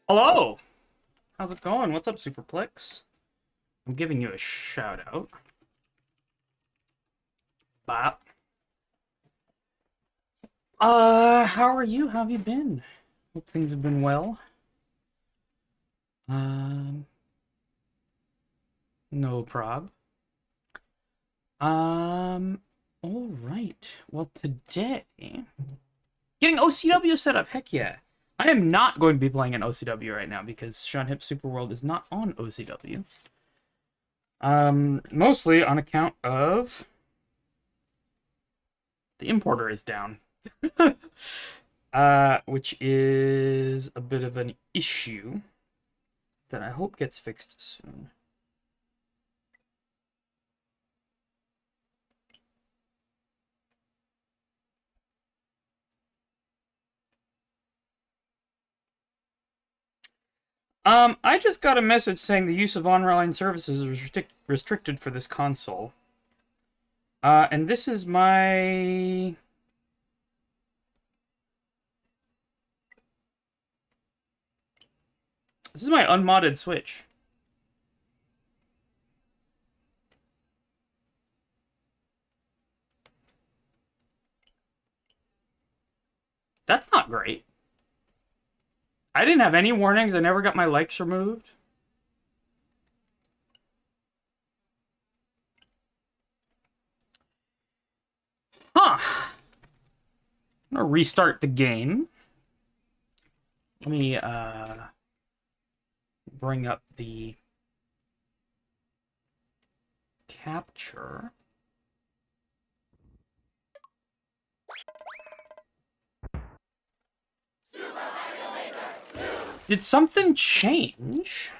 Hello! How's it going? What's up, Superplex? I'm giving you a shout out. Bop. How are you? How have you been? Hope things have been well. No prob. Alright. Well, today... Getting OCW set up, heck yeah. I am not going to be playing an OCW right now because Sean Hip's Superworld is not on OCW. Mostly on account of... The importer is down. Which is a bit of an issue that I hope gets fixed soon. I just got a message saying the use of online services is restricted for this console. And this is my... This is my unmodded Switch. That's not great. I didn't have any warnings. I never got my likes removed. Huh. I'm gonna restart the game. Let me, bring up the capture. Did something change?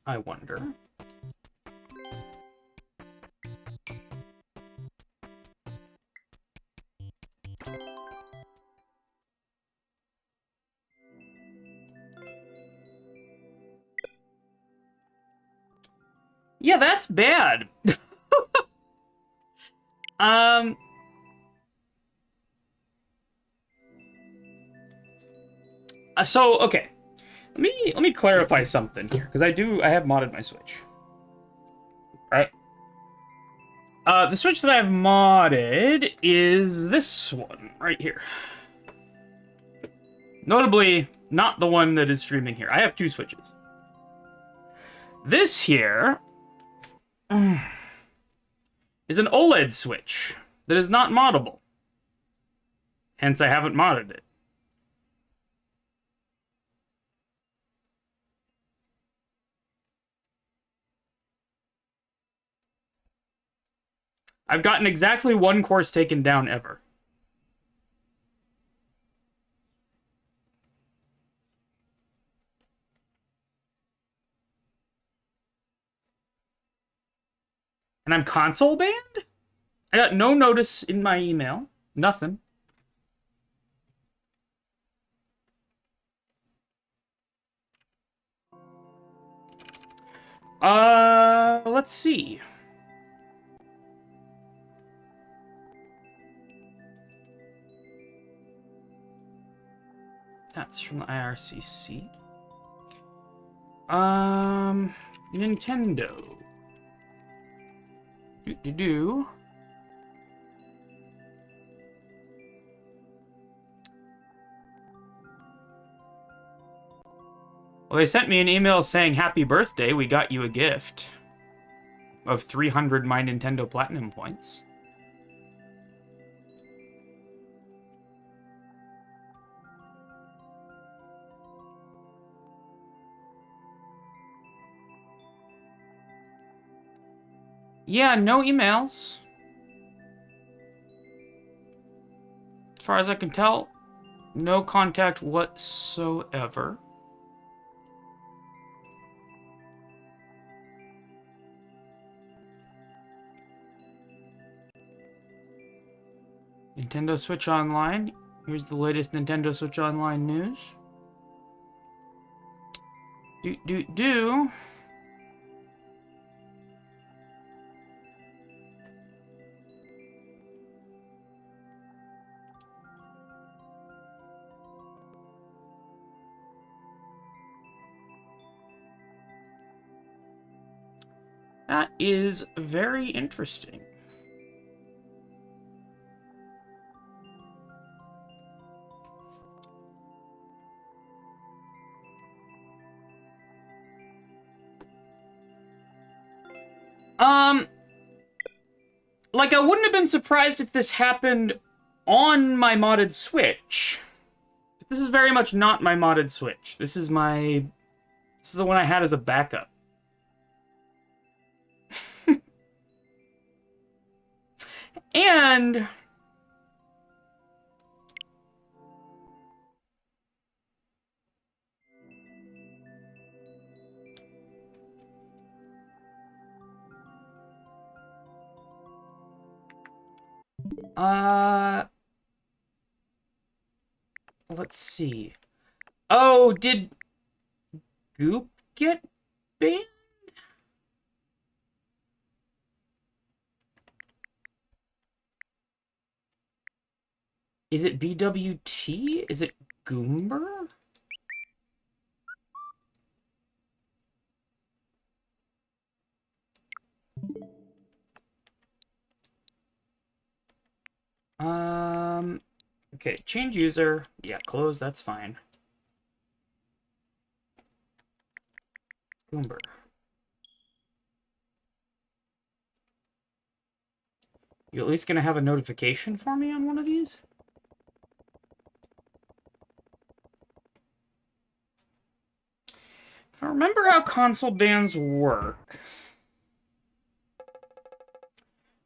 I wonder. Yeah, that's bad. So okay, let me clarify something here because I have modded my Switch. Right. The Switch that I've modded is this one right here. Notably, not the one that is streaming here. I have two Switches. This here is an OLED Switch that is not moddable. Hence, I haven't modded it. I've gotten exactly one course taken down ever. And I'm console banned? I got no notice in my email. Nothing. Let's see. That's from the IRCC. Nintendo. Do. Well, they sent me an email saying, happy birthday, we got you a gift of 300 My Nintendo Platinum points. Yeah, no emails. As far as I can tell, no contact whatsoever. Nintendo Switch Online. Here's the latest Nintendo Switch Online news. Do. That is very interesting. Like, I wouldn't have been surprised if this happened on my modded Switch. But this is very much not my modded Switch. This is the one I had as a backup. And let's see. Oh, did Goop get banned? Is it BWT? Is it Goomber? Okay, change user. Yeah, close, that's fine. Goomber. You at least gonna have a notification for me on one of these? If I remember how console bans work,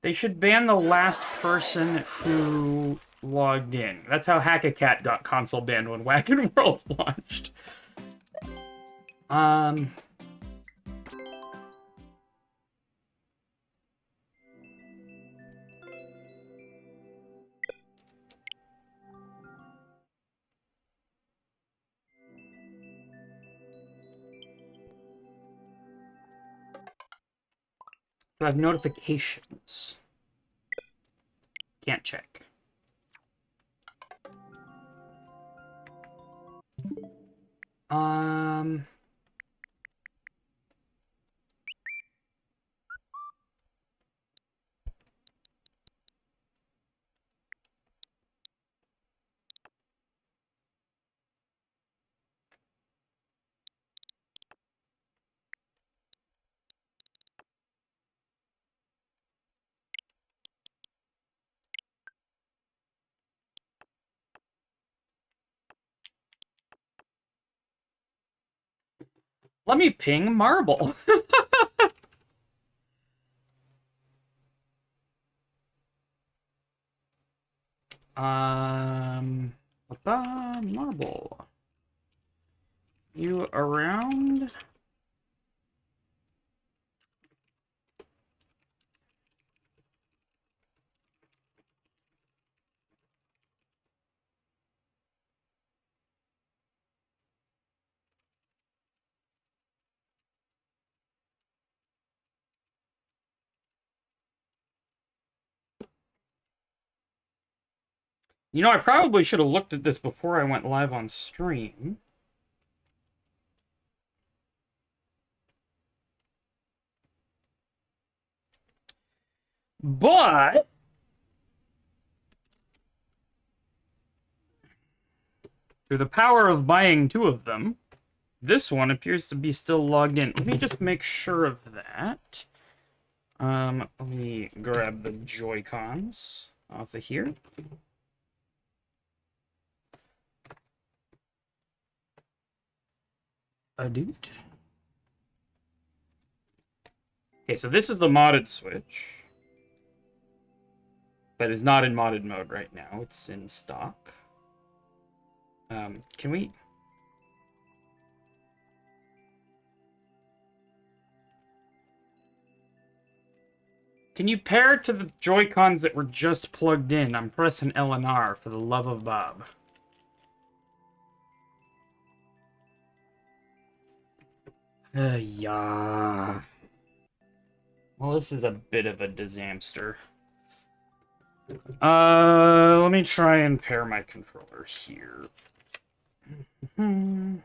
they should ban the last person who logged in. That's how Hack-A-Cat got console banned when Wacken World launched. Do I have notifications? Can't check. Let me ping Marble. Marble. You around? You know, I probably should have looked at this before I went live on stream. But through the power of buying two of them, this one appears to be still logged in. Let me just make sure of that. Let me grab the Joy-Cons off of here. A dude. Okay, so this is the modded Switch. But it's not in modded mode right now. It's in stock. Can we... Can you pair to the Joy-Cons that were just plugged in? I'm pressing L and R for the love of Bob. Yeah. Well, this is a bit of a disaster. Let me try and pair my controller here. I'm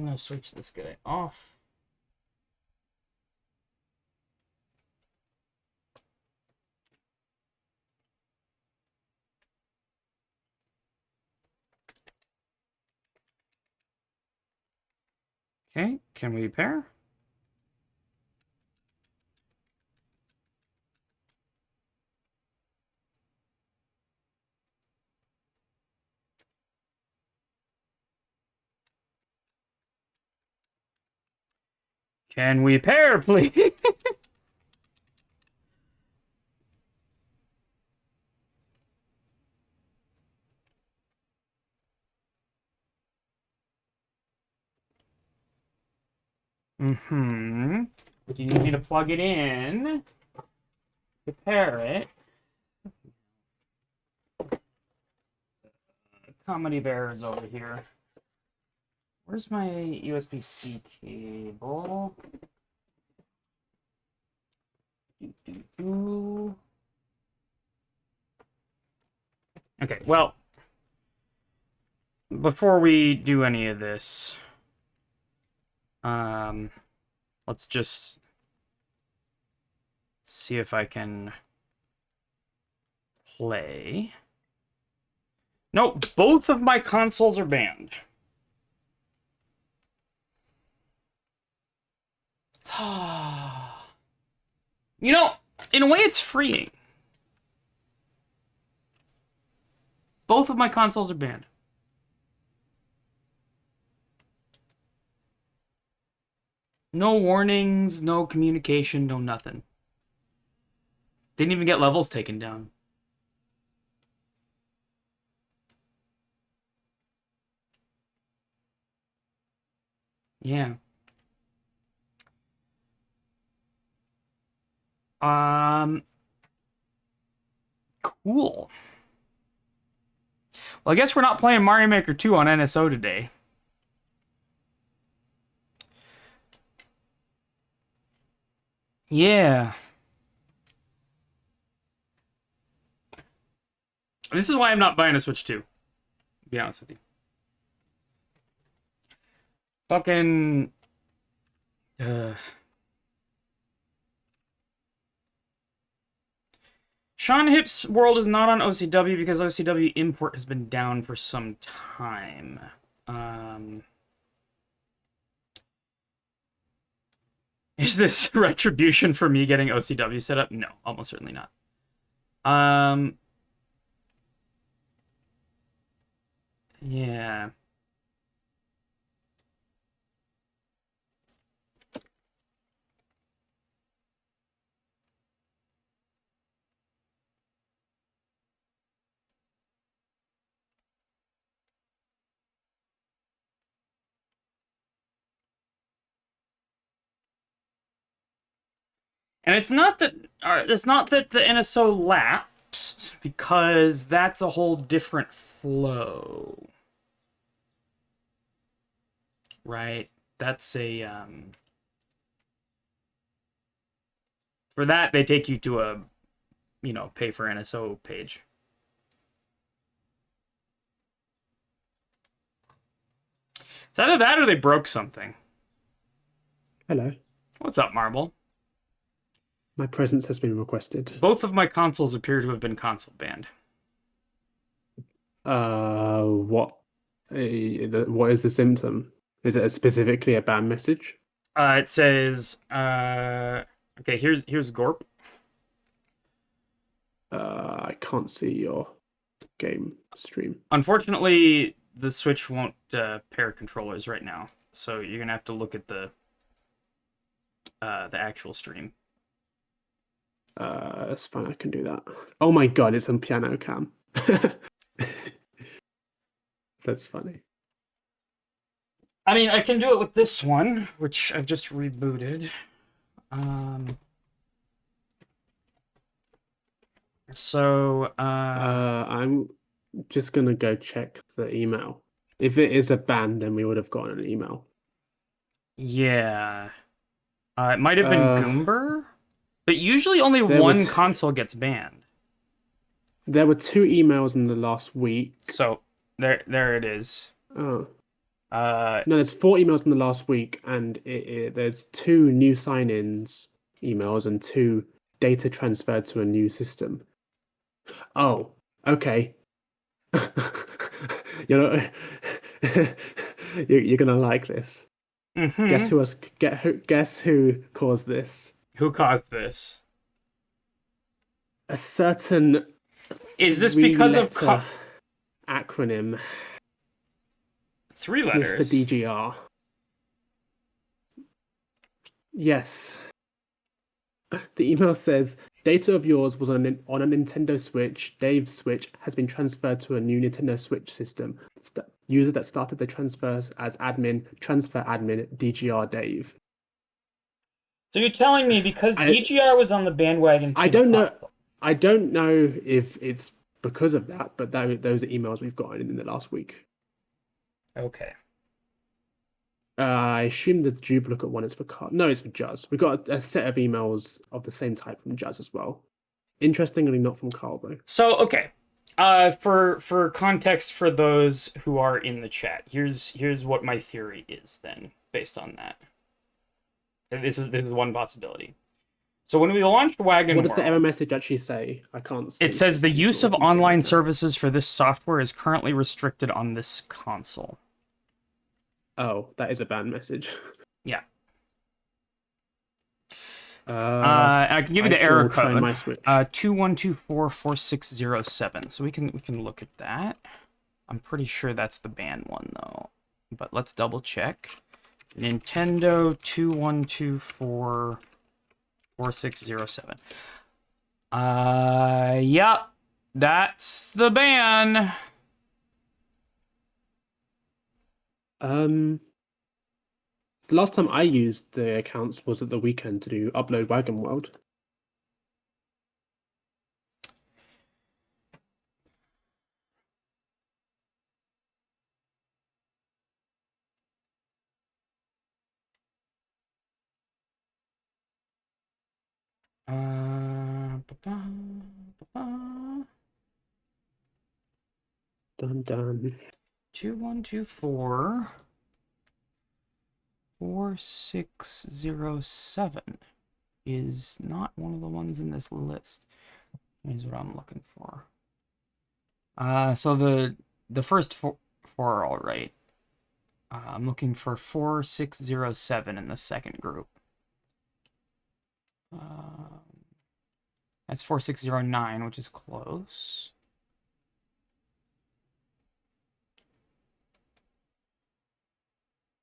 gonna switch this guy off. Okay, can we pair? Can we pair, please? Mm-hmm. Do you need me to plug it in to pair it? Comedy Bear is over here. Where's my USB-C cable? Okay, well, before we do any of this, let's just see if I can play. Nope, both of my consoles are banned. You know, in a way, it's freeing. Both of my consoles are banned. No warnings, no communication, no nothing. Didn't even get levels taken down. Yeah. Cool. Well, I guess we're not playing Mario Maker 2 on NSO today. Yeah. This is why I'm not buying a Switch 2. To be honest with you. Fucking... Sean Hip's World is not on OCW because OCW import has been down for some time. Is this retribution for me getting OCW set up? No, almost certainly not. Yeah. And it's not that the NSO lapsed, because that's a whole different flow. Right? That's a for that they take you to a pay for NSO page. It's either that or they broke something. Hello. What's up, Marble? My presence has been requested. Both of my consoles appear to have been console banned. What? What is the symptom? Is it specifically a ban message? It says, okay, here's Gorp. I can't see your game stream. Unfortunately, the Switch won't pair controllers right now, so you're gonna have to look at the actual stream. That's fine. I can do that. Oh my god, it's on piano cam. That's funny. I mean, I can do it with this one, which I've just rebooted. I'm just gonna go check the email. If it is a ban, then we would have gotten an email. Yeah. It might have been Uh, Goomber, but usually only there were one console gets banned. there were 2 emails in the last week. So there it is. Oh. Uh, No, there's 4 emails in the last week, and there's 2 new sign-ins emails and 2 data transferred to a new system. Oh, okay. You're not, you're gonna like this. Guess mm-hmm. who was guess who caused this? Who caused this? A certain Is this because of three-letter acronym, 3 Mr. letters? DGR. Yes. The email says data of yours was on a Nintendo Switch. Dave's Switch has been transferred to a new Nintendo Switch system. User that started the transfers as admin, transfer admin, DGR Dave. So you're telling me because DGR was on the bandwagon I to the don't know. console. I don't know if it's because of that, but those are emails we've gotten in the last week. Okay. I assume the duplicate one is for Carl. No, it's for Juzz. We got a set of emails of the same type from Juzz as well. Interestingly, not from Carl though. So okay, for context for those who are in the chat, here's what my theory is then based on that. This is one possibility. So when we launched Wagon What does World, the error message actually say? I can't see. it says the use of online services for this software is currently restricted on this console. Oh, that is a ban message. Yeah. I can give you the error code. My Switch. 21244607. So we can look at that. I'm pretty sure that's the banned one though. But let's double check. Nintendo 21244607. Yeah, that's the ban. The last time I used the accounts was at the weekend to do upload Wagon World. Dun dun. 21244607 is not one of the ones in this list. Here's what I'm looking for. So the first four are all right. I'm looking for 4607 in the second group. That's 4609, which is close.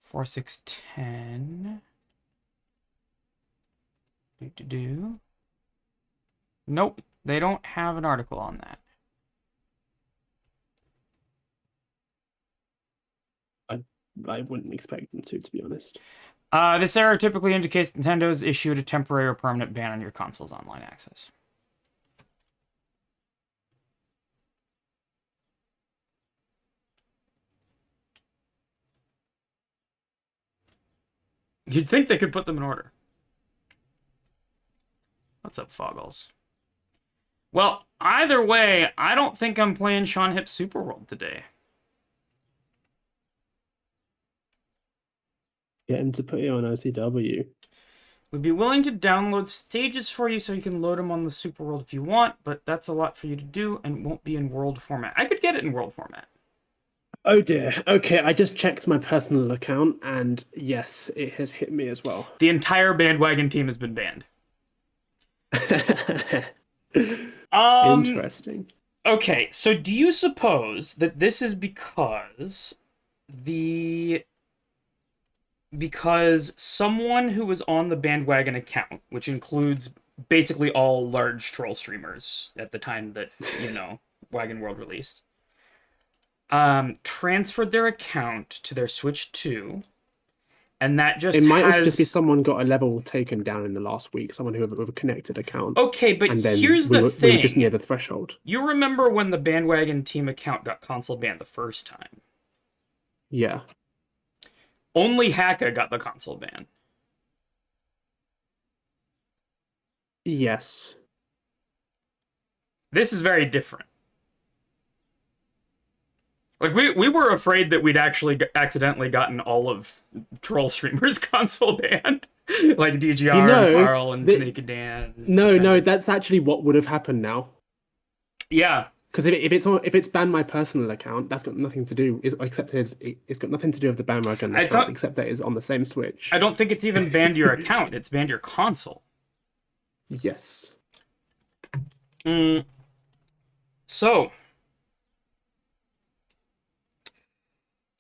Four 610. Do. Nope, they don't have an article on that. I wouldn't expect them to be honest. This error typically indicates Nintendo has issued a temporary or permanent ban on your console's online access. You'd think they could put them in order. What's up, Foggles? Well, either way, I don't think I'm playing Sean Hip's Super World today. Get him to put it on OCW. We'd be willing to download stages for you so you can load them on the Super World if you want, but that's a lot for you to do and won't be in world format. I could get it in world format. Oh dear. Okay, I just checked my personal account, and yes, it has hit me as well. The entire bandwagon team has been banned. Interesting. Okay, so do you suppose that this is because someone who was on the bandwagon account, which includes basically all large troll streamers at the time that, Wagon World released, transferred their account to their Switch 2, and that It just might also just be has. someone got a level taken down in the last week, someone who with a connected account, Okay, but and then here's we the were just near thing. the threshold. You remember when the Bandwagon team account got console banned the first time? Yeah. Only Haka got the console ban. Yes. This is very different. Like we were afraid that we'd actually accidentally gotten all of troll streamers console banned, like You DGR and know, Carl and that Tanika Dan and no, Defender. that's actually what would have happened now. Yeah, Because if it's banned my personal account, that's got nothing to do except it's got nothing to do with the bandwagon I account, thought. except that it's on the same I Switch. don't think it's even banned your account. It's banned your console. Yes. Mm, so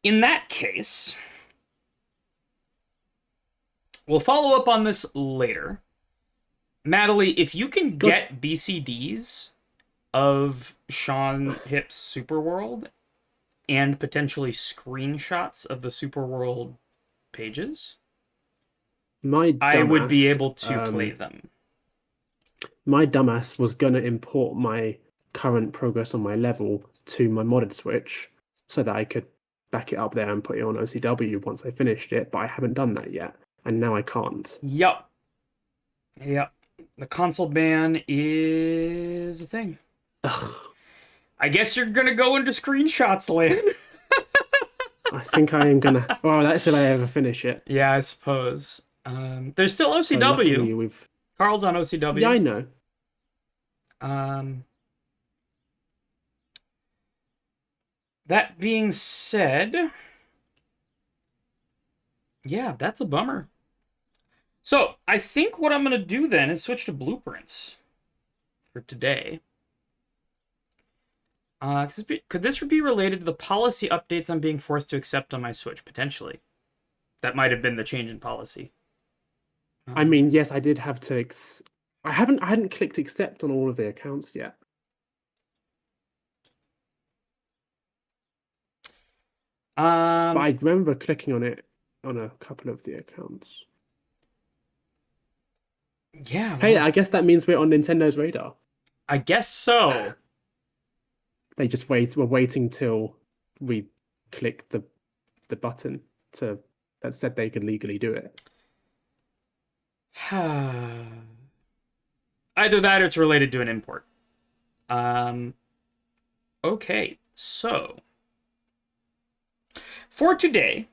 in that case, we'll follow up on this later. Natalie, if you can God, get BCDs of Sean Hip's Superworld and potentially screenshots of the Superworld pages, my I would be dumbass, able to play them. my dumbass was gonna import my current progress on my level to my modded Switch so that I could back it up there and put it on OCW once I finished it, but I haven't done that yet, and now I can't. Yup. Yep. The console ban is a thing. Ugh, I guess you're gonna go into screenshots land. I think I am gonna. Well, that's if I ever finish it. Yeah, I suppose. There's still So OCW. luckily we've. Carl's on Yeah, I OCW. know. Um, that being said, yeah, that's a bummer. So I think what I'm gonna do then is switch to blueprints for today. Could this be related to the policy updates I'm being forced to accept on my Switch? Potentially. That might have been the change in policy. I mean, yes, I did have to. I hadn't clicked accept on all of the accounts yet. But I remember clicking on it on a couple of the accounts. Yeah, Hey, well, I guess that means we're on Nintendo's radar. I guess so. They just were waiting till we click the button to that said they could legally do it. Either that or it's related to an import. Okay, so for today,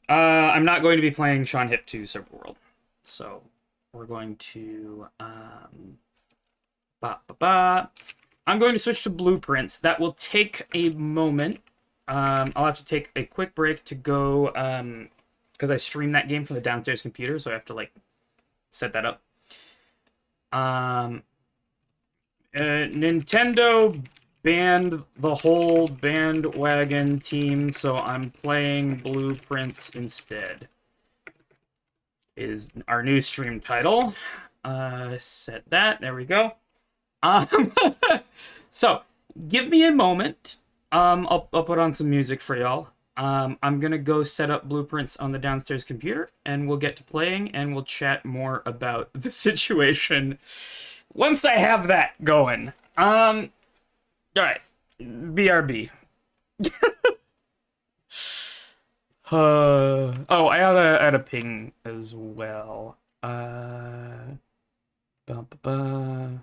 I'm not going to be playing Sean Hip 2 Server World. So we're going to I'm going to switch to blueprints. That will take a moment. I'll have to take a quick break to go because I stream that game from the downstairs computer, so I have to like set that up. Nintendo banned the whole bandwagon team, so I'm playing blueprints instead. Is our new stream title. Set that. There we go. So give me a moment. I'll put on some music for y'all. I'm gonna go set up blueprints on the downstairs computer, and we'll get to playing, and we'll chat more about the situation once I have that going. All right, BRB. Oh, I had a ping as well. Ba, ba, ba.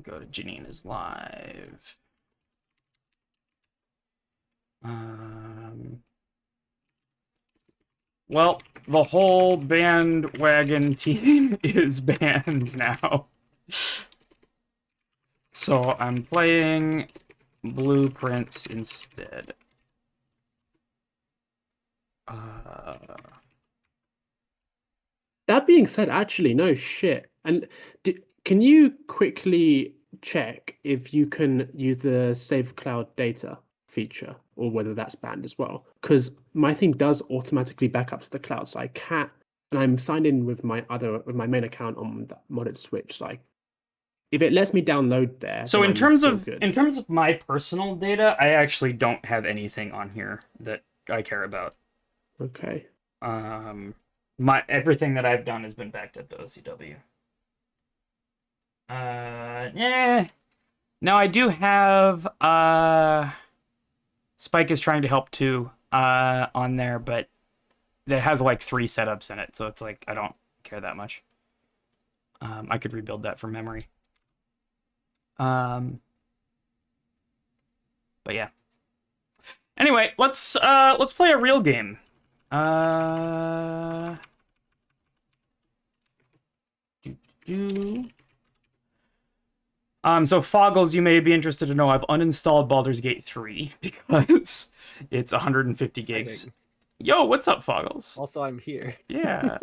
Go to Janine is live. Well, the whole bandwagon team is banned now. So I'm playing blueprints instead. That being said, actually, no shit. And can you quickly check if you can use the save cloud data feature or whether that's banned as well? Because my thing does automatically back up to the cloud, so I can't. And I'm signed in with my main account on that modded Switch, so if it lets me download there, So then in I'm terms still of good. my personal data, I actually don't have anything on here that I care about. Okay. My everything that I've done has been backed up to OCW. Yeah. No, I do have Spike is trying to help too on there, but it has like 3 setups in it, so it's like I don't care that much. I could rebuild that from memory. But yeah. Anyway, let's play a real game. Do, do. So Foggles, you may be interested to know I've uninstalled Baldur's Gate 3 because it's 150 gigs. Yo, what's up, Foggles? Also, I'm here. Yeah.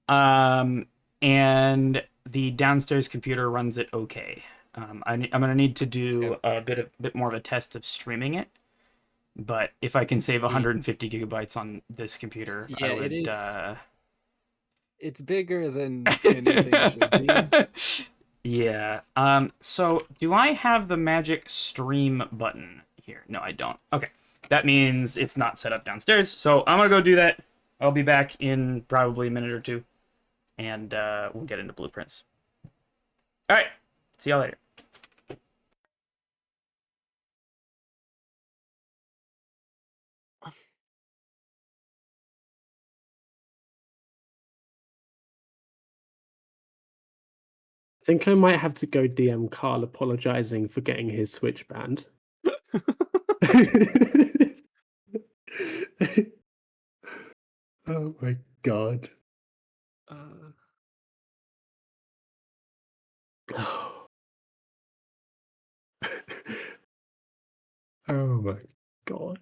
And the downstairs computer runs it okay. I'm gonna need to do a bit more of a test of streaming it, but if I can save 150 gigabytes on this computer, Yeah, I would. it is. It's bigger than anything should be. Yeah. So do I have the magic stream button here? No, I don't. Okay. That means it's not set up downstairs. So I'm gonna go do that. I'll be back in probably a minute or two, and we'll get into blueprints. All right. See y'all later. I think I might have to go DM Carl apologizing for getting his Switch banned. Oh my god. Oh my god.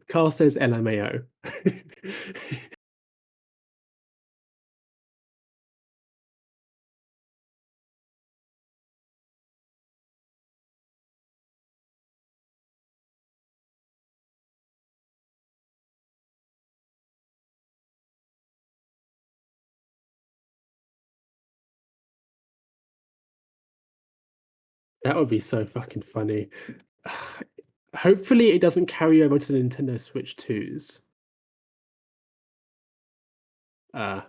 Carl says LMAO. That would be so fucking funny. Hopefully it doesn't carry over to the Nintendo Switch 2s. All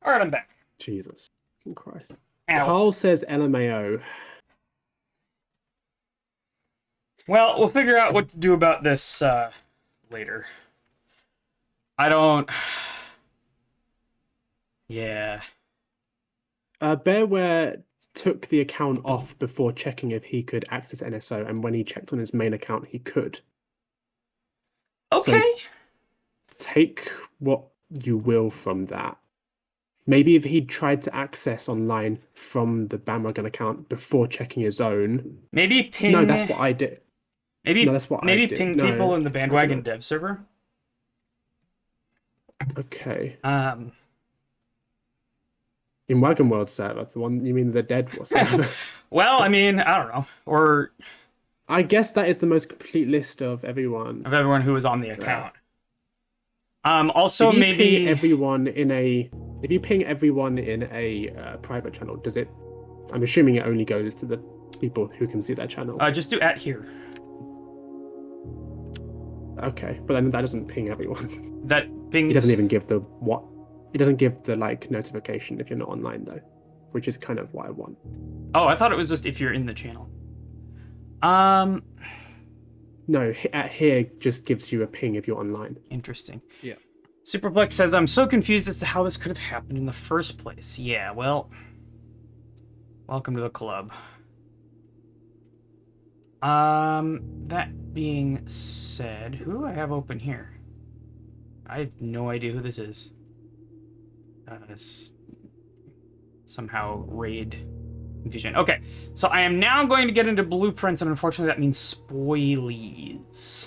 right, I'm back. Jesus fucking Christ. Ow. Carl says LMAO. Well, we'll figure out what to do about this later. I don't. Yeah. Bearware took the account off before checking if he could access NSO, and when he checked on his main account, he could. Okay. So take what you will from that. Maybe if he'd tried to access online from the bandwagon account before checking his own. Maybe ping. No, that's what I did. Maybe no, that's what I did. Ping no, people in the bandwagon dev server. Okay. In Wagon World server, the one you mean the dead server? Well, I mean, I don't know. Or I guess that is the most complete list of everyone. of everyone who was on the account. Also, If you maybe... ping everyone in a private channel, does it? I'm assuming it only goes to the people who can see that channel. just do @here. Okay, but then that doesn't ping everyone. That pings... It doesn't even give the what? It doesn't give the like notification if you're not online though, which is kind of what I want. Oh, I thought it was just if you're in the channel. No, @here just gives you a ping if you're online. Interesting. Yeah. Superplex says, I'm so confused as to how this could have happened in the first place. Yeah, well, welcome to the club. That being said, who do I have open here? I have no idea who this is. Somehow raid confusion. Okay, so I am now going to get into blueprints, and unfortunately that means spoilies.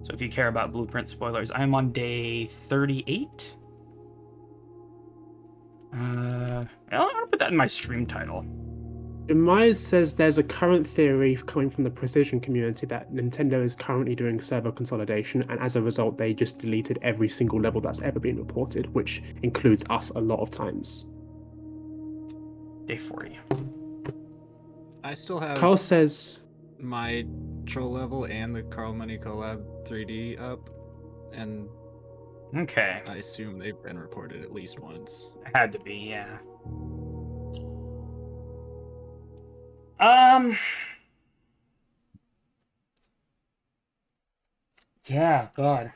So if you care about blueprint spoilers, I am on day 38. I'm gonna put that in my stream title. Demise says there's a current theory coming from the precision community that Nintendo is currently doing server consolidation, and as a result, they just deleted every single level that's ever been reported, which includes us a lot of times. Day 40. I still have Carl says my troll level and the Carl Money Collab 3D up, and Okay. I assume they've been reported at least once. Had to be, yeah. Yeah, God.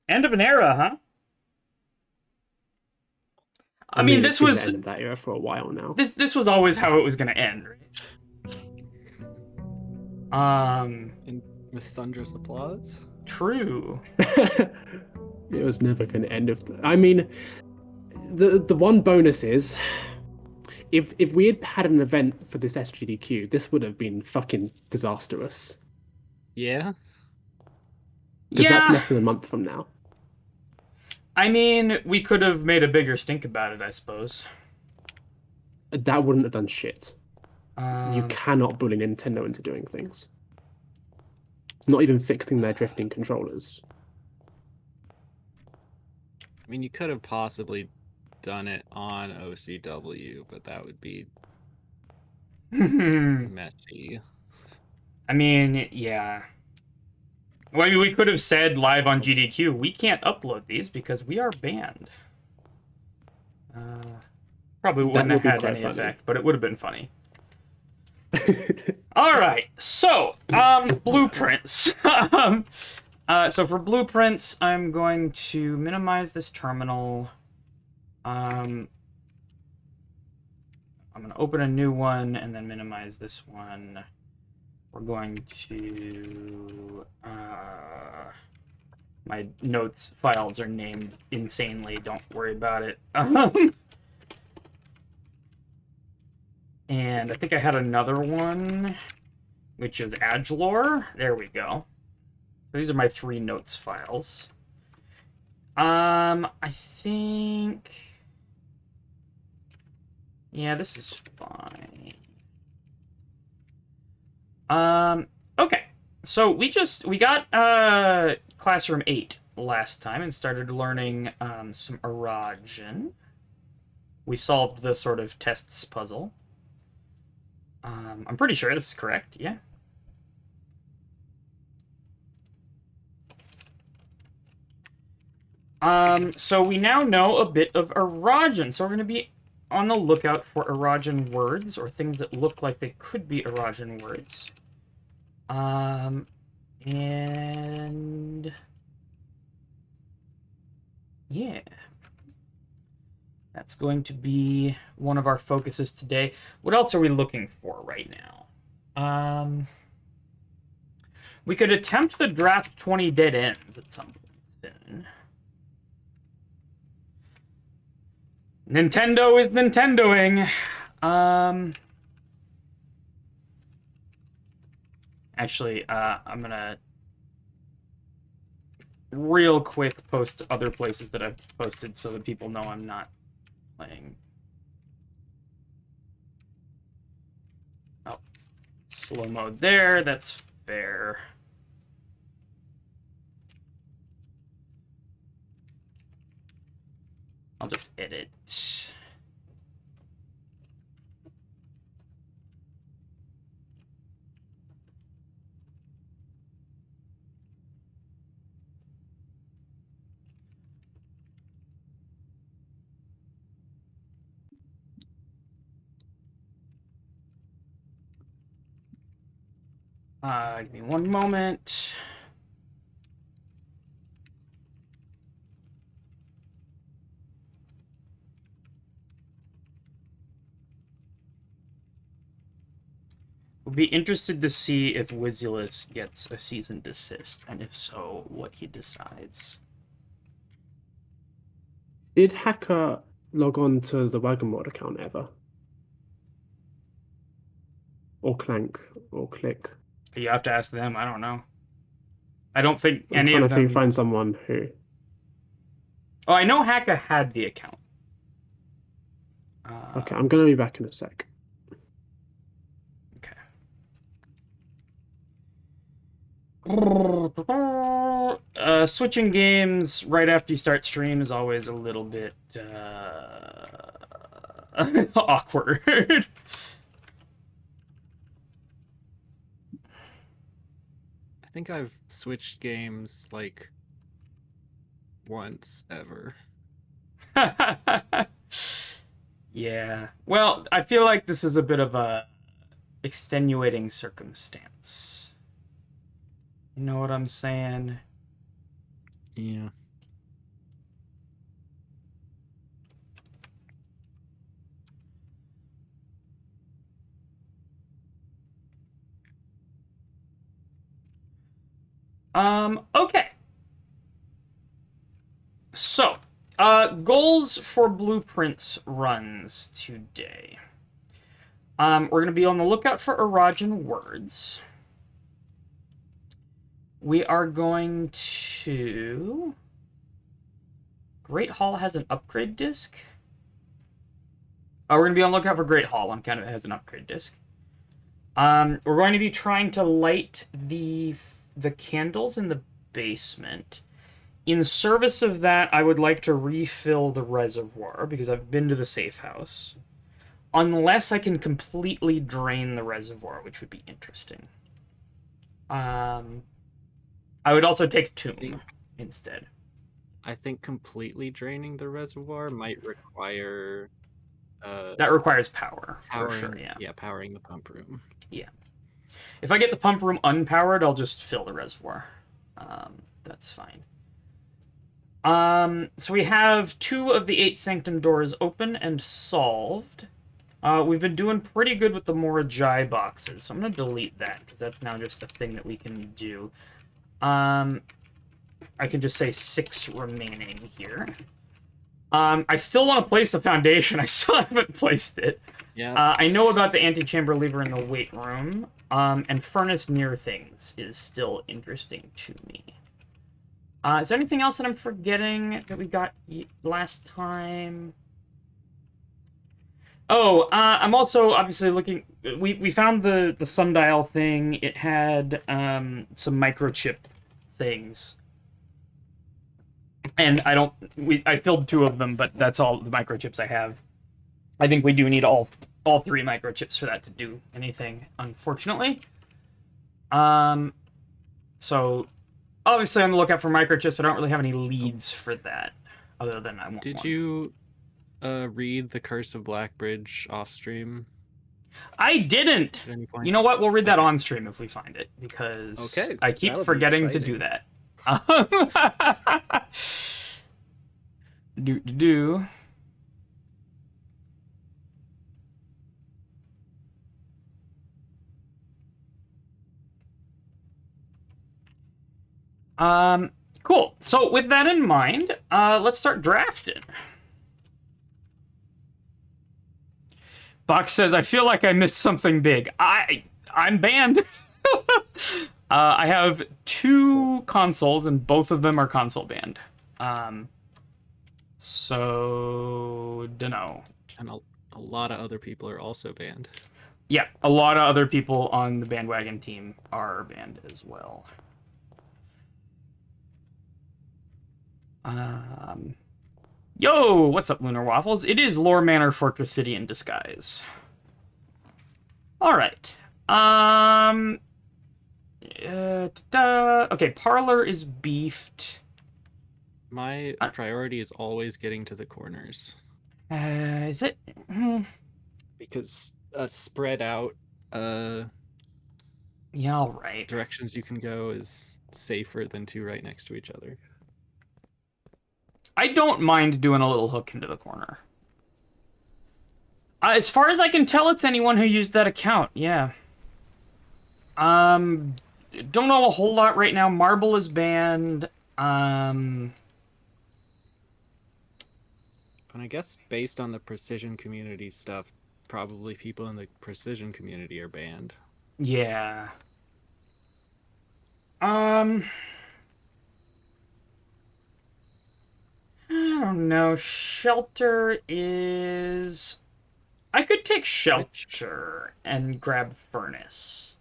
End of an era, huh? I mean, this it's been was the end of that era for a while now. this was always how it was gonna end, right? With thunderous applause. True. It was never going to end. I mean, the one bonus is, if we had had an event for this SGDQ, this would have been fucking disastrous. Yeah. Because Yeah. that's less than a month from now. I mean, we could have made a bigger stink about it, I suppose. That wouldn't have done shit. You Um, cannot bully Nintendo into doing things. Not even fixing their drifting controllers. I mean, you could have possibly done it on OCW, but that would be messy. I mean, yeah. Well, we could have said live on GDQ, we can't upload these because we are banned. Probably wouldn't have had any effect, but it would have been funny. All right, so blueprints. So for blueprints, I'm going to minimize this terminal. I'm going to open a new one and then minimize this one. We're going to... my notes files are named insanely. Don't worry about it. And I think I had another one, which is Agilor. There we go. These are my 3 notes files. I think... Yeah, this is fine. Okay. So we got Classroom 8 last time and started learning some Arajan. We solved the sort of tests puzzle. I'm pretty sure this is correct, yeah. So we now know a bit of Arajan, so we're going to be on the lookout for Arajan words, or things that look like they could be Arajan words. And... yeah. That's going to be one of our focuses today. What else are we looking for right now? We could attempt the draft 20 dead ends at some point soon. Nintendo is Nintendoing. Actually, I'm gonna real quick post other places that I've posted so that people know I'm not playing. Oh, slow mode there. That's fair. I'll just edit. Give me one moment. We'll be interested to see if Wizulus gets a cease and desist, and if so, what he decides. Did Hacker log on to the Wagonmod account ever? Or Clank, or Click? You have to ask them. I don't know. I don't think I'm any trying of to them... find someone who... Oh, I know Haka had the account. Okay, I'm going to be back in a sec. Okay. Switching games right after you start stream is always a little bit awkward. I think I've switched games like once ever. Yeah. Well, I feel like this is a bit of a extenuating circumstance. You know what I'm saying? Yeah. Okay. So, goals for Blueprints runs today. We're going to be on the lookout for Erogen words. We are going to... Great Hall has an upgrade disc? Oh, we're going to be on the lookout for Great Hall. One kind of has an upgrade disc. We're going to be trying to light the candles in the basement. In service of that, I would like to refill the reservoir, because I've been to the safe house. Unless I can completely drain the reservoir, which would be interesting. I would also take Tomb instead. I think completely draining the reservoir might require... that requires power, for powering, sure, yeah. Yeah, powering the pump room. Yeah. If I get the pump room unpowered, I'll just fill the reservoir. That's fine. So we have 2 of the 8 Sanctum doors open and solved. We've been doing pretty good with the Morajai boxes, so I'm going to delete that, because that's now just a thing that we can do. I can just say 6 remaining here. I still want to place the foundation. I still haven't placed it. Yeah. I know about the antechamber lever in the weight room, and furnace near things is still interesting to me. Is there anything else that I'm forgetting that we got last time? Oh, I'm also obviously looking... We found the sundial thing. It had some microchip things. And I filled 2 of them, but that's all the microchips I have. I think we do need all 3 microchips for that to do anything, unfortunately. So... Obviously, on the lookout for microchips, but I don't really have any leads for that, other than I want Did one. you read The Curse of Blackbridge off stream? I didn't! At any point? You know what? We'll read that on stream if we find it, because I keep that'll be forgetting to exciting. do that. Do. Cool. So with that in mind, let's start drafting. Box says, I feel like I missed something big. I'm banned. I have 2 consoles, and both of them are console banned. So, dunno. And a lot of other people are also banned. Yeah, a lot of other people on the bandwagon team are banned as well. Yo, what's up, Lunar Waffles? It is Lore Manor Fortress City in disguise. All right. Okay, Parlor is beefed. My priority is always getting to the corners. Is it? Because spread out Yeah, all right. directions you can go is safer than 2 right next to each other. I don't mind doing a little hook into the corner. As far as I can tell, it's anyone who used that account. Yeah. Don't know a whole lot right now. Marble is banned. And I guess based on the precision community stuff, probably people in the precision community are banned. Yeah. I don't know. Shelter is... I could take Shelter and grab Furnace.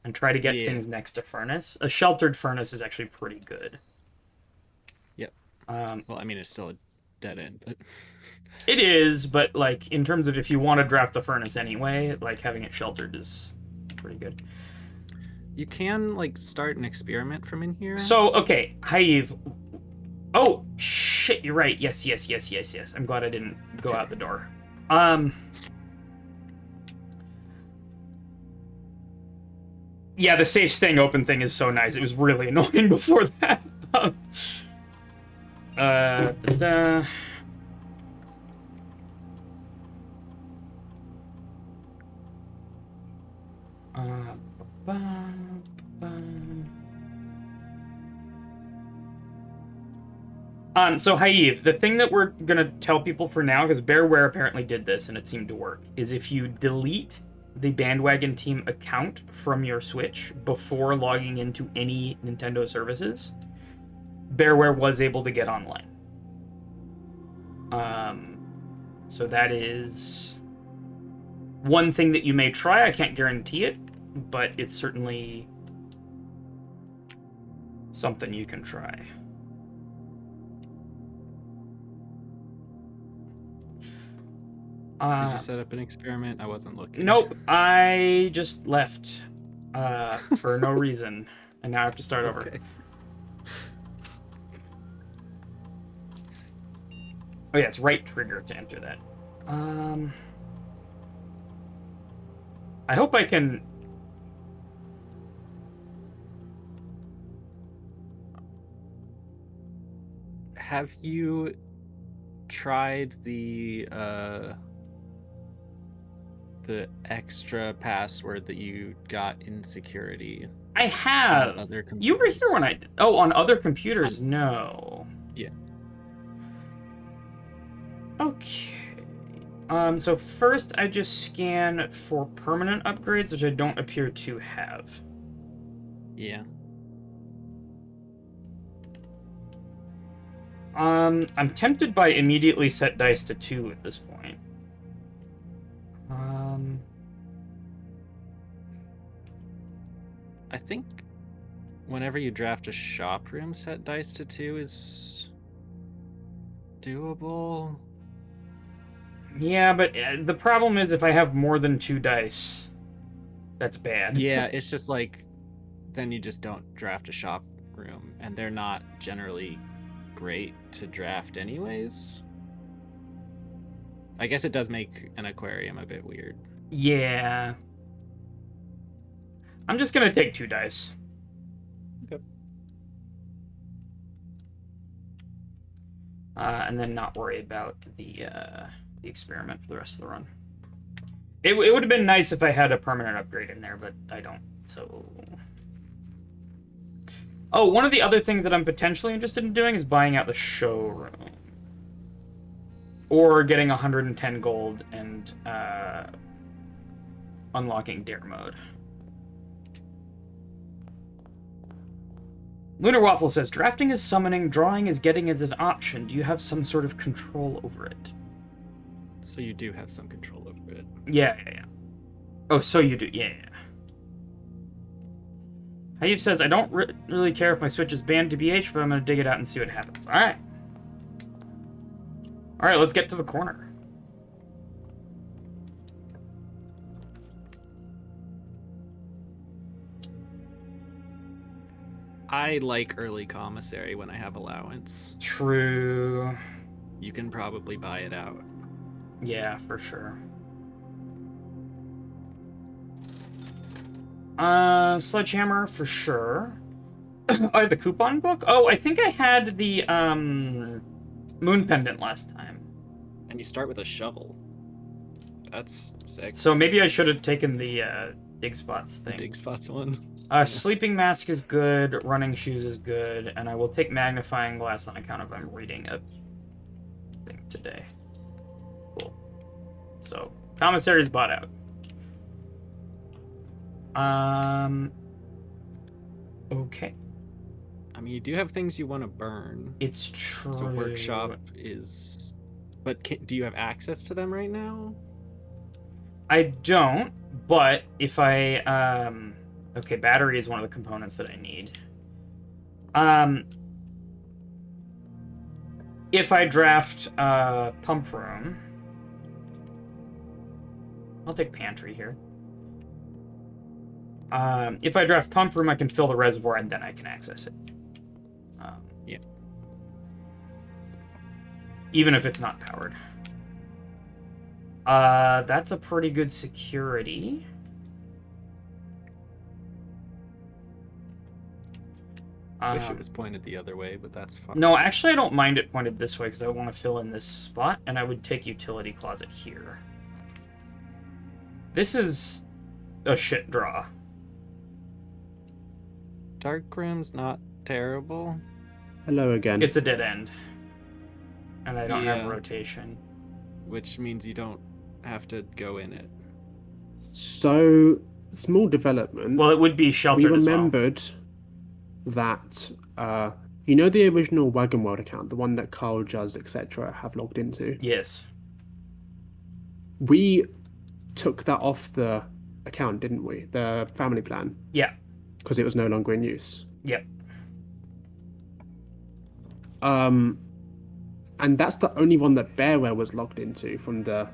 And try to get things next to Furnace. A sheltered Furnace is actually pretty good. Yep. Well, I mean, it's still a dead end, but... It is, but, like, in terms of if you want to draft the Furnace anyway, like, having it sheltered is pretty good. You can, like, start an experiment from in here. So, okay, Hive. Oh, shit, you're right. Yes. I'm glad I didn't go out the door. Yeah, the safe staying open thing is so nice. It was really annoying before that. So Haive, the thing that we're gonna tell people for now, because Bearware apparently did this and it seemed to work, is if you delete the Bandwagon Team account from your Switch before logging into any Nintendo services, Bearware was able to get online. So that is one thing that you may try. I can't guarantee it, but it's certainly something you can try. Did you set up an experiment? I wasn't looking. Nope, I just left for no reason, and now I have to start over. Oh yeah, it's right trigger to enter that. I hope I can... Have you tried the extra password that you got in security? I have. Other computers? You were here when I did. Oh, on other computers? No. Yeah. Okay. So first I just scan for permanent upgrades, which I don't appear to have. Yeah. I'm tempted by immediately set dice to 2 at this point. I think whenever you draft a shop room, set dice to 2 is doable. Yeah, but the problem is if I have more than 2 dice, that's bad. Yeah, it's just like, then you just don't draft a shop room, and they're not generally great to draft anyways. I guess it does make an aquarium a bit weird. Yeah. I'm just gonna take 2 dice. Okay. And then not worry about the experiment for the rest of the run. It would have been nice if I had a permanent upgrade in there, but I don't, so... Oh, one of the other things that I'm potentially interested in doing is buying out the showroom. Or getting 110 gold and unlocking dare mode. Lunar Waffle says, drafting is summoning, drawing is getting as an option. Do you have some sort of control over it? So you do have some control over it. Yeah. Oh, so you do. Yeah. Hayif says, I don't really care if my Switch is banned to BH, but I'm going to dig it out and see what happens. Alright. Alright, let's get to the corner. I like early commissary when I have allowance. True. You can probably buy it out. Yeah, for sure. Sledgehammer for sure. I have the coupon book? Oh, I think I had the moon pendant last time. And you start with a shovel. That's sick. So maybe I should have taken the dig spots thing. Dig spots one. Sleeping mask is good, running shoes is good, and I will take magnifying glass on account of I'm reading a thing today. Cool. So, commissary is bought out. Okay. I mean, you do have things you want to burn. It's true. So workshop is... But do you have access to them right now? I don't, but if I, okay, battery is one of the components that I need. If I draft, pump room... I'll take pantry here. If I draft pump room, I can fill the reservoir and then I can access it. Yeah. Even if it's not powered. That's a pretty good security. Wish it was pointed the other way, but that's fine. No, actually I don't mind it pointed this way because I want to fill in this spot, and I would take utility closet here. This is a shit draw. Dark room's not terrible. Hello again. It's a dead end. And I don't have Yeah. rotation. Which means you don't have to go in it. So, small development. Well, it would be we sheltered as well. remembered that, you know the original Wagon World account, the one that Carl, Juz, etc. have logged into? Yes. We took that off the account, didn't we? The family plan, Yeah. because it was no longer in use. Yep. And that's the only one that Bearware was logged into from the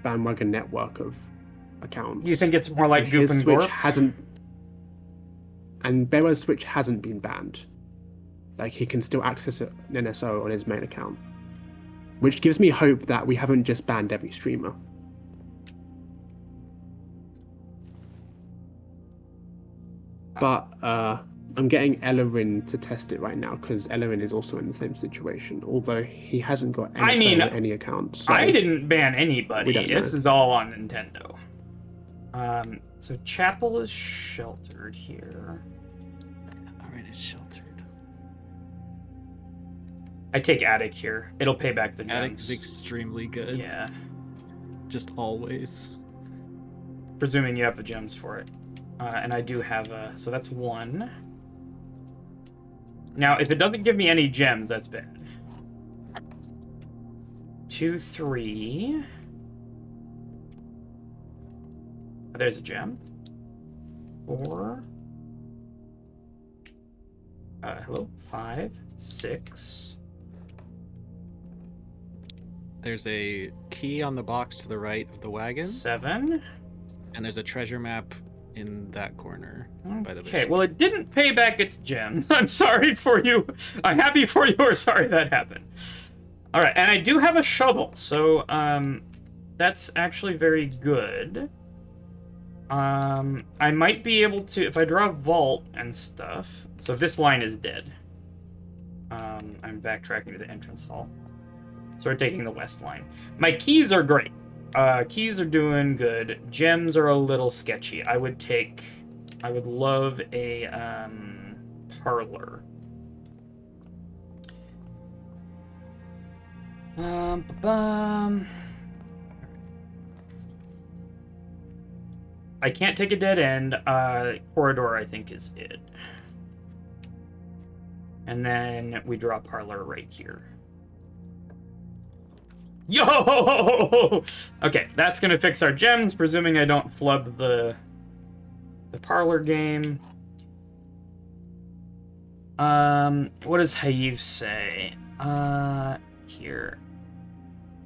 bandwagon network of accounts. You think it's more like And Goop his and Switch Gorp? hasn't, and Bearware's Switch hasn't been banned. Like, he can still access an NSO on his main account, which gives me hope that we haven't just banned every streamer. But I'm getting Ellerin to test it right now because Ellerin is also in the same situation, although he hasn't got NSO on any account. So I didn't ban anybody. we don't This know. is all on Nintendo. So Chapel is sheltered here. Alright, it's sheltered. I take Attic here. It'll pay back the Attic's gems. extremely good. Yeah. Just always. Presuming you have the gems for it. And I do have so that's one. Now, if it doesn't give me any gems, that's bad. 2, 3. Oh, there's a gem. 4. Hello? 5, 6. There's a key on the box to the right of the wagon, 7. and there's a treasure map in that corner by the Okay, bishop. well, it didn't pay back its gems. I'm sorry for you. I'm happy for you, or sorry that happened. All right, and I do have a shovel, so that's actually very good. I might be able to, if I draw a vault and stuff. So if this line is dead, I'm backtracking to the entrance hall. So we're taking the west line. My keys are great. Keys are doing good. Gems are a little sketchy. I would love a parlor. I can't take a dead end. Corridor, I think, is it. And then we draw parlor right here. Yo! Okay, that's gonna fix our gems, presuming I don't flub the parlor game. What does Haive say? Here.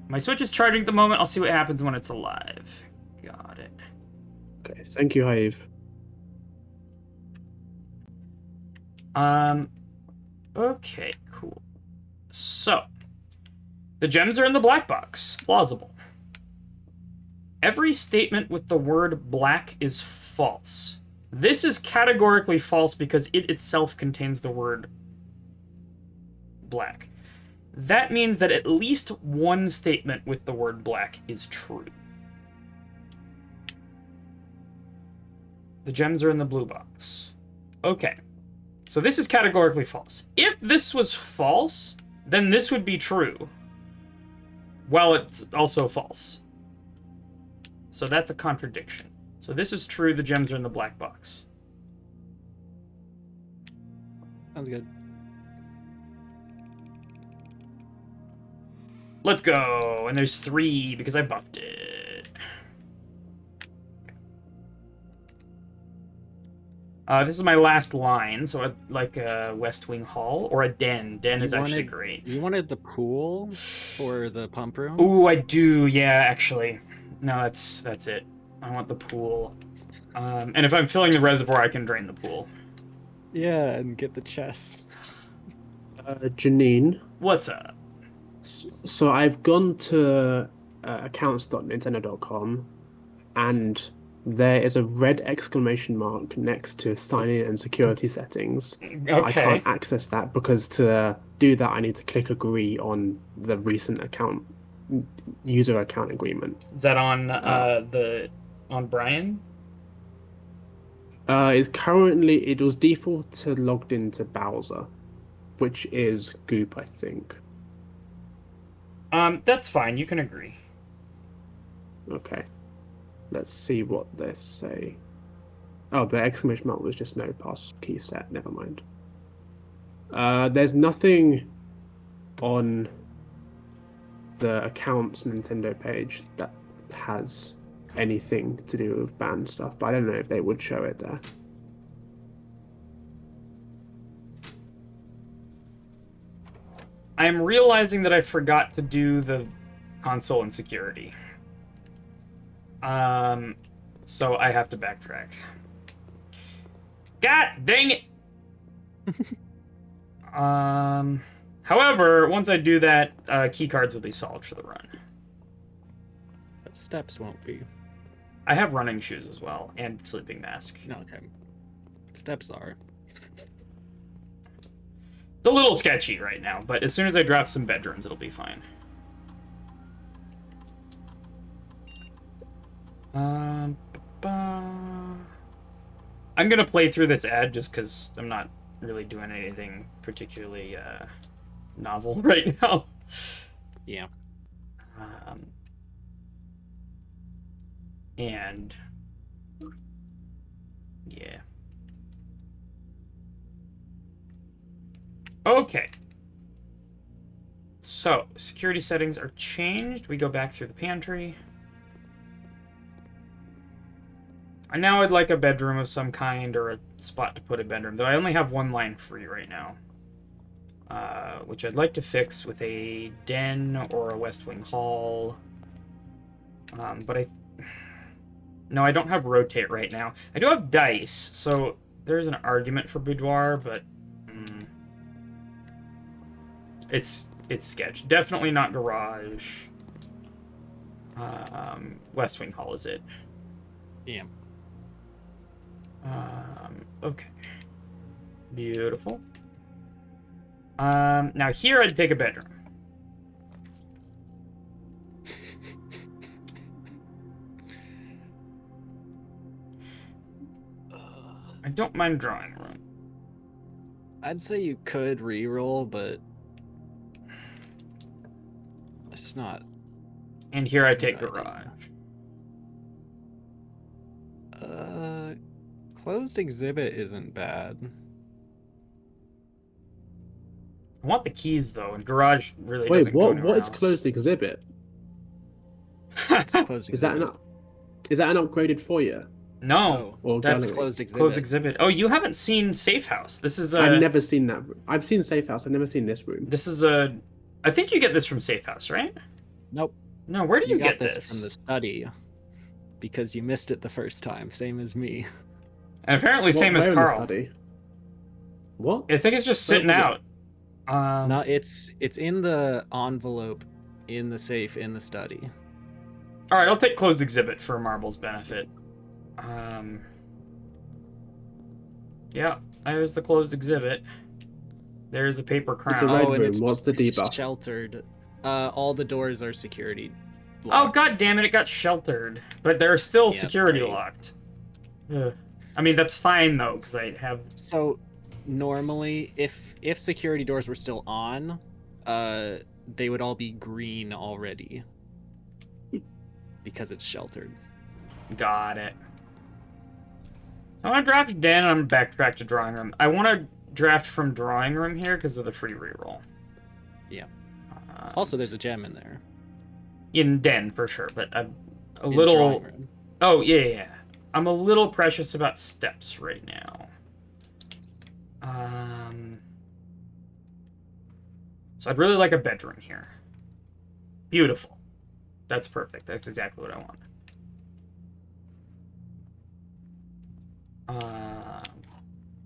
My Switch is charging at the moment. I'll see what happens when it's alive. Got it. Okay, thank you, Hive. Okay, cool. So, the gems are in the black box. Plausible. Every statement with the word black is false. This is categorically false because it itself contains the word black. That means that at least one statement with the word black is true. The gems are in the blue box. Okay. So this is categorically false. If this was false, then this would be true. Well, it's also false. So that's a contradiction. So this is true, the gems are in the black box. Sounds good. Let's go! And there's 3 because I buffed it. This is my last line, so I'd like a West Wing Hall or a den. Den is actually great. You wanted the pool for the pump room? Ooh, I do, yeah, actually. No, that's it. I want the pool. And if I'm filling the reservoir, I can drain the pool. Yeah, and get the chest. Janine. What's up? So I've gone to accounts.nintendo.com, and there is a red exclamation mark next to sign in and security settings. Okay. I can't access that because to do that I need to click agree on the recent user account agreement. Is that on on Brian? It was default to logged into Bowser, which is Goop, I think. That's fine. You can agree. Okay. Let's see what they say. Oh, the exclamation mark was just no pass key set. Never mind. There's nothing on the accounts Nintendo page that has anything to do with banned stuff, but I don't know if they would show it there. I'm realizing that I forgot to do the console and security. So I have to backtrack. God dang it! However, once I do that, key cards will be solved for the run. But steps won't be. I have running shoes as well, and sleeping mask. No, okay. Steps are. It's a little sketchy right now, but as soon as I draft some bedrooms, it'll be fine. I'm gonna play through this ad just because I'm not really doing anything particularly novel right now. Yeah. And yeah. Okay. So, security settings are changed. We go back through the pantry. And now I'd like a bedroom of some kind or a spot to put a bedroom, though I only have one line free right now. Which I'd like to fix with a den or a West Wing Hall. But no, I don't have rotate right now. I do have dice, so there's an argument for boudoir, but it's sketch. Definitely not garage. West Wing Hall is it? Yeah. Okay. Beautiful. Now here I'd take a bedroom. I don't mind drawing room. I'd say you could reroll, but it's not. And here I take Good garage. Closed exhibit isn't bad. I want the keys though, and garage really Wait, doesn't go what? anywhere What is else. closed exhibit? It's a closed Is that exhibit. is that an upgraded foyer? No, Or that's gallery? Closed exhibit. closed exhibit. Oh, you haven't seen Safe House. This is I've a. never seen that. I've seen Safe House. I've never seen this room. This is a. I think you get this from Safe House, right? Nope. No, where do you got get this from the study because you missed it the first time, same as me. And apparently, same Where as in the Carl. study? What? I think it's just Where sitting was it? out. No, it's in the envelope in the safe in the study. All right, I'll take closed exhibit for Marble's benefit. Yeah, there's the closed exhibit. There's a paper crown. It's a red and room. it's What's the debuff? sheltered. All the doors are security Oh, locked. god damn it, it got sheltered. But they're still Yeah, security right. locked. Ugh. I mean, that's fine, though, because I have... So, normally, if security doors were still on, they would all be green already. Because it's sheltered. Got it. I want to draft Den, and I'm going to backtrack to drawing room. I want to draft from drawing room here because of the free reroll. Yeah. Also, there's a gem in there. In Den, for sure, but I'm a In little... drawing room. Oh, yeah. I'm a little precious about steps right now. So I'd really like a bedroom here. Beautiful. That's perfect. That's exactly what I want.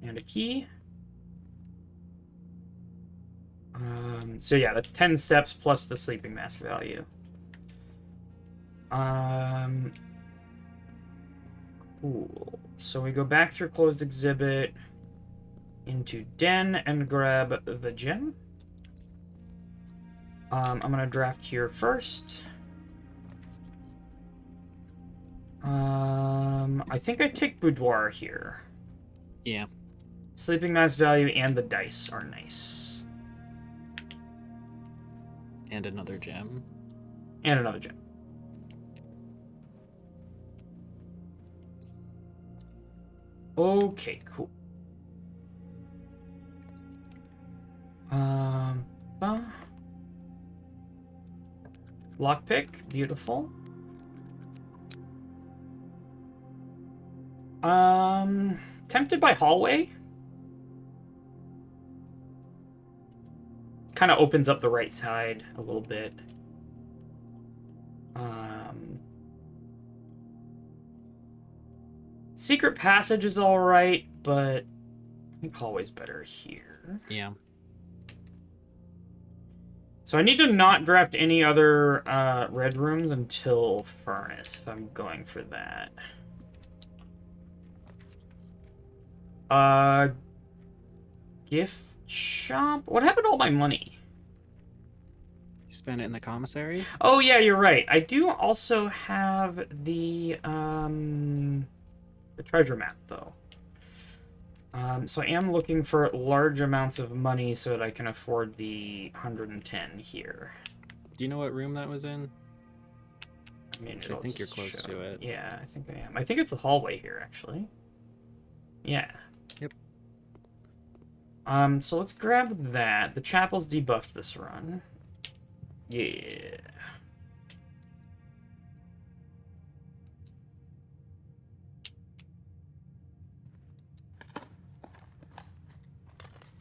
And a key. So yeah, that's 10 steps plus the sleeping mask value. Cool. So we go back through closed exhibit into Den and grab the gem. I'm gonna draft here first. I think I take boudoir here. Yeah. Sleeping mask value and the dice are nice. And another gem. And another gem. Okay, cool. Lockpick, beautiful. Tempted by hallway. Kind of opens up the right side a little bit. Secret passage is all right, but I think hallway's better here. Yeah. So I need to not draft any other red rooms until furnace if I'm going for that. Gift shop? What happened to all my money? You spend it in the commissary? Oh yeah, you're right. I do also have the treasure map though. So I am looking for large amounts of money so that I can afford the 110 here. Do you know what room that was in? I mean, I think you're close to it. Yeah, I think I am. I think it's the hallway here, actually. Yeah. Yep. So let's grab that. The chapel's debuffed this run. Yeah.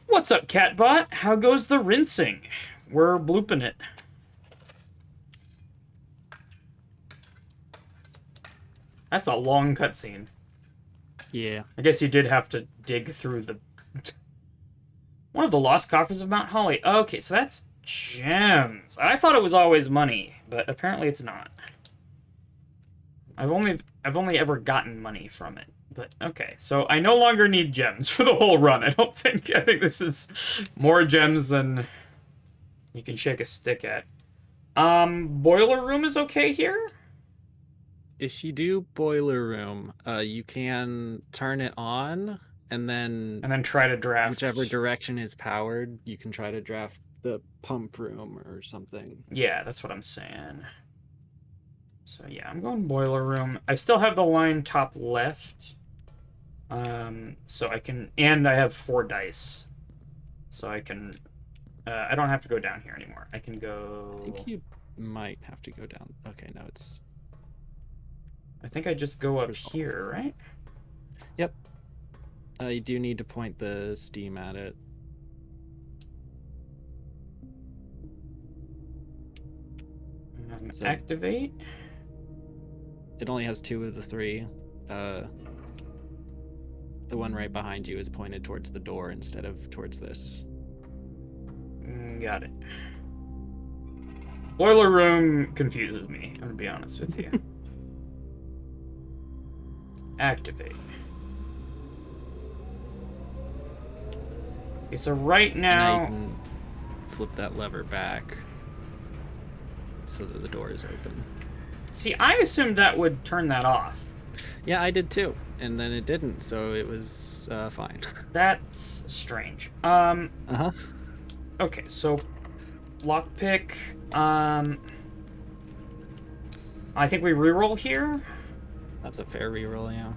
What's up, Catbot? How goes the rinsing? We're blooping it. That's a long cutscene. Yeah. I guess you did have to dig through the... One of the lost coffers of Mount Holly. Okay, so that's gems. I thought it was always money, but apparently it's not. I've only ever gotten money from it. But okay, so I no longer need gems for the whole run. I think this is more gems than you can shake a stick at. Boiler room is okay here? If you do boiler room, you can turn it on and then try to draft whichever direction is powered, you can try to draft the pump room or something. Yeah, that's what I'm saying. So yeah, I'm going boiler room. I still have the line top left. So I can, and I have 4 dice. So I can I don't have to go down here anymore. I can go... I think you might have to go down. Okay, no, it's... I think I just go up resolved. here, right? Yep. You do need to point the steam at it. So- Activate. It only has 2 of the 3. The one right behind you is pointed towards the door instead of towards this. Got it. Boiler room confuses me, I'm gonna be honest with you. Activate. Okay, so right Now you now... can flip that lever back so that the door is open. See, I assumed that would turn that off. Yeah, I did too, and then it didn't, so it was fine. That's strange. Uh-huh. Okay, so lockpick. I think we reroll here. That's a fair reroll, yeah.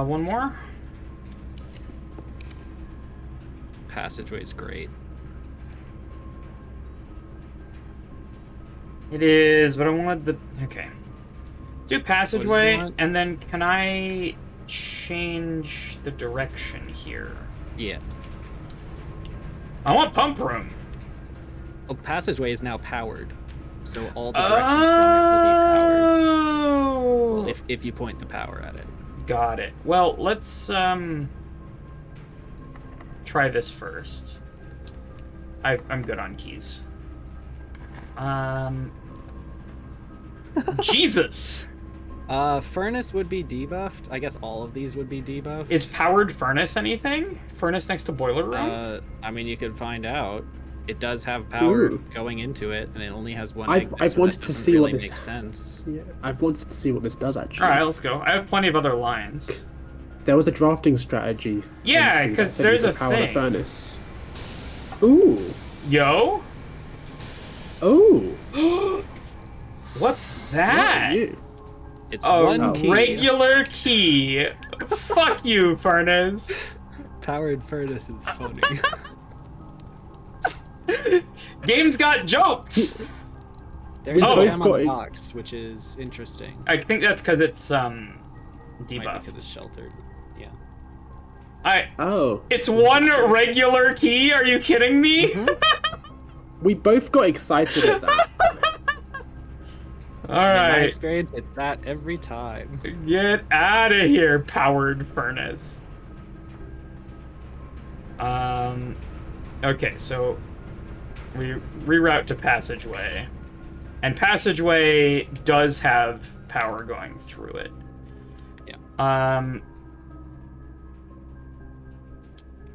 One more. Passageway's great. It is, but I wanted the... Okay. Let's do passageway, want? and then can I change the direction here? Yeah. I want pump room. Well, passageway is now powered, so all the directions from it will be powered. Oh! Well, if you point the power at it. Got it. Well, let's try this first. I'm good on keys. Jesus! Furnace would be debuffed. I guess all of these would be debuffed. Is powered furnace anything? Furnace next to boiler room? I mean, you could find out. It does have power Ooh. going into it, and it only has one. I've igniter, so wanted that to doesn't see really what this- makes sense. Yeah, I've wanted to see what this does actually. Alright, let's go. I have plenty of other lines. There was a drafting strategy. Yeah, entry that 'cause said you there's could a power the thing. furnace. Ooh. Yo? Oh. What's What that? are you? It's A one key. regular key. Fuck you, furnace. Powered furnace is funny. Game's got jokes. There's Oh. a gem on Both the got- box, which is interesting. I think that's because it's Might debuffed. because it's sheltered. Yeah. Oh. It's one regular key. Are you kidding me? We both got excited at that. All In my right, experience, it's that every time. get out of here, powered furnace. Okay, so we reroute to passageway, and passageway does have power going through it. Yeah.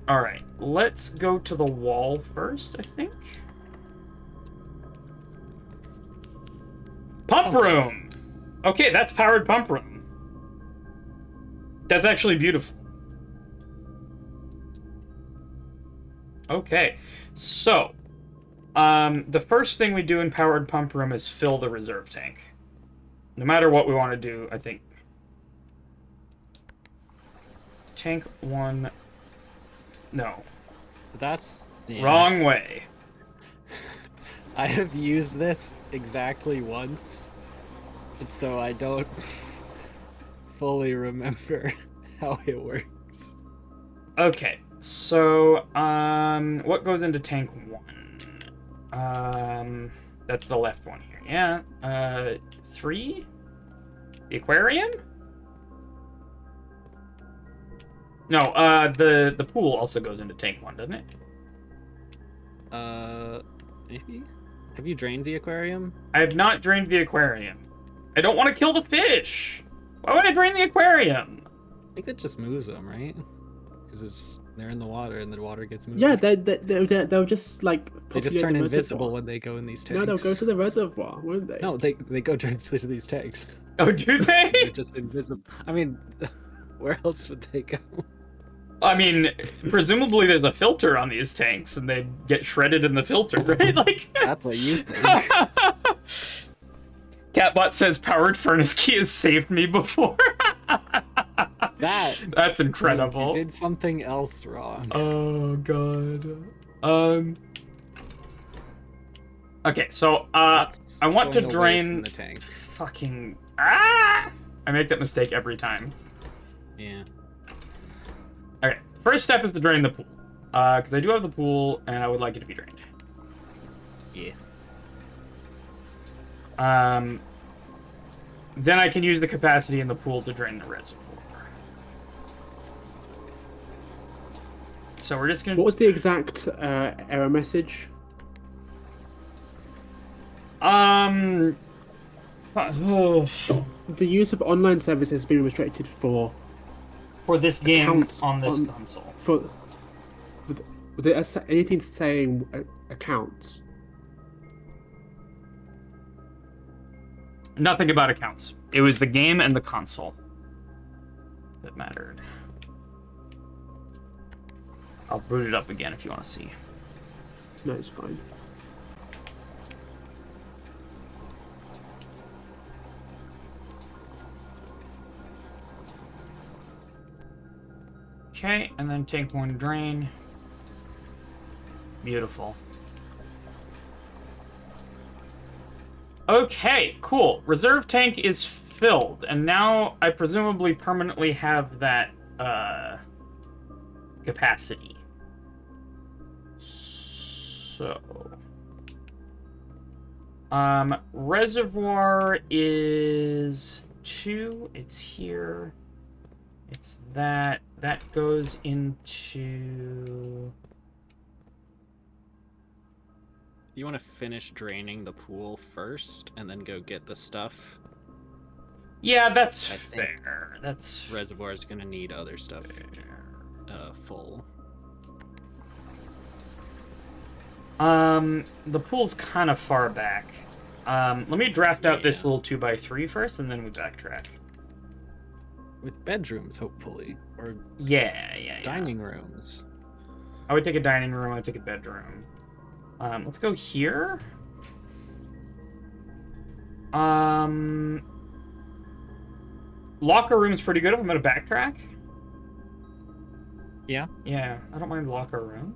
All right, let's go to the wall first, I think. Pump room! Okay, that's powered pump room. That's actually beautiful. Okay, so, the first thing we do in powered pump room is fill the reserve tank. No matter what we want to do, I think. Tank 1... No. That's yeah. Wrong way. I have used this exactly once, so I don't fully remember how it works. Okay, so, what goes into tank 1? That's the left one here, yeah. 3? The aquarium? No, the pool also goes into tank 1, doesn't it? Maybe? Have you drained the aquarium? I have not drained the aquarium. I don't want to kill the fish! Why would I drain the aquarium? I think that just moves them, right? Because they're in the water and the water gets moved. Yeah, they'll just like. They just populate turn the invisible reservoir. when they go in these tanks. No, they'll go to the reservoir, won't they? No, they go directly to these tanks. Oh, do They're they? just invisible. I mean, where else would they go? I mean, presumably there's a filter on these tanks, and they get shredded in the filter, right? Like... That's what you think. Catbot says powered furnace key has saved me before. That's incredible. You did something else wrong. Oh god. Okay, so That's I want to going away drain from the tank. fucking I make that mistake every time. Yeah. Okay, first step is to drain the pool. Because I do have the pool and I would like it to be drained. Yeah. Then I can use the capacity in the pool to drain the reservoir. So we're just gonna. What was the exact error message? Oh. The use of online services has been restricted for For this game accounts on this console. For was there anything saying accounts? Nothing about accounts. It was the game and the console that mattered. I'll boot it up again if you want to see. No, it's fine. Okay, and then tank 1 drain. Beautiful. Okay, cool. Reserve tank is filled, and now I presumably permanently have that capacity. So, reservoir is 2. It's here. It's that. That goes into. You want to finish draining the pool first, and then go get the stuff. Yeah, that's I think fair. That's Reservoir is gonna need other stuff full. The pool's kind of far back. Let me draft out this little 2x3 first, and then we backtrack. With bedrooms, hopefully, or Yeah. dining rooms. I would take a dining room. I would take a bedroom. Let's go here. Locker room's pretty good if I'm gonna backtrack. Yeah. Yeah, I don't mind locker room.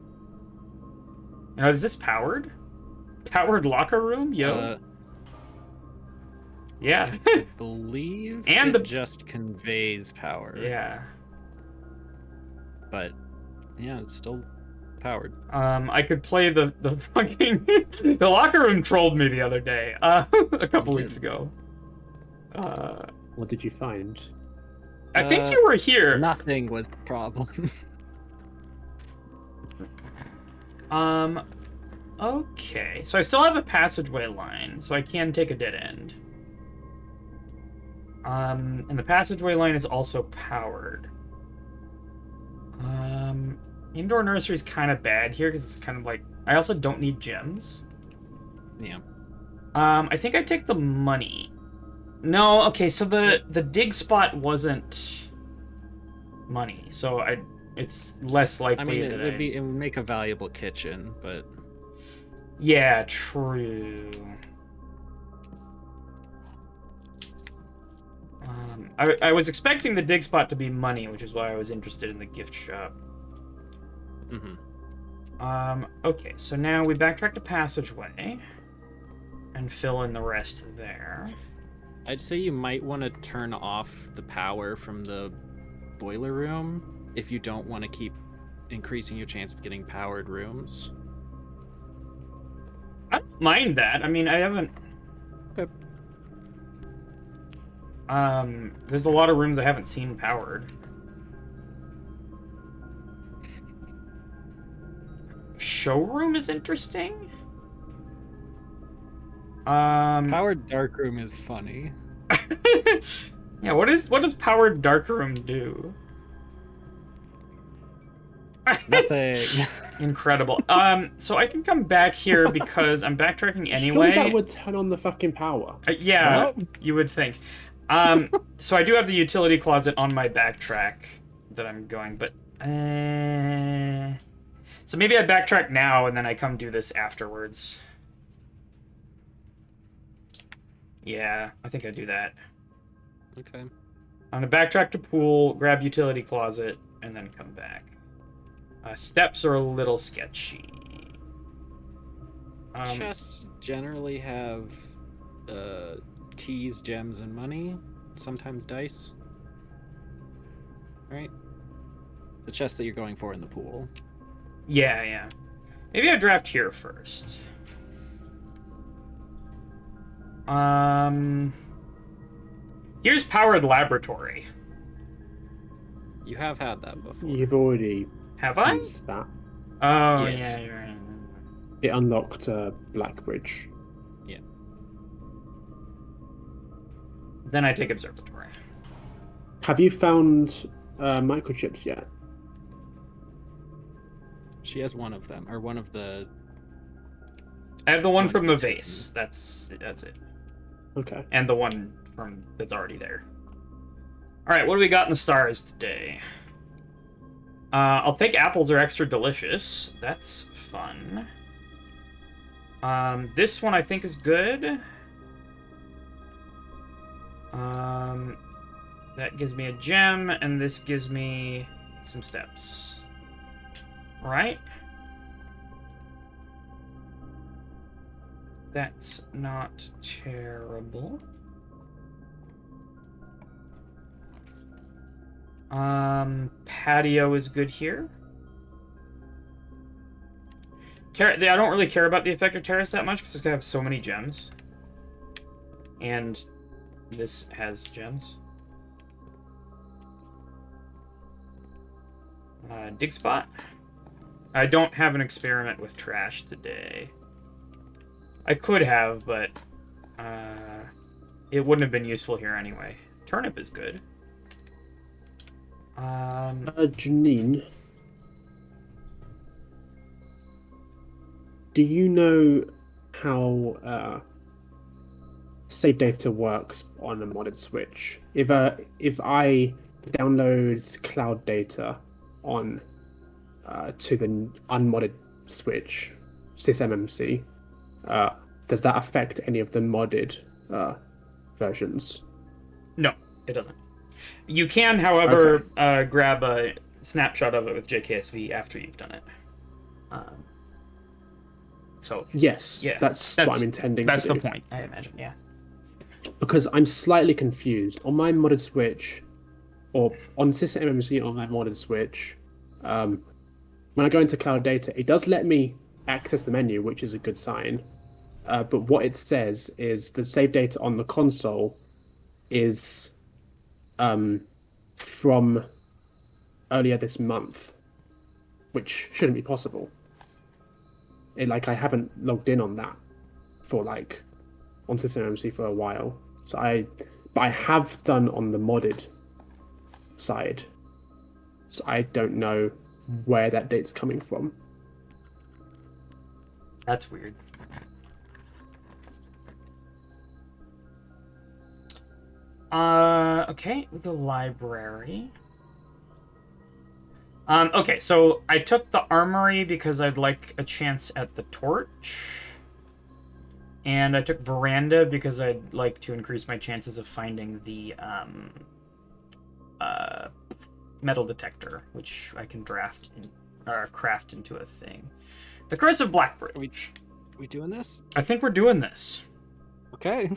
Now, is this powered? Powered locker room? Yo. Yeah. I believe And it just conveys power. Yeah. But yeah, it's still powered. I could play the fucking the locker room trolled me the other day. A couple weeks ago. What did you find? I think you were here. Nothing was the problem. Okay. So I still have a passageway line, so I can take a dead end. And the passageway line is also powered. Indoor nursery is kind of bad here because it's kind of like I also don't need gems. Yeah. I think I take the money. No, okay, so the dig spot wasn't money, so it's less likely I mean, that it would make a valuable kitchen, but yeah, true. I was expecting the dig spot to be money, which is why I was interested in the gift shop. Okay, so now we backtrack to passageway and fill in the rest there. I'd say you might want to turn off the power from the boiler room if you don't want to keep increasing your chance of getting powered rooms. I don't mind that. I mean, I haven't... Okay. There's a lot of rooms I haven't seen powered. Showroom is interesting. Powered darkroom is funny. Yeah, what does powered darkroom do? Nothing. Incredible. So I can come back here because I'm backtracking anyway. Surely that would turn on the fucking power. Yeah, Well. you would think. So I do have the utility closet on my backtrack that I'm going, but so maybe I backtrack now and then I come do this afterwards. Yeah, I think I do that. Okay. I'm gonna backtrack to pool, grab utility closet, and then come back. Steps are a little sketchy. Chests generally have keys, gems, and money. Sometimes dice. Right? The chest that you're going for in the pool. Yeah. Maybe I draft here first. Here's powered laboratory. You have had that before. You've already Have I? used that. Oh, Yes. yeah, you're right. It unlocked Blackbridge. Yeah. Then I take observatory. Have you found microchips yet? She has one of them, or one of the. I have the one One's from the the vase. That's it. Okay. And the one from that's already there. All right, what do we got in the stars today? I'll take apples are extra delicious. That's fun. This one I think is good. That gives me a gem, and this gives me some steps. Right? That's not terrible. Patio is good here. I don't really care about the effect of terrace that much because I have so many gems. And this has gems. Dig spot. I don't have an experiment with trash today. I could have, but it wouldn't have been useful here anyway. Turnip is good. Janine, do you know how save data works on a modded Switch? If I download cloud data on to the unmodded Switch, sysMMC, does that affect any of the modded versions? No, it doesn't. You can, however, grab a snapshot of it with JKSV after you've done it. So Yes, yeah, that's what I'm intending That's to do. the point, I imagine, yeah. Because I'm slightly confused. On my modded Switch, or on sysMMC on my modded Switch, when I go into cloud data, it does let me access the menu, which is a good sign. But what it says is the save data on the console is from earlier this month, which shouldn't be possible. I haven't logged in on that for on sysMMC for a while. But I have done on the modded side. So I don't know where that date's coming from. That's weird. Okay, we go library. Okay, so I took the armory because I'd like a chance at the torch. And I took veranda because I'd like to increase my chances of finding the metal detector, which I can craft into a thing. The Curse of Blackbridge. We doing this? I think we're doing this. Okay.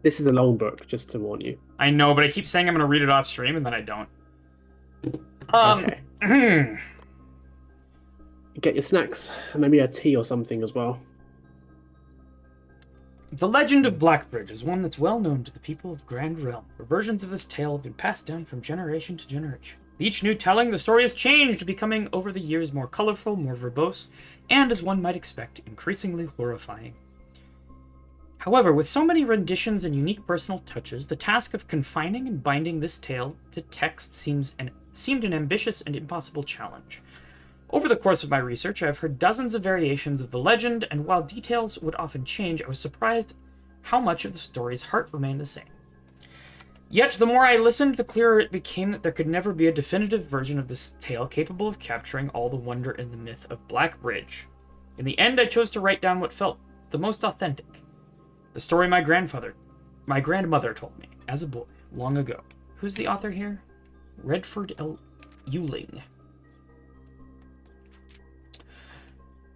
This is a long book, just to warn you. I know, but I keep saying I'm going to read it off stream, and then I don't. Okay. Okay. Get your snacks, and maybe a tea or something as well. The legend of Blackbridge is one that's well known to the people of Grand Realm, where versions of this tale have been passed down from generation to generation. With each new telling, the story has changed, becoming over the years more colorful, more verbose, and, as one might expect, increasingly horrifying. However, with so many renditions and unique personal touches, the task of confining and binding this tale to text seemed an ambitious and impossible challenge. Over the course of my research, I have heard dozens of variations of the legend, and while details would often change, I was surprised how much of the story's heart remained the same. Yet, the more I listened, the clearer it became that there could never be a definitive version of this tale capable of capturing all the wonder in the myth of Blackbridge. In the end, I chose to write down what felt the most authentic. The story my grandmother told me, as a boy, long ago. Who's the author here? Redford L. Ewing.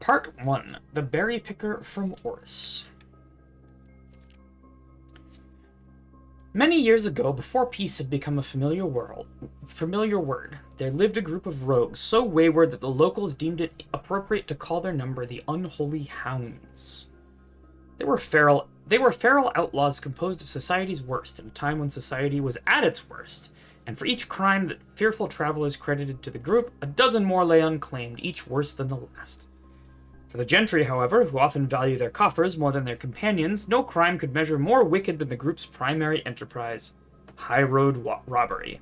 Part 1. The Berry Picker from Oris. Many years ago, before peace had become a familiar word, there lived a group of rogues so wayward that the locals deemed it appropriate to call their number the Unholy Hounds. They were feral outlaws composed of society's worst in a time when society was at its worst, and for each crime that fearful travelers credited to the group, a dozen more lay unclaimed, each worse than the last. For the gentry, however, who often value their coffers more than their companions, no crime could measure more wicked than the group's primary enterprise, high road robbery.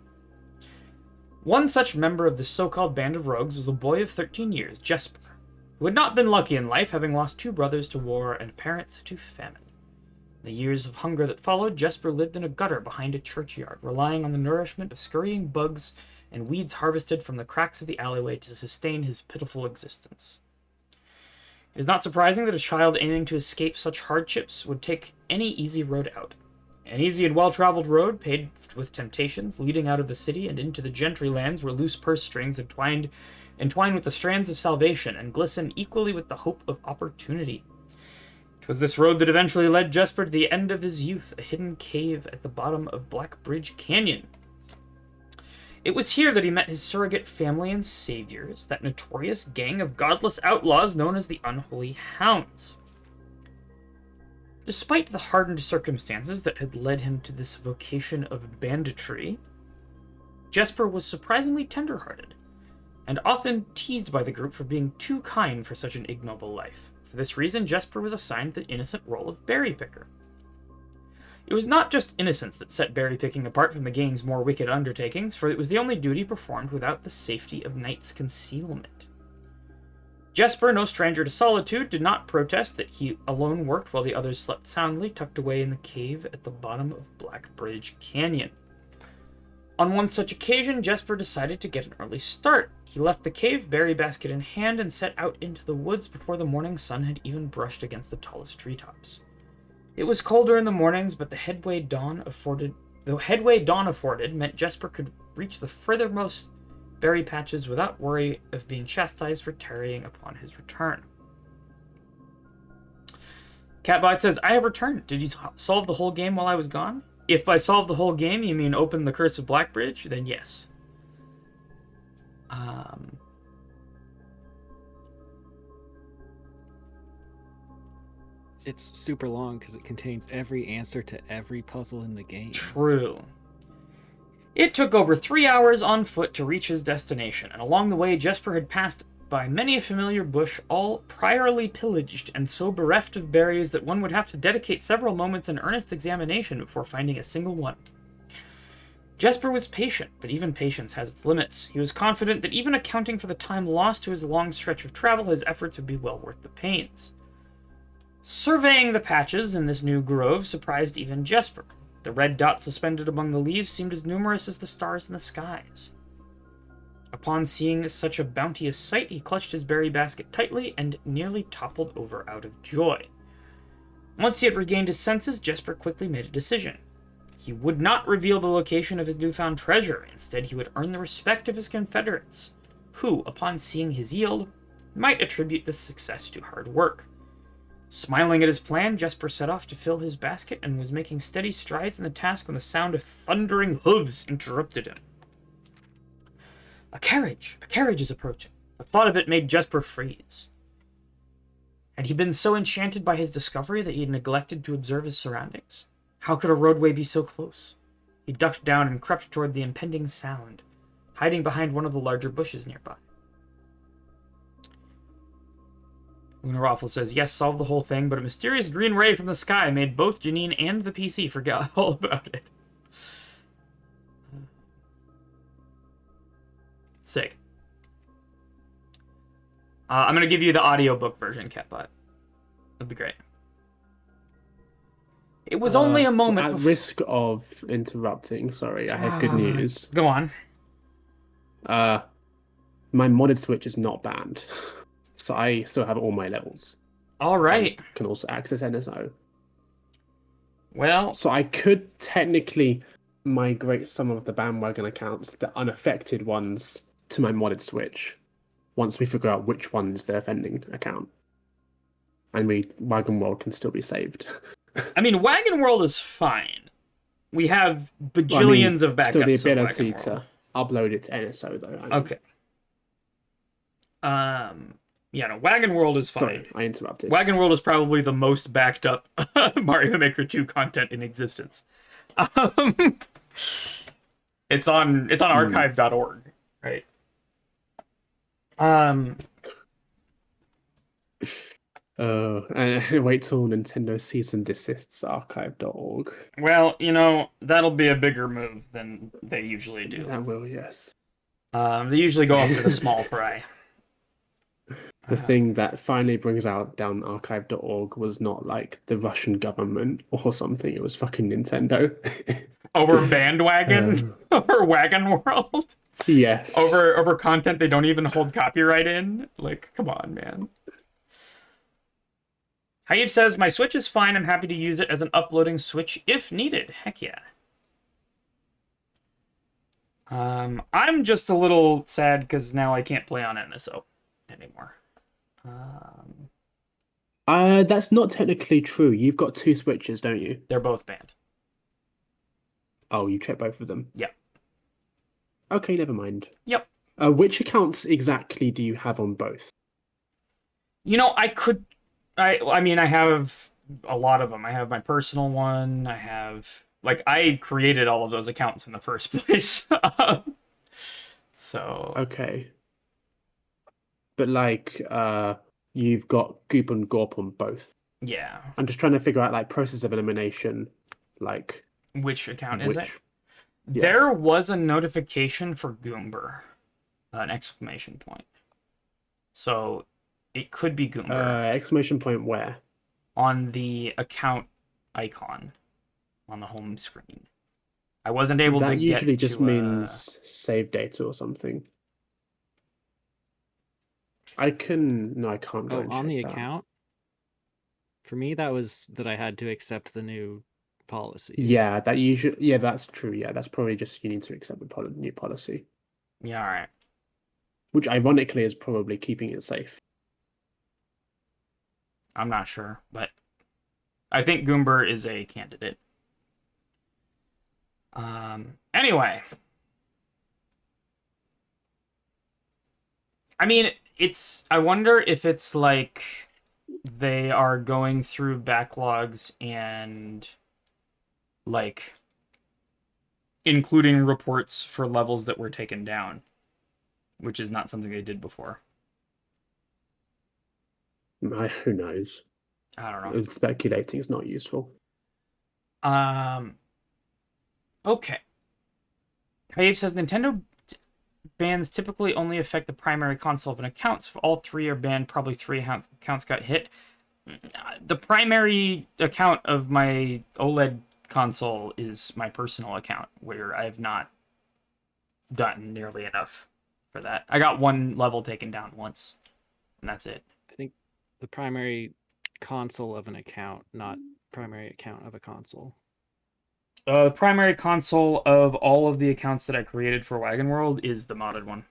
One such member of this so-called band of rogues was a boy of 13 years, Jesper, who had not been lucky in life, having lost 2 brothers to war and parents to famine. In the years of hunger that followed, Jesper lived in a gutter behind a churchyard, relying on the nourishment of scurrying bugs and weeds harvested from the cracks of the alleyway to sustain his pitiful existence. It is not surprising that a child aiming to escape such hardships would take any easy road out. An easy and well-traveled road, paved with temptations, leading out of the city and into the gentry lands where loose purse strings entwine with the strands of salvation and glisten equally with the hope of opportunity. It was this road that eventually led Jesper to the end of his youth, a hidden cave at the bottom of Black Bridge Canyon. It was here that he met his surrogate family and saviors, that notorious gang of godless outlaws known as the Unholy Hounds. Despite the hardened circumstances that had led him to this vocation of banditry, Jesper was surprisingly tender-hearted, and often teased by the group for being too kind for such an ignoble life. For this reason, Jesper was assigned the innocent role of berry picker. It was not just innocence that set berry picking apart from the gang's more wicked undertakings, for it was the only duty performed without the safety of night's concealment. Jesper, no stranger to solitude, did not protest that he alone worked while the others slept soundly, tucked away in the cave at the bottom of Black Bridge Canyon. On one such occasion, Jesper decided to get an early start. He left the cave, berry basket in hand, and set out into the woods before the morning sun had even brushed against the tallest treetops. It was colder in the mornings, but the headway dawn afforded meant Jesper could reach the furthermost berry patches without worry of being chastised for tarrying upon his return. Catbite says, I have returned. Did you solve the whole game while I was gone? If by solve the whole game you mean open the Curse of Blackbridge, then yes. It's super long because it contains every answer to every puzzle in the game. True. It took over 3 hours on foot to reach his destination, and along the way Jesper had passed by many a familiar bush, all priorly pillaged and so bereft of berries that one would have to dedicate several moments in earnest examination before finding a single one. Jesper was patient, but even patience has its limits. He was confident that even accounting for the time lost to his long stretch of travel, his efforts would be well worth the pains. Surveying the patches in this new grove surprised even Jesper. The red dots suspended among the leaves seemed as numerous as the stars in the skies. Upon seeing such a bounteous sight, he clutched his berry basket tightly and nearly toppled over out of joy. Once he had regained his senses, Jesper quickly made a decision. He would not reveal the location of his newfound treasure. Instead, he would earn the respect of his confederates, who, upon seeing his yield, might attribute this success to hard work. Smiling at his plan, Jesper set off to fill his basket and was making steady strides in the task when the sound of thundering hooves interrupted him. A carriage is approaching. The thought of it made Jesper freeze. Had he been so enchanted by his discovery that he had neglected to observe his surroundings? How could a roadway be so close? He ducked down and crept toward the impending sound, hiding behind one of the larger bushes nearby. Lunaroffle says, yes, solved the whole thing, but a mysterious green ray from the sky made both Janine and the PC forget all about it. Sick. I'm going to give you the audiobook version, Catbot. That'd be great. It was only a moment. At risk of interrupting, sorry, I have good news. Go on. My modded Switch is not banned. So I still have all my levels. All right. Can also access NSO. Well. So I could technically migrate some of the bandwagon accounts, the unaffected ones, to my modded Switch. Once we figure out which one's the offending account, and Wagon World can still be saved. I mean, Wagon World is fine. We have bajillions Well, I mean, of backups. still the of ability Wagon World. to upload it to NSO though. I mean. Okay. Yeah, no, Wagon World is fine. Sorry, I interrupted. Wagon World is probably the most backed up Mario Maker 2 content in existence. It's on archive.org, right? Wait till Nintendo cease and desists archive.org. Well, that'll be a bigger move than they usually do. That will, yes. They usually go after the small fry. The thing that finally brings out down archive.org was not like the Russian government or something. It was fucking Nintendo. Over Bandwagon? Over Wagon World? Yes. Over content they don't even hold copyright in? Like, come on, man. Hayev says, my Switch is fine. I'm happy to use it as an uploading Switch if needed. Heck yeah. I'm just a little sad because now I can't play on NSO anymore. That's not technically true. You've got 2 Switches, don't you? They're both banned. Oh, you checked both of them? Yeah. Okay, never mind. Yep. Which accounts exactly do you have on both? I mean, I have a lot of them. I have my personal one. I created all of those accounts in the first place. So. Okay. But you've got Goop and Gorp on both. Yeah. I'm just trying to figure out process of elimination, which account is it? Yeah. There was a notification for Goomber, an exclamation point. So it could be Goomber. Exclamation point where? On the account icon on the home screen. I wasn't able to get to... That usually just means save data or something. I can't go and on check the that. account? For me, that was that I had to accept the new policy. Yeah, that's true. Yeah, that's probably just you need to accept the new policy. Yeah, all right. Which ironically is probably keeping it safe. I'm not sure, but I think Goomber is a candidate. Anyway. I mean, I wonder if it's like they are going through backlogs and including reports for levels that were taken down, which is not something they did before. Who knows? I don't know. Speculating is not useful. Okay. Hayes says Nintendo bans typically only affect the primary console of an account. So if all 3 are banned, probably 3 accounts got hit. The primary account of my OLED console is my personal account, where I have not done nearly enough for that. I got 1 level taken down once, and that's it. I think the primary console of an account, not primary account of a console. The primary console of all of the accounts that I created for Wagon World is the modded one.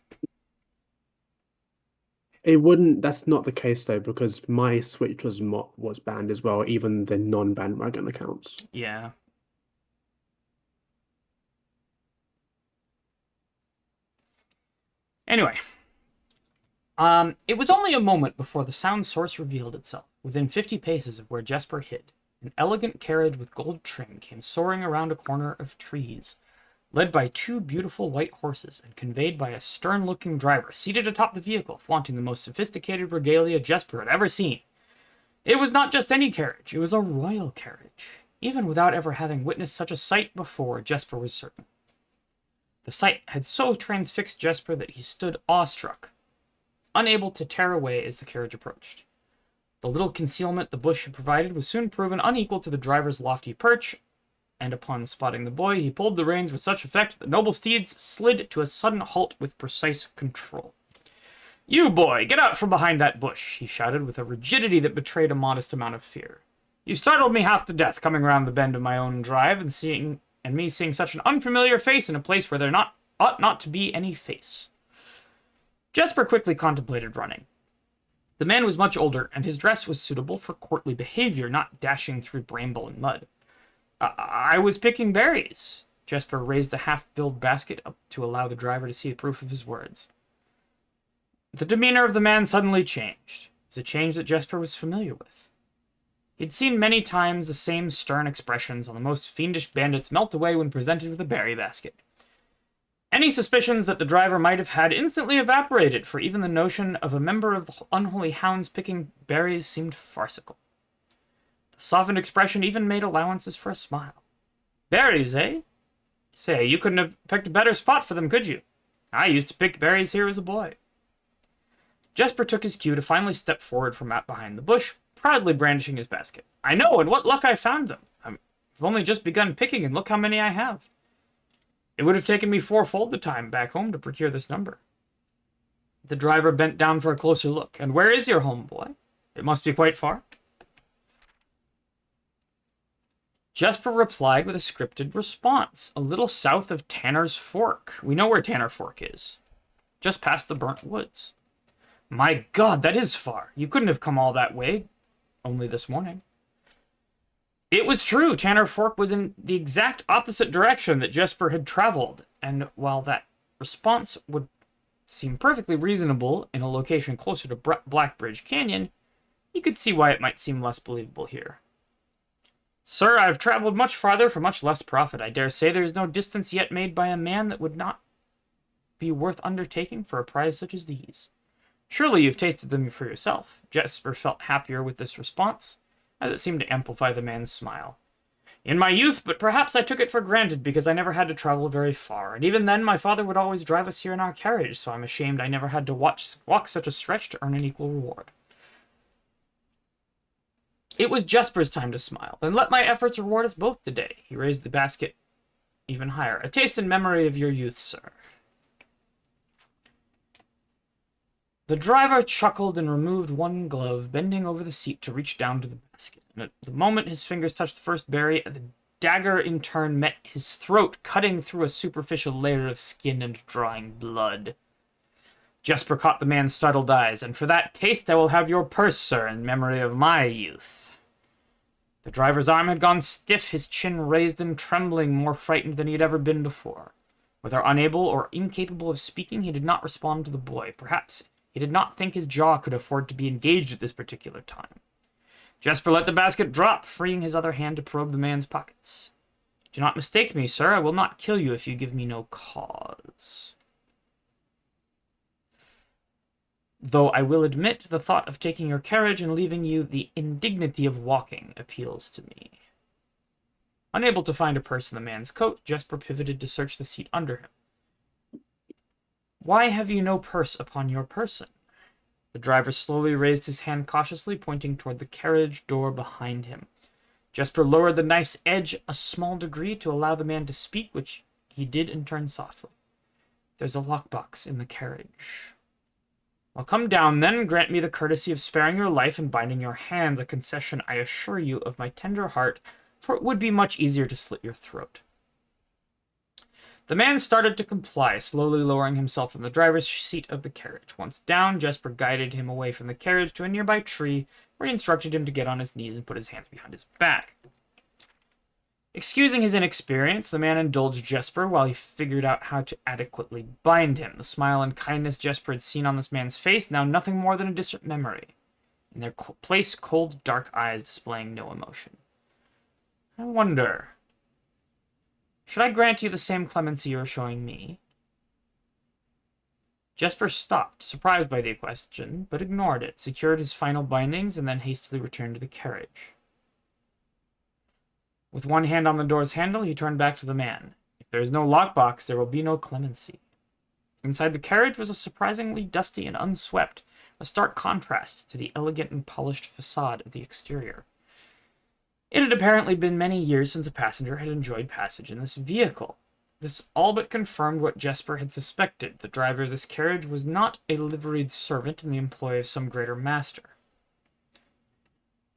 That's not the case though, because my Switch was banned as well, even the non-bandwagon accounts. Yeah. Anyway. It was only a moment before the sound source revealed itself. Within 50 paces of where Jesper hid, an elegant carriage with gold trim came soaring around a corner of trees, led by 2 beautiful white horses and conveyed by a stern-looking driver seated atop the vehicle, flaunting the most sophisticated regalia Jesper had ever seen. It was not just any carriage, it was a royal carriage. Even without ever having witnessed such a sight before, Jesper was certain. The sight had so transfixed Jesper that he stood awestruck, unable to tear away as the carriage approached. The little concealment the bush had provided was soon proven unequal to the driver's lofty perch, and upon spotting the boy, he pulled the reins with such effect that the noble steeds slid to a sudden halt with precise control. "You, boy, get out from behind that bush," he shouted with a rigidity that betrayed a modest amount of fear. "You startled me half to death coming round the bend of my own drive and and me seeing such an unfamiliar face in a place where there ought not to be any face. Jesper quickly contemplated running. The man was much older, and his dress was suitable for courtly behavior, not dashing through bramble and mud. I was picking berries. Jesper raised the half-filled basket up to allow the driver to see the proof of his words. The demeanor of the man suddenly changed. It was a change that Jesper was familiar with. He'd seen many times the same stern expressions on the most fiendish bandits melt away when presented with a berry basket. Any suspicions that the driver might have had instantly evaporated, for even the notion of a member of the unholy hounds picking berries seemed farcical. The softened expression even made allowances for a smile. Berries, eh? Say, you couldn't have picked a better spot for them, could you? I used to pick berries here as a boy. Jesper took his cue to finally step forward from out behind the bush, proudly brandishing his basket. I know, and what luck I found them. I've only just begun picking, and look how many I have. It would have taken me fourfold the time back home to procure this number. The driver bent down for a closer look. And where is your home, boy? It must be quite far. Jesper replied with a scripted response. A little south of Tanner's Fork. We know where Tanner Fork is. Just past the burnt woods. My God, that is far. You couldn't have come all that way only this morning. It was true. Tanner Fork was in the exact opposite direction that Jesper had traveled, and while that response would seem perfectly reasonable in a location closer to Blackbridge Canyon, you could see why it might seem less believable here. Sir, I've traveled much farther for much less profit. I dare say there is no distance yet made by a man that would not be worth undertaking for a prize such as these. Surely you've tasted them for yourself. Jesper felt happier with this response, as it seemed to amplify the man's smile. In my youth, but perhaps I took it for granted because I never had to travel very far, and even then my father would always drive us here in our carriage, so I'm ashamed I never had to walk such a stretch to earn an equal reward. It was Jesper's time to smile. Then let my efforts reward us both today. He raised the basket even higher. A taste in memory of your youth, sir. The driver chuckled and removed one glove, bending over the seat to reach down to the basket. And at the moment his fingers touched the first berry, the dagger in turn met his throat, cutting through a superficial layer of skin and drawing blood. Jesper caught the man's startled eyes. And for that taste I will have your purse, sir, in memory of my youth. The driver's arm had gone stiff, his chin raised and trembling, more frightened than he had ever been before. Whether unable or incapable of speaking, he did not respond to the boy. Perhaps he did not think his jaw could afford to be engaged at this particular time. Jesper let the basket drop, freeing his other hand to probe the man's pockets. Do not mistake me, sir. I will not kill you if you give me no cause. Though I will admit the thought of taking your carriage and leaving you the indignity of walking appeals to me. Unable to find a purse in the man's coat, Jesper pivoted to search the seat under him. Why have you no purse upon your person? The driver slowly raised his hand cautiously, pointing toward the carriage door behind him. Jesper lowered the knife's edge a small degree to allow the man to speak, which he did in turn softly. There's a lockbox in the carriage. Well, come down, then. Grant me the courtesy of sparing your life and binding your hands, a concession, I assure you, of my tender heart, for it would be much easier to slit your throat. The man started to comply, slowly lowering himself from the driver's seat of the carriage. Once down, Jesper guided him away from the carriage to a nearby tree, where he instructed him to get on his knees and put his hands behind his back. Excusing his inexperience, the man indulged Jesper while he figured out how to adequately bind him. The smile and kindness Jesper had seen on this man's face, now nothing more than a distant memory. In their place, cold, dark eyes displaying no emotion. I wonder, should I grant you the same clemency you are showing me? Jesper stopped, surprised by the question, but ignored it, secured his final bindings, and then hastily returned to the carriage. With one hand on the door's handle, he turned back to the man. If there is no lockbox, there will be no clemency. Inside the carriage was a surprisingly dusty and unswept, a stark contrast to the elegant and polished facade of the exterior. It had apparently been many years since a passenger had enjoyed passage in this vehicle. This all but confirmed what Jesper had suspected. The driver of this carriage was not a liveried servant in the employ of some greater master.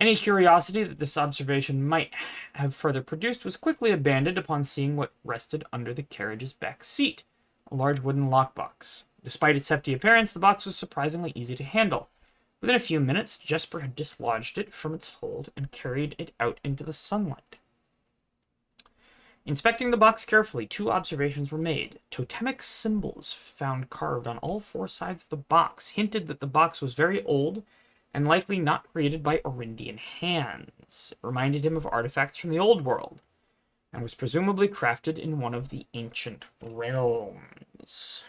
Any curiosity that this observation might have further produced was quickly abandoned upon seeing what rested under the carriage's back seat, a large wooden lockbox. Despite its hefty appearance, the box was surprisingly easy to handle. Within a few minutes, Jesper had dislodged it from its hold and carried it out into the sunlight. Inspecting the box carefully, 2 observations were made. Totemic symbols found carved on all 4 sides of the box hinted that the box was very old and likely not created by Orindian hands. It reminded him of artifacts from the Old World, and was presumably crafted in one of the ancient realms.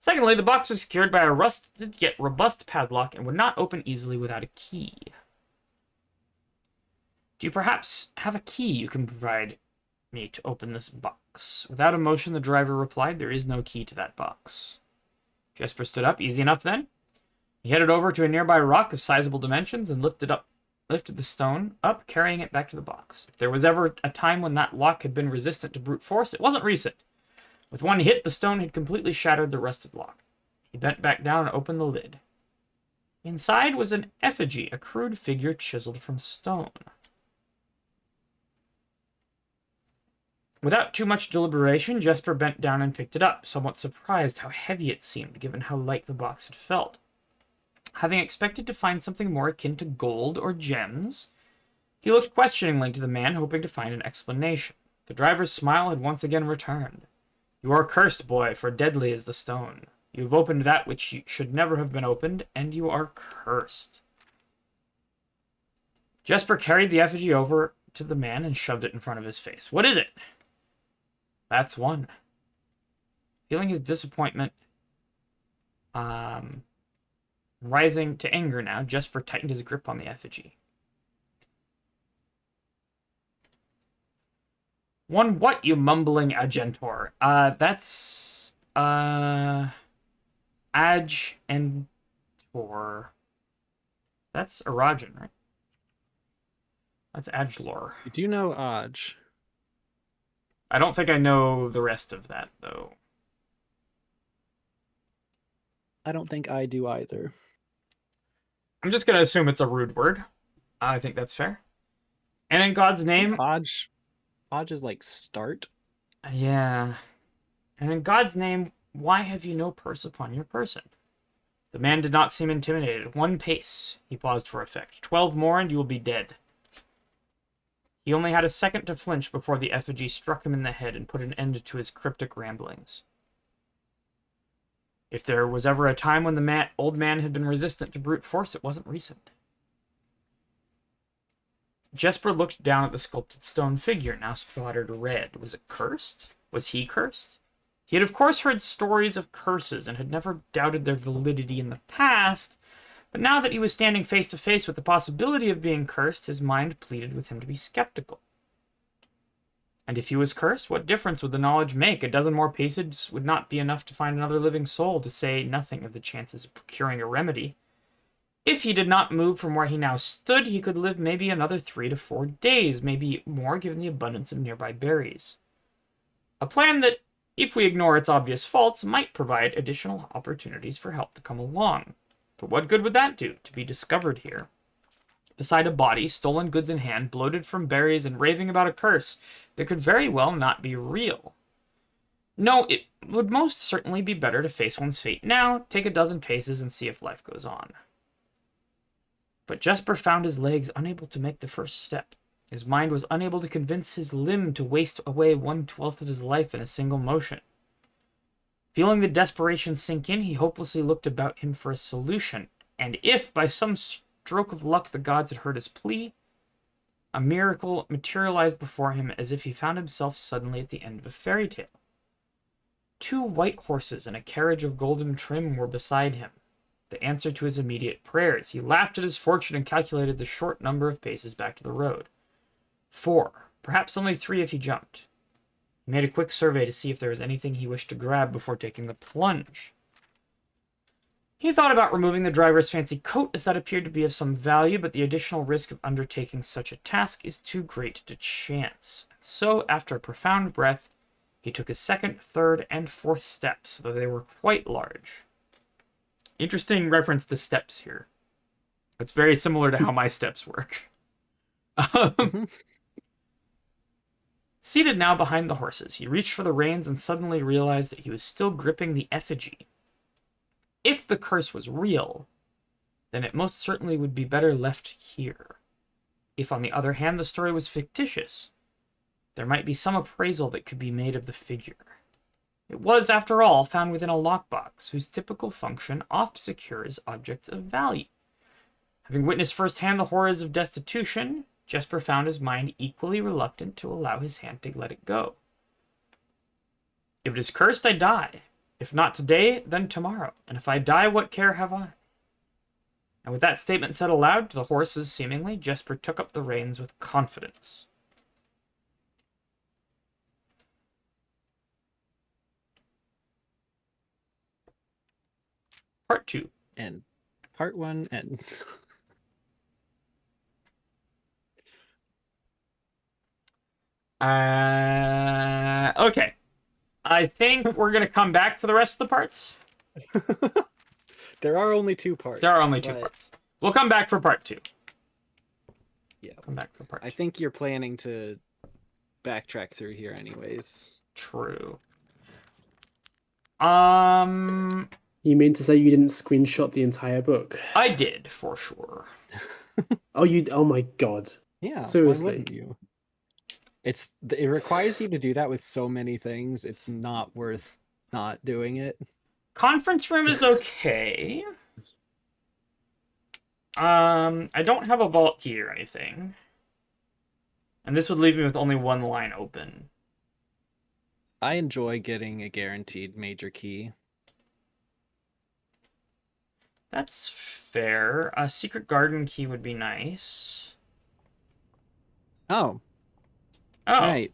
Secondly, the box was secured by a rusted yet robust padlock and would not open easily without a key. Do you perhaps have a key you can provide me to open this box? Without emotion, the driver replied, there is no key to that box. Jesper stood up. Easy enough, then. He headed over to a nearby rock of sizable dimensions and lifted the stone up, carrying it back to the box. If there was ever a time when that lock had been resistant to brute force, it wasn't recent. With one hit, the stone had completely shattered the rusted lock. He bent back down and opened the lid. Inside was an effigy, a crude figure chiseled from stone. Without too much deliberation, Jesper bent down and picked it up, somewhat surprised how heavy it seemed, given how light the box had felt. Having expected to find something more akin to gold or gems, he looked questioningly to the man, hoping to find an explanation. The driver's smile had once again returned. You are cursed, boy, for deadly is the stone. You have opened that which should never have been opened, and you are cursed. Jesper carried the effigy over to the man and shoved it in front of his face. What is it? That's one. Feeling his disappointment rising to anger now, Jesper tightened his grip on the effigy. One what, you mumbling agentor? That's Aj and Tor. That's Arajan, right? That's Ajlor. You do know Aj. I don't think I know the rest of that, though. I don't think I do either. I'm just going to assume it's a rude word. I think that's fair. And in God's name... Aj is like start. Yeah. And in God's name, why have you no purse upon your person? The man did not seem intimidated. 1 pace. He paused for effect. 12 more and you will be dead. He only had a second to flinch before the effigy struck him in the head and put an end to his cryptic ramblings. If there was ever a time when the old man had been resistant to brute force, it wasn't recent. Jesper looked down at the sculpted stone figure, now splattered red. Was it cursed? Was he cursed? He had of course heard stories of curses and had never doubted their validity in the past, but now that he was standing face to face with the possibility of being cursed, his mind pleaded with him to be skeptical. And if he was cursed, what difference would the knowledge make? A dozen more paces would not be enough to find another living soul, to say nothing of the chances of procuring a remedy. If he did not move from where he now stood, he could live maybe another 3 to 4 days, maybe more given the abundance of nearby berries. A plan that, if we ignore its obvious faults, might provide additional opportunities for help to come along. But what good would that do, to be discovered here? Beside a body, stolen goods in hand, bloated from berries, and raving about a curse that could very well not be real. No, it would most certainly be better to face one's fate now, take a dozen paces, and see if life goes on. But Jesper found his legs unable to make the first step. His mind was unable to convince his limb to waste away 1/12 of his life in a single motion. Feeling the desperation sink in, he hopelessly looked about him for a solution, and if, by some stroke of luck, the gods had heard his plea, a miracle materialized before him as if he found himself suddenly at the end of a fairy tale. 2 white horses and a carriage of golden trim were beside him, the answer to his immediate prayers. He laughed at his fortune and calculated the short number of paces back to the road. 4, perhaps only 3 if he jumped. He made a quick survey to see if there was anything he wished to grab before taking the plunge. He thought about removing the driver's fancy coat, as that appeared to be of some value, but the additional risk of undertaking such a task is too great to chance. And so, after a profound breath, he took his 2nd, 3rd, and 4th steps, though they were quite large. Interesting reference to steps here. It's very similar to how my steps work. Seated now behind the horses, he reached for the reins and suddenly realized that he was still gripping the effigy. If the curse was real, then it most certainly would be better left here. If, on the other hand, the story was fictitious, there might be some appraisal that could be made of the figure. It was, after all, found within a lockbox, whose typical function oft secures objects of value. Having witnessed firsthand the horrors of destitution, Jesper found his mind equally reluctant to allow his hand to let it go. If it is cursed, I die. If not today, then tomorrow. And if I die, what care have I? And with that statement said aloud to the horses, seemingly, Jesper took up the reins with confidence. Part 2. And part 1 ends. Okay. I think we're going to come back for the rest of the parts. There are only 2 parts. There are only 2 parts. We'll come back for part 2. Yeah. Come back for part 2. I think you're planning to backtrack through here anyways. True. You mean to say you didn't screenshot the entire book? I did, for sure. Oh my god. Yeah. Seriously. Why wouldn't you? It requires you to do that with so many things. It's not worth not doing it. Conference room is okay. I don't have a vault key or anything. And this would leave me with only one line open. I enjoy getting a guaranteed major key. That's fair. A secret garden key would be nice. Oh. Oh. Right.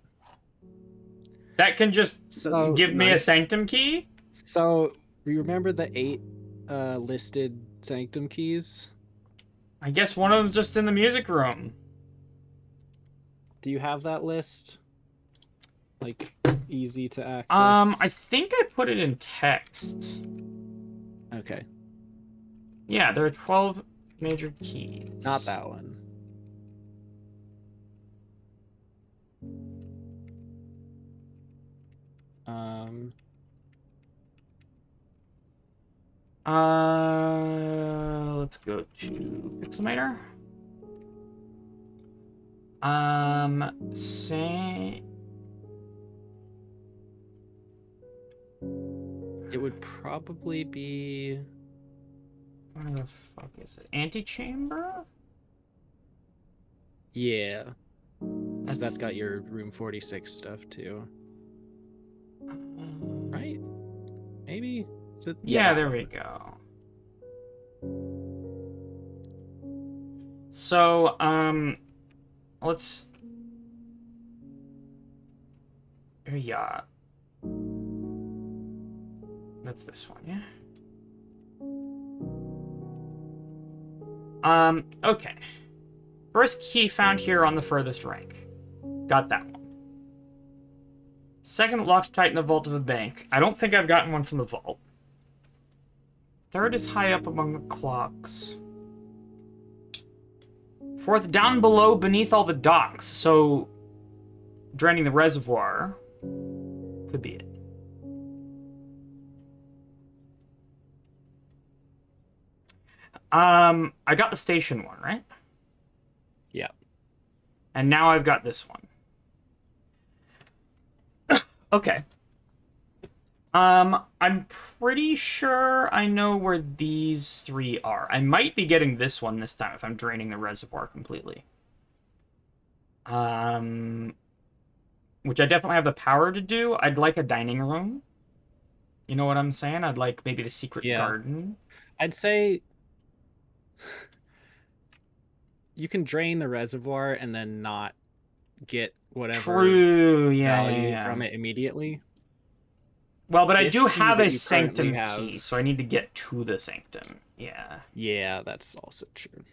That can just So give me a sanctum key? So, remember the 8 listed sanctum keys? I guess one of them's just in the music room. Do you have that list? Like, easy to access? I think I put it in text. Okay. Yeah, there are 12 major keys. Not that one. Let's go to Pixelmator. Say... It would probably be... Where the fuck is it? Antechamber? Yeah. Because that's got your room 46 stuff, too. Right? Maybe? Is it... Yeah, there we go. So, let's... Yeah. That's this one, yeah? Okay. First key found here on the furthest rank. Got that one. Second, locked tight in the vault of a bank. I don't think I've gotten one from the vault. Third is high up among the clocks. Fourth, down below beneath all the docks. So, draining the reservoir could be it. I got the station one, right? Yeah. And now I've got this one. Okay. I'm pretty sure I know where these 3 are. I might be getting this one this time if I'm draining the reservoir completely. Which I definitely have the power to do. I'd like a dining room. You know what I'm saying? I'd like maybe the secret garden. I'd say you can drain the reservoir and then not get whatever value from it immediately. Well, but I do have a sanctum key, so I need to get to the sanctum. Yeah. Yeah, that's also true.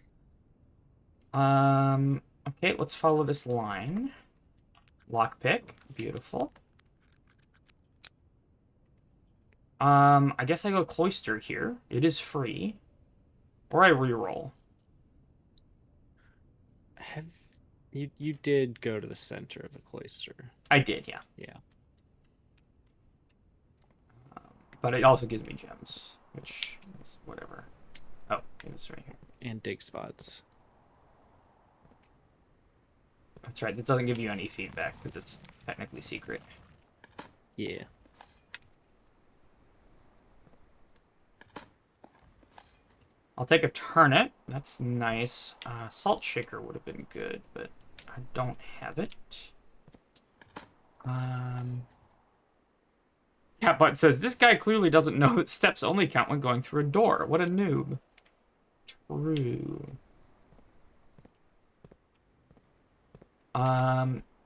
Okay, let's follow this line. Lockpick. Beautiful. I guess I go cloister here. It is free. Or I reroll. Have you did go to the center of the cloister? I did, yeah. Yeah. But it also gives me gems, which is whatever. Oh, it was right here. And dig spots. That's right. That doesn't give you any feedback because it's technically secret. Yeah. I'll take a turnip. That's nice. Salt shaker would have been good, but I don't have it. Catbot says, this guy clearly doesn't know that steps only count when going through a door. What a noob. True.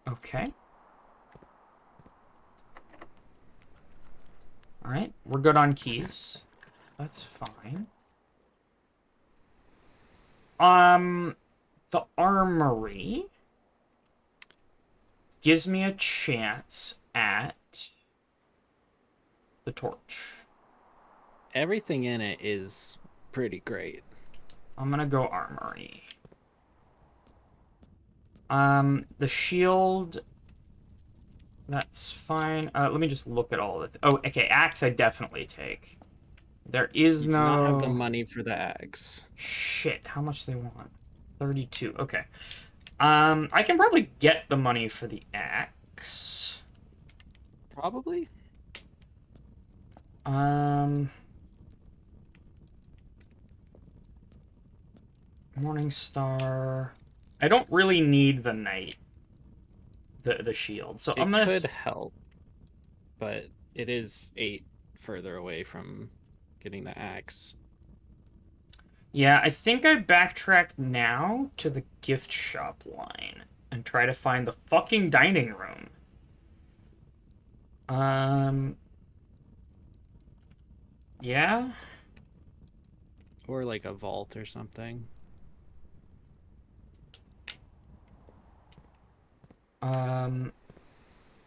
Okay. Alright, we're good on keys. That's fine. The armory gives me a chance at the torch. Everything in it is pretty great. I'm gonna go armory. The shield, that's fine. Let me just look at all of it. Oh, okay, axe I definitely take. There is You do no... not have the money for the axe. Shit, how much do they want? 32, okay. I can probably get the money for the axe. Probably. Morningstar. I don't really need the knight, the shield. So I'm It gonna. could help, but it is 8 further away from getting the axe. Yeah, I think I backtrack now to the gift shop line and try to find the fucking dining room. Yeah. Or like a vault or something.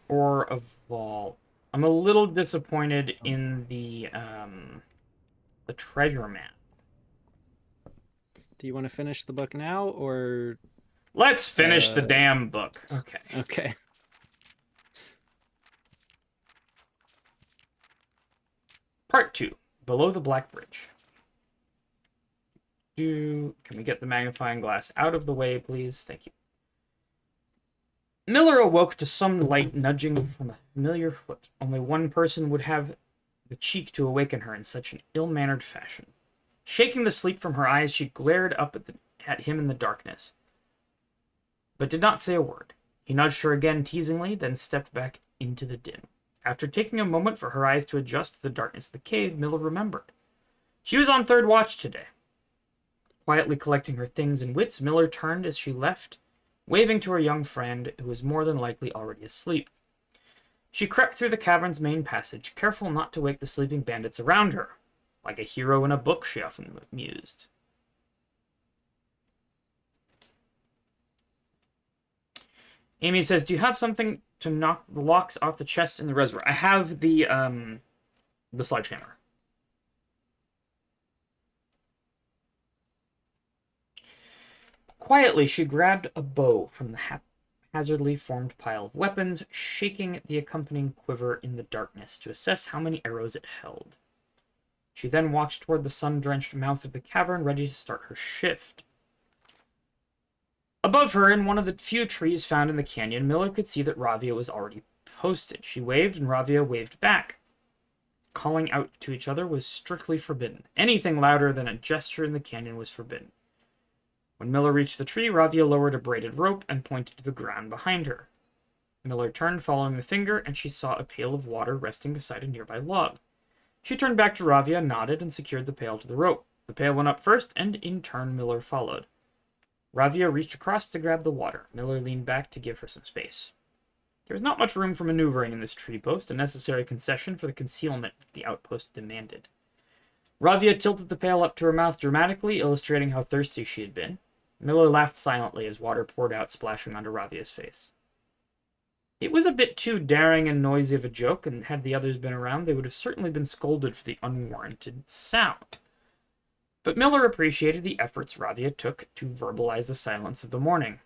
Or a vault. I'm a little disappointed in the treasure map. Do you want to finish the book now, or... Let's finish the damn book. Okay. Okay. Part 2. Below the Black Bridge. Can we get the magnifying glass out of the way, please? Thank you. Miller awoke to some light nudging from a familiar foot. Only one person would have the cheek to awaken her in such an ill-mannered fashion. Shaking the sleep from her eyes, she glared up at him in the darkness, but did not say a word. He nudged her again teasingly, then stepped back into the dim. After taking a moment for her eyes to adjust to the darkness of the cave, Miller remembered. She was on third watch today. Quietly collecting her things and wits, Miller turned as she left, waving to her young friend, who was more than likely already asleep. She crept through the cavern's main passage, careful not to wake the sleeping bandits around her. Like a hero in a book, she often mused. Amy says, do you have something to knock the locks off the chest in the reservoir? I have the sledgehammer. Quietly, she grabbed a bow from the haphazardly formed pile of weapons, shaking the accompanying quiver in the darkness to assess how many arrows it held. She then walked toward the sun-drenched mouth of the cavern, ready to start her shift. Above her, in one of the few trees found in the canyon, Miller could see that Ravia was already posted. She waved, and Ravia waved back. Calling out to each other was strictly forbidden. Anything louder than a gesture in the canyon was forbidden. When Miller reached the tree, Ravia lowered a braided rope and pointed to the ground behind her. Miller turned, following the finger, and she saw a pail of water resting beside a nearby log. She turned back to Ravia, nodded, and secured the pail to the rope. The pail went up first, and in turn Miller followed. Ravia reached across to grab the water. Miller leaned back to give her some space. There was not much room for maneuvering in this tree post, a necessary concession for the concealment the outpost demanded. Ravia tilted the pail up to her mouth dramatically, illustrating how thirsty she had been. Miller laughed silently as water poured out, splashing onto Ravia's face. It was a bit too daring and noisy of a joke, and had the others been around, they would have certainly been scolded for the unwarranted sound. But Miller appreciated the efforts Ravia took to verbalize the silence of the morning.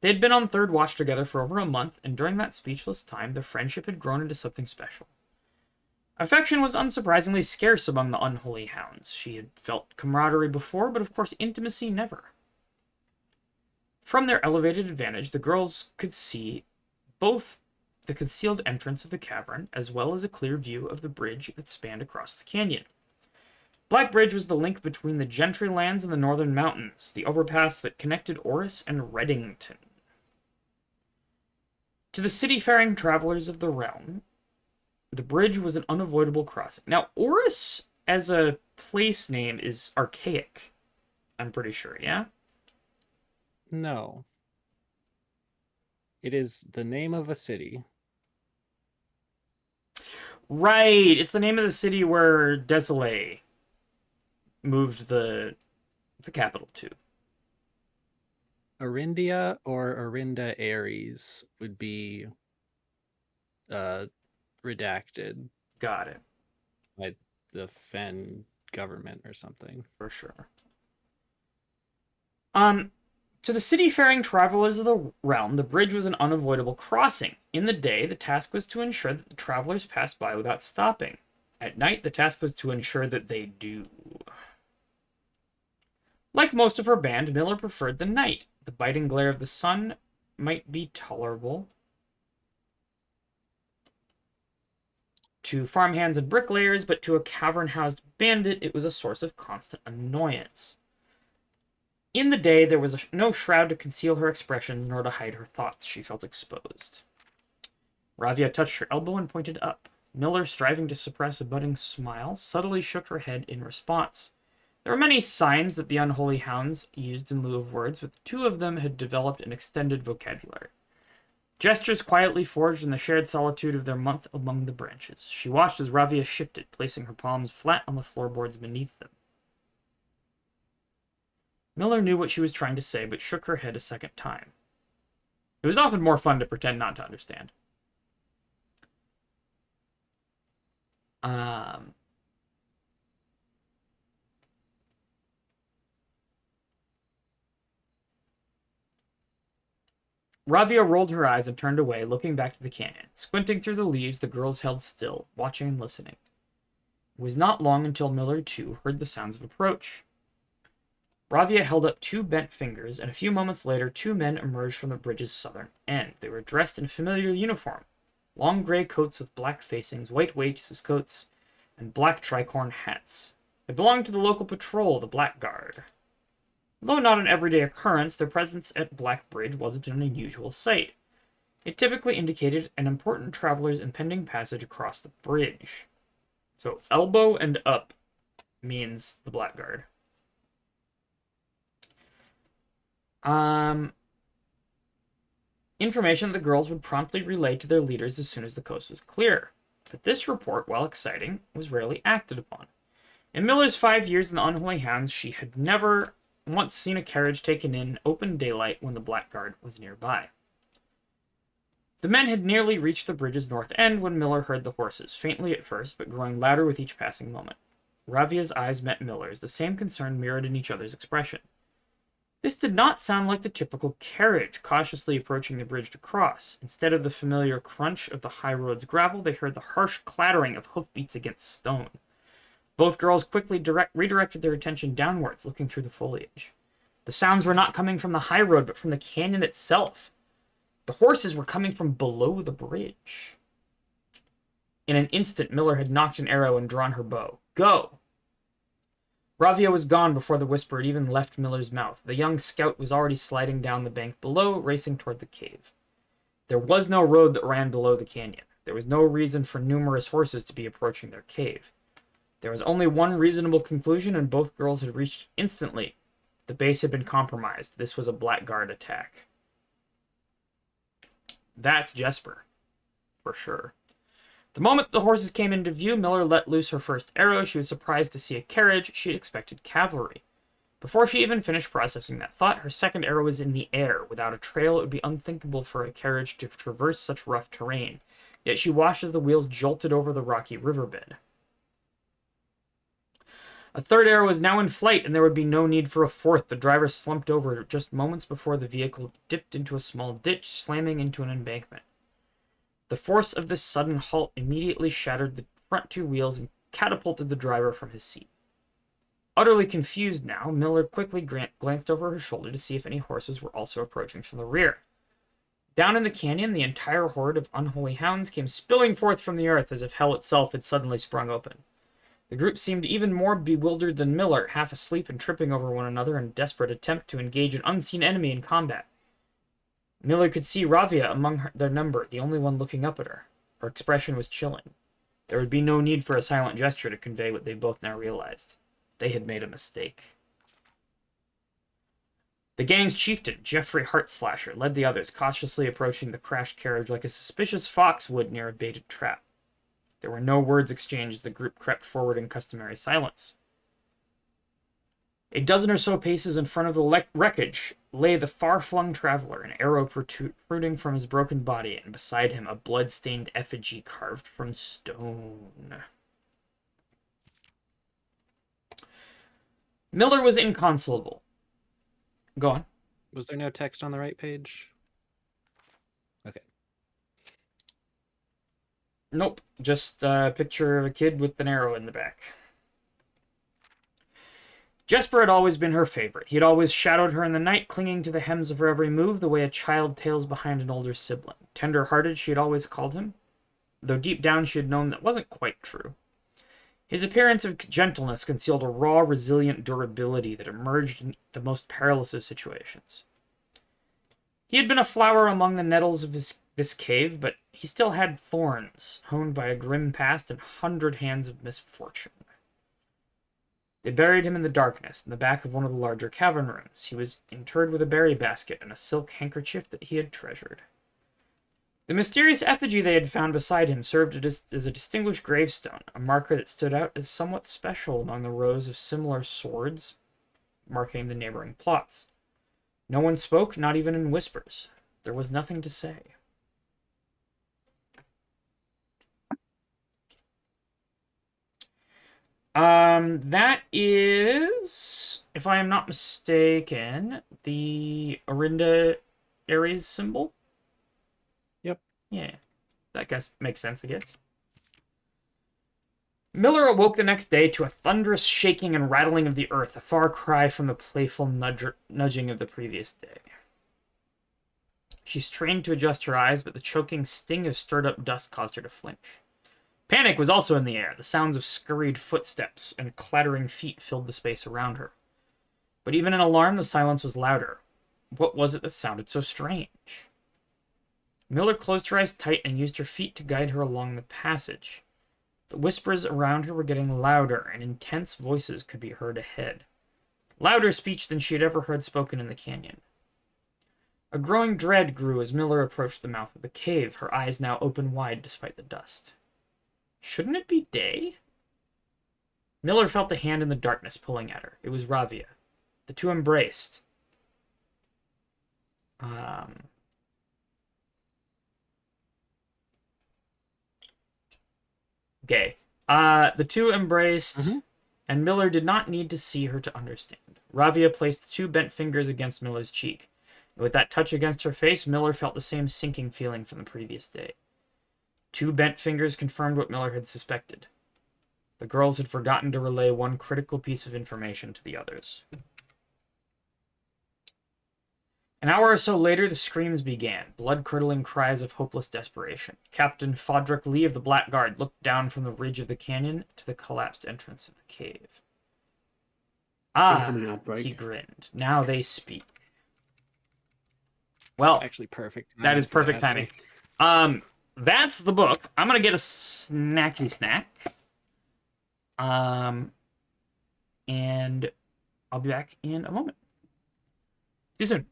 They had been on third watch together for over a month, and during that speechless time, their friendship had grown into something special. Affection was unsurprisingly scarce among the unholy hounds. She had felt camaraderie before, but of course intimacy never. From their elevated advantage, the girls could see both the concealed entrance of the cavern, as well as a clear view of the bridge that spanned across the canyon. Black Bridge was the link between the Gentry lands and the northern mountains, the overpass that connected Orris and Reddington. To the city-faring travelers of the realm, the bridge was an unavoidable crossing. Now, Orris as a place name is archaic, I'm pretty sure, yeah? No. It is the name of a city. Right, it's the name of the city where Desolé moved the capital to. Arindia or Arinda Ares would be redacted Got it. by the Fen government or something. For sure. To the city-faring travelers of the realm, the bridge was an unavoidable crossing. In the day, the task was to ensure that the travelers passed by without stopping. At night, the task was to ensure that they do. Like most of her band, Miller preferred the night. The biting glare of the sun might be tolerable to farmhands and bricklayers, but to a cavern-housed bandit, it was a source of constant annoyance. In the day, there was no shroud to conceal her expressions, nor to hide her thoughts. She felt exposed. Ravia touched her elbow and pointed up. Miller, striving to suppress a budding smile, subtly shook her head in response. There were many signs that the unholy hounds used in lieu of words, but 2 of them had developed an extended vocabulary. Gestures quietly forged in the shared solitude of their month among the branches. She watched as Ravia shifted, placing her palms flat on the floorboards beneath them. Miller knew what she was trying to say, but shook her head a second time. It was often more fun to pretend not to understand. Ravia rolled her eyes and turned away, looking back to the canyon. Squinting through the leaves, the girls held still, watching and listening. It was not long until Miller, too, heard the sounds of approach. Ravia held up 2 bent fingers, and a few moments later 2 men emerged from the bridge's southern end. They were dressed in familiar uniform, long gray coats with black facings, white waistcoats, and black tricorn hats. They belonged to the local patrol, the Blackguard. Though not an everyday occurrence, their presence at Black Bridge wasn't an unusual sight. It typically indicated an important traveler's impending passage across the bridge. So, elbow and up means the Blackguard. Information the girls would promptly relay to their leaders as soon as the coast was clear. But this report, while exciting, was rarely acted upon. In Miller's 5 years in the Unholy Hounds, she had never once seen a carriage taken in open daylight when the Blackguard was nearby. The men had nearly reached the bridge's north end when Miller heard the horses, faintly at first, but growing louder with each passing moment. Ravia's eyes met Miller's, the same concern mirrored in each other's expression. This did not sound like the typical carriage cautiously approaching the bridge to cross. Instead of the familiar crunch of the high road's gravel, they heard the harsh clattering of hoofbeats against stone. Both girls quickly redirected their attention downwards, looking through the foliage. The sounds were not coming from the high road, but from the canyon itself. The horses were coming from below the bridge. In an instant, Miller had knocked an arrow and drawn her bow. Go! Ravia was gone before the whisper had even left Miller's mouth. The young scout was already sliding down the bank below, racing toward the cave. There was no road that ran below the canyon. There was no reason for numerous horses to be approaching their cave. There was only one reasonable conclusion, and both girls had reached instantly. The base had been compromised. This was a Blackguard attack. That's Jesper, for sure. The moment the horses came into view, Miller let loose her first arrow. She was surprised to see a carriage. She had expected cavalry. Before she even finished processing that thought, her second arrow was in the air. Without a trail, it would be unthinkable for a carriage to traverse such rough terrain. Yet she watched as the wheels jolted over the rocky riverbed. A third arrow was now in flight, and there would be no need for a fourth. The driver slumped over just moments before the vehicle dipped into a small ditch, slamming into an embankment. The force of this sudden halt immediately shattered the front two wheels and catapulted the driver from his seat. Utterly confused now, Miller quickly glanced over her shoulder to see if any horses were also approaching from the rear. Down in the canyon, the entire horde of unholy hounds came spilling forth from the earth as if hell itself had suddenly sprung open. The group seemed even more bewildered than Miller, half asleep and tripping over one another in a desperate attempt to engage an unseen enemy in combat. Miller could see Ravia among their number, the only one looking up at her. Her expression was chilling. There would be no need for a silent gesture to convey what they both now realized. They had made a mistake. The gang's chieftain, Jeffrey Heartslasher, led the others, cautiously approaching the crashed carriage like a suspicious fox would near a baited trap. There were no words exchanged as the group crept forward in customary silence. A dozen or so paces in front of the wreckage lay the far-flung traveler, an arrow protruding from his broken body, and beside him a blood-stained effigy carved from stone. Miller was inconsolable. Go on. Was there no text on the right page? Okay. Nope, just a picture of a kid with an arrow in the back. Jesper had always been her favorite. He had always shadowed her in the night, clinging to the hems of her every move, the way a child tails behind an older sibling. Tender-hearted, she had always called him, though deep down she had known that wasn't quite true. His appearance of gentleness concealed a raw, resilient durability that emerged in the most perilous of situations. He had been a flower among the nettles of this cave, but he still had thorns, honed by a grim past and 100 hands of misfortune. They buried him in the darkness, in the back of one of the larger cavern rooms. He was interred with a berry basket and a silk handkerchief that he had treasured. The mysterious effigy they had found beside him served as a distinguished gravestone, a marker that stood out as somewhat special among the rows of similar swords marking the neighboring plots. No one spoke, not even in whispers. There was nothing to say. That is, if I am not mistaken, the Orinda Ares symbol. Yep. Yeah, that guess makes sense, I guess. Miller awoke the next day to a thunderous shaking and rattling of the earth, a far cry from the playful nudging of the previous day. She strained to adjust her eyes, but the choking sting of stirred-up dust caused her to flinch. Panic was also in the air. The sounds of scurried footsteps and clattering feet filled the space around her. But even in alarm, the silence was louder. What was it that sounded so strange? Miller closed her eyes tight and used her feet to guide her along the passage. The whispers around her were getting louder, and intense voices could be heard ahead. Louder speech than she had ever heard spoken in the canyon. A growing dread grew as Miller approached the mouth of the cave, her eyes now open wide despite the dust. Shouldn't it be day? Miller felt a hand in the darkness pulling at her. It was Ravia. The two embraced. Gay. The two embraced, and Miller did not need to see her to understand. Ravia placed two bent fingers against Miller's cheek. And with that touch against her face, Miller felt the same sinking feeling from the previous day. Two bent fingers confirmed what Miller had suspected. The girls had forgotten to relay one critical piece of information to the others. An hour or so later, the screams began, blood-curdling cries of hopeless desperation. Captain Fodrick Lee of the Blackguard looked down from the ridge of the canyon to the collapsed entrance of the cave. Incoming outbreak. He grinned. Now they speak. Well, Actually, perfect. That is perfect timing. That's the book. I'm gonna get a snacky snack. And I'll be back in a moment. See you soon.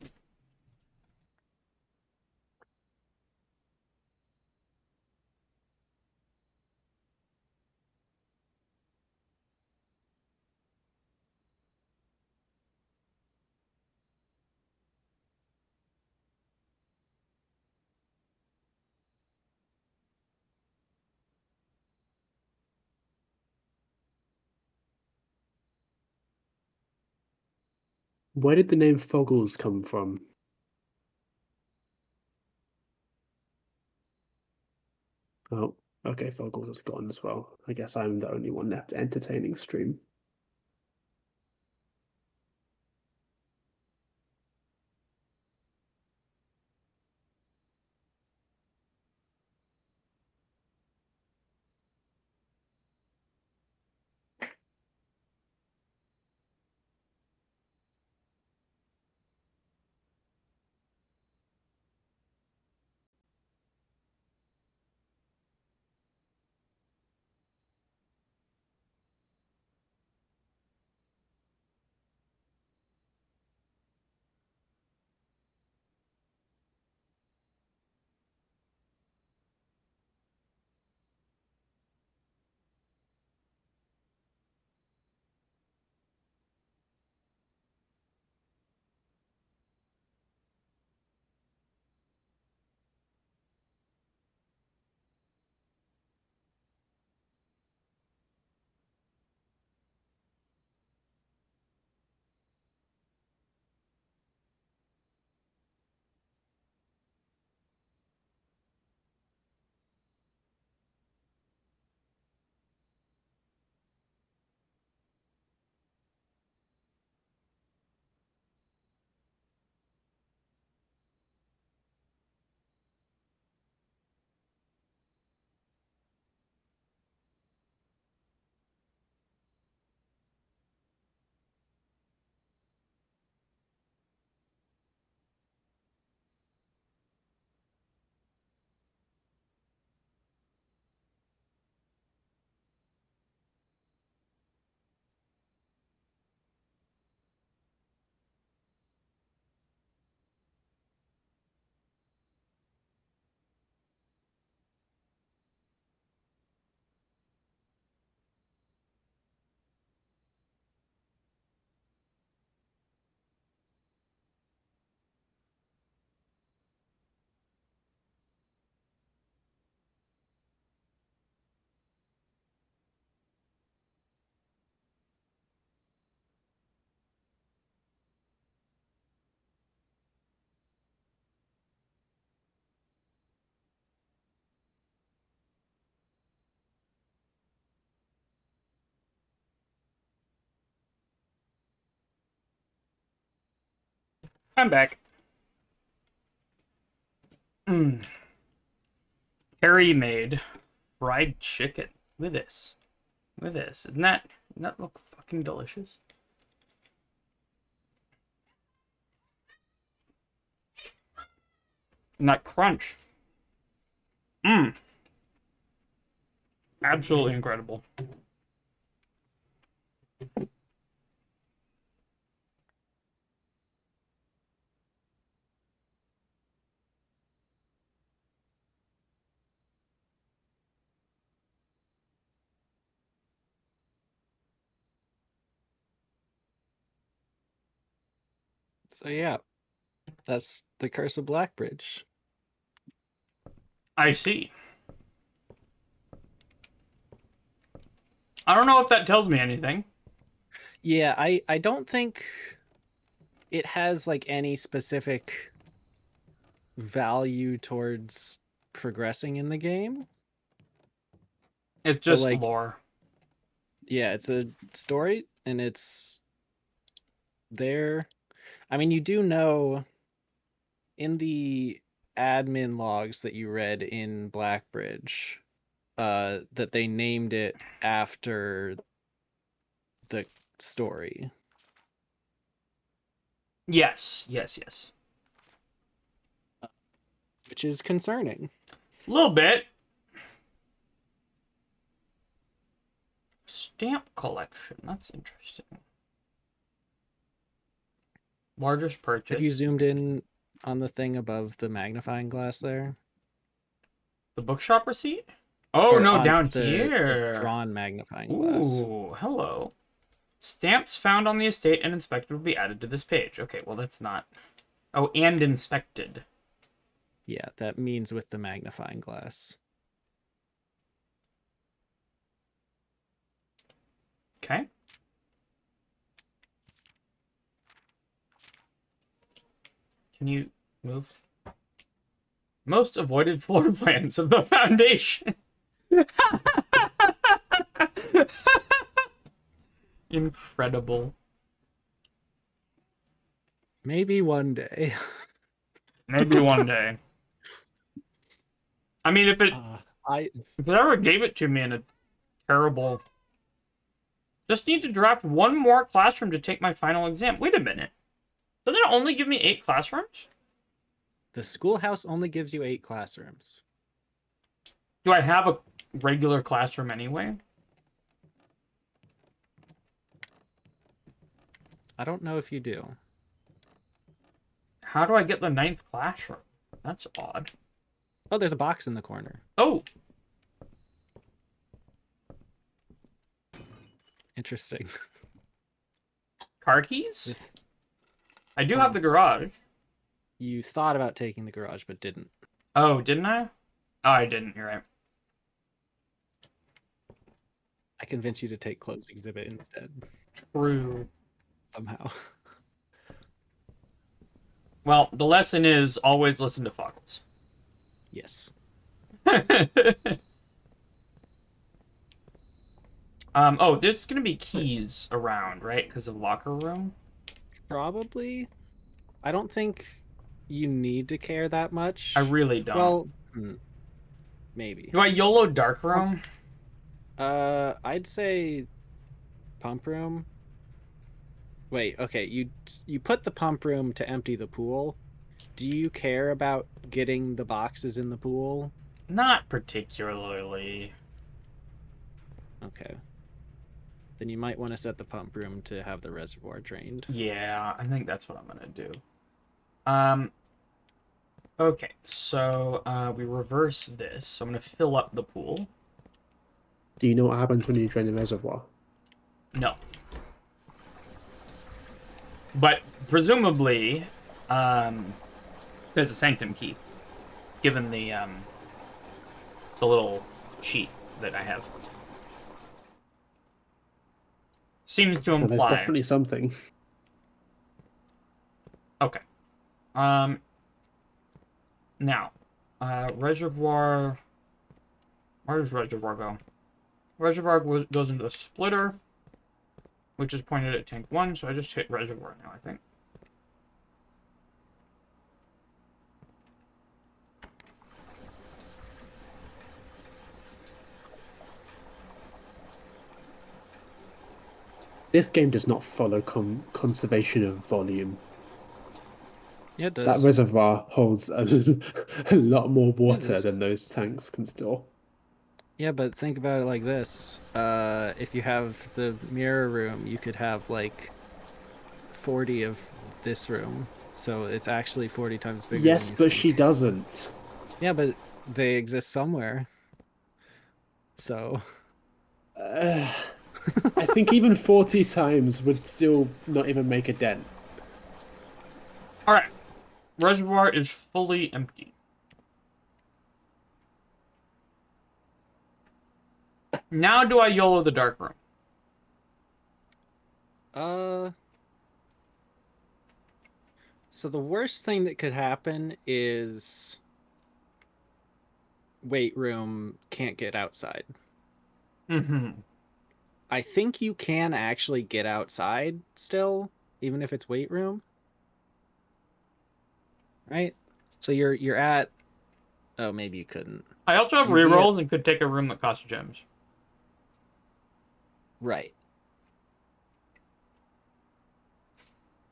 Where did the name Foggles come from? Oh, okay, Foggles is gone as well. I guess I'm the only one left entertaining stream. I'm back. Harry made fried chicken. Look at this. Look at this. Doesn't that look fucking delicious? And that crunch. Mmm. Absolutely incredible. So yeah, that's the Curse of Blackbridge. I see. I don't know if that tells me anything. Yeah, I don't think it has like any specific value towards progressing in the game. It's But just like, lore. yeah, it's a story and it's there. I mean, you do know in the admin logs that you read in Blackbridge, that they named it after the story. Yes, yes, yes. Which is concerning. A little bit. Stamp collection. That's interesting. Largest purchase. Have you zoomed in on the thing above the magnifying glass there? The bookshop receipt? Oh, Or no, on down the here. drawn magnifying glass. Ooh, hello. Stamps found on the estate and inspected will be added to this page. Okay, well, that's not... Oh, and inspected. Yeah, that means with the magnifying glass. Okay. Can you move? Most avoided floor plans of the Foundation. Incredible. Maybe one day. Maybe one day. I mean, if it ever gave it to me in a terrible... Just need to draft one more classroom to take my final exam. Wait a minute. Doesn't it only give me 8 classrooms? The schoolhouse only gives you 8 classrooms. Do I have a regular classroom anyway? I don't know if you do. How do I get the 9th classroom? That's odd. Oh, there's a box in the corner. Oh! Interesting. Car keys? I do have the garage. You thought about taking the garage, but didn't. Oh, didn't I? Oh, I didn't. You're right. I convinced you to take closed exhibit instead. True. Somehow. Well, the lesson is always listen to Fox. Yes. Oh, there's gonna be keys around, right? Because of locker room? Probably. I don't think you need to care that much. I really don't. Well, maybe. Do I YOLO dark room? I'd say pump room. Wait, okay, you put the pump room to empty the pool. Do you care about getting the boxes in the pool? Not particularly. Okay. Then you might want to set the pump room to have the reservoir drained. Yeah, I think that's what I'm gonna do. Okay, so we reverse this. So I'm gonna fill up the pool. Do you know what happens when you drain the reservoir? No. But presumably, there's a sanctum key, given the little sheet that I have. Seems to Well, imply. there's definitely something. Okay. Now, reservoir. Where does reservoir go? Reservoir goes into the splitter, which is pointed at tank 1, so I just hit reservoir now, I think. This game does not follow conservation of volume. Yeah, it does. That reservoir holds a lot more water does. than those tanks can store. Yeah, but think about it like this. If you have the mirror room, you could have like 40 of this room. So it's actually 40 times bigger. Yes, than you but think. she doesn't. Yeah, but they exist somewhere. So. I think even 40 times would still not even make a dent. Alright. Reservoir is fully empty. Now do I YOLO the dark room? So the worst thing that could happen is weight room can't get outside. Mm-hmm. I think you can actually get outside still, even if it's weight room. Right? So you're at... Oh, maybe you couldn't. I also have rerolls and could take a room that costs gems. Right.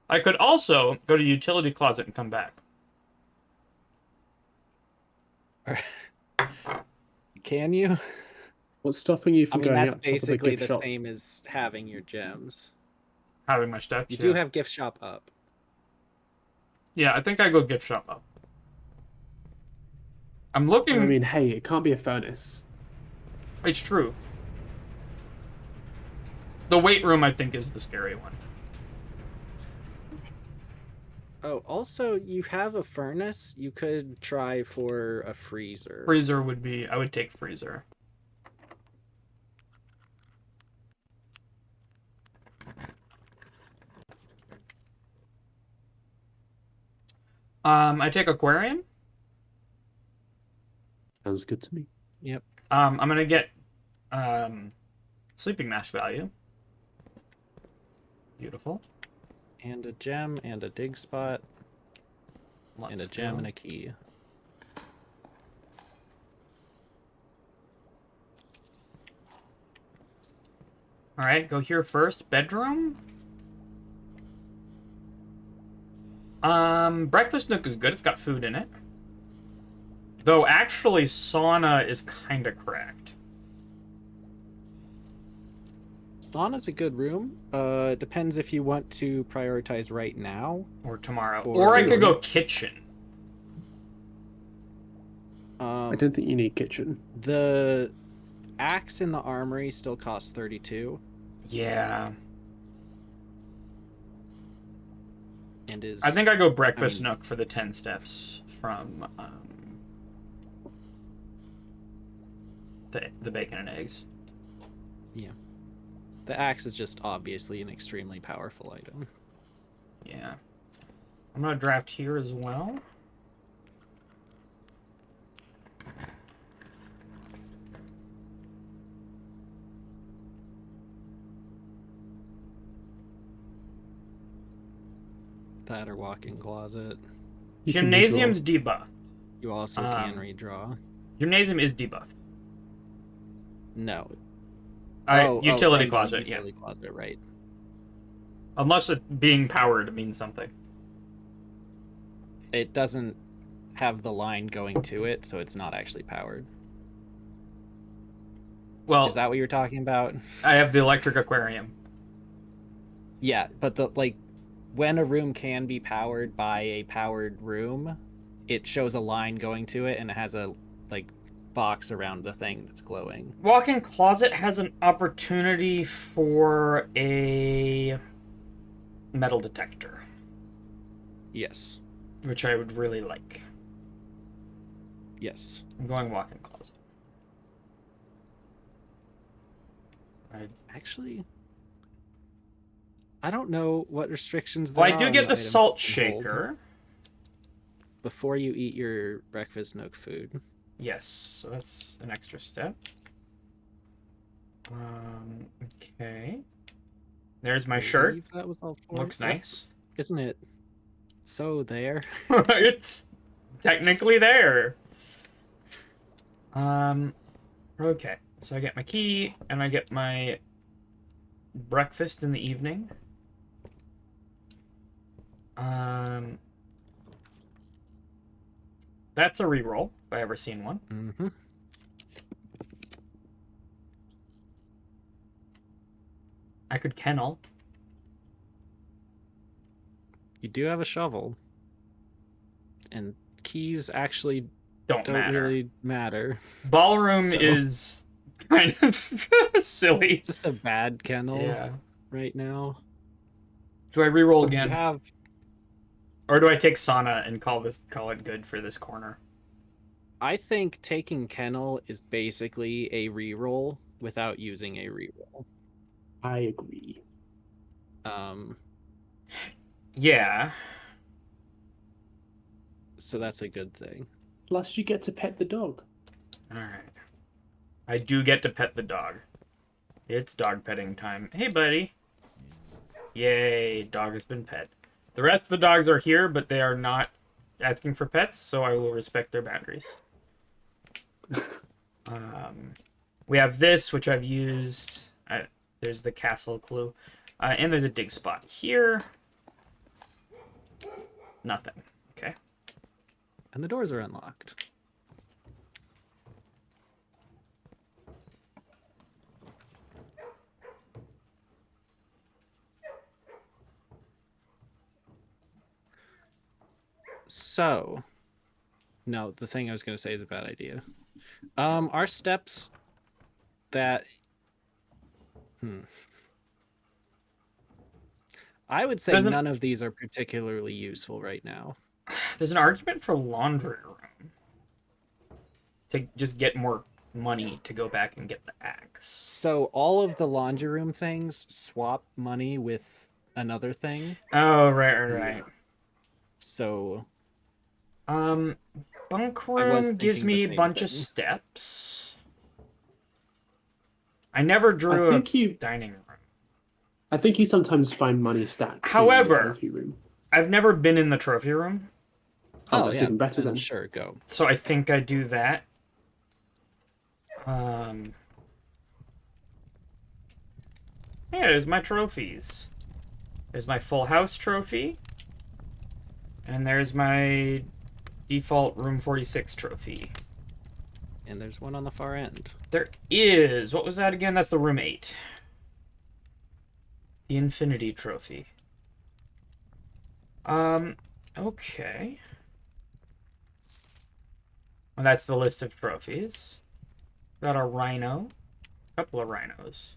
I could also go to utility closet and come back. Can you? What's stopping you from going that's out top of a basically gift the shop? same as having your gems. Having my steps. You do have gift shop up. Yeah, I think I go gift shop up. I'm looking. I mean, hey, it can't be a furnace. It's true. The weight room, I think, is the scary one. Oh, also, you have a furnace. You could try for a freezer. Freezer would be... I would take freezer. I take aquarium. Sounds good to me. Yep. I'm gonna get sleeping mask value. Beautiful. And a gem and a dig spot Let's and a gem go. and a key. All right, go here first. Bedroom. Breakfast nook is good. It's got food in it. Though actually, sauna is kind of cracked. Sauna's a good room. Depends if you want to prioritize right now. Or tomorrow. Or Or I could go later. kitchen. I don't think you need kitchen. The axe in the armory still costs 32 Yeah. and is I think I go breakfast I mean- nook for the 10 steps from the bacon and eggs. the axe is just obviously an extremely powerful item. Yeah. I'm gonna draft here as well. That or walk-in closet. You can Gymnasium's redraw. debuffed. You also can Um, redraw. Gymnasium is debuffed. No. Utility from the closet, utility closet, right. Unless it being powered means something. It doesn't have the line going to it, so it's not actually powered. Well, Is that what you're talking about? I have the electric aquarium. Yeah, but when a room can be powered by a powered room, it shows a line going to it and it has a box around the thing that's glowing. Walk-in closet has an opportunity for a metal detector, Yes. which I would really like. Yes. I'm going walk-in closet. Actually, I don't know what restrictions there Well, I are do on get the items salt you can hold shaker. before you eat your breakfast nook food. Yes, so that's an extra step. Okay. There's my shirt. Believe that was all four. Looks Yep. nice. Isn't it? So there. It's technically there. Okay. So I get my key and I get my breakfast in the evening. That's a reroll if I ever seen one. Mm-hmm. I could kennel. You do have a shovel. And keys actually Don't matter. really matter. Ballroom So- is kind of silly. Just a bad kennel Yeah. right now. Do I reroll You again? have Or do I take sauna and call it good for this corner? I think taking kennel is basically a reroll without using a reroll. I agree. Yeah. So that's a good thing. Plus, you get to pet the dog. Alright. I do get to pet the dog. It's dog petting time. Hey, buddy. Yay, dog has been pet. The rest of the dogs are here, but they are not asking for pets, so I will respect their boundaries. We have this, which I've used. There's the castle clue. And there's a dig spot here. Nothing. Okay. And the doors are unlocked. So, no, the thing I was going to say is a bad idea. Our steps that... I would say none of these are particularly useful right now. There's an argument for laundry room. To just get more money to go back and get the axe. So all of the laundry room things swap money with another thing. Oh, right. So Bunk I was room gives thinking the me a same bunch of thing. steps. I never I drew a think you dining room. I think you sometimes find money stacks in the However, trophy room. I've never been in the trophy room, Oh, Oh that's yeah, even better then then. sure, go. so I think I do that. Yeah, there's my trophies. There's my full house trophy. And there's my default room 46 trophy. And there's one on the far end. There is. What was that again? That's the room 8. The infinity trophy. Okay. Well, that's the list of trophies. Got a rhino. A couple of rhinos.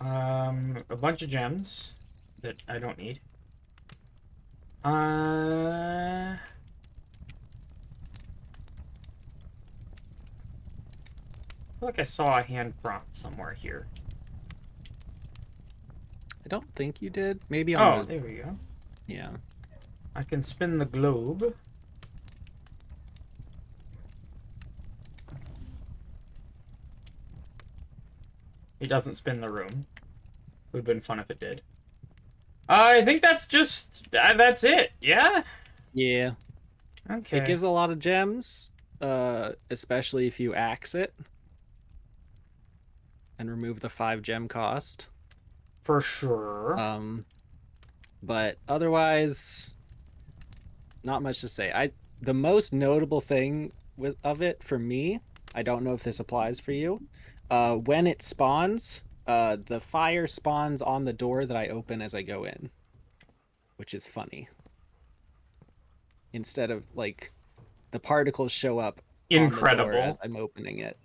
A bunch of gems that I don't need. I feel like I saw a hand prompt somewhere here. I don't think you did. Maybe on Oh, the... there we go. Yeah. I can spin the globe. It doesn't spin the room. Would have been fun if it did. I think that's just... that's it, yeah? Yeah. Okay. It gives a lot of gems, especially if you axe it. And remove the 5 gem cost. For sure. But otherwise, not much to say. The most notable thing of it for me, I don't know if this applies for you. When it spawns, the fire spawns on the door that I open as I go in, which is funny. Instead of like the particles show up Incredible. on the door as I'm opening it.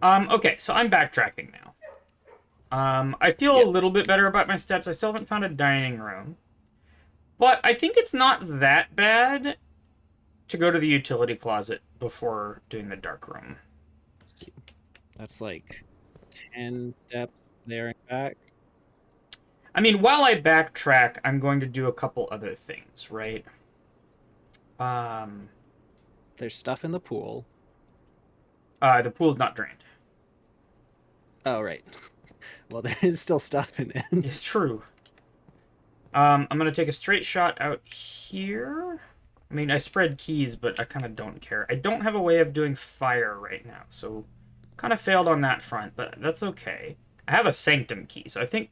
Okay, so I'm backtracking now. I feel a little bit better about my steps. I still haven't found a dining room. But I think it's not that bad to go to the utility closet before doing the dark room. That's like 10 steps there and back. I mean, while I backtrack, I'm going to do a couple other things, right? There's stuff in the pool. The pool's not drained. Oh, right. Well, there is still stuff in it. It's true. I'm going to take a straight shot out here. I mean, I spread keys, but I kind of don't care. I don't have a way of doing fire right now, so kind of failed on that front, but that's okay. I have a sanctum key, so I think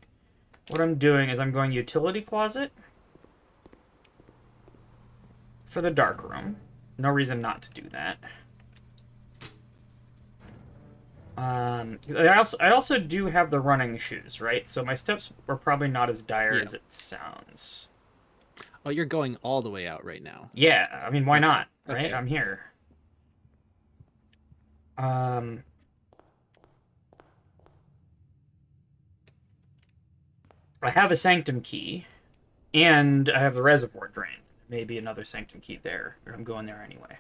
what I'm doing is I'm going utility closet for the dark room. No reason not to do that. I also do have the running shoes, right? So my steps are probably not as dire as it sounds. Oh, you're going all the way out right now. Yeah, I mean, why not, right? Okay. I'm here. I have a sanctum key, and I have the reservoir drain. Maybe another sanctum key there, but I'm going there anyway.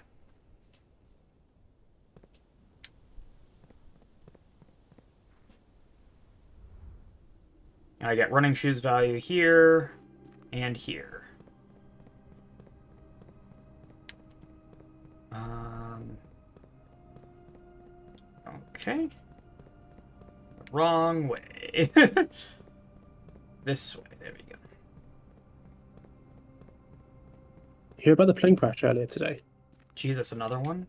And I get running shoes value here and here. Okay. Wrong way. This way. There we go. Hear about the plane crash earlier today? Jesus, another one?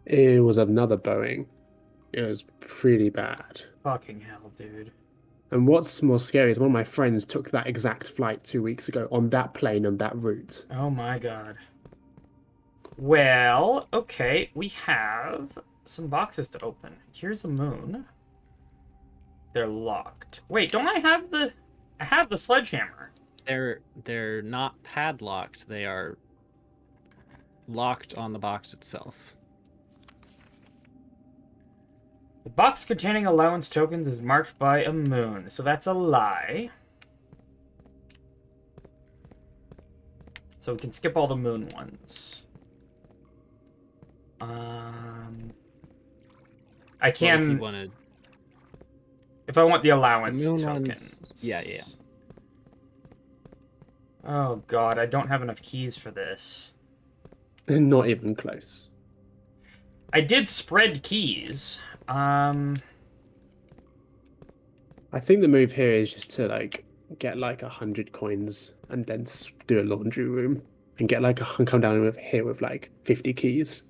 It was another Boeing. It was pretty bad. Fucking hell, dude. And what's more scary is one of my friends took that exact flight 2 weeks ago on that plane on that route. Oh my god. Well, okay, we have some boxes to open. Here's a moon. They're locked. Wait, don't I have the... I have the sledgehammer. They're not padlocked. They are locked on the box itself. The box containing allowance tokens is marked by a moon, so that's a lie. So we can skip all the moon ones. I can... Well, if you want to... If I want the allowance The moon tokens. ones... Yeah. Oh god, I don't have enough keys for this. Not even close. I did spread keys. I think the move here is just to like get like 100 coins and then do a laundry room and get like and come down with here with like 50 keys.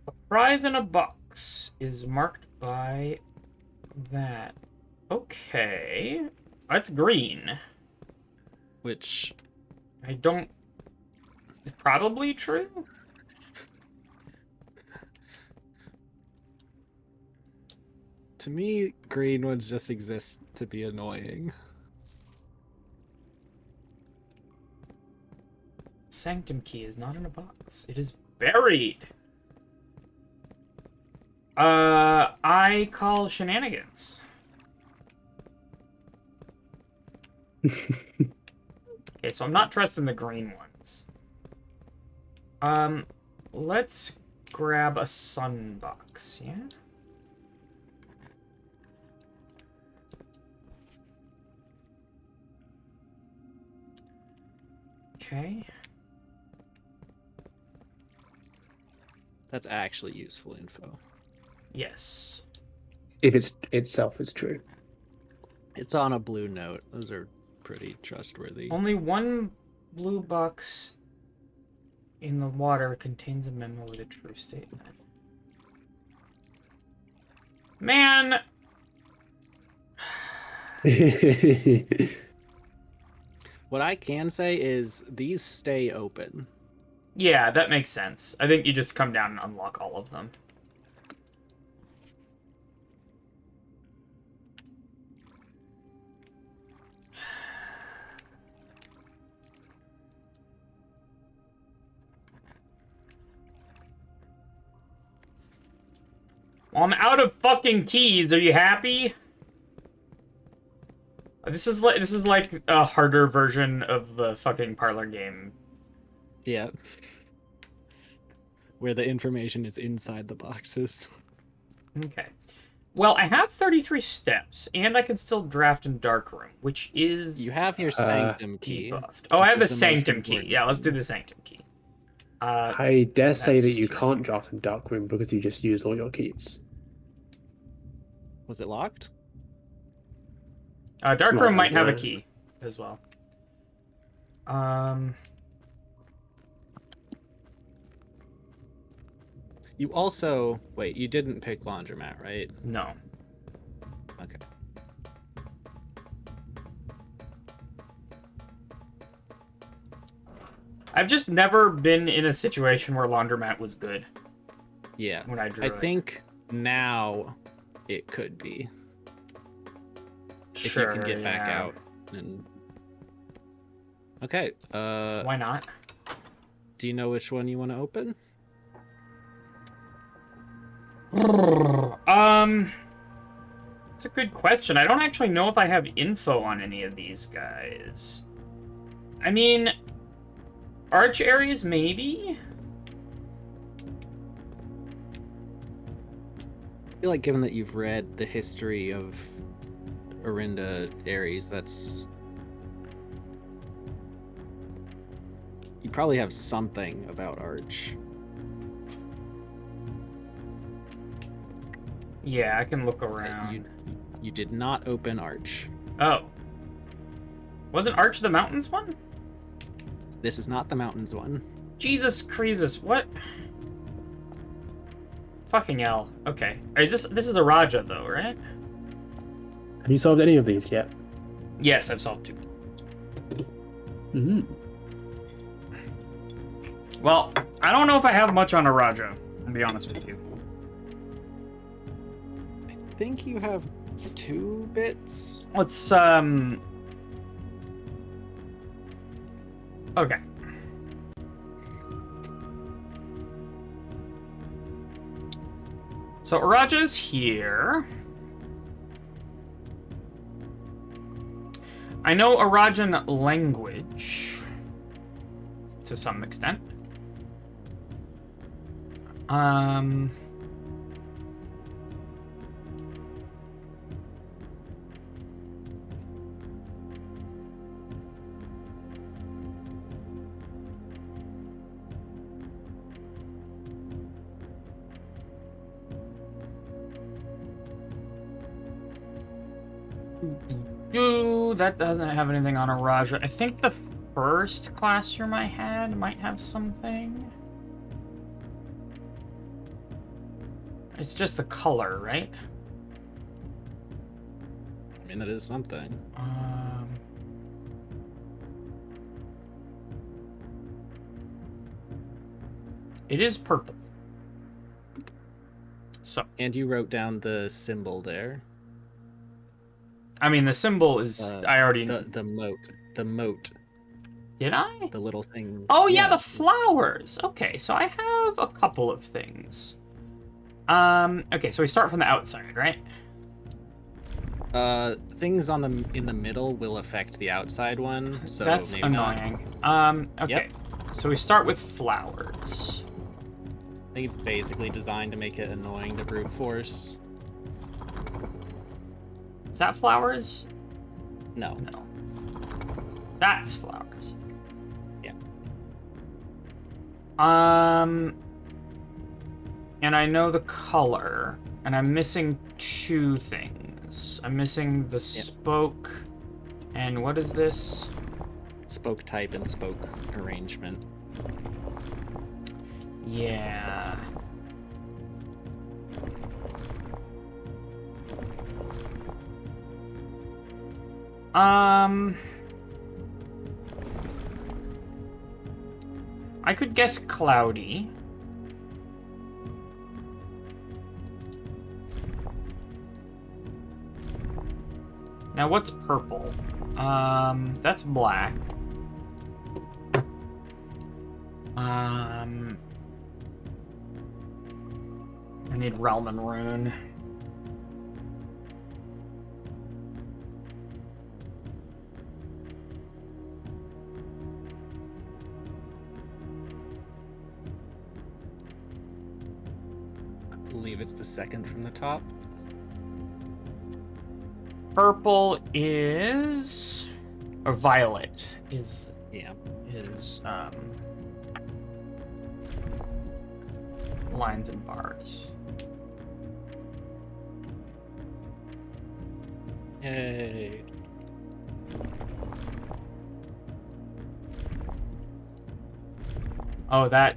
A prize in a box is marked by that. Okay. That's green. Which I don't... It's probably true? to me, green ones just exist to be annoying. Sanctum key is not in a box. It is buried. I call shenanigans. Okay, so I'm not trusting the green ones. Let's grab a sun box, yeah? Okay. That's actually useful info. Yes. If it's itself is true. It's on a blue note. Those are pretty trustworthy. Only one blue box in the water contains a memo with a true statement. Man! What I can say is these stay open. Yeah, that makes sense. I think you just come down and unlock all of them. Well, I'm out of fucking keys. Are you happy? This is like a harder version of the fucking parlor game. Yeah. Where the information is inside the boxes. Okay. Well, I have 33 steps, and I can still draft in Darkroom, which is You have your Sanctum key. debuffed. Oh, I which have the is most Sanctum key. important Yeah, let's do thing. the Sanctum key. I dare say that that's- you can't draft in Darkroom because you just used all your keys. Was it locked? Darkroom might have a No. key as well. You also... Wait, you didn't pick laundromat, right? No. Okay. I've just never been in a situation where laundromat was good Yeah. when I drew I it. think now it could be. If you can get back yeah. out. And... Okay. Why not? Do you know which one you want to open? That's a good question. I don't actually know if I have info on any of these guys. I mean, Arch Ares, maybe? I feel like given that you've read the history of Orinda Ares, that's... You probably have something about Arch. Yeah, I can look Okay, around. you did not open Arch. Oh. Wasn't Arch the Mountains one? This is not the mountains one. Jesus Croesus, what? Fucking hell. Okay. Is this is a Raja though, right? Have you solved any of these yet? Yes, I've solved 2. Mm-hmm. Well, I don't know if I have much on a Raja, to be honest with you. I think you have 2 bits. Let's, Okay. So Raja's here. I know Arajan language to some extent. That doesn't have anything on Araja. I think the first classroom I had might have something. It's just the color, right? I mean, that is something. It is purple. So. And you wrote down the symbol there. I mean, the symbol is... I already... The moat. The moat. Did I? The little thing. Oh, yeah, the flowers. Okay, so I have a couple of things. Okay, so we start from the outside, right? Things in the middle will affect the outside one, so that's maybe annoying. Okay, Yep. So we start with flowers. I think it's basically designed to make it annoying to brute force. Is that flowers? No. No. That's flowers. Yeah. And I know the color, and I'm missing two things. I'm missing the spoke, and what is this? Spoke type and spoke arrangement. Yeah. I could guess cloudy. Now what's purple? That's black. I need Realm and Rune. I believe it's the second from the top. Purple is... Or violet is... Yeah. Is, lines and bars. Yay. Oh, that...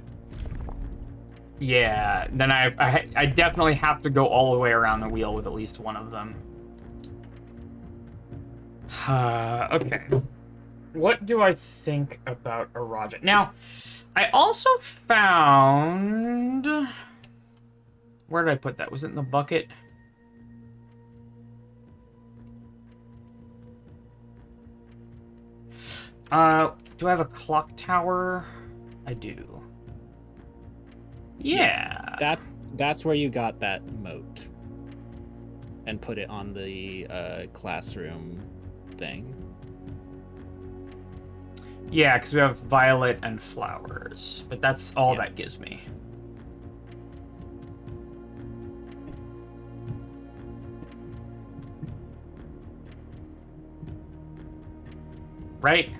Yeah, then I definitely have to go all the way around the wheel with at least one of them. Okay. What do I think about Araja? Now, I also found... Where did I put that? Was it in the bucket? Do I have a clock tower? I do. Yeah. That's where you got that moat. And put it on the classroom thing. Yeah, because we have violet and flowers. But that's all that gives me. Right?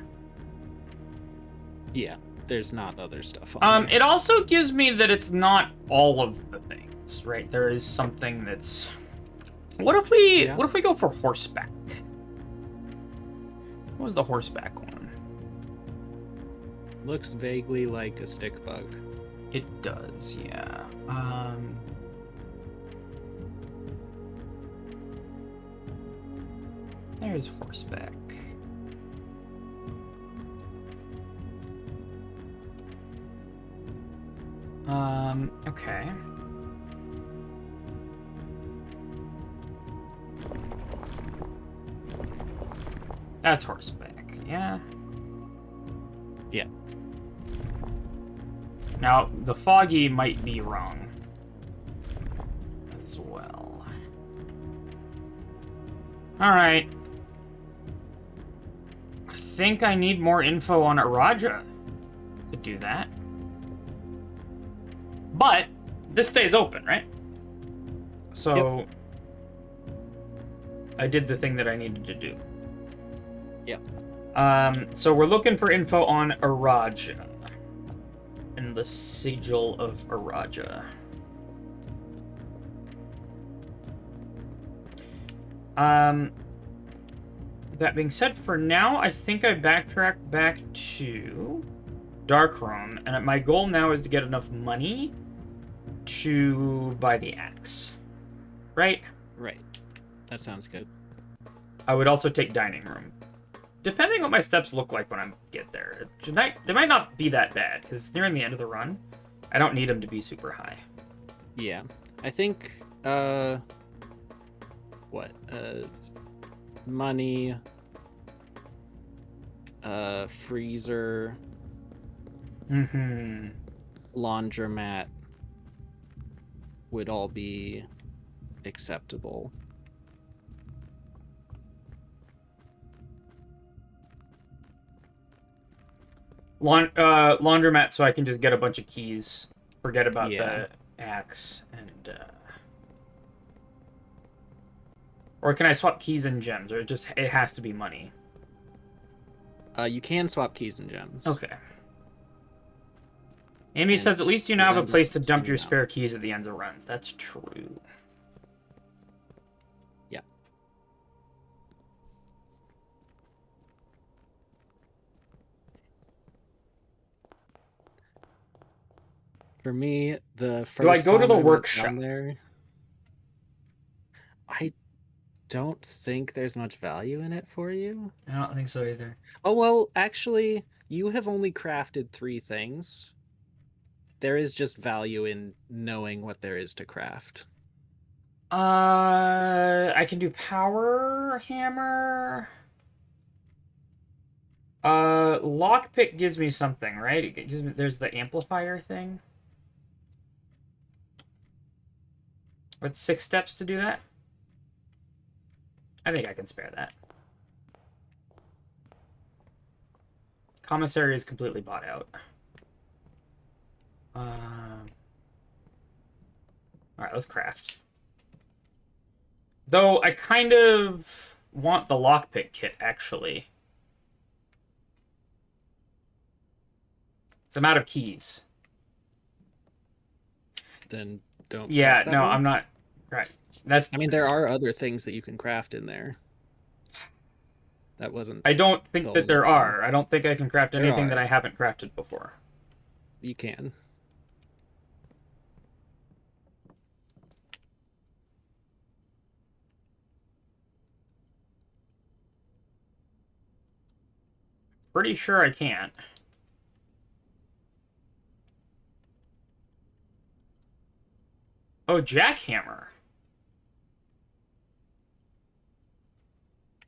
Yeah, there's not other stuff on there. It also gives me that it's not all of the things, right? There is something that's... What if we go for horseback? What was the horseback one? Looks vaguely like a stick bug. It does, yeah. There's horseback. Okay. That's horseback, yeah. Yeah. Now, the foggy might be wrong as well. Alright. I think I need more info on Araja to do that. But this stays open, right? So Yep. I did the thing that I needed to do. Yep. So we're looking for info on Araja and the sigil of Araja. That being said, for now, I think I backtrack back to Darkroom, and my goal now is to get enough money to buy the axe. Right? Right. That sounds good. I would also take dining room. Depending what my steps look like when I get there. They might not be that bad, because nearing the end of the run, I don't need them to be super high. Yeah. I think, money, freezer, Mm-hmm. laundromat would all be acceptable. Laundromat, so I can just get a bunch of keys. Forget about Yeah. the axe, and or can I swap keys and gems, or it has to be money? You can swap keys and gems. Okay. Amy And says, at least you now it have a ends up place to the dump same your amount. spare keys at the ends of runs. That's true. Yeah. For me, the first Do I go to time the I went workshop? down there, I don't think there's much value in it for you. I don't think so either. Oh, well, actually, you have only crafted 3 things. There is just value in knowing what there is to craft. I can do power hammer. Lockpick gives me something, right? It gives me, there's the amplifier thing. What's 6 steps to do that? I think I can spare that. Commissary is completely bought out. Alright, let's craft. Though I kind of want the lockpick kit, actually. So I'm out of keys. Then don't. Yeah, craft that no, one. I'm not. Right. That's. I mean, there are other things that you can craft in there. That wasn't. I don't think the that there only are. I don't think I can craft There anything that are. I haven't crafted before. You can. Pretty sure I can't. Oh, jackhammer.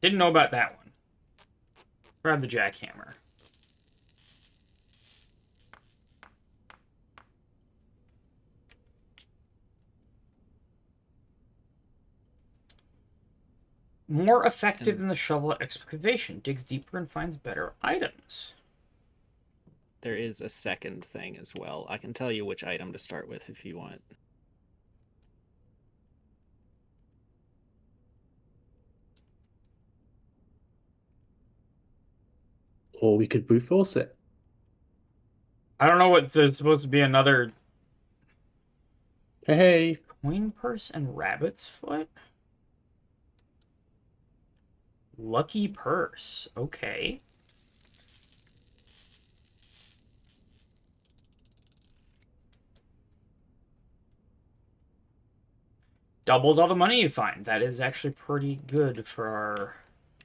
Didn't know about that one. Grab the jackhammer. More effective than the shovel at excavation. Digs deeper and finds better items. There is a second thing as well. I can tell you which item to start with if you want. Or we could brute force it. I don't know what there's supposed to be another Hey. coin purse and rabbit's foot? Lucky purse. Okay. Doubles all the money you find. That is actually pretty good for our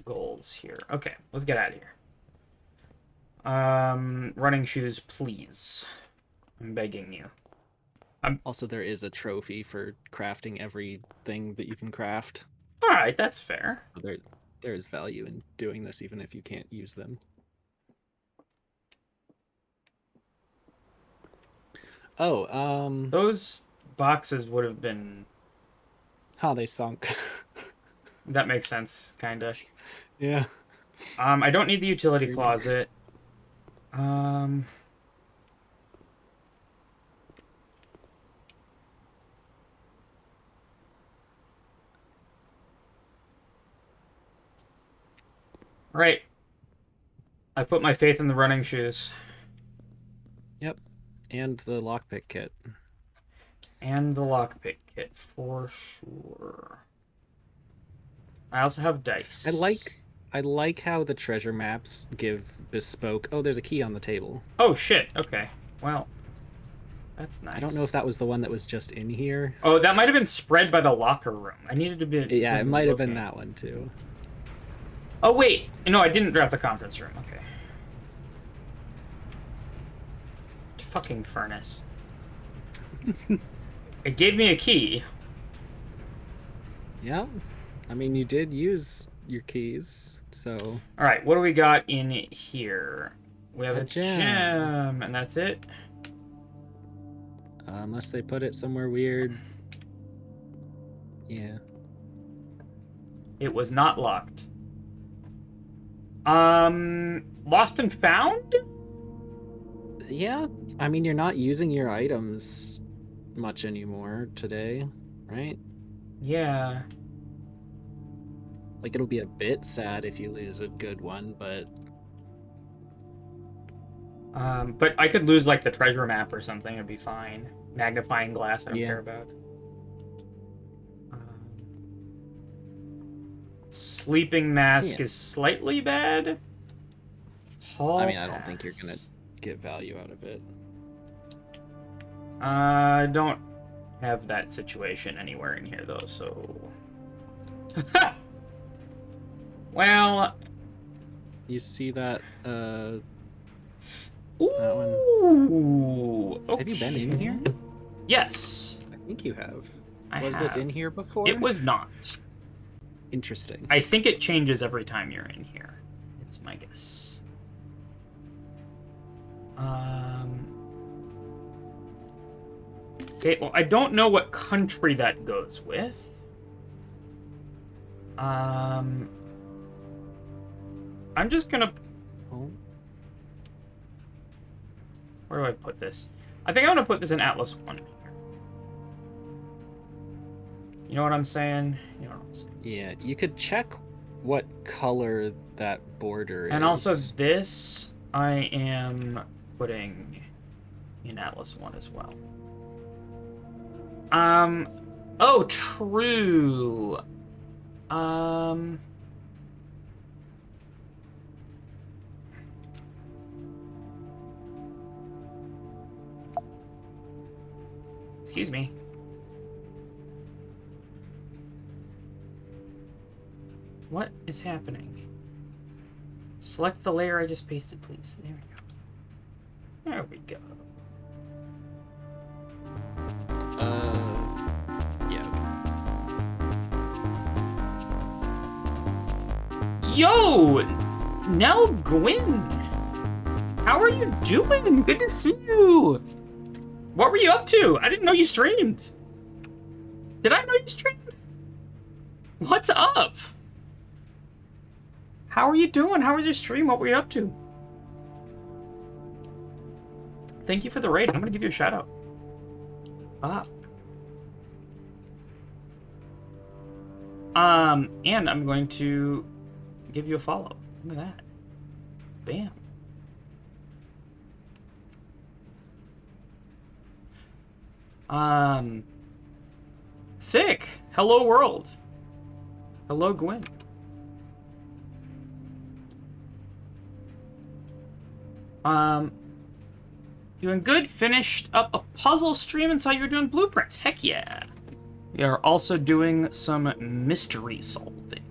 goals here. Okay, let's get out of here. Running shoes, please. I'm begging you. Also, there is a trophy for crafting everything that you can craft. All right, that's fair. There is value in doing this even if you can't use them. Oh, Those boxes would have been... how they sunk. That makes sense, kind of. Yeah. I don't need the utility closet. Right. I put my faith in the running shoes. Yep. And the lockpick kit. And the lockpick kit, for sure. I also have dice. I like how the treasure maps give bespoke. Oh, there's a key on the table. Oh shit. Okay. Well, that's nice. I don't know if that was the one that was just in here. Oh, that might have been spread by the locker room. I needed to be. Yeah, it might have been looking. that one too. Oh wait, no, I didn't draft the conference room. Okay. Fucking furnace. It gave me a key. Yeah, I mean you did use your keys, so. All right, what do we got in here? We have A a gem. gem, and that's it. Unless they put it somewhere weird. Yeah. It was not locked. Lost and found? Yeah, I mean, you're not using your items much anymore today, right? Yeah. Like, it'll be a bit sad if you lose a good one, but... But I could lose, like, the treasure map or something. It'd be fine. Magnifying glass, I don't care about. Sleeping mask is slightly bad. Hall I mean, I don't pass. think you're gonna get value out of it. I don't have that situation anywhere in here, though, so... Well... You see that, Ooh! that one? Okay. Have you been in here? Yes. I think you have. I Was this have. in here before? It was not. Interesting. I think it changes every time you're in here. It's my guess. Okay, well, I don't know what country that goes with. I'm just gonna... Oh. Where do I put this? I think I'm gonna put this in Atlas 1 here. You know what I'm saying? You know what I'm saying. Yeah, you could check what color that border is. And also this, I am putting in Atlas 1 as well. Oh, true. Excuse me. What is happening? Select the layer I just pasted, please. There we go. There we go. Yeah. Okay. Yo! Nell Gwyn! How are you doing? Good to see you! What were you up to? I didn't know you streamed. Did I know you streamed? What's up? How are you doing? How was your stream? What were you up to? Thank you for the raid. I'm gonna give you a shout out. And I'm going to give you a follow. Look at that. Bam. Sick. Hello world. Hello Gwen. Doing good. Finished up a puzzle stream and saw you were doing blueprints. Heck yeah. We are also doing some mystery solving.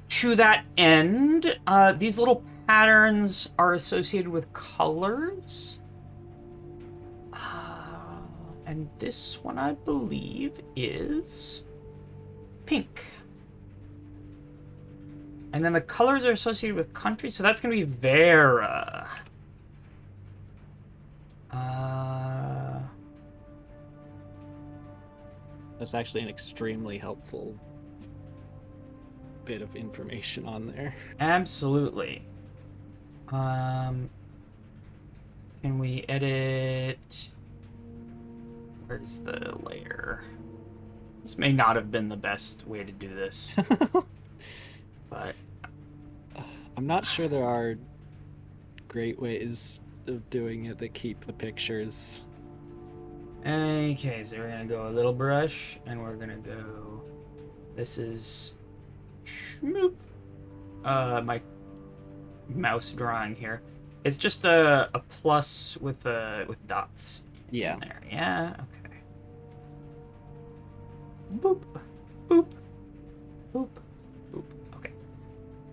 To that end, these little patterns are associated with colors. And this one, I believe, is pink. And then the colors are associated with country, so that's going to be Vera. That's actually an extremely helpful bit of information on there. Absolutely. Can we edit? Where's the layer? This may not have been the best way to do this. But I'm not sure there are great ways of doing it that keep the pictures Okay, so we're gonna go a little brush, and we're gonna go. This is. Schmoop. My mouse drawing here. It's just a plus with dots. Yeah. In there. Yeah. Okay. Boop. Boop. Boop. Boop. Okay.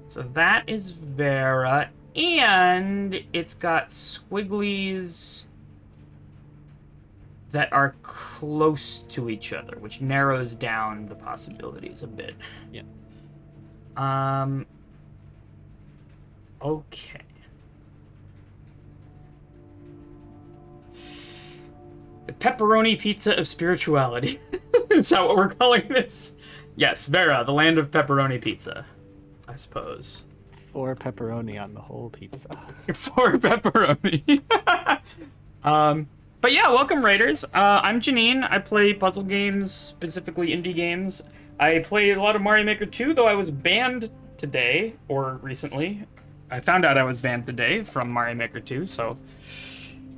So that is Vera, and it's got squigglies that are close to each other, which narrows down the possibilities a bit. Yeah. Okay. The pepperoni pizza of spirituality. Is that what we're calling this? Yes, Vera, the land of pepperoni pizza, I suppose. 4 pepperoni on the whole pizza. 4 pepperoni. But yeah, welcome, Raiders. I'm Janine. I play puzzle games, specifically indie games. I play a lot of Mario Maker 2, though I was banned today, or recently. I found out I was banned today from Mario Maker 2, so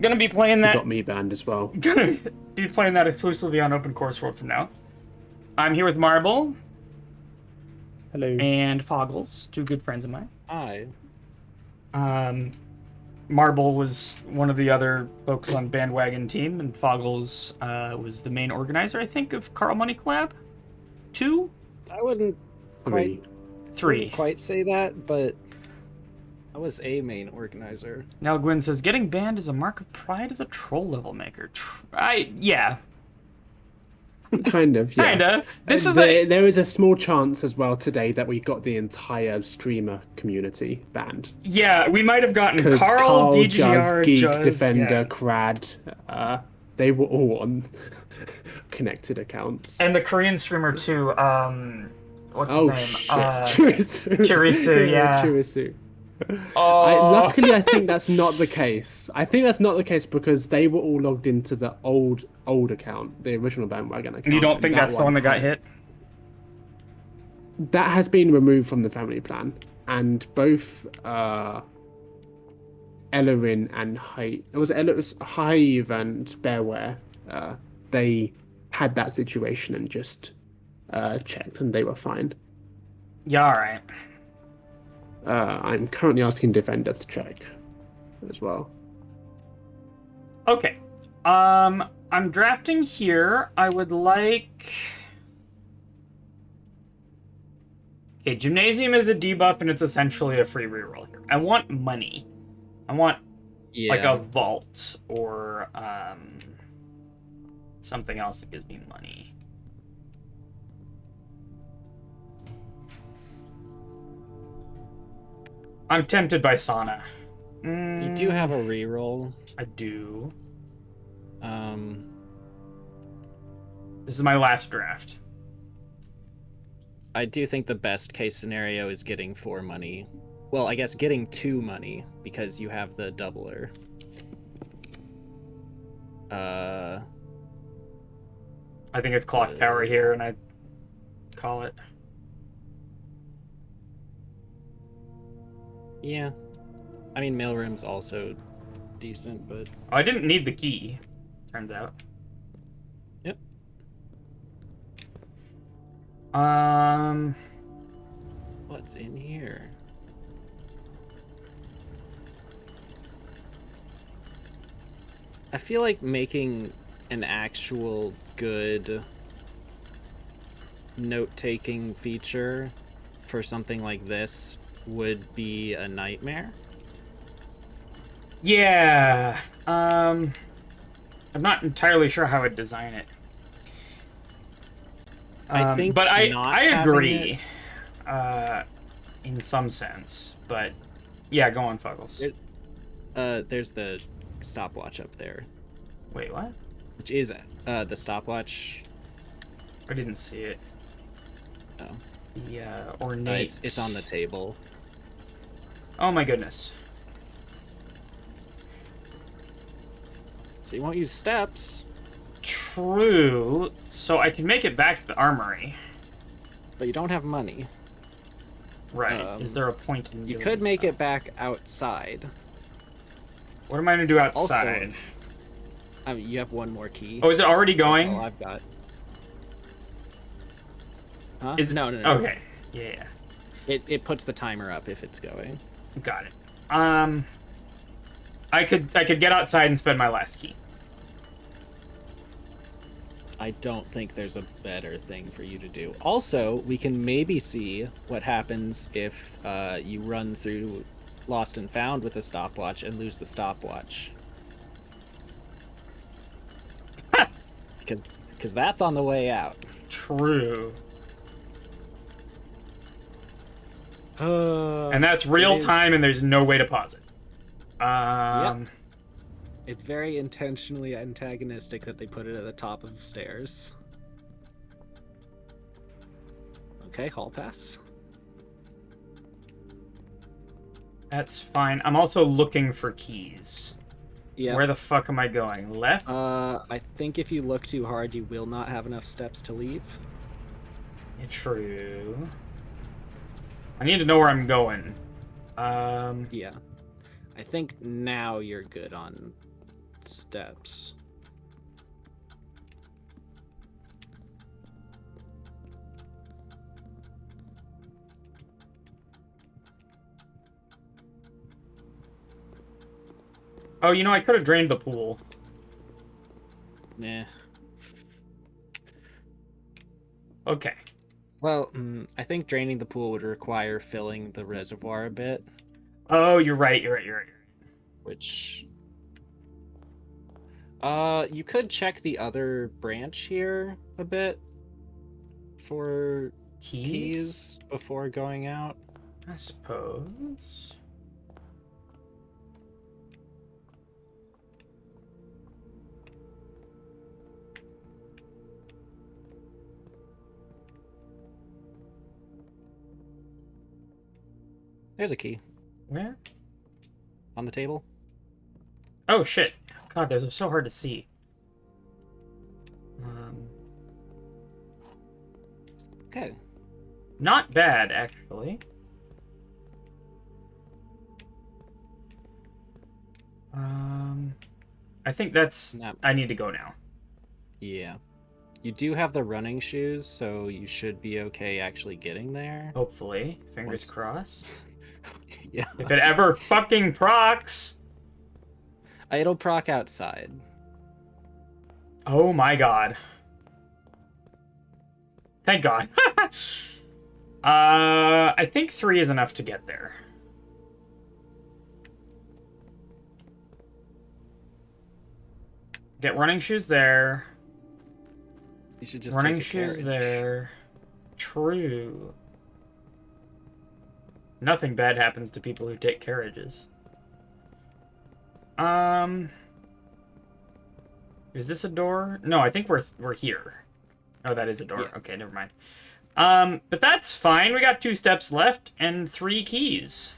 gonna be playing that. You got me banned as well. Gonna be playing that exclusively on Open Course World from now. I'm here with Marble. Hello. And Foggles, 2 good friends of mine. Hi. Marble was one of the other folks on Bandwagon team, and Foggles was the main organizer, I think, of Carl Money Collab. 2? I wouldn't 3. 3. quite say that, but I was a main organizer. Now Gwyn says, getting banned is a mark of pride as a troll level maker. Yeah. Kind of, yeah. Kinda. There is a small chance as well today that we got the entire streamer community banned. Yeah, we might have gotten Because Carl, DGR, Juz, Geek, Juz, Defender, yeah. Crad, they were all on connected accounts. And the Korean streamer too, what's his name? Shit. Chirisu. Chirisu, yeah. Chirisu. Oh. Luckily, I think that's not the case. I think that's not the case because they were all logged into the old account, the original Bandwagon account. You don't think that's the one that got hit? That has been removed from the family plan, and both Ellerin and Hive, it was Hive and Bearware, they had that situation and just checked and they were fine. Yeah, alright. I'm currently asking Defender to check as well. Okay. I'm drafting here. I would like... Okay, Gymnasium is a debuff and it's essentially a free reroll here. I want money. I want like a vault or something else that gives me money. I'm tempted by Sauna. You do have a reroll. I do. This is my last draft. I do think the best case scenario is getting 4 money. Well, I guess getting 2 money because you have the doubler. I think it's Clock Tower here, and I call it. Yeah. I mean, mailroom's also decent, but... Oh, I didn't need the key, turns out. Yep. What's in here? I feel like making an actual good note-taking feature for something like this would be a nightmare. Yeah. I'm not entirely sure how I'd design it. I think but I having agree. In some sense. But yeah, go on, Fuggles. There's the stopwatch up there. Wait, what? Which is the stopwatch. I didn't see it. Oh. Yeah, ornate. It's on the table. Oh my goodness. So you won't use steps. True. So I can make it back to the armory. But you don't have money. Right. Is there a point in You doing could make so? it back outside. What am I going to do outside? I mean, you have one more key. Oh, is it already That's going? all I've got. Huh? Is no. Okay. Yeah. It puts the timer up if it's going. Got it. I could get outside and spend my last key. I don't think there's a better thing for you to do. Also, we can maybe see what happens if you run through Lost and Found with a stopwatch and lose the stopwatch. Because that's on the way out. True. And that's real time, and there's no way to pause it. Yep. It's very intentionally antagonistic that they put it at the top of stairs. Okay, hall pass. That's fine. I'm also looking for keys. Yeah. Where the fuck am I going? Left? I think if you look too hard, you will not have enough steps to leave. Yeah, true. I need to know where I'm going. Yeah. I think now you're good on steps. Oh, you know, I could have drained the pool. Nah. Okay. Well, I think draining the pool would require filling the reservoir a bit. Oh, you're right. Which... you could check the other branch here a bit for keys before going out. I suppose. There's a key. Where? On the table. Oh, shit. God, those are so hard to see. Okay. Not bad, actually. I think that's... I need to go now. Yeah. You do have the running shoes, so you should be okay actually getting there. Hopefully. Fingers crossed. Yeah. If it ever fucking procs! It'll proc outside. Oh my god. Thank god. I think 3 is enough to get there. Get running shoes there. You should just running take a shoes carriage. there. True. Nothing bad happens to people who take carriages. Is this a door? No, I think we're here. Oh, that is a door. Yeah. Okay, never mind. But that's fine. We got 2 steps left and 3 keys.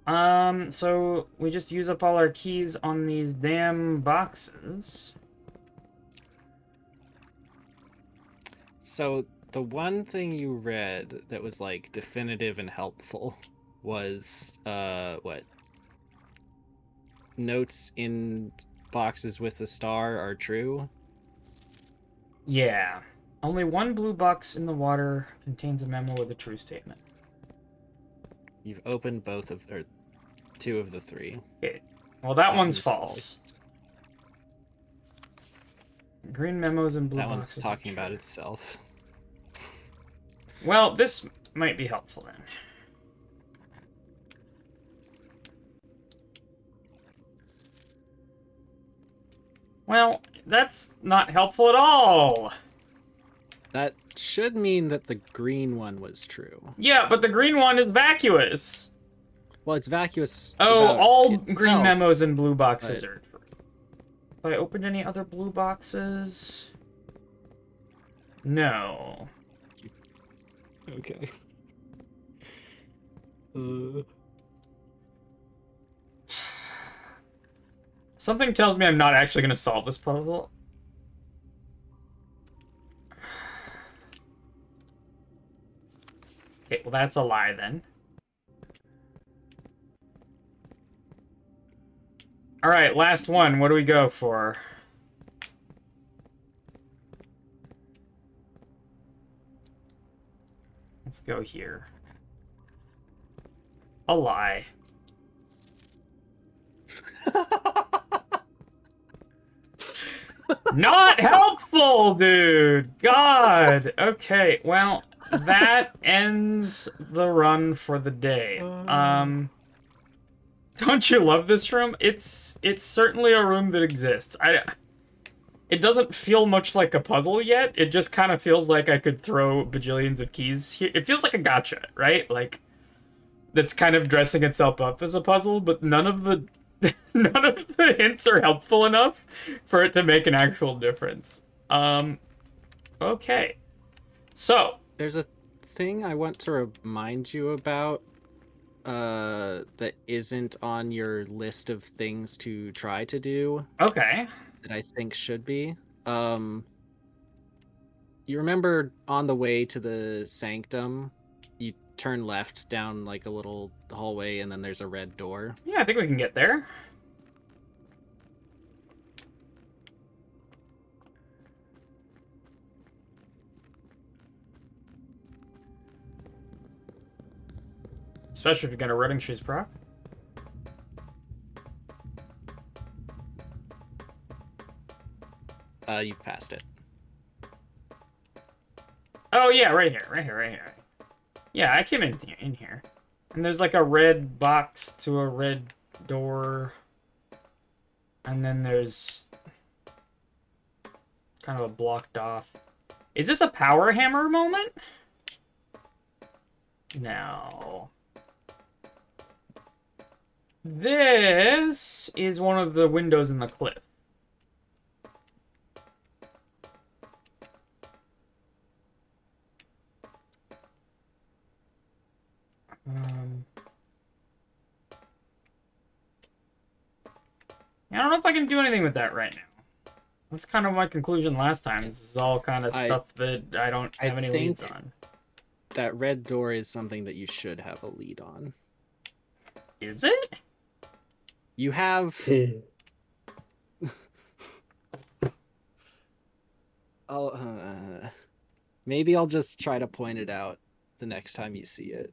So we just use up all our keys on these damn boxes. So the one thing you read that was like definitive and helpful was what? Notes in boxes with a star are true. Yeah. Only 1 blue box in the water contains a memo with a true statement. You've opened both of, or 2 of the 3. Okay. Well, that one's one's false. Green memos and blue That one's boxes. talking about itself. Well, this might be helpful then. Well, that's not helpful at all. That should mean that the green one was true. Yeah, but the green one is vacuous. Well, it's vacuous. Oh, about all itself, green memos and blue boxes but- are true. Have I opened any other blue boxes? No. Okay. Something tells me I'm not actually going to solve this puzzle. Okay, well that's a lie then. All right, last one. What do we go for? Let's go here. A lie. Not helpful, dude. God. Okay, well, that ends the run for the day. Don't you love this room? It's certainly a room that exists. It doesn't feel much like a puzzle yet. It just kind of feels like I could throw bajillions of keys here. It feels like a gotcha, right? Like, that's kind of dressing itself up as a puzzle, but none of the none of the hints are helpful enough for it to make an actual difference. Okay. So, There's a thing I want to remind you about that isn't on your list of things to try to do okay. that I think should be. You remember on the way to the sanctum, you turn left down like a little hallway and then there's a red door. Yeah, I think we can get there. Especially if you get a running shoes proc. You've passed it. Oh yeah, right here. Yeah, I came in here. And there's like a red box to a red door. And then there's kind of a blocked off. Is this a power hammer moment? No. This is one of the windows in the cliff. I don't know if I can do anything with that right now. That's kind of my conclusion last time. This is all kind of stuff that I don't have any leads on. That red door is something that you should have a lead on. Is it? You have... maybe I'll just try to point it out the next time you see it.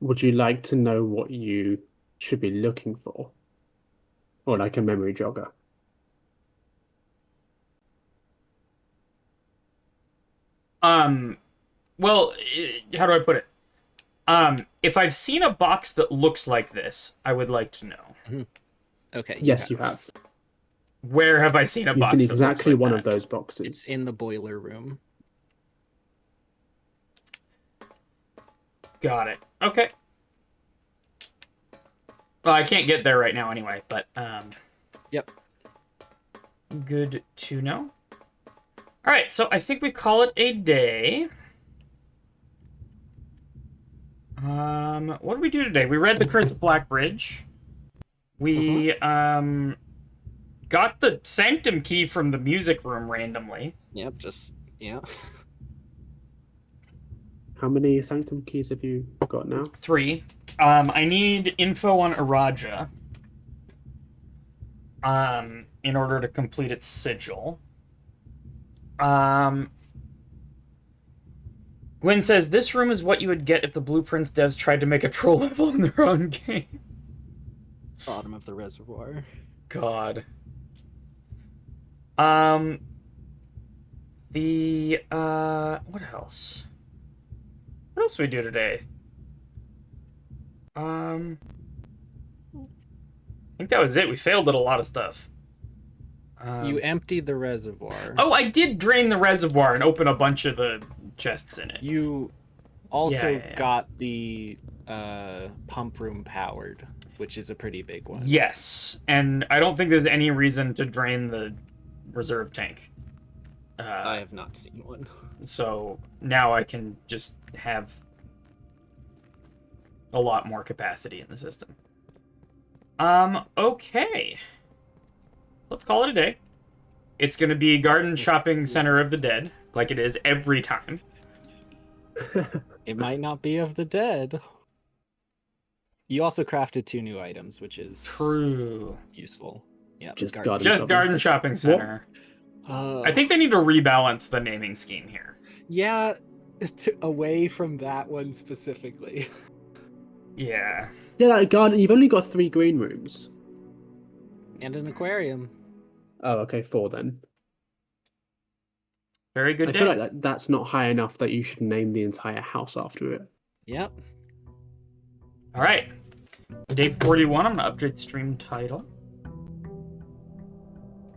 Would you like to know what you should be looking for? Or like a memory jogger? Well, how do I put it? If I've seen a box that looks like this, I would like to know. Okay. Yes, you have. Where have I seen a box You've seen that looks exactly like one that? of those boxes. It's in the boiler room. Got it. Okay. Well, I can't get there right now anyway, but, Yep. good to know. Alright, so I think we call it a day. What did we do today? We read The Curse of Black Bridge. We, got the Sanctum key from the music room randomly. Yep, yeah. How many Sanctum keys have you got now? 3. I need info on Araja. In order to complete its sigil. Gwen says, this room is what you would get if the Blueprints devs tried to make a troll level in their own game. Bottom of the reservoir. God. What else? What else did we do today? I think that was it. We failed at a lot of stuff. You emptied the reservoir. Oh, I did drain the reservoir and open a bunch of the chests in it. You also Yeah. got the pump room powered, which is a pretty big one. Yes, and I don't think there's any reason to drain the reserve tank. I have not seen one. So now I can just have a lot more capacity in the system. Okay. Let's call it a day. It's going to be Garden Shopping Center of the Dead, like it is every time. It might not be of the dead. You also crafted 2 new items, which is True. useful. Yeah, Just garden. garden Just shopping Garden Shopping Center. I think they need to rebalance the naming scheme here. Yeah, away from that one specifically. Yeah. Yeah, like garden. You've only got 3 green rooms. And an aquarium. Oh, okay, 4 then. Very good I day. feel like that's not high enough that you should name the entire house after it. Yep. All right. Day 41, I'm going to update stream title.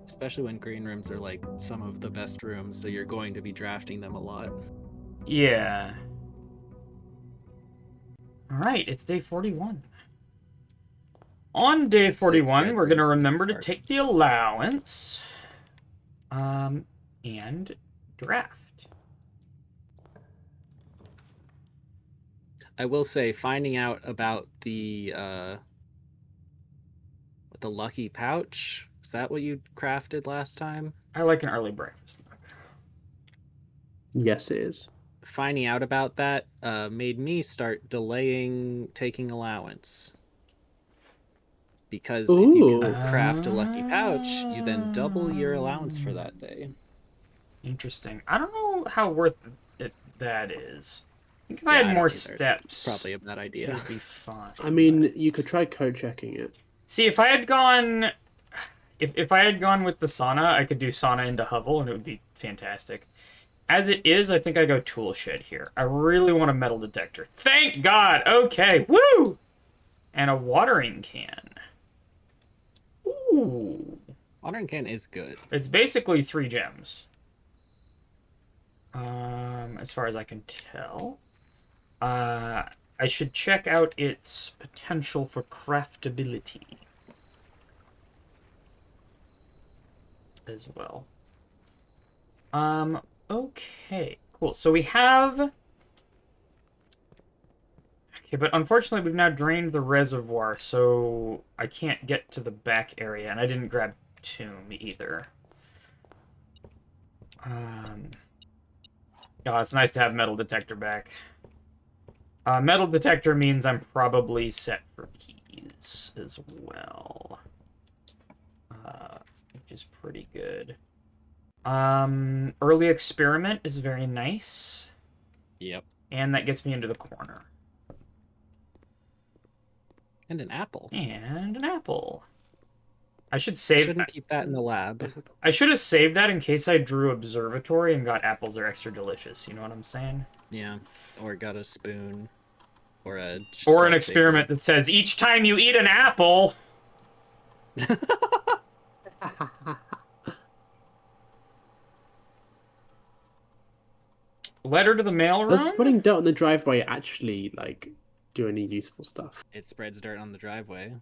Especially when green rooms are like some of the best rooms, so you're going to be drafting them a lot. Yeah. All right, it's day 41. On day 41, we're going to remember to take the allowance and draft. I will say, finding out about the lucky pouch, is that what you crafted last time? I like an early breakfast. Yes, it is. Finding out about that made me start delaying taking allowance. Because if you Ooh. craft a lucky pouch, you then double your allowance for that day. Interesting. I don't know how worth it that is. I think if I had don't more either. steps, It's probably a bad it idea. would be fine. I mean, you could try code checking it. See, if I had gone, if I had gone with the sauna, I could do sauna into hovel, and it would be fantastic. As it is, I think I go tool shed here. I really want a metal detector. Thank God. Okay, woo! And a watering can. Ooh. Watering can is good. It's basically 3 gems. As far as I can tell. I should check out its potential for craftability as well. Okay, cool. So we have... Okay, but unfortunately we've now drained the reservoir, so I can't get to the back area, and I didn't grab tomb either. Oh, it's nice to have metal detector back. Metal detector means I'm probably set for keys as well. Which is pretty good. Early experiment is very nice. Yep. And that gets me into the corner. And an apple. And an apple. I should save Shouldn't keep that in the lab. I should have saved that in case I drew observatory and got apples are extra delicious. You know what I'm saying? Yeah. Or got a spoon. Or an experiment that says each time you eat an apple. Letter to the mailroom? Does spreading dirt on the driveway actually, like, do any useful stuff? It spreads dirt on the driveway.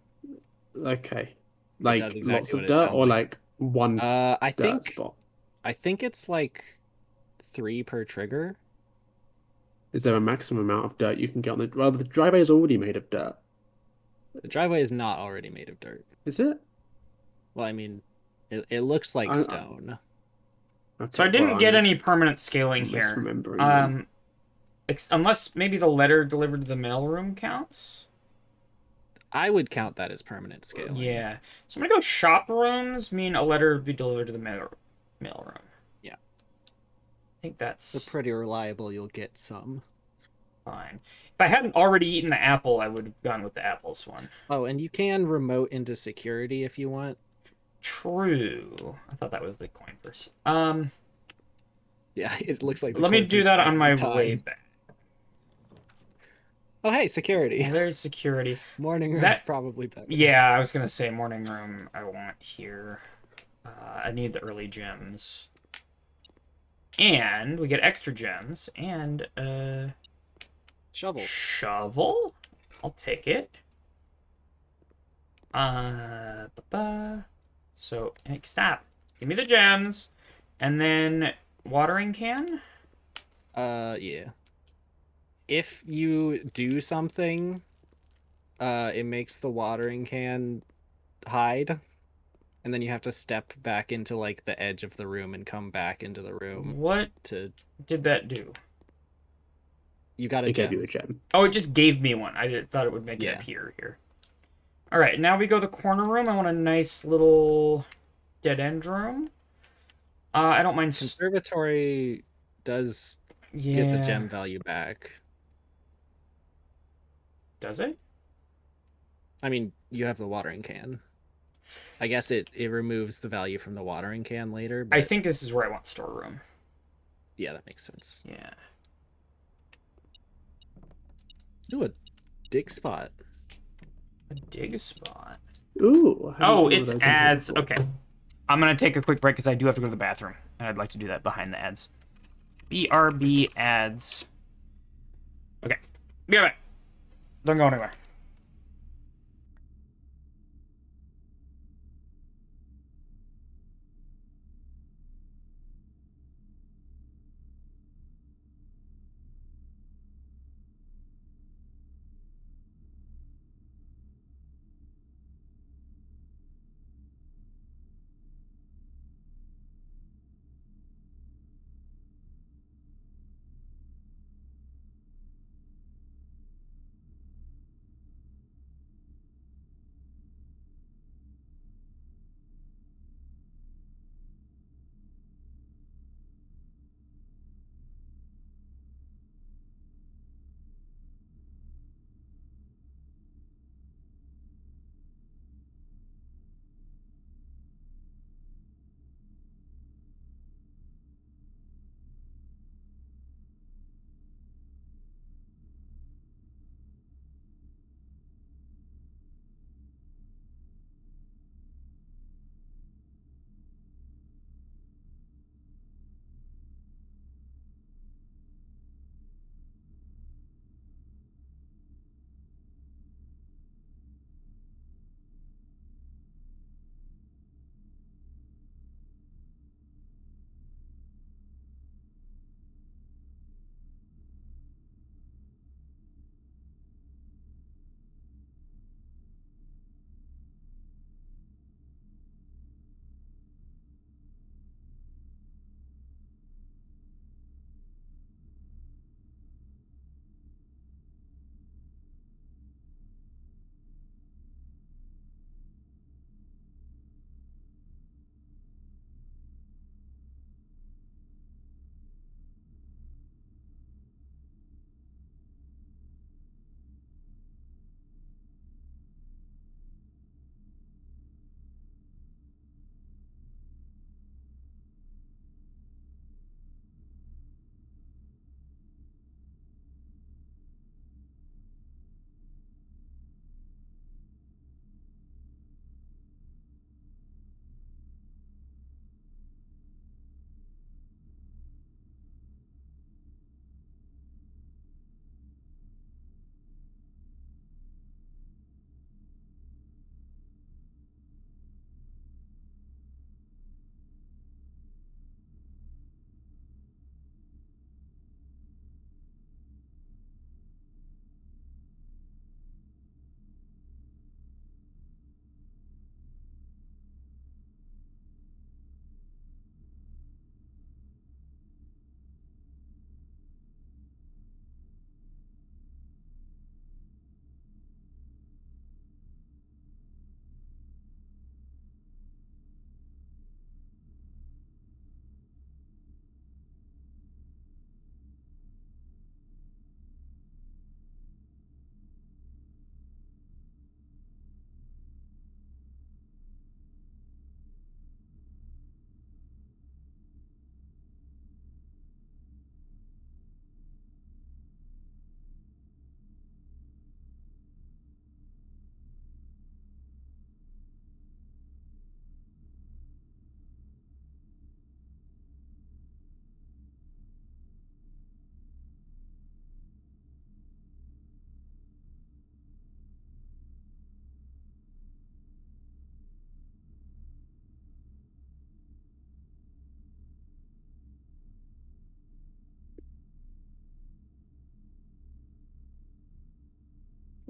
Okay. Like, does exactly lots what of it dirt, sounds or like. like one I dirt spot? I think it's like 3 per trigger. Is there a maximum amount of dirt you can get on the... Well, the driveway is already made of dirt. The driveway is not already made of dirt. Is it? Well, I mean, it looks like stone. Okay, So I didn't well, get I'm any permanent scaling just here. misremembering then. Unless maybe the letter delivered to the mailroom counts? I would count that as permanent scaling. Yeah. So I'm gonna go shop rooms mean a letter be delivered to the mailroom. Yeah. I think that's They're pretty reliable. You'll get some. fine. If I hadn't already eaten the apple, I would have gone with the apples one. Oh, and you can remote into security if you want. True. I thought that was the coin purse. Yeah, it looks like. Let me do that on my way back. Oh, hey, security. There's security. Morning room's probably better. Yeah, I was gonna say morning room. I want here. I need the early gems. And we get extra gems and Shovel. Shovel? I'll take it. So, stop. Give me the gems. And then watering can? Yeah. If you do something, it makes the watering can hide. And then you have to step back into, like, the edge of the room and come back into the room. What did that do? You got a It gave gem. you a gem. Oh, it just gave me one. Thought it would make it Yeah. appear here. All right, now we go to the corner room. I want a nice little dead end room. I don't mind. Conservatory does Yeah. get the gem value back. Does it? I mean, you have the watering can. I guess it removes the value from the watering can later, but I think this is where I want storeroom. yeah, that makes sense. Yeah. Ooh, a dig spot. A dig spot. Ooh. I haven't Oh, seen one of it's those in here ads. before. Okay. I'm going to take a quick break because I do have to go to the bathroom. And I'd like to do that behind the ads. BRB ads. Okay. Be right back. Don't go anywhere.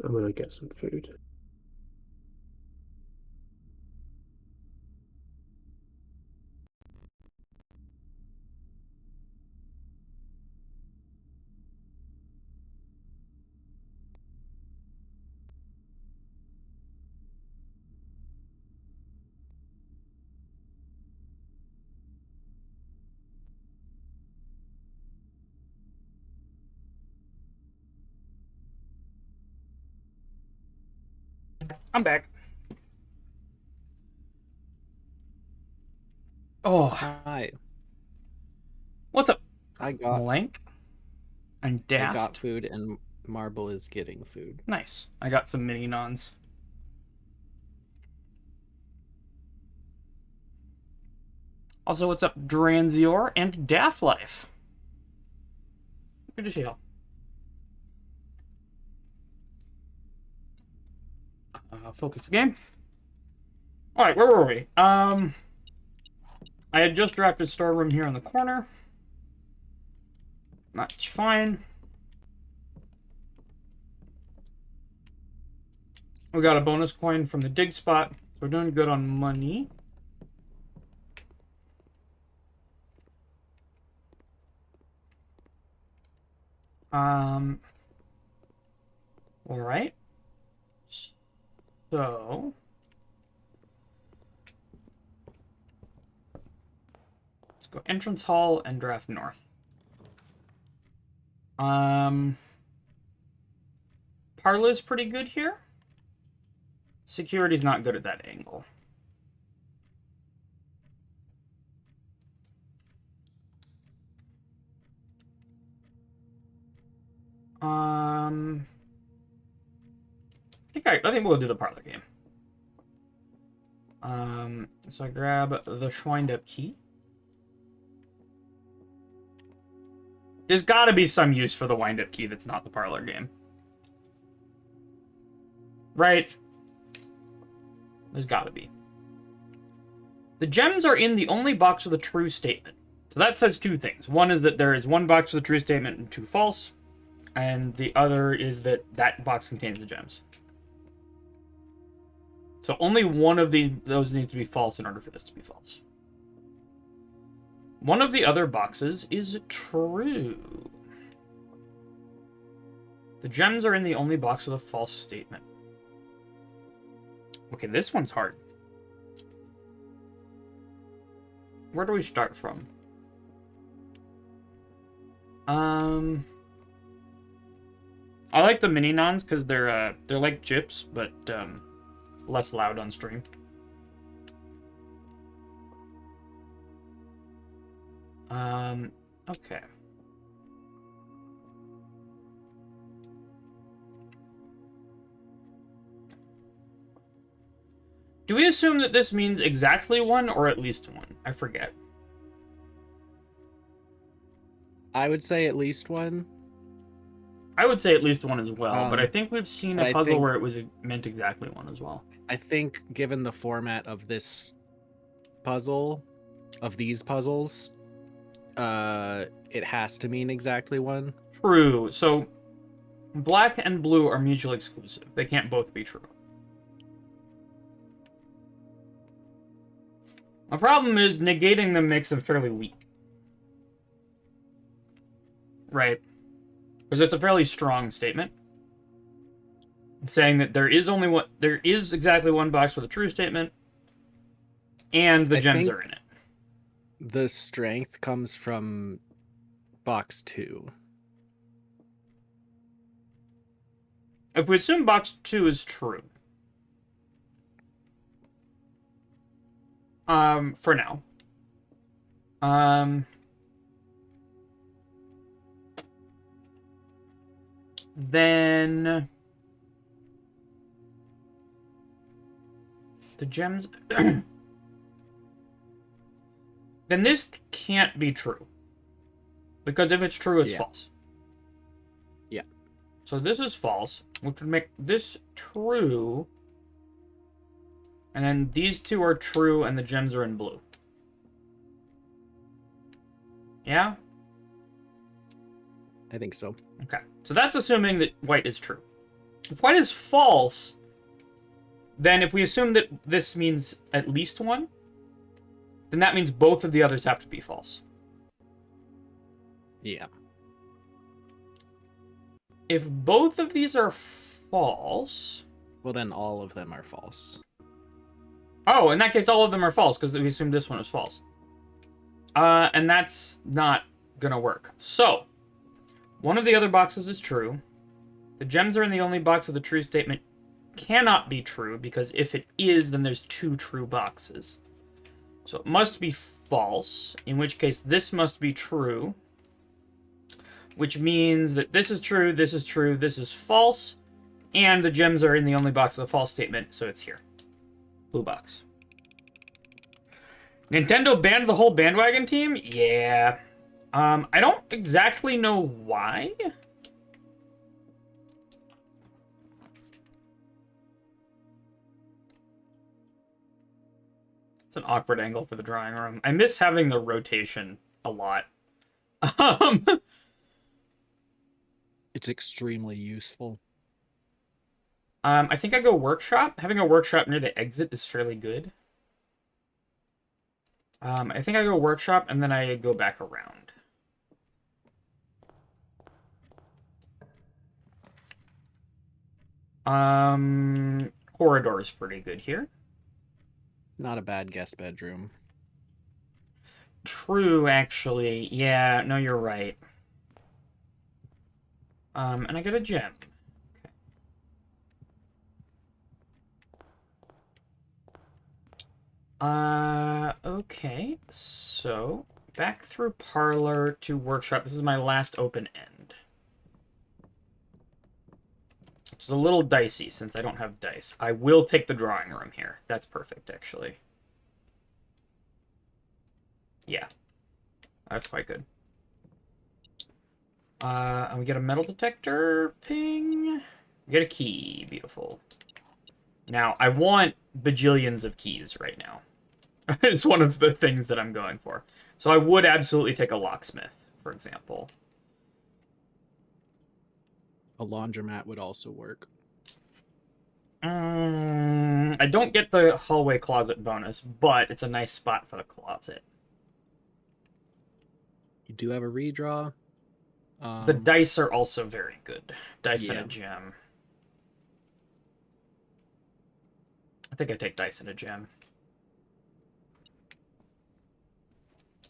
I'm gonna get some food. I'm back. Oh, Hi. what's up? I got Blank and I got Daft. food and Marble is getting food. Nice. I got some mini nons. Also, what's up, Dranzior and Daft Life? Good to see y'all. Focus game. All right, where were we? I had just drafted storeroom here in the corner. That's fine. We got a bonus coin from the dig spot. So we're doing good on money. All right. So let's go entrance hall and draft north. Parlor's pretty good here. Security's not good at that angle. I think we'll do the parlor game. So I grab the Schwind Up key. There's got to be some use for the wind up key that's not the parlor game. Right? There's got to be. The gems are in the only box with a true statement. So that says two things. One is that there is one box with a true statement and two false. And the other is that that box contains the gems. So only one of those needs to be false in order for this to be false. One of the other boxes is true. The gems are in the only box with a false statement. Okay, this one's hard. Where do we start from? I like the mini nons because they're like chips, but less loud on stream. Okay. Do we assume that this means exactly one or at least one? I forget. I would say at least one. I would say at least one as well, but I think we've seen a puzzle where it was meant exactly one as well. I think given the format of this puzzle, of these puzzles, it has to mean exactly one. True. So black and blue are mutually exclusive. They can't both be true. The problem is negating them makes them fairly weak. Right? Because it's a fairly strong statement. Saying that there is exactly one box with a true statement, and the gems are in it. The strength comes from box 2. If we assume box 2 is true, for now, then the gems, then this can't be true. Because if it's true, it's false. Yeah. So this is false, which would make this true. And then these two are true, and the gems are in blue. Yeah? I think so. Okay. So that's assuming that white is true. If white is false, then if we assume that this means at least one, then that means both of the others have to be false. Yeah. If both of these are false... Well, then all of them are false. Oh, in that case, all of them are false, because we assumed this one was false. And that's not gonna work. So, one of the other boxes is true. The gems are in the only box with a true statement. cannot be true, because if it is, then there's 2 true boxes. So it must be false, in which case this must be true, which means that this is true, this is true, this is false, and the gems are in the only box of the false statement, so it's here. Blue box. Nintendo banned the whole bandwagon team? Yeah. I don't exactly know why. It's an awkward angle for the drawing room. I miss having the rotation a lot. It's extremely useful. I think I go workshop. Having a workshop near the exit is fairly good. I think I go workshop, and then I go back around. Corridor is pretty good here. Not a bad guest bedroom. True, actually. Yeah, no, you're right. And I get a gem. Okay, so back through parlor to workshop. This is my last open end. Which is a little dicey since I don't have dice. I will take the drawing room here. That's perfect, actually. Yeah. That's quite good. And we get a metal detector. Ping. We get a key. Beautiful. Now, I want bajillions of keys right now. It's one of the things that I'm going for. So I would absolutely take a locksmith, for example. A laundromat would also work. I don't get the hallway closet bonus, but it's a nice spot for the closet. You do have a redraw. The dice are also very good. Dice and Yeah. a gem. I think I take dice and a gem.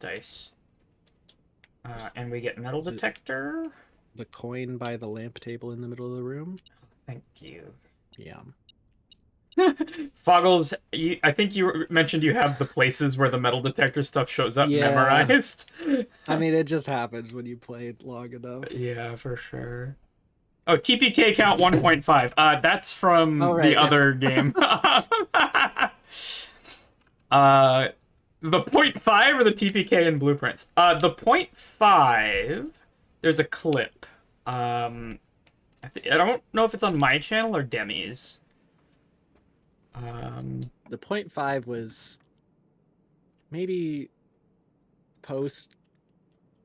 Dice. And we get metal detector. The coin by the lamp table in the middle of the room. Thank you. Yeah. Foggles, I think you mentioned you have the places where the metal detector stuff shows up Yeah. memorized. I mean, it just happens when you play it long enough. Yeah, for sure. Oh, TPK count 1.5. That's from right. the other game. The 0.5 or the TPK in Blueprints? The 0.5, there's a clip. I don't know if it's on my channel or Demi's. The 0.5 was maybe post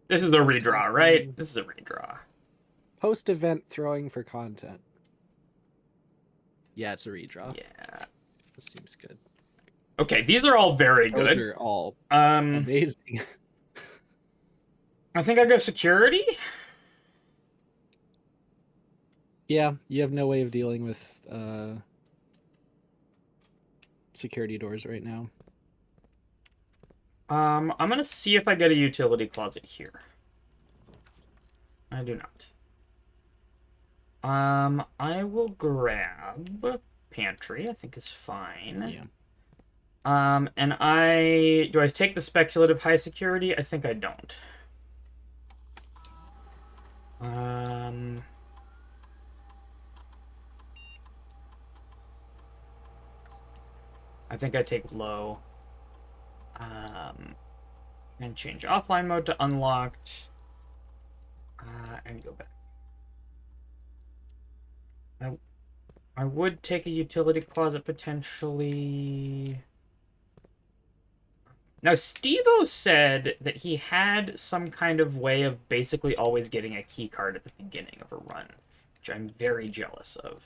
This is the redraw, right? This is a redraw. event throwing for content. Yeah, it's a redraw. Yeah. This seems good. Okay, these are all very Those good. are all Um, amazing. I think I go security. Yeah, you have no way of dealing with security doors right now. I'm gonna see if I get a utility closet here. I do not. I will grab pantry. I think is fine. Yeah. And do I take the speculative high security? I think I don't. I think I take low. And change offline mode to unlocked. And go back. I would take a utility closet potentially. Now, Steve-O said that he had some kind of way of basically always getting a key card at the beginning of a run, which I'm very jealous of.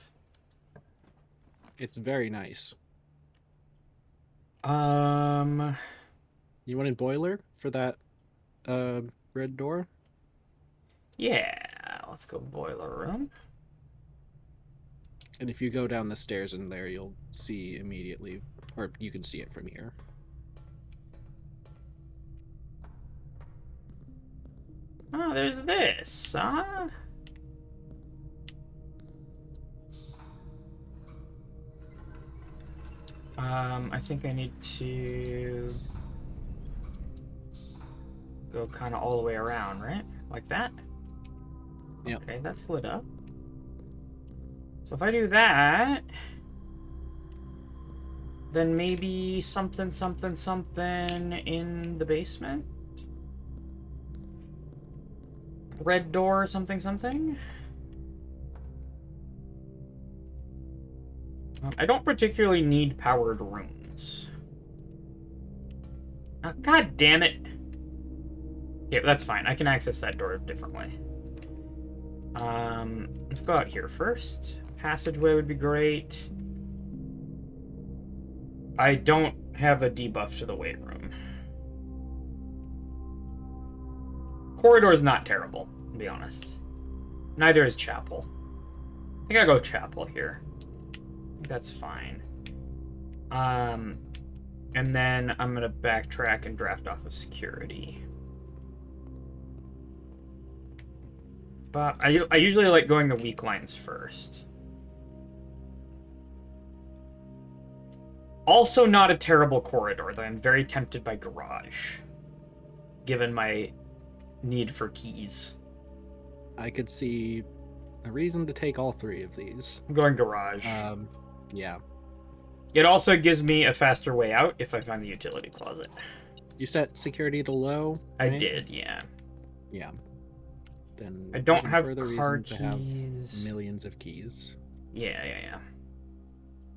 It's very nice. You wanted boiler for that red door? Yeah, let's go boiler room. And if you go down the stairs in there, you'll see immediately, or you can see it from here. Oh, there's this, huh? I think I need to go kind of all the way around, right? Like that? Yep. Okay, that's lit up. So if I do that, then maybe something, something, something in the basement? Red door, something, something? I don't particularly need powered rooms. Oh, God damn it. Yeah, that's fine. I can access that door a different way. Let's go out here first. Passageway would be great. I don't have a debuff to the weight room. Corridor is not terrible, to be honest. Neither is chapel. I think I'll go chapel here. I think that's fine. And then I'm gonna backtrack and draft off of security. But I usually like going the weak lines first. Also not a terrible corridor, though I'm very tempted by garage, given my need for keys. I could see a reason to take all three of these. I'm going garage. Yeah. It also gives me a faster way out if I find the utility closet. You set security to low, I right? did, yeah. Yeah. Then I don't even have further car reason to have keys. millions of keys. Yeah.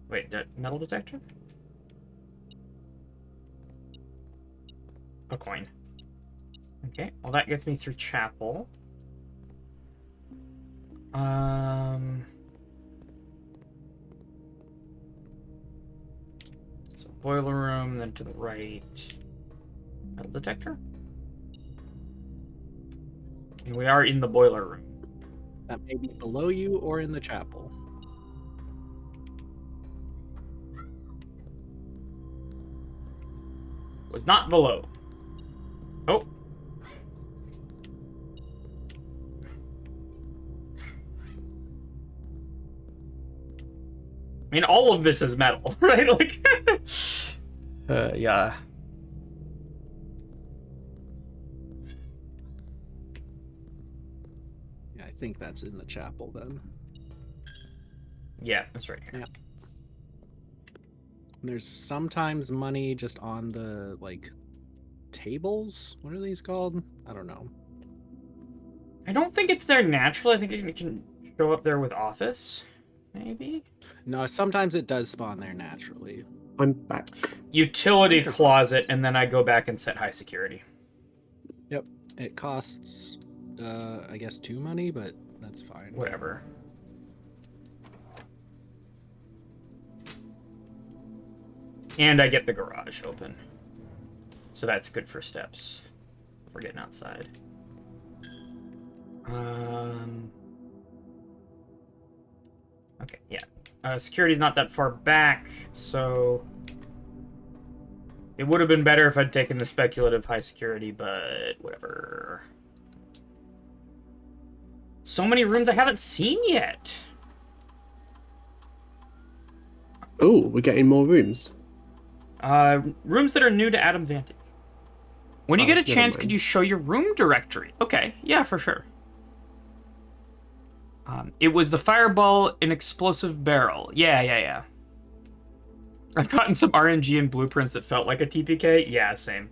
Wait, metal detector? A coin. Okay, well that gets me through chapel. So boiler room, then to the right. Metal detector? And we are in the boiler room. That may be below you or in the chapel. Was not below. Oh. I mean, all of this is metal, right? Like, yeah. Yeah, I think that's in the chapel then. Yeah, that's right here. Yeah. There's sometimes money just on the, like, tables? What are these called? I don't know. I don't think it's there naturally. I think it can show up there with office, maybe? No, sometimes it does spawn there naturally. I'm back. Utility closet, and then I go back and set high security. Yep. It costs, I guess 2 money, but that's fine. Whatever. And I get the garage open. So that's good for steps. We're getting outside. Okay, yeah. Security's not that far back, so it would have been better if I'd taken the speculative high security, but whatever. So many rooms I haven't seen yet. Oh, we're getting more rooms. Rooms that are new to Adam Vantage. When you get a never chance, mind. could you show your room directory? Okay, yeah, for sure. It was the fireball and explosive barrel. Yeah. I've gotten some RNG and blueprints that felt like a TPK. Yeah, same.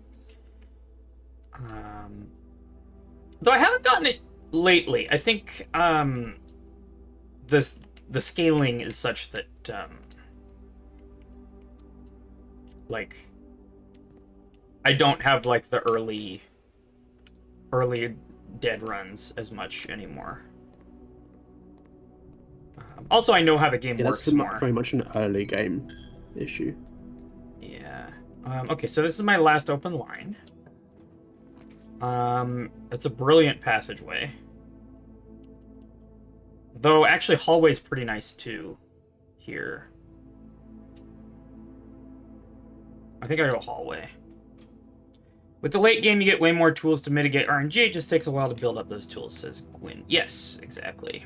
Though I haven't gotten it lately. I think the scaling is such that like I don't have like the early dead runs as much anymore. Also, I know how the game Yeah, works that's more. very much an early game issue. Yeah. Okay, so this is my last open line. It's a brilliant passageway. Though, actually, hallway's pretty nice, too. Here. I think I go hallway. With the late game, you get way more tools to mitigate RNG. It just takes a while to build up those tools, says Gwyn. Yes, exactly.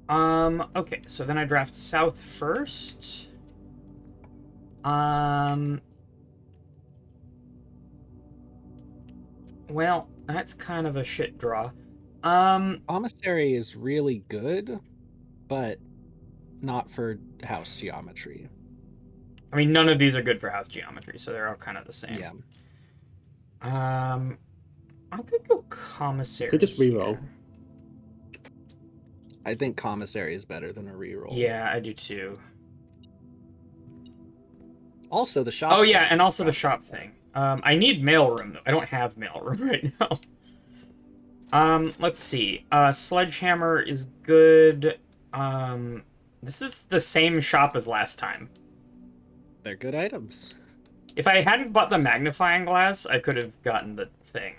Okay, so then I draft south first. Well, that's kind of a shit draw. Commissary is really good, but not for house geometry. I mean, none of these are good for house geometry, so they're all kind of the same. Yeah. I could go commissary. Could just reroll. here. I think commissary is better than a reroll. Yeah, I do too. Also, the shop. Oh yeah, and also the shop thing. I need mailroom though. I don't have mailroom right now. Let's see. Sledgehammer is good. This is the same shop as last time. They're good items. If I hadn't bought the magnifying glass, I could have gotten the thing.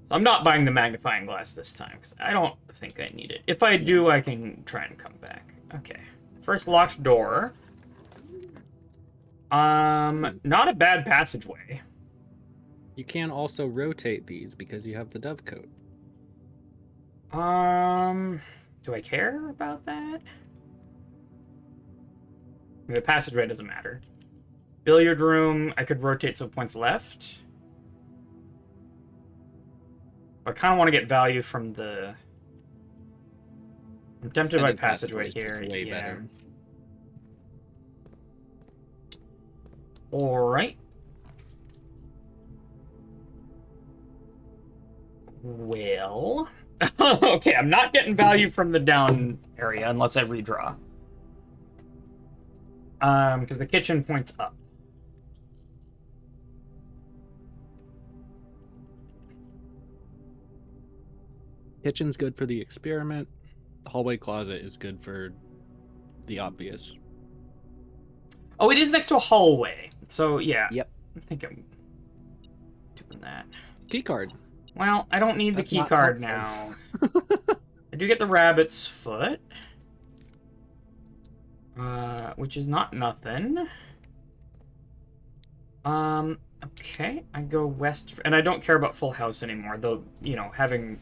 So I'm not buying the magnifying glass this time, because I don't think I need it. If I do, I can try and come back. Okay. First locked door. Not a bad passageway. You can also rotate these because you have the dovecote. Do I care about that? The passageway doesn't matter. Billiard room, I could rotate so points left. I kind of want to get value from the... I'm tempted by passageway here. Way better. Alright. Well... okay, I'm not getting value from the down area unless I redraw. Because the kitchen points up. Kitchen's good for the experiment. The hallway closet is good for the obvious. Oh, it is next to a hallway. So, yeah. Yep. I think I'm doing that. Key card. Well, I don't need That's the key not card helpful. now. I do get the rabbit's foot. Which is not nothing. Okay. I go west. And I don't care about full house anymore, though, you know, having...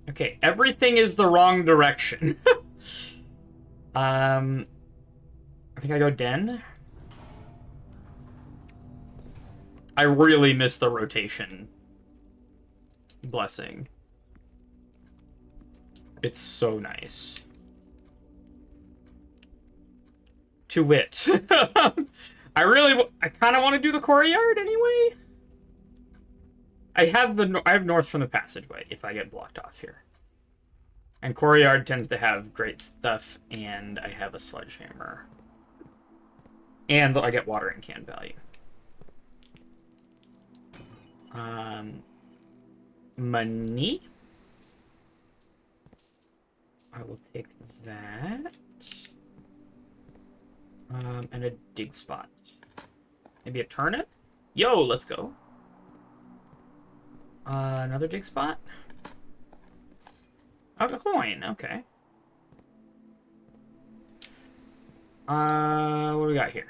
okay. Everything is the wrong direction. I think I go den. I really miss the rotation blessing. It's so nice. To wit. I kind of want to do the courtyard anyway. I have north from the passageway if I get blocked off here. And courtyard tends to have great stuff, and I have a sledgehammer. And I get watering can value. Money. I will take that. And a dig spot. Maybe a turnip? Yo, let's go. Another dig spot? Oh, a coin, okay. What do we got here?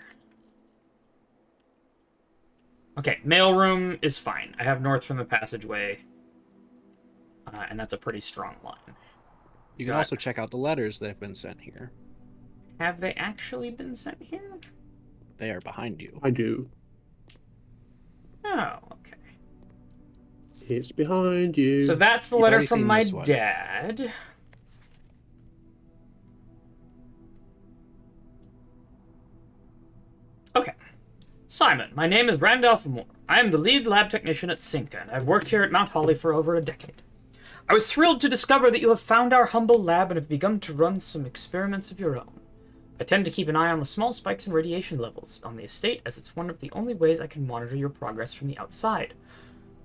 Okay, mailroom is fine. I have north from the passageway. And that's a pretty strong line. You can also check out the letters that have been sent here. Have they actually been sent here? They are behind you. I do. Oh, okay. It's behind you. So that's the You've letter already from seen my this one. dad. Okay. Simon, my name is Randolph Moore. I am the lead lab technician at Sinka, and I've worked here at Mount Holly for over a decade. I was thrilled to discover that you have found our humble lab and have begun to run some experiments of your own. I tend to keep an eye on the small spikes in radiation levels on the estate, as it's one of the only ways I can monitor your progress from the outside.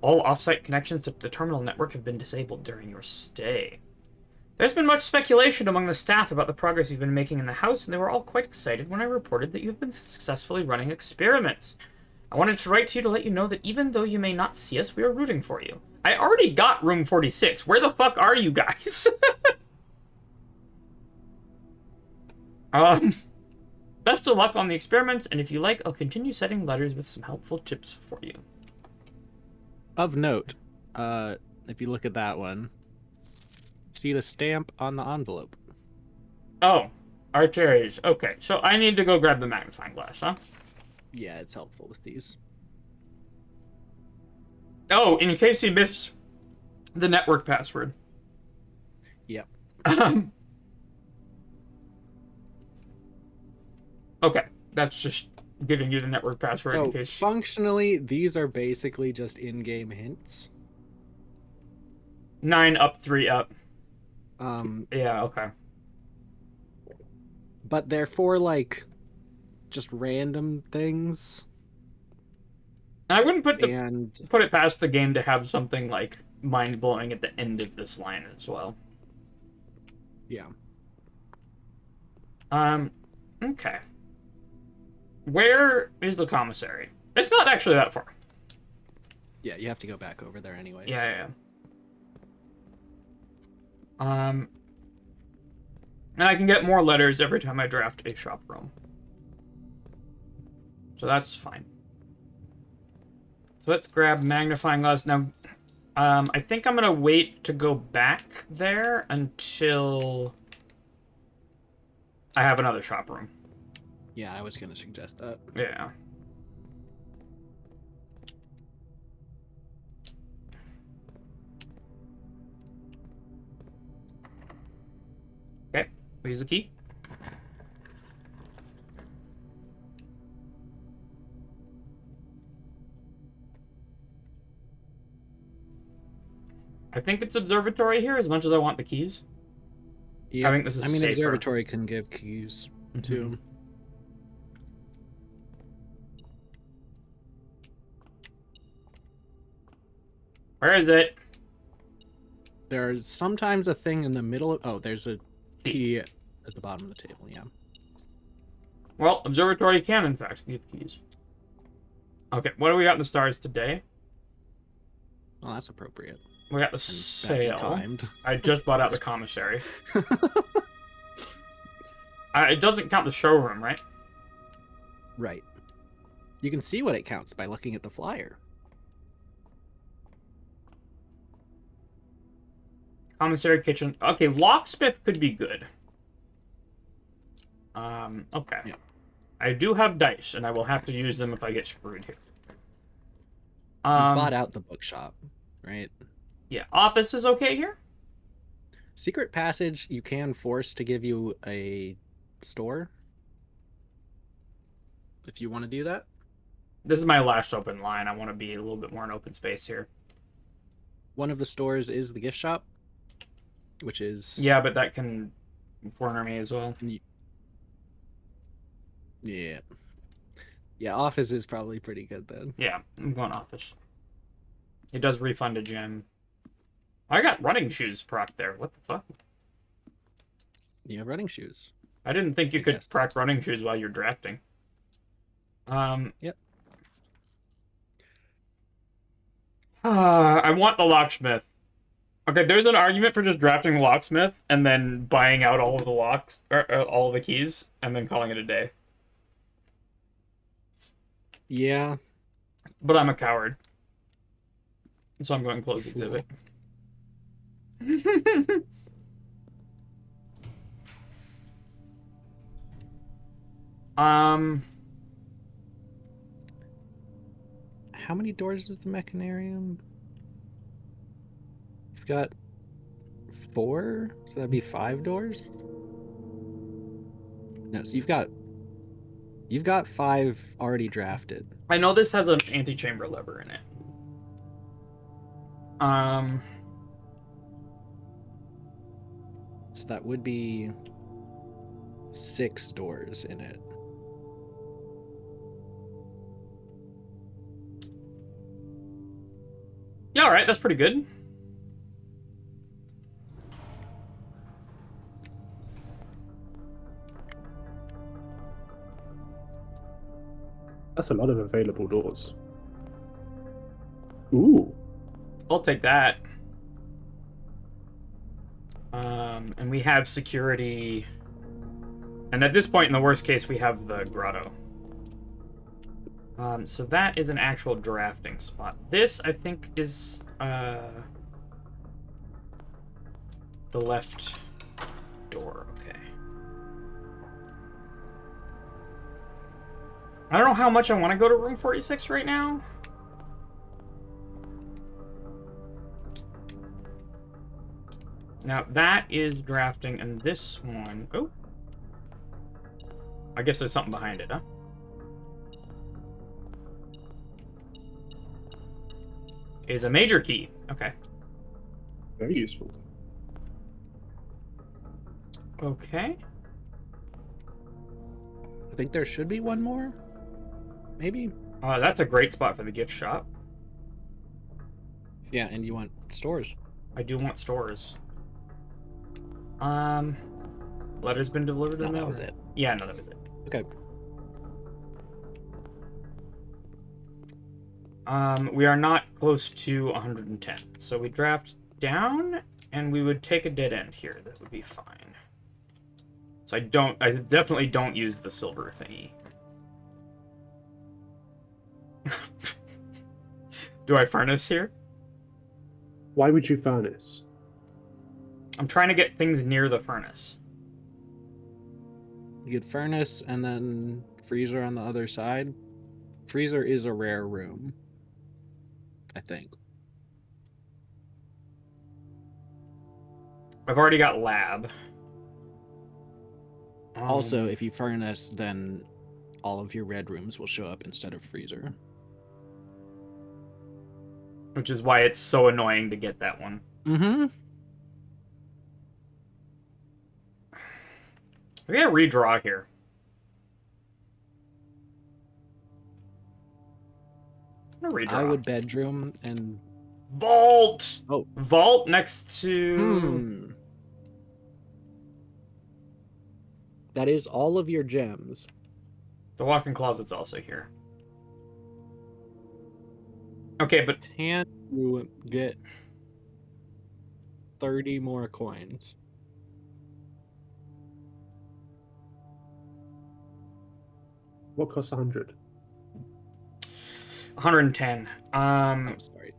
All off-site connections to the terminal network have been disabled during your stay. There's been much speculation among the staff about the progress you've been making in the house, and they were all quite excited when I reported that you've been successfully running experiments. I wanted to write to you to let you know that even though you may not see us, we are rooting for you. I already got room 46. Where the fuck are you guys? Best of luck on the experiments, and if you like, I'll continue sending letters with some helpful tips for you. Of note, If you look at that one, see the stamp on the envelope. Oh, arteries. Okay, so I need to go grab the magnifying glass, huh? Yeah, it's helpful with these. Oh, in case you missed the network password. Yep. Okay, that's just giving you the network password So in case. functionally, these are basically just in-game hints. 9 up, 3 up. Yeah, okay. But they're for like just random things. And I wouldn't And put it past the game to have something like mind blowing at the end of this line as well. yeah. Okay. Where is the commissary? It's not actually that far. Yeah, you have to go back over there anyways. Yeah. And I can get more letters every time I draft a shop room. So that's fine. So let's grab magnifying glass. Now, I think I'm going to wait to go back there until I have another shop room. Yeah, I was going to suggest that. Yeah. Okay, we use the key. I think it's observatory here as much as I want the keys. Yeah, I think this is safer. observatory can give keys too. Where is it? There's sometimes a thing in the middle of... Oh, there's a key at the bottom of the table, yeah. Well, observatory can, in fact, give keys. Okay, what do we got in the stars today? Well, that's appropriate. We got the sale. I just bought out the commissary. It doesn't count the showroom, right? Right. You can see what it counts by looking at the flyer. Commissary kitchen. Okay, locksmith could be good. Okay. Yeah. I do have dice, and I will have to use them if I get screwed here. You bought out the bookshop, right? Yeah. Office is okay here? Secret passage, you can force to give you a store. If you want to do that. This is my last open line. I want to be a little bit more in open space here. One of the stores is the gift shop, which is... Yeah, but that can corner me as well. Yeah. Yeah, office is probably pretty good then. Yeah, I'm going office. It does refund a gem. I got running shoes proc there. What the fuck? You have running shoes. I didn't think you could proc running shoes while you're drafting. Yep. I want the locksmith. Okay, there's an argument for just drafting the locksmith and then buying out all of the locks, or all of the keys, and then calling it a day. Yeah. But I'm a coward. So I'm going close exhibit. How many doors is the mechanarium? You've got 4, so that'd be 5 doors. No, so you've got 5 already drafted. I know this has an antechamber lever in it. So that would be 6 doors in it. Yeah, all right, that's pretty good. That's a lot of available doors. Ooh. I'll take that. And we have security. And at this point, in the worst case, we have the grotto. So that is an actual drafting spot. This, I think, is the left door. Okay. I don't know how much I want to go to room 46 right now. Now, that is drafting, and this one... Oh. I guess there's something behind it, huh? Is a major key. Okay. Very useful. Okay. I think there should be one more. Maybe. That's a great spot for the gift shop. Yeah, and you want stores. I do want stores. Letter's been delivered to No, the that mail. was it. Yeah, no, that was it. Okay. We are not close to 110, so we draft down, and we would take a dead end here. That would be fine. So I definitely don't use the silver thingy. Do I furnace here? Why would you furnace? I'm trying to get things near the furnace. You get furnace and then freezer on the other side. Freezer is a rare room, I think. I've already got lab. Also, if you furnace, then all of your red rooms will show up instead of freezer. Which is why it's so annoying to get that one. Mm-hmm. We gotta redraw here. I'm gonna redraw. I would bedroom and Vault! Oh. Vault next to... That is all of your gems. The walk-in closet's also here. Okay, but... Can you get 30 more coins? What costs 100? 110. I'm sorry.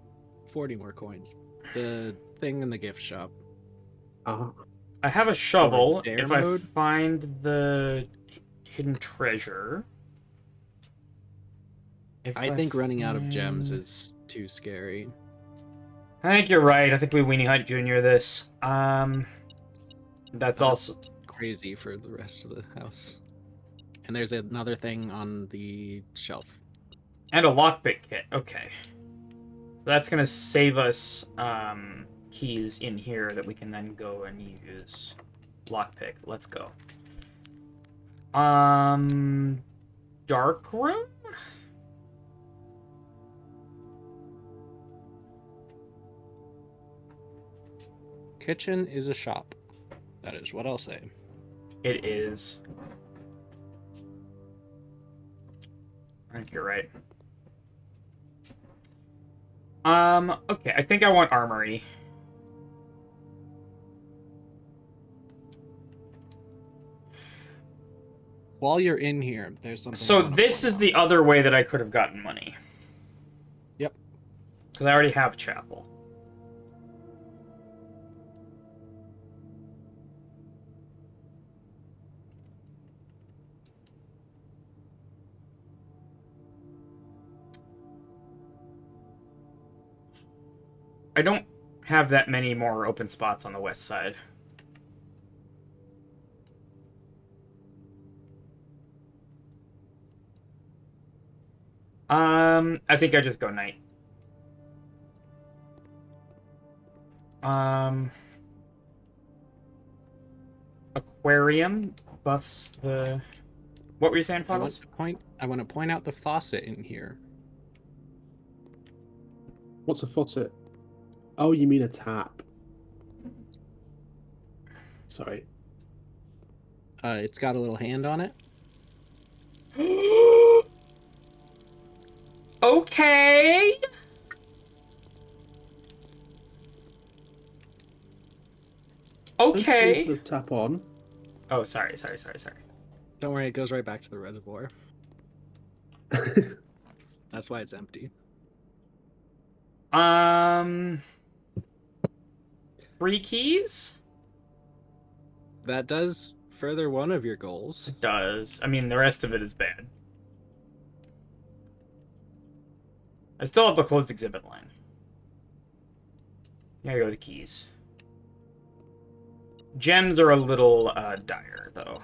40 more coins. The thing in the gift shop. I have a shovel. Dare If mode? I find the hidden treasure. If I think running out of gems find- is too scary. I think you're right. I think we Weenie Hunt Jr. this. That's also... Crazy for the rest of the house. And there's another thing on the shelf. And a lockpick kit. Okay. So that's going to save us keys in here that we can then go and use. Lockpick. Let's go. Dark room? Kitchen is a shop. That is what I'll say. It is. I think you're right. Okay, I think I want armory. While you're in here, there's something. So this is the other way that I could have gotten money. Yep. Because I already have chapel. I don't have that many more open spots on the west side. I think I just go night. Aquarium buffs the... What were you saying, I want Fuggles? to point out the faucet in here. What's a faucet? Oh, you mean a tap. Sorry. It's got a little hand on it. Okay. Don't Okay. leave the tap on. Oh, sorry. Don't worry, it goes right back to the reservoir. That's why it's empty. 3 keys? That does further one of your goals. It does. I mean, the rest of it is bad. I still have the closed exhibit line. There go the keys. Gems are a little dire, though.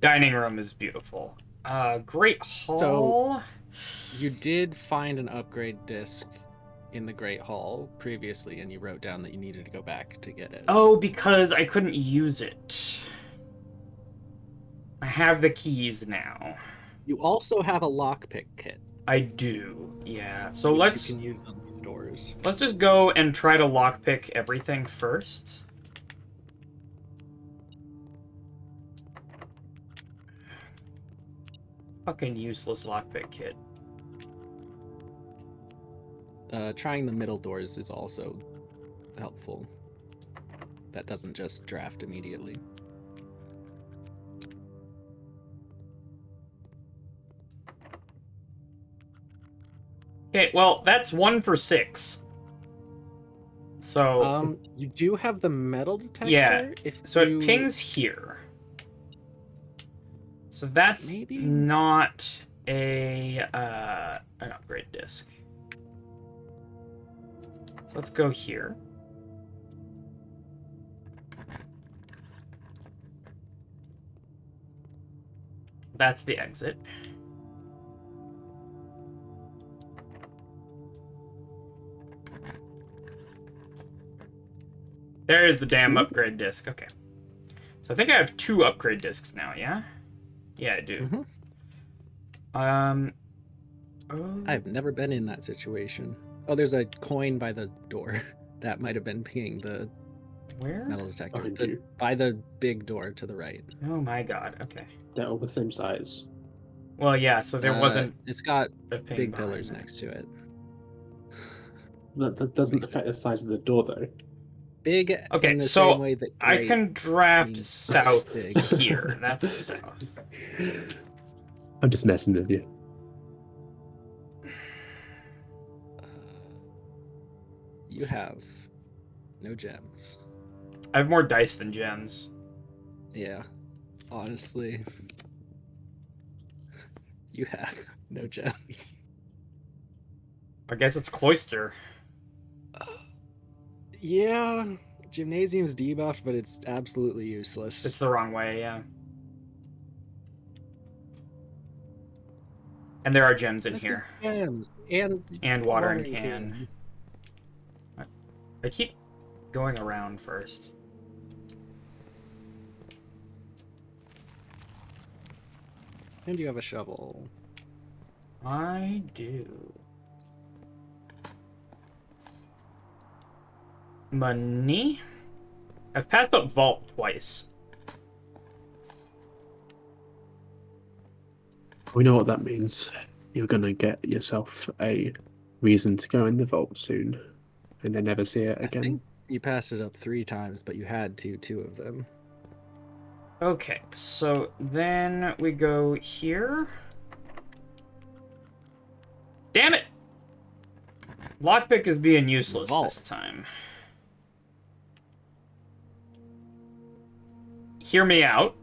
Dining room is beautiful. Great hall. You did find an upgrade disc in the Great Hall previously, and you wrote down that you needed to go back to get it. Oh, because I couldn't use it. I have the keys now. You also have a lockpick kit. I do, yeah. So which you can use on these doors. let's just go and try to lockpick everything first. Fucking useless lockpick kit. Trying the middle doors is also helpful. That doesn't just draft immediately. Okay, well, that's 1 for 6. So You do have the metal detector. yeah, If so you... it pings here. So that's Maybe? not an upgrade disc. So let's go here. That's the exit. There is the damn upgrade disc. Okay. So I think I have 2 upgrade discs now, yeah? Yeah, I do. Mm-hmm. I've never been in that situation. Oh, there's a coin by the door. That might have been pinging the where? metal detector. Behind you. By the big door to the right. Oh my god, okay. They're all the same size. Well, yeah, so there wasn't It's got a ping big behind pillars it. next to it. That doesn't affect the size of the door, though. Big Okay, in the so same way that I great can draft means south big. here. That's south. I'm just messing with you. You have no gems. I have more dice than gems. Yeah, honestly. You have no gems. I guess it's cloister. Yeah, gymnasium's debuffed, but it's absolutely useless. It's the wrong way, yeah. And there are gems in Let's here. get gems And watering can. I keep going around first. And you have a shovel. I do. Money? I've passed up vault twice. We know what that means. You're gonna get yourself a reason to go in the vault soon, and then never see it I again. think you passed it up 3 times, but you had two of them. Okay, so then we go here. Damn it! Lockpick is being useless Vault. this time. Hear me out.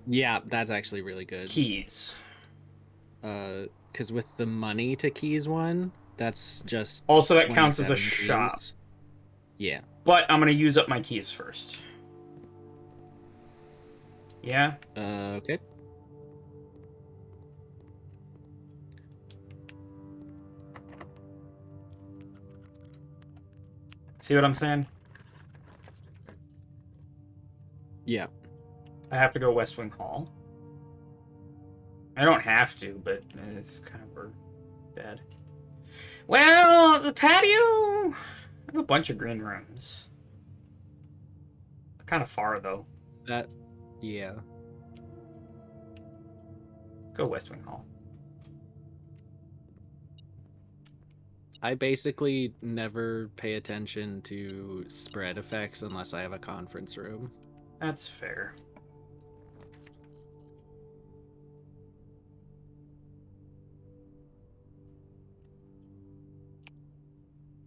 Yeah, that's actually really good. Keys. Because with the money to keys one, that's just Also, that counts as a 27 shop. keys. Yeah. But I'm going to use up my keys first. Yeah? Okay. See what I'm saying? Yeah. I have to go West Wing Hall. I don't have to, but it's kind of bad. Well, the patio... I have a bunch of green rooms. Kind of far, though. That, yeah. Go West Wing Hall. I basically never pay attention to spread effects unless I have a conference room. That's fair.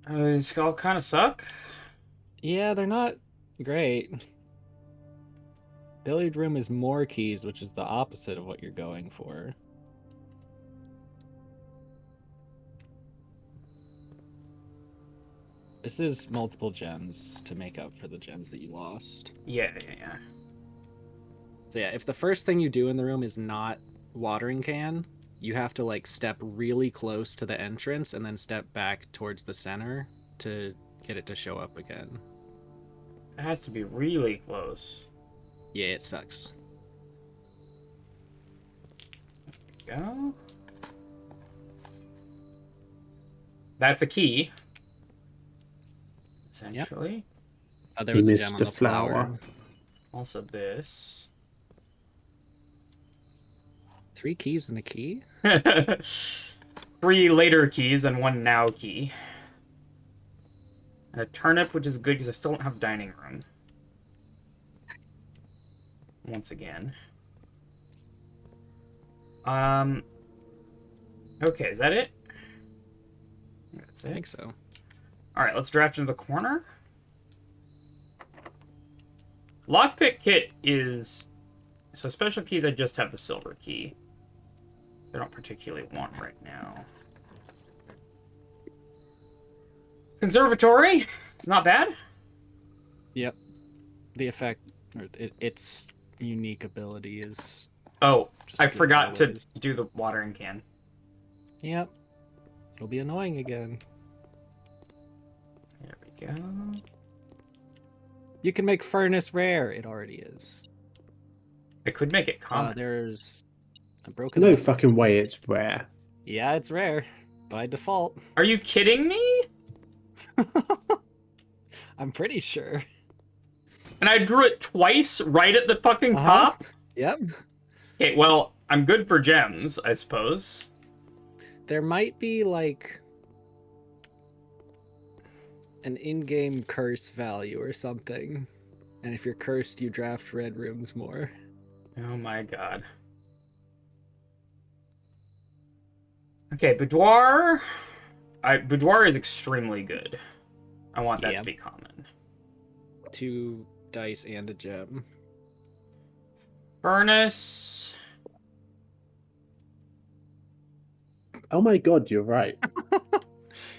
These all kind of suck. Yeah, they're not great. Billiard room is more keys, which is the opposite of what you're going for. This is multiple gems to make up for the gems that you lost. Yeah. So yeah, if the first thing you do in the room is not watering can, you have to like step really close to the entrance and then step back towards the center to get it to show up again. It has to be really close. Yeah, it sucks. Go. That's a key. Essentially. Oh, there He was a missed gem on the the flower. flower. Also this. 3 keys and a key? 3 later keys and 1 now key. And a turnip, which is good because I still don't have dining room. Once again. Okay, is that it? That's I it. think so. Alright, let's draft into the corner. Lockpick kit is... So special keys, I just have the silver key. I don't particularly want right now. Conservatory? It's not bad. Yep. The effect, or its unique ability is... Oh, just I good forgot to always. do the watering can. Yep. It'll be annoying again. There we go. You can make furnace rare. It already is. I could make it common. There's a broken... No fucking way it's rare. Yeah, it's rare. By default. Are you kidding me? I'm pretty sure. And I drew it twice right at the fucking top? Yep. Okay, well, I'm good for gems, I suppose. There might be, like, an in-game curse value or something. And if you're cursed, you draft red rooms more. Oh my god. Okay, boudoir. Boudoir is extremely good. I want that to be common. 2 dice and a gem. Furnace. Oh my god, you're right.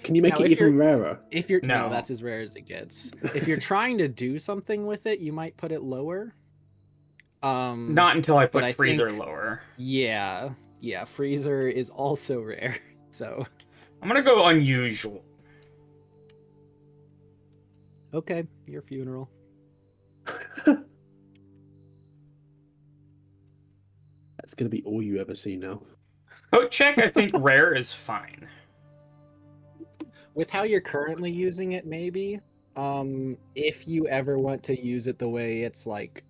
Can you make Now, it if even you're- rarer? If you're No. no, that's as rare as it gets. If you're trying to do something with it, you might put it lower. Not until I put I freezer think- lower. Yeah, freezer is also rare. So I'm gonna go unusual. okay, your funeral. That's gonna be all you ever see now. Coat check, I think rare is fine. With how you're currently using it, maybe. If you ever want to use it the way it's like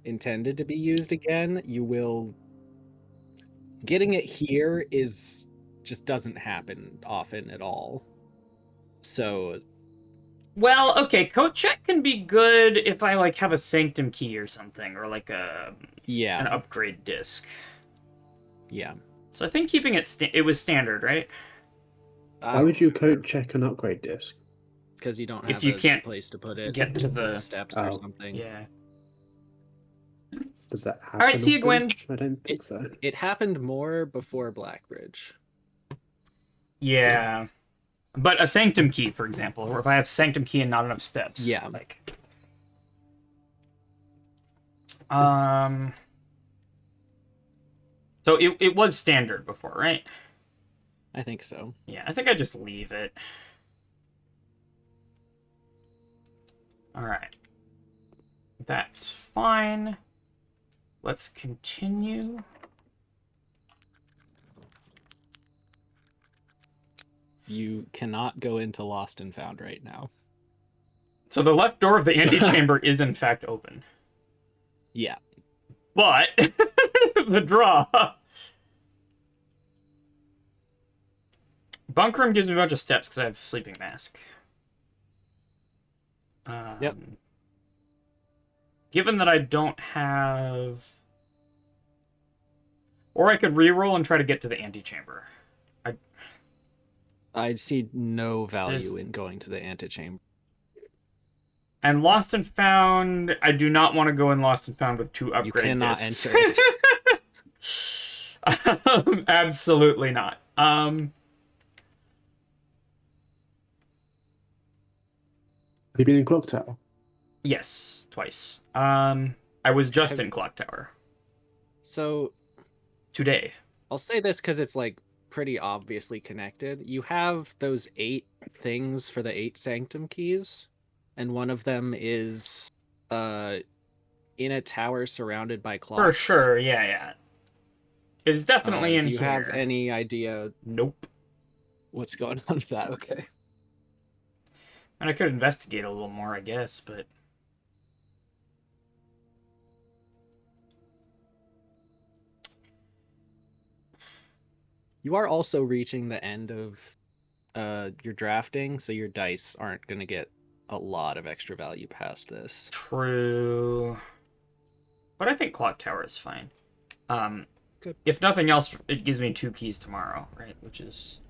intended to be used again, you will. Getting it here is just doesn't happen often at all. So Well, okay, coat check can be good if I like have a sanctum key or something, or like an yeah, upgrade disc. yeah. So I think keeping it it was standard, right? Why would you code check an upgrade disc? Because you don't If have you a can't place to put it. get to with the steps Oh. or something. Yeah. Does that happen? Alright, see you, often? Gwen. I don't think so. It happened more before Blackbridge. Yeah. But a sanctum key, for example, or if I have sanctum key and not enough steps. Yeah. Like. So it was standard before, right? I think so. Yeah, I think I just leave it. Alright. That's fine. Let's continue. You cannot go into Lost and Found right now. So the left door of the antechamber is in fact open. Yeah. But the draw. Bunk room gives me a bunch of steps because I have sleeping mask. Yep. Given that I don't have... Or I could reroll and try to get to the antechamber. I see no value This- in going to the antechamber. And Lost and Found, I do not want to go in Lost and Found with 2 upgrade You cannot discs. enter it. Absolutely not. Have you been in Clock Tower? Yes, twice. I was just in Clock Tower So today. I'll say this because it's like pretty obviously connected. You have those 8 things for the 8 sanctum keys, and one of them is in a tower surrounded by clocks. For sure, yeah. It's definitely in do you here. have any idea Nope. what's going on with that? Okay. And I could investigate a little more, I guess, but... You are also reaching the end of your drafting, so your dice aren't going to get a lot of extra value past this. True. But I think Clock Tower is fine. Good. If nothing else, it gives me 2 keys tomorrow, right? Which is...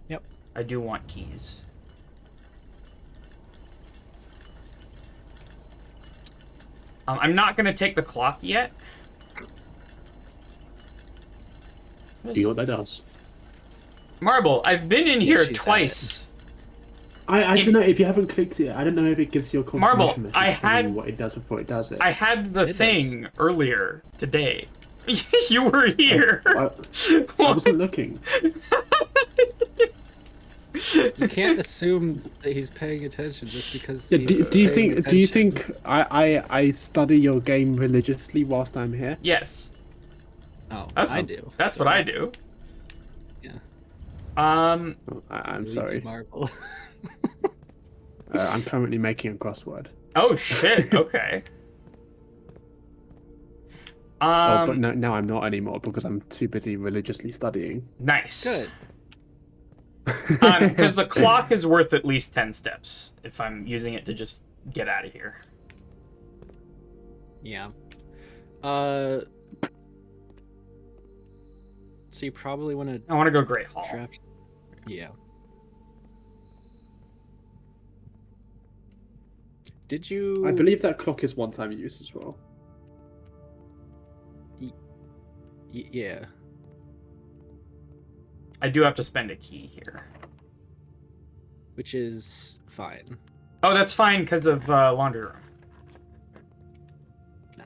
Yep. I do want keys. I'm not going to take the clock yet. Do you know what that does? Marble, I've been in here she's had twice. I don't know if you haven't clicked it. I don't know if it gives you a confirmation Marble, message I telling had- you what it does before it does it. I had the It thing earlier today. You were here. I wasn't looking. You can't assume that he's paying attention just because. Yeah, he's do you paying think? Do you attention. think I study your game religiously whilst I'm here? Yes, Oh, that's I do. That's so, what I do. Yeah. Oh, I'm Really sorry. Marble. I'm currently making a crossword. Oh shit. Okay. But no, now I'm not anymore because I'm too busy religiously studying. Nice. Good. Because the clock is worth at least 10 steps if I'm using it to just get out of here. Yeah. So you probably want to I want to go Great Hall. draft. Yeah. Did you? I believe that clock is one-time use as well. Yeah. I do have to spend a key here. Which is fine. Oh, that's fine because of laundry room.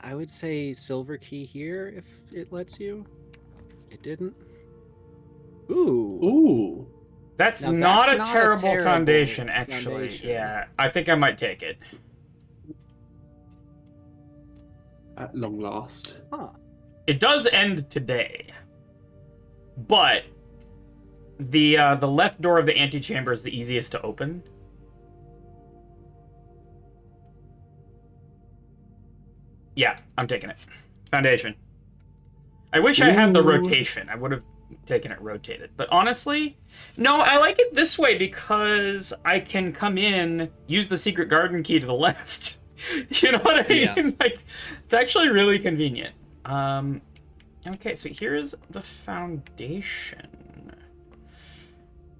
I would say silver key here if it lets you. It didn't. Ooh. Ooh. That's Now, not that's a not a terrible terrible foundation, actually. foundation. Yeah, I think I might take it. At long last. Huh. It does end today, but the left door of the antechamber is the easiest to open. Yeah, I'm taking it. Foundation. I wish I had the Ooh. rotation. I would have taken it rotated. But honestly, no, I like it this way because I can come in, use the secret garden key to the left. You know what I mean? Yeah. Like, it's actually really convenient. Okay, so here's the foundation.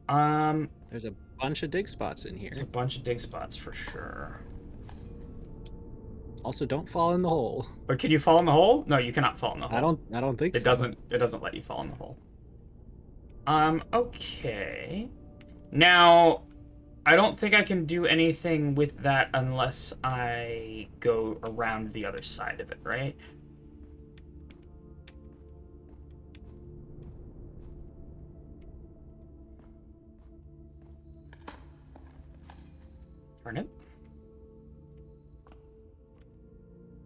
There's a bunch of dig spots in here. There's a bunch of dig spots for sure. Also, don't fall in the hole. But can you fall in the hole? No, you cannot fall in the hole. I don't think It so. doesn't let you fall in the hole. Okay. Now, I don't think I can do anything with that unless I go around the other side of it, right? Turn it.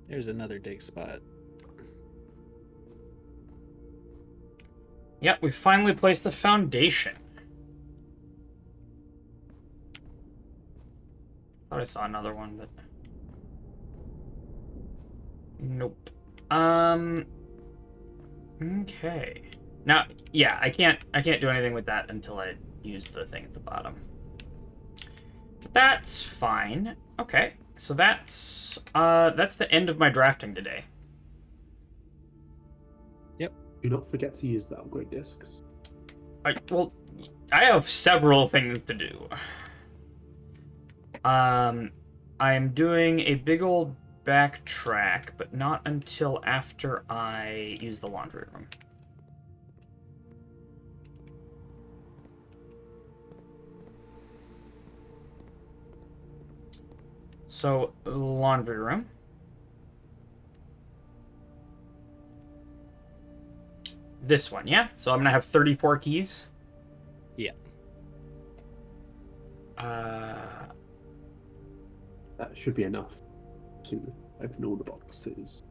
There's another dig spot. Yep, we finally placed the foundation. Thought I saw another one, but nope. Okay. Now, yeah, I can't do anything with that until I use the thing at the bottom. That's fine. Okay, so that's the end of my drafting today. Do not forget to use the upgrade discs. Well, I have several things to do. I am doing a big old backtrack, but not until after I use the laundry room. So, laundry room. This one, yeah? So I'm gonna have 34 keys? Yeah. That should be enough to open all the boxes.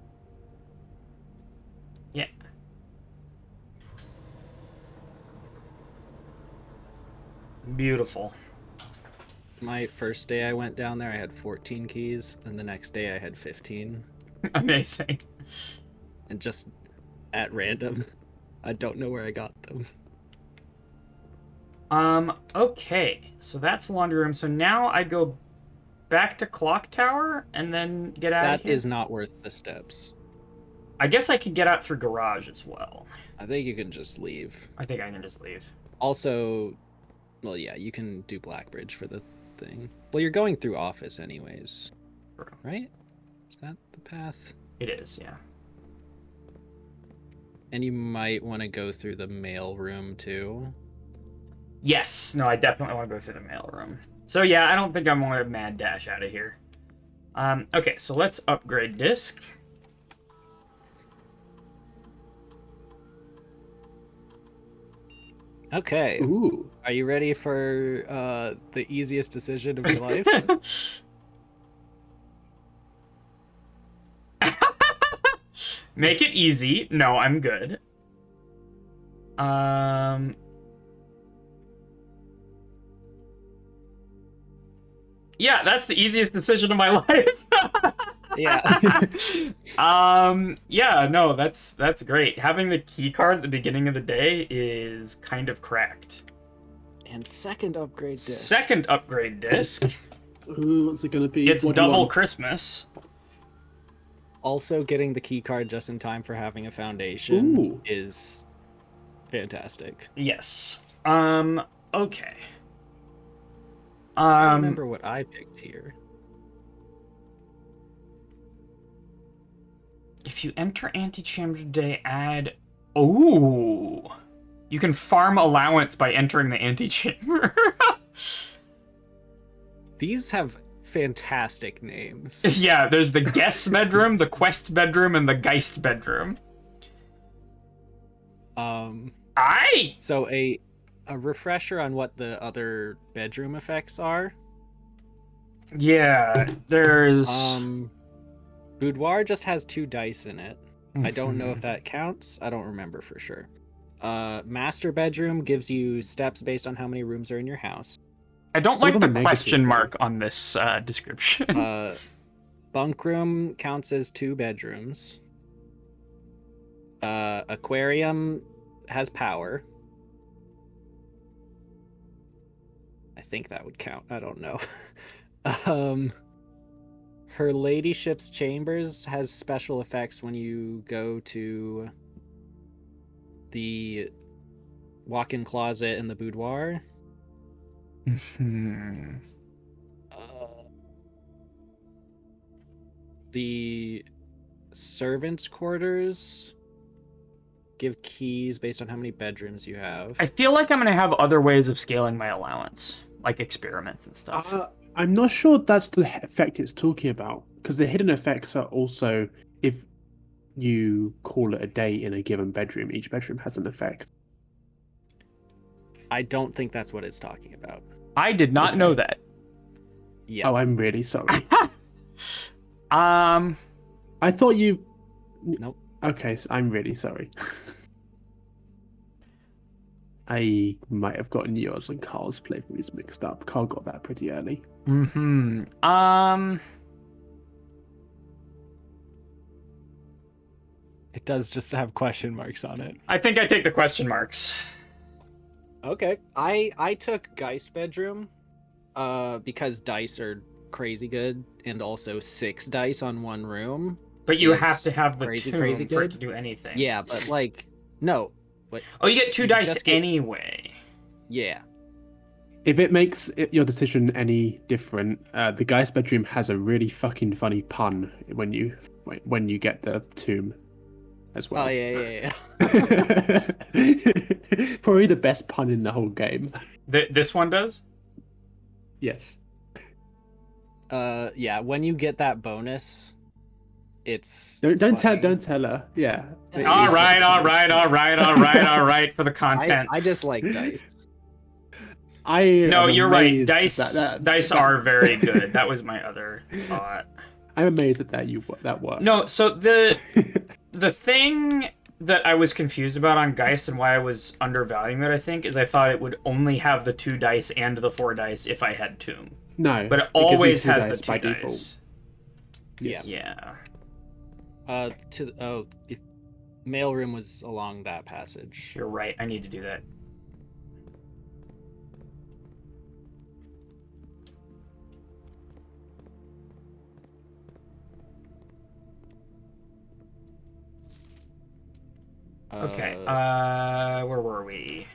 Yeah. Beautiful. My first day I went down there, I had 14 keys, and the next day I had 15. Amazing. And just at random. I don't know where I got them. Okay. So that's laundry room. So now I go back to clock tower and then get out of That here? is not worth the steps. I guess I could get out through garage as well. I think you can just leave. I think I can just leave. Also, well, yeah, you can do Blackbridge for the thing. Well, you're going through office anyways, True. right? Is that the path? It is, yeah. And you might want to go through the mail room too. Yes. No, I definitely want to go through the mail room. So yeah, I don't think I'm going to mad dash out of here. Okay, so let's upgrade disc. Okay. Ooh. Are you ready for the easiest decision of your life? Make it easy. No, I'm good. Yeah, that's the easiest decision of my life. Yeah. Yeah, no, that's great. Having the key card at the beginning of the day is kind of cracked. And second upgrade disc. Second upgrade disc. Ooh, what's it gonna be? It's What do you double want? Christmas. Also, getting the key card just in time for having a foundation Ooh. is fantastic. Yes. Okay. I remember what I picked here. If you enter antechamber today, add... Ooh! You can farm allowance by entering the antechamber. These have fantastic names. Yeah, there's the guest bedroom, the quest bedroom, and the geist bedroom. So a refresher on what the other bedroom effects are. Yeah, there's... Boudoir just has 2 dice in it. I don't know if that counts. I don't remember for sure. Master bedroom gives you steps based on how many rooms are in your house. I don't Sort like of the a negative question thing. mark on this description. Bunk room counts as 2 bedrooms. Aquarium has power. I think that would count. I don't know. Her ladyship's chambers has special effects when you go to the walk-in closet and the boudoir. The servants' quarters give keys based on how many bedrooms you have. I feel like I'm going to have other ways of scaling my allowance, like experiments and stuff. I'm not sure that's the effect it's talking about, because the hidden effects are also if you call it a day in a given bedroom, each bedroom has an effect. I don't think that's what it's talking about. I did not know that. Yeah. Oh, I'm really sorry. Um, I thought you... Nope. Okay, so I'm really sorry. I might have gotten yours and Carl's playthroughs mixed up. Carl got that pretty early. Mm-hmm. It does just have question marks on it. I think I take the question marks. Okay. I took Geist bedroom, because dice are crazy good, and also 6 dice on one room. But you is have to have the crazy, tomb crazy for it good. to do anything. Yeah, but like, no. But Oh, you get 2 you dice just get- anyway. yeah. If it makes your decision any different, the guy's bedroom has a really fucking funny pun when you get the tomb as well. Oh yeah. Probably the best pun in the whole game. This one does? Yes. Yeah. When you get that bonus, it's Don't funny. tell her. Yeah. It All is right, fucking all funny. right, all right, all right, all right for the content. I just like dice. No, am you're right. amazed Dice that are very good. That was my other thought. I'm amazed that that worked. No, so the thing that I was confused about on Geist and why I was undervaluing it, I think, is I thought it would only have the 2 dice and the 4 dice if I had Tomb. No, But it gives you always 2 has dice the 2 by dice. default. Yes. Yeah. If mailroom was along that passage. You're right. I need to do that. Okay. Where were we?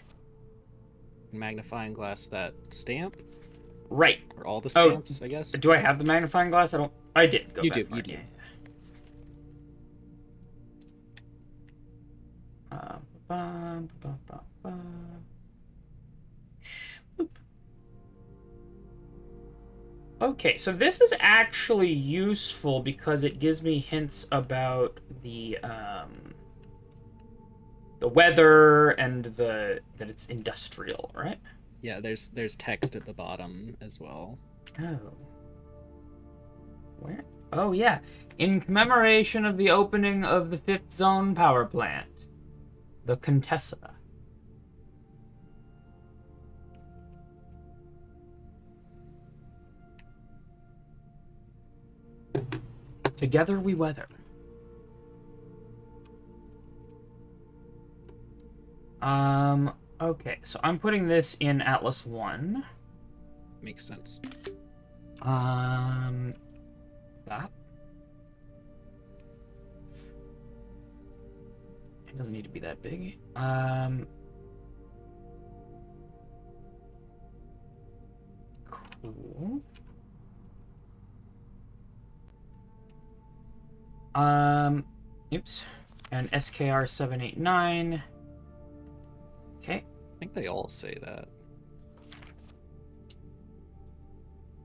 Magnifying glass that stamp, Right. or all the Oh, stamps, I guess. Do I have the magnifying glass? I don't. I did. Go You back do, for you it, do. yeah. Bum, bum, bum, bum. Shoop. Okay, so this is actually useful because it gives me hints about the weather and that it's industrial, right? Yeah, there's text at the bottom as well. Oh. Where? Oh, yeah. In commemoration of the opening of the 5th Zone power plant, the Contessa. Together we weather. Okay, so I'm putting this in Atlas 1. Makes sense. That. It doesn't need to be that big. Cool. Oops. And SKR 789. Okay. I think they all say that.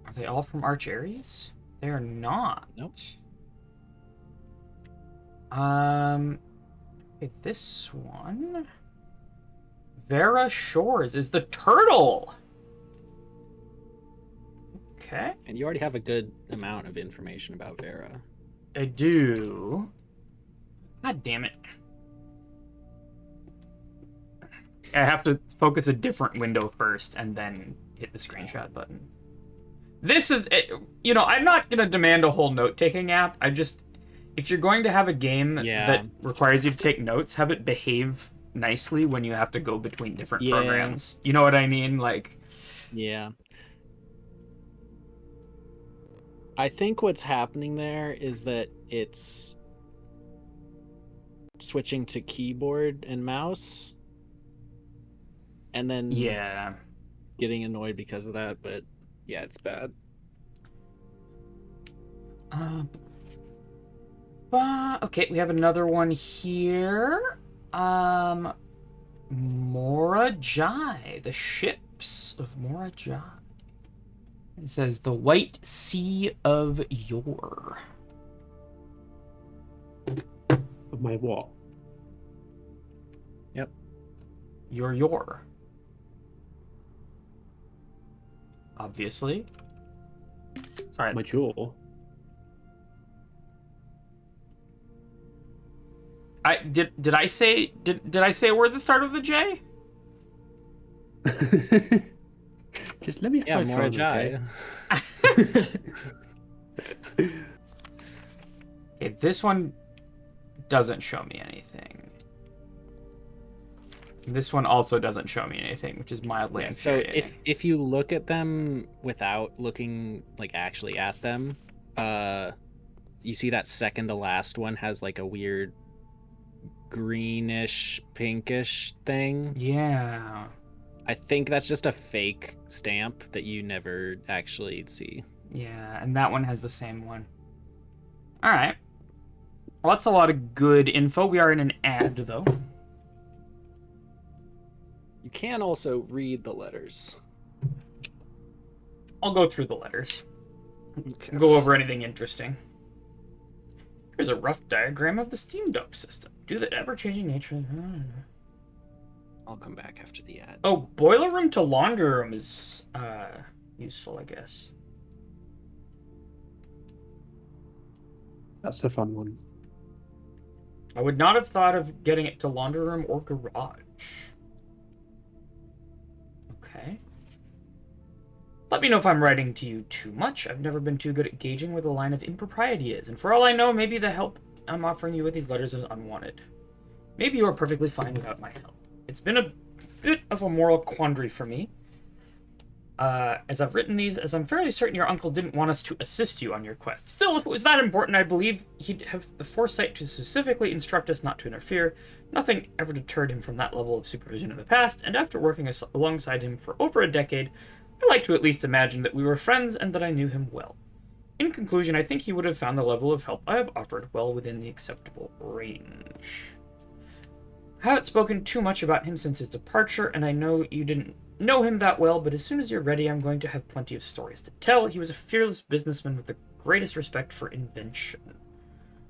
Are they all from Arch Aries? They are not. Nope. Okay, this one. Vera Shores is the turtle. Okay. And you already have a good amount of information about Vera. I do. God damn it. I have to focus a different window first and then hit the screenshot button. This is, I'm not going to demand a whole note-taking app. If you're going to have a game that requires you to take notes, have it behave nicely when you have to go between different programs. You know what I mean? Like, yeah. I think what's happening there is that it's switching to keyboard and mouse, and then getting annoyed because of that. But yeah, it's bad. Okay, we have another one here. Morajai, the ships of Morajai. It says the White Sea of Yore. Of my what? Yep. Yore. Obviously. Sorry. My jaw. Did I say a word that started with a J? Just let me have Yeah, my more fun, okay? Okay, this one doesn't show me anything. This one also doesn't show me anything, which is mildly Yeah, so infuriating. if you look at them without looking like actually at them, you see that second to last one has like a weird greenish pinkish thing. Yeah. I think that's just a fake stamp that you never actually see. Yeah, and that one has the same one. Alright. Well, that's a lot of good info. We are in an ad, though. You can also read the letters. I'll go through the letters. Okay. Go over anything interesting. Here's a rough diagram of the steam duct system. Due to the ever-changing nature... I'll come back after the ad. Oh, boiler room to laundry room is useful, I guess. That's a fun one. I would not have thought of getting it to laundry room or garage. Okay. Let me know if I'm writing to you too much. I've never been too good at gauging where the line of impropriety is, and for all I know, maybe the help I'm offering you with these letters is unwanted. Maybe you are perfectly fine without my help. It's been a bit of a moral quandary for me. As I've written these, as I'm fairly certain your uncle didn't want us to assist you on your quest. Still, if it was that important, I believe he'd have the foresight to specifically instruct us not to interfere. Nothing ever deterred him from that level of supervision in the past, and after working alongside him for over a decade, I like to at least imagine that we were friends and that I knew him well. In conclusion, I think he would have found the level of help I have offered well within the acceptable range. I haven't spoken too much about him since his departure, and I know you didn't know him that well, but as soon as you're ready, I'm going to have plenty of stories to tell. He was a fearless businessman with the greatest respect for invention.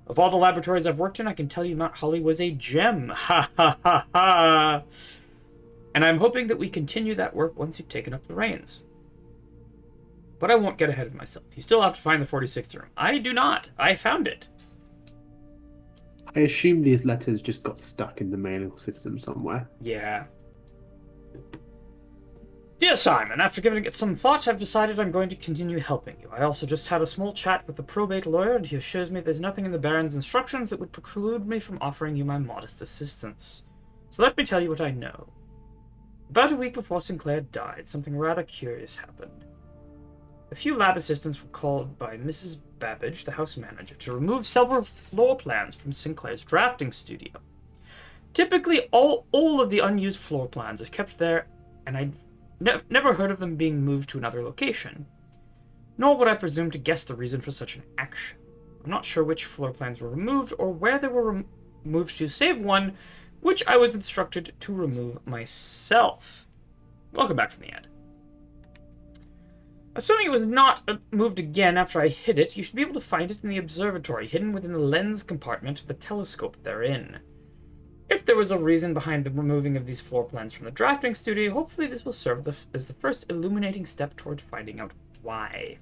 Of all the laboratories I've worked in, I can tell you Mount Holly was a gem. Ha ha ha ha! And I'm hoping that we continue that work once you've taken up the reins. But I won't get ahead of myself. You still have to find the 46th room. I do not. I found it. I assume these letters just got stuck in the mailing system somewhere. Yeah. Dear Simon, after giving it some thought, I've decided I'm going to continue helping you. I also just had a small chat with the probate lawyer, and he assures me there's nothing in the Baron's instructions that would preclude me from offering you my modest assistance. So let me tell you what I know. About a week before Sinclair died, something rather curious happened. A few lab assistants were called by Mrs. Babbage, the house manager, to remove several floor plans from Sinclair's drafting studio. Typically, all of the unused floor plans are kept there, and I'd never heard of them being moved to another location. Nor would I presume to guess the reason for such an action. I'm not sure which floor plans were removed or where they were moved to, save one, which I was instructed to remove myself. Welcome back from the ad. Assuming it was not moved again after I hid it, you should be able to find it in the observatory, hidden within the lens compartment of the telescope therein. If there was a reason behind the removing of these floor plans from the drafting studio, hopefully this will serve as the first illuminating step toward finding out why.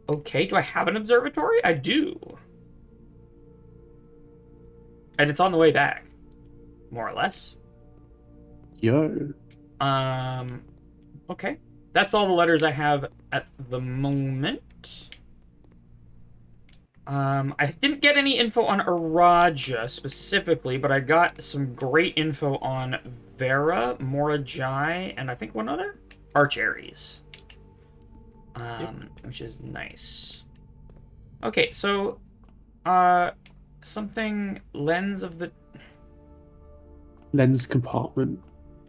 Okay, do I have an observatory? I do. And it's on the way back. More or less. Yo. Okay. That's all the letters I have at the moment. I didn't get any info on Araja specifically, but I got some great info on Vera, Morajai, and I think one other? Archaries. Which is nice. Okay, so, something lens of the... Lens compartment.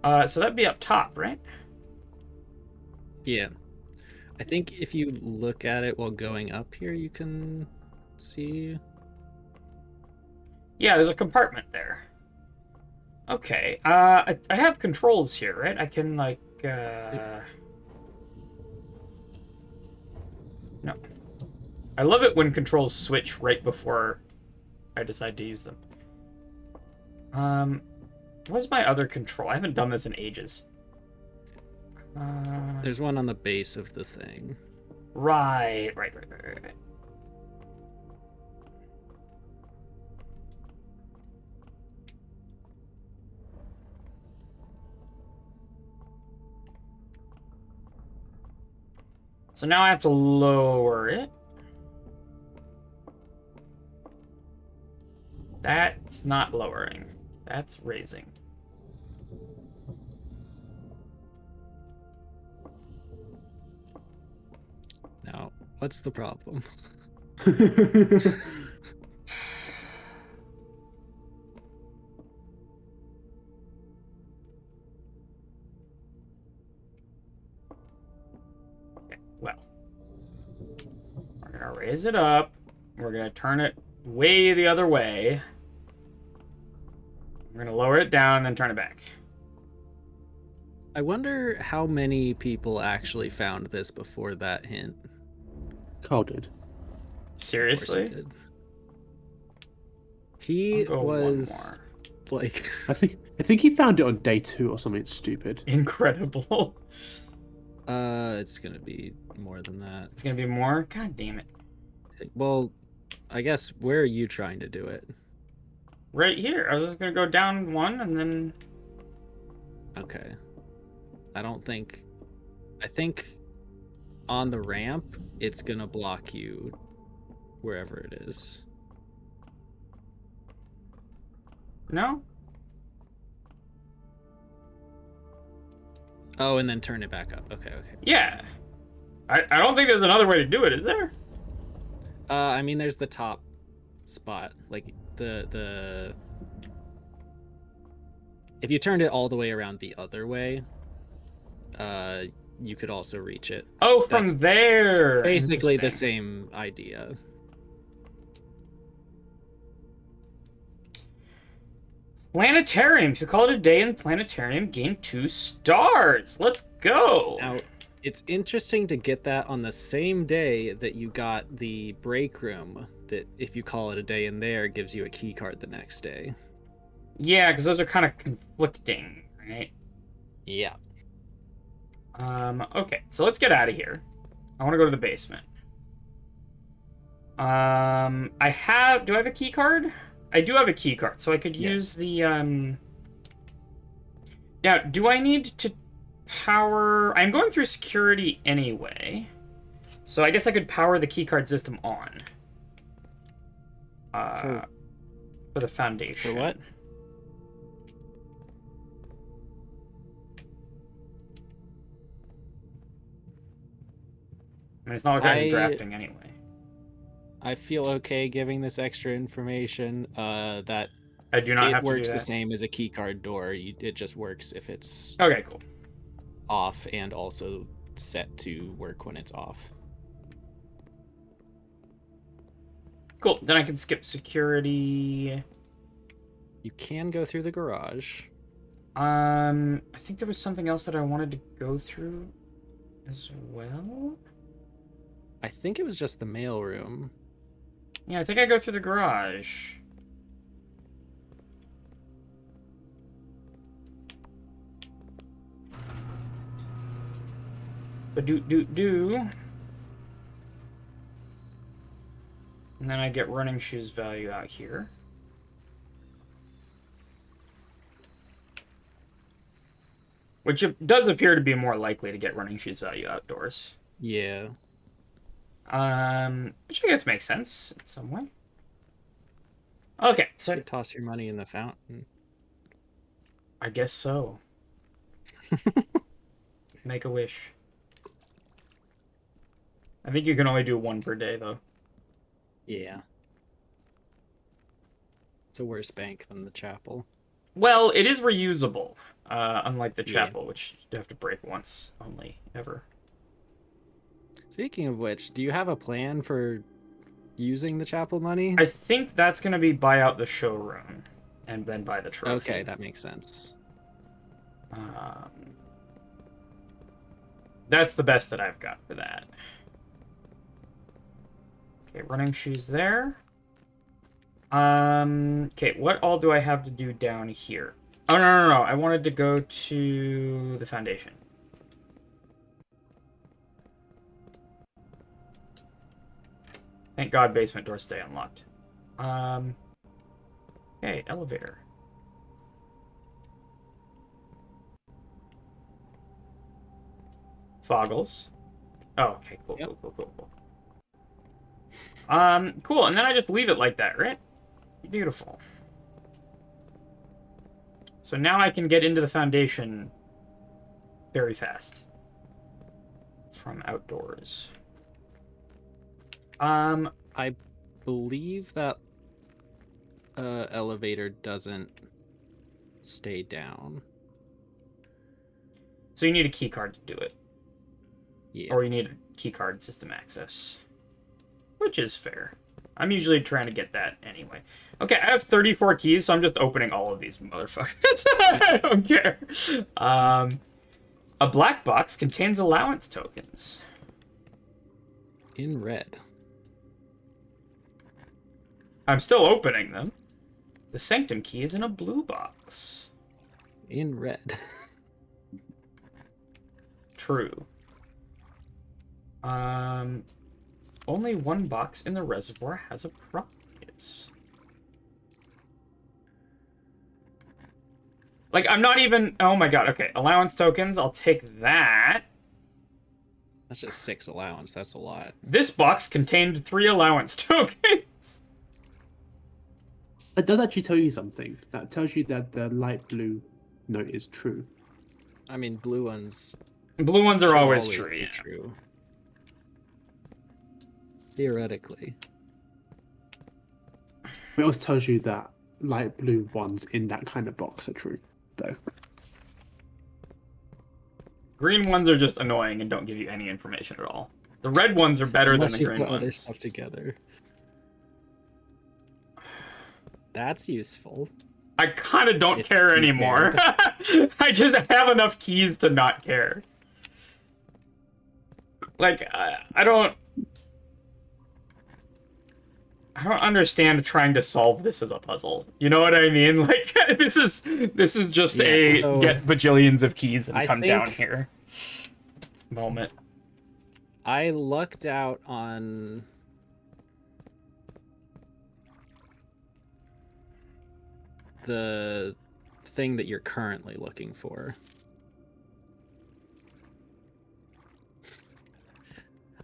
So that'd be up top, right? Yeah. I think if you look at it while going up here, you can see. Yeah, there's a compartment there. Okay, I have controls here, right? I can, like, No. I love it when controls switch right before I decide to use them. What's my other control? I haven't done this in ages. There's one on the base of the thing. Right. So now I have to lower it. That's not lowering. That's raising. Now, what's the problem? Okay, well. We're gonna raise it up. We're gonna turn it way the other way. We're gonna lower it down and then turn it back. I wonder how many people actually found this before that hint. Carl did. Seriously? Of course he did. He I'll go one was more. like, I think he found it on day 2 or something stupid. Incredible. it's gonna be more than that. It's gonna be more? God damn it. Well, I guess where are you trying to do it? Right here. I was just gonna go down one and then... Okay. I think on the ramp, it's gonna block you wherever it is. No? Oh, and then turn it back up. Okay. Yeah. I don't think there's another way to do it, is there? I mean, there's the top spot, like the. If you turned it all the way around the other way, you could also reach it. Oh, from there. Basically the Interesting. same idea. Planetarium. If you call it a day in the planetarium, gain 2 stars. Let's go. Now, it's interesting to get that on the same day that you got the break room. That if you call it a day in there, gives you a key card the next day. Yeah, because those are kind of conflicting, right? Yeah. Okay, so let's get out of here. I want to go to the basement. Do I have a key card? I do have a key card, so I could use the, Now, do I need to power... I'm going through security anyway, so I guess I could power the key card system on. For the foundation. For what? I mean, it's not like I'm drafting anyway. I feel okay giving this extra information. That I do not have to do works that. the same as a keycard door. It just works if it's Okay, cool. off and also set to work when it's off. Cool. Then I can skip security. You can go through the garage. I think there was something else that I wanted to go through as well. I think it was just the mail room. Yeah, I think I go through the garage. Do. And then I get running shoes value out here. Which does appear to be more likely to get running shoes value outdoors. Yeah. Which I guess makes sense in some way. Okay, so You toss your money in the fountain. I guess so. Make a wish. I think you can only do 1 per day, though. Yeah. It's a worse bank than the chapel. Well, it is reusable, unlike the Yeah. chapel, which you have to break once only, ever. Speaking of which, do you have a plan for using the chapel money? I think that's going to be buy out the showroom and then buy the trophy. Okay, that makes sense. That's the best that I've got for that. Okay, running shoes there. Okay, what all do I have to do down here? Oh, no. I wanted to go to the foundation. Thank God basement doors stay unlocked. Okay, elevator. Foggles. Oh, okay, cool, Yep. cool. Cool, and then I just leave it like that, right? Beautiful. So now I can get into the foundation very fast from outdoors. I believe that elevator doesn't stay down. So you need a key card to do it. Yeah. Or you need a key card system access. Which is fair. I'm usually trying to get that anyway. Okay, I have 34 keys, so I'm just opening all of these motherfuckers. I don't care. A black box contains allowance tokens. In red. I'm still opening them. The sanctum key is in a blue box. In red. True. Only one box in the reservoir has a prize. Like, I'm not even... Oh my god, okay. Allowance tokens, I'll take that. That's just 6 allowance. That's a lot. This box contained 3 allowance tokens. It does actually tell you something. That tells you that the light blue note is true. I mean, blue ones... Blue ones are should always be true, yeah. true. Theoretically. It also tells you that light blue ones in that kind of box are true, though. Green ones are just annoying and don't give you any information at all. The red ones are better Unless than you the green put other ones. stuff together. That's useful. I kind of don't If care you anymore. I just have enough keys to not care. Like, I don't understand trying to solve this as a puzzle. You know what I mean? Like, this is just Yeah, so get bajillions of keys and I come down think- here moment. I lucked out on... the thing that you're currently looking for.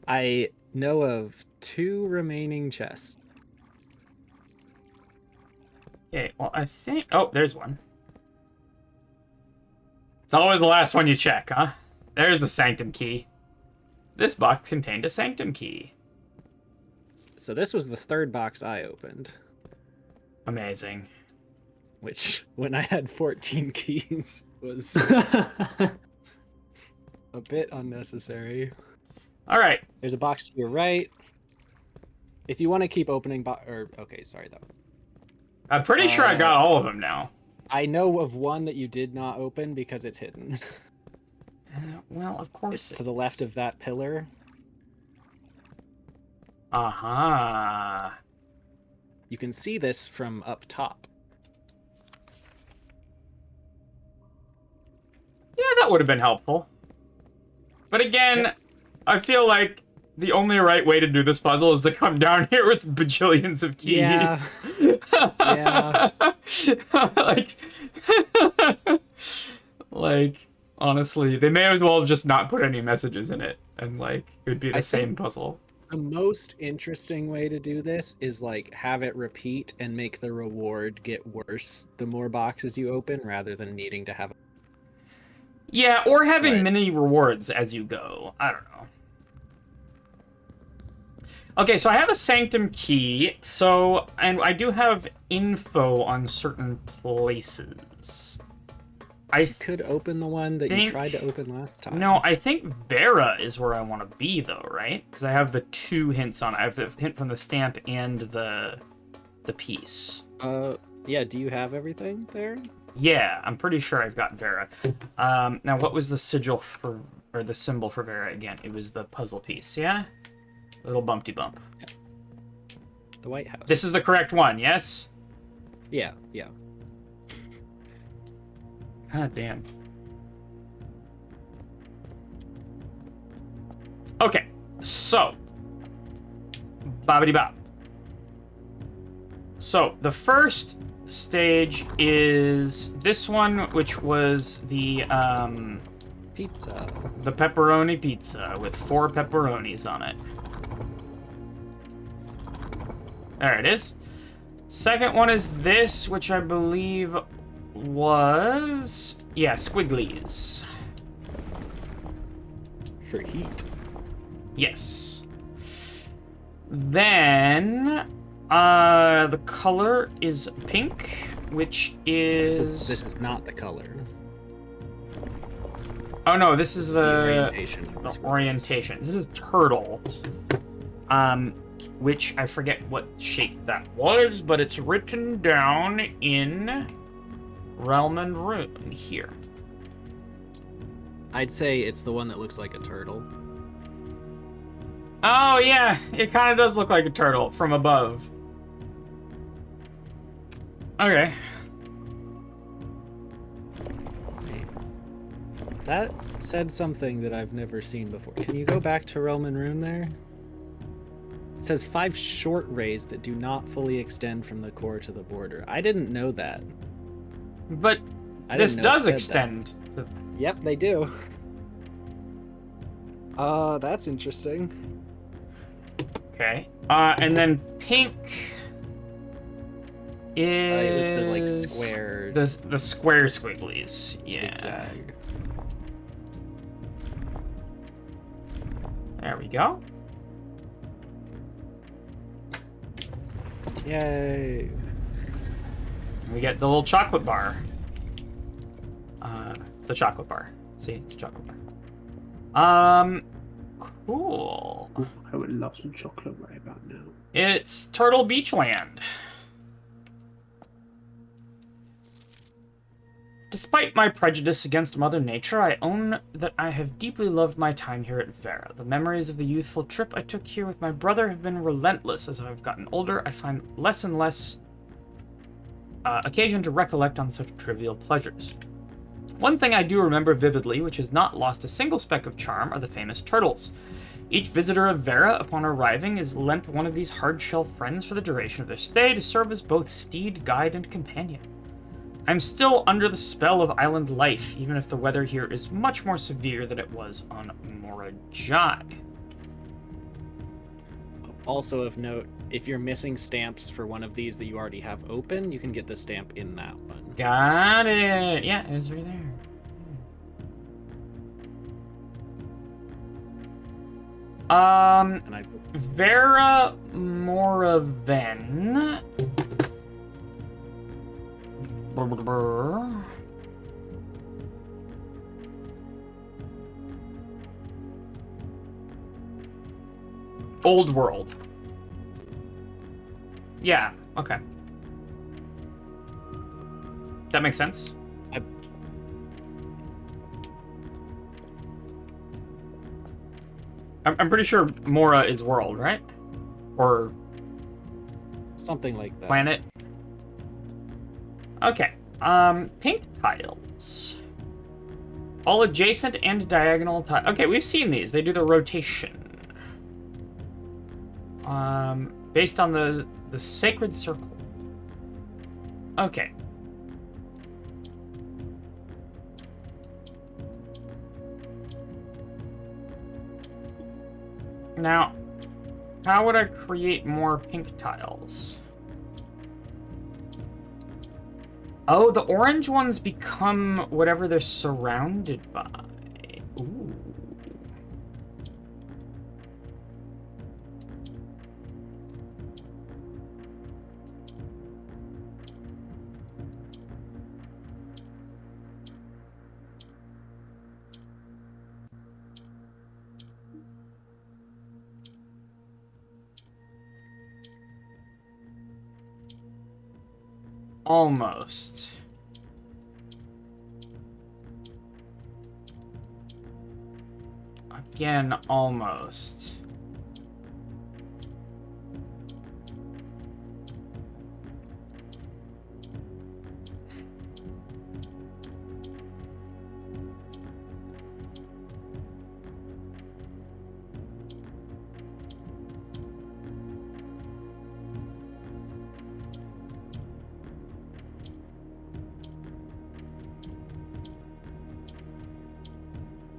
I know of 2 remaining chests. Okay, well, I think... Oh, there's one. It's always the last one you check, huh? There's the sanctum key. This box contained a sanctum key. So this was the 3rd box I opened, Amazing. which, when I had 14 keys, was a bit unnecessary. All right. There's a box to your right. If you want to keep opening okay, sorry though. I'm pretty sure I got all of them now. I know of one that you did not open because it's hidden. Well, of course. It's to the left of that pillar. Uh-huh. You can see this from up top. Yeah, that would have been helpful. But again, Yep. I feel like the only right way to do this puzzle is to come down here with bajillions of keys. Yeah. Yeah. like, honestly, they may as well just not put any messages in it, and like it would be the I same think- puzzle. The most interesting way to do this is like have it repeat and make the reward get worse the more boxes you open rather than needing to have. Yeah, or having Right. mini rewards as you go. I don't know. Okay, so I have a sanctum key, and I do have info on certain places. I Could open the one that you think- tried to open last time. No, I think Vera is where I want to be, though, right? Because I have the 2 hints on it. I have the hint from the stamp and the piece. Yeah, do you have everything there? Yeah, I'm pretty sure I've got Vera. Now, what was the sigil or the symbol for Vera again? It was the puzzle piece, yeah? Little bumpty bump. The White House. This is the correct one, yes? Yeah. God damn. Okay, so. Bobbity bop. So, the first stage is this one, which was the pizza. The pepperoni pizza with 4 pepperonis on it. There it is. Second one is this, which I believe was... yeah, squigglies. For heat. Yes. Then, the color is pink, which is... This is not the color. Oh no, this is the orientation. Of the orientation. This is turtles. Which I forget what shape that was, but it's written down in Realm and Rune here. I'd say it's the one that looks like a turtle. Oh yeah, it kind of does look like a turtle from above. Okay. That said something that I've never seen before. Can you go back to Realm and Rune there? It says 5 short rays that do not fully extend from the core to the border. I didn't know that. But this does extend. Yep, they do. That's interesting. Okay. And then pink is It was the like square. the square squigglies. Yeah. Zigzag. There we go. Yay! We get the little chocolate bar. It's the chocolate bar. See, it's a chocolate bar. Cool. Ooh, I would love some chocolate right about now. It's Turtle Beach Land. Despite my prejudice against Mother Nature, I own that I have deeply loved my time here at Vera. The memories of the youthful trip I took here with my brother have been relentless. As I've gotten older, I find less and less occasion to recollect on such trivial pleasures. One thing I do remember vividly, which has not lost a single speck of charm, are the famous turtles. Each visitor of Vera, upon arriving, is lent one of these hard-shell friends for the duration of their stay to serve as both steed, guide, and companion. I'm still under the spell of island life, even if the weather here is much more severe than it was on Morajai. Also of note, if you're missing stamps for one of these that you already have open, you can get the stamp in that one. Got it! Yeah, it was right there. And I Vera Moraven. Old World. Yeah, okay. That makes sense. I'm pretty sure Mora is world, right? Or something like that. planet. Okay. Pink tiles. All adjacent and diagonal tiles. Okay, we've seen these. They do the rotation. Based on the sacred circle. Okay. Now, how would I create more pink tiles? Oh, the orange ones become whatever they're surrounded by. Ooh. Almost. Again, almost.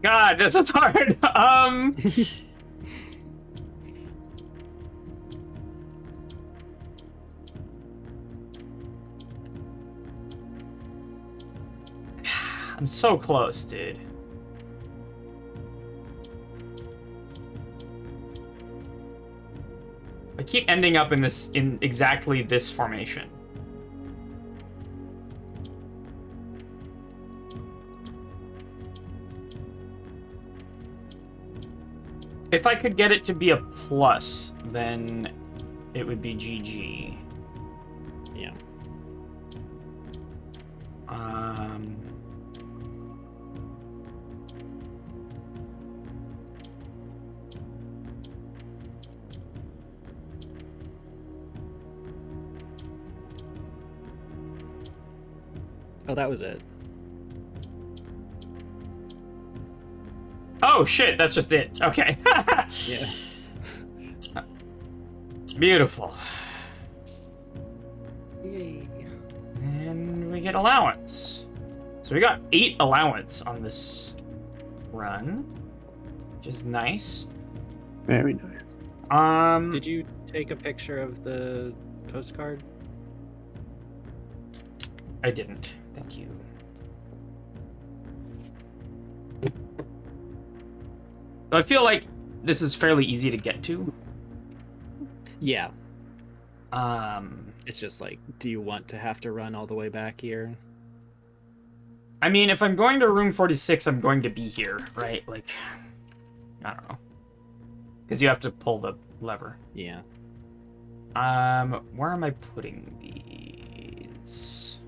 God, this is hard. I'm so close, dude. I keep ending up in exactly this formation. If I could get it to be a plus, then it would be GG. Yeah. Oh, that was it. Oh shit, that's just it. Okay. Yeah. Beautiful. Yay. And we get allowance. So we got 8 allowance on this run, which is nice. Very nice. Did you take a picture of the postcard? I didn't. Thank you. I feel like this is fairly easy to get to. Yeah. It's just like, do you want to have to run all the way back here? I mean, if I'm going to room 46, I'm going to be here, right? Like, I don't know. Because you have to pull the lever. Yeah. Where am I putting these?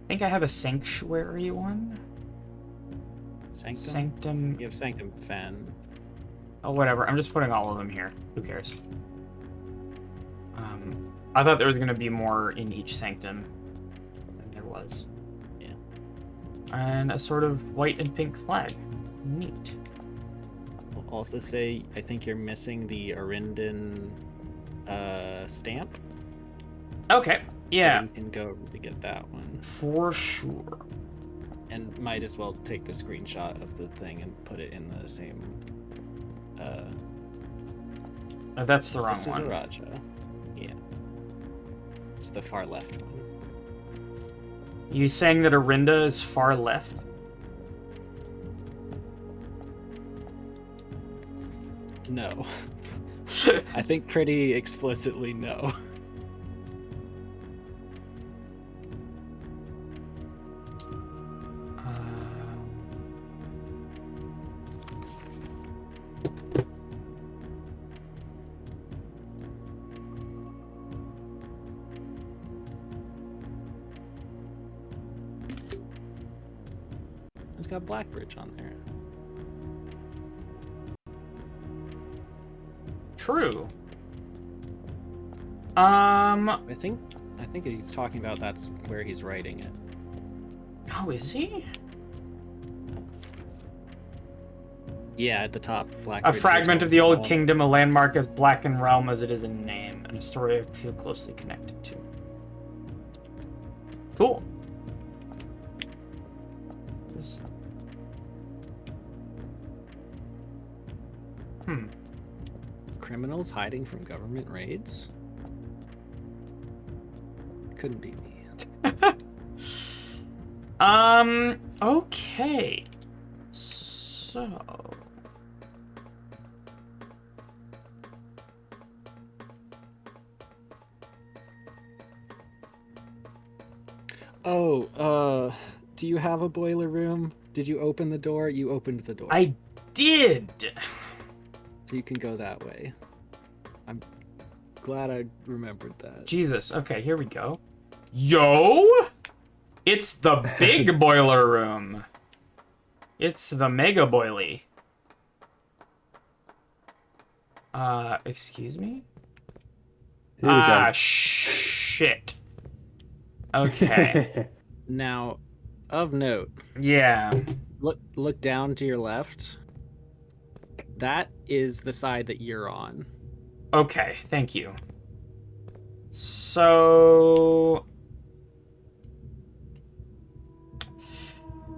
I think I have a sanctuary one. Sanctum? Sanctum. You have Sanctum Fen. Oh, whatever. I'm just putting all of them here. Who cares? I thought there was going to be more in each sanctum than there was. Yeah. And a sort of white and pink flag. Neat. I'll also say, I think you're missing the Arindin stamp. Okay. Yeah. So you can go to get that one. For sure. And might as well take the screenshot of the thing and put it in the same. That's the wrong This one. is a Raja. Yeah. It's the far left one. You saying that Arinda is far left? No. I think pretty explicitly no. It's got Blackbridge on there. True. I think he's talking about that's where he's writing it. Oh, is he? Yeah, at the top, Blackbridge. A fragment Hotel of the old Hall. kingdom, a landmark as black in realm as it is in name, and a story I feel closely connected to. Cool. This... Criminals hiding from government raids? Couldn't be me. Okay. So... Oh, do you have a boiler room? Did you open the door? You opened the door. I did! So you can go that way. I'm glad I remembered that. Jesus, okay, here we go. Yo! It's the big boiler room. It's the mega boilie. Excuse me? Here we go. Shit. Okay. Now, of note, Yeah. look down to your left. That is the side that you're on. Okay, thank you. So...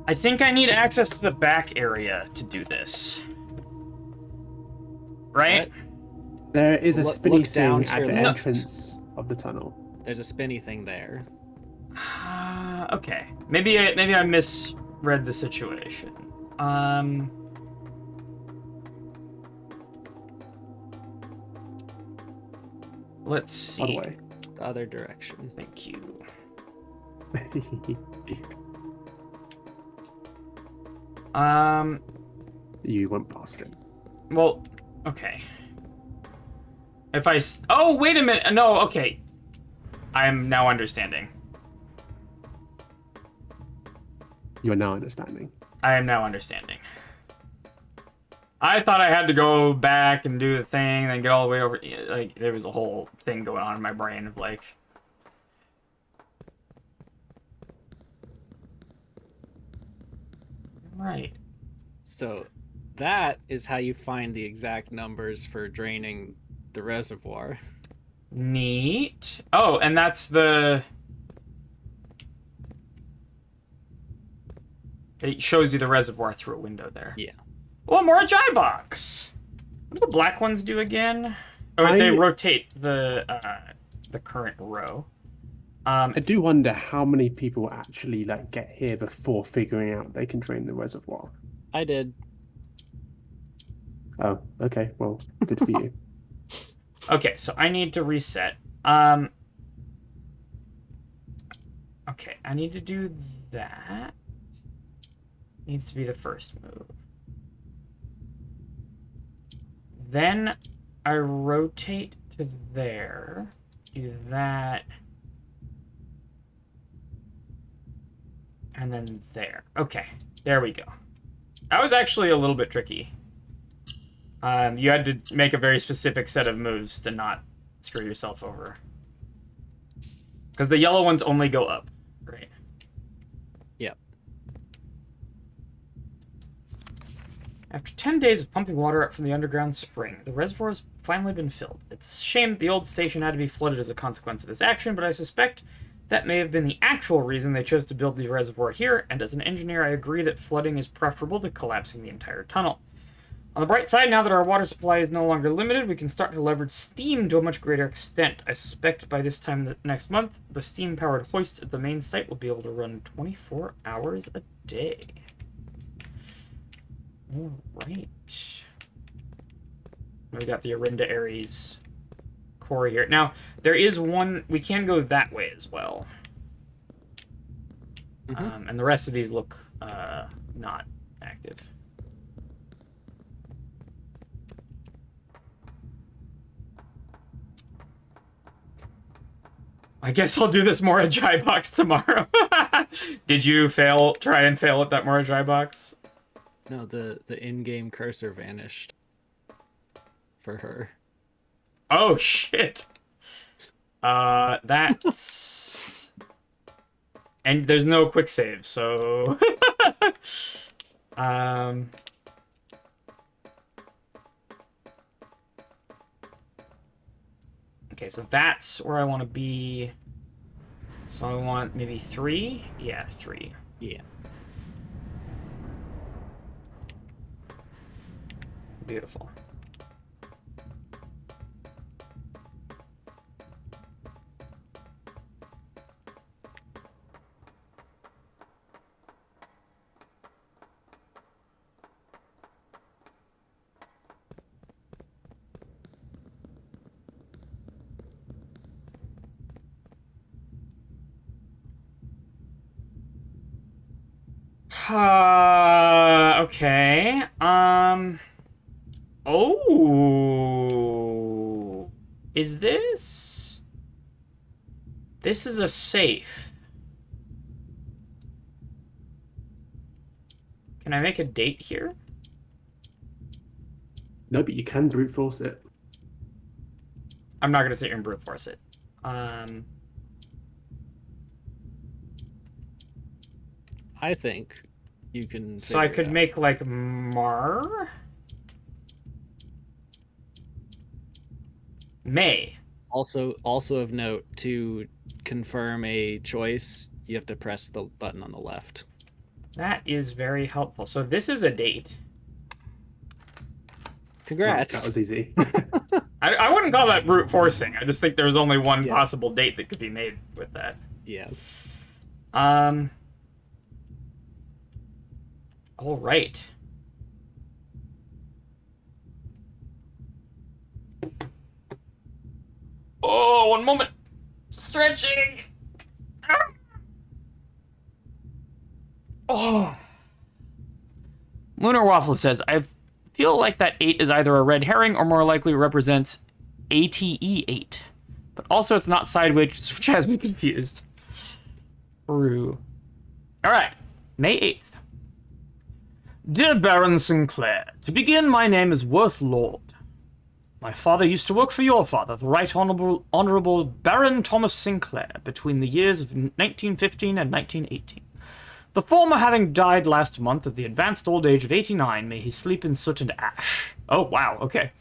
I think I need access to the back area to do this. Right? What? There is a spinny Look down thing to at your the left. entrance of the tunnel. There's a spinny thing there. Okay. Maybe I misread the situation. Let's see. By the way. The other direction. Thank you. You went past it. Well, okay. If I... Oh, wait a minute. No, okay. I'm now understanding. You are now understanding. I am now understanding. I thought I had to go back and do the thing, then get all the way over... Like, there was a whole thing going on in my brain of, like... Right. So that is how you find the exact numbers for draining the reservoir. Neat. Oh, and that's the... It shows you the reservoir through a window there. Yeah. Oh, more a dry box. What do the black ones do again? Oh, they rotate the current row. I do wonder how many people actually like get here before figuring out they can drain the reservoir. I did. Oh, okay. Well, good for you. Okay, so I need to reset. Okay, I need to do that. Needs to be the first move. Then I rotate to there. Do that. And then there. Okay, there we go. That was actually a little bit tricky. You had to make a very specific set of moves to not screw yourself over. Because the yellow ones only go up, right? Yep. After 10 days of pumping water up from the underground spring, the reservoir has finally been filled. It's a shame that the old station had to be flooded as a consequence of this action, but I suspect that may have been the actual reason they chose to build the reservoir here, and as an engineer I agree that flooding is preferable to collapsing the entire tunnel. On the bright side, now that our water supply is no longer limited, we can start to leverage steam to a much greater extent. I suspect by this time next month, the steam-powered hoist at the main site will be able to run 24 hours a day. Alright. We got the Arinda Ares core here. Now, there is one... We can go that way as well. Mm-hmm. And the rest of these look not active. I guess I'll do this Morajai box tomorrow. Did you try and fail at that Morajai box? No, the in-game cursor vanished for her. Oh, shit. That's... And there's no quick save, so... Okay, so that's where I want to be. So I want maybe 3? Yeah, 3. Yeah. Beautiful. Okay. Oh. Is this? This is a safe. Can I make a date here? No, but you can brute force it. I'm not gonna sit here and brute force it. I think you can. So I could make like Mar. May. Also of note, to confirm a choice, you have to press the button on the left. That is very helpful. So this is a date. Congrats. That was easy. I wouldn't call that brute forcing. I just think there's only one Yeah. possible date that could be made with that. Yeah. All right. Oh, one moment. Stretching. Oh. Lunar Waffle says, I feel like that 8 is either a red herring or more likely represents ATE8. But also it's not sideways, which has me confused. True. Alright, May 8th. Dear Baron Sinclair, to begin, my name is Worth Lord. My father used to work for your father, the Right Honourable Baron Thomas Sinclair, between the years of 1915 and 1918. The former having died last month at the advanced old age of 89, may he sleep in soot and ash. Oh, wow, okay.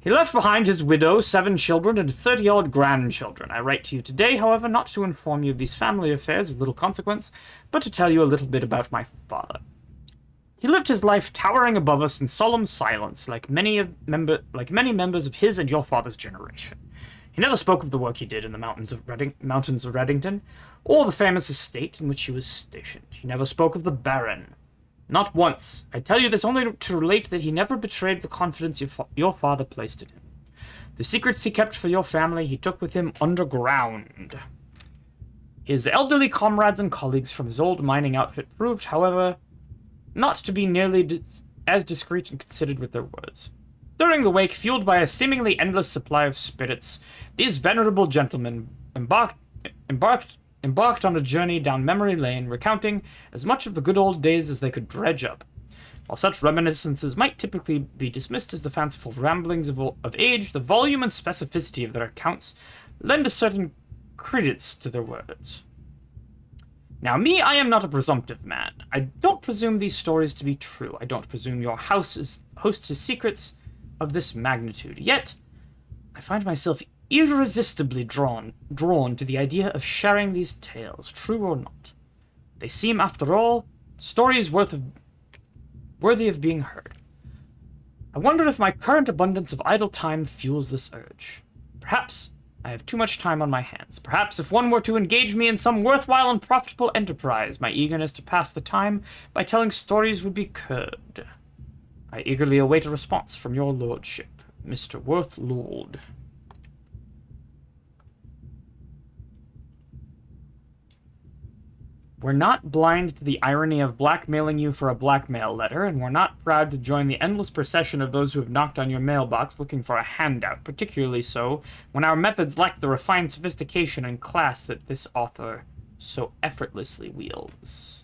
He left behind his widow, 7 children, and 30-odd grandchildren. I write to you today, however, not to inform you of these family affairs of little consequence, but to tell you a little bit about my father. He lived his life towering above us in solemn silence, like many members of his and your father's generation. He never spoke of the work he did in the mountains of Reddington, or the famous estate in which he was stationed. He never spoke of the Baron. Not once. I tell you this only to relate that he never betrayed the confidence your father placed in him. The secrets he kept for your family he took with him underground. His elderly comrades and colleagues from his old mining outfit proved, however, not to be nearly as discreet and considered with their words. During the wake, fueled by a seemingly endless supply of spirits, these venerable gentlemen embarked on a journey down memory lane, recounting as much of the good old days as they could dredge up. While such reminiscences might typically be dismissed as the fanciful ramblings of age, the volume and specificity of their accounts lend a certain credence to their words. Now, I am not a presumptive man. I don't presume these stories to be true. I don't presume your house hosts secrets of this magnitude. Yet, I find myself irresistibly drawn to the idea of sharing these tales, true or not. They seem, after all, stories worthy of being heard. I wonder if my current abundance of idle time fuels this urge. Perhaps I have too much time on my hands. Perhaps if one were to engage me in some worthwhile and profitable enterprise, my eagerness to pass the time by telling stories would be curbed. I eagerly await a response from your lordship, Mr. Worth Lord. We're not blind to the irony of blackmailing you for a blackmail letter, and we're not proud to join the endless procession of those who have knocked on your mailbox looking for a handout, particularly so when our methods lack the refined sophistication and class that this author so effortlessly wields.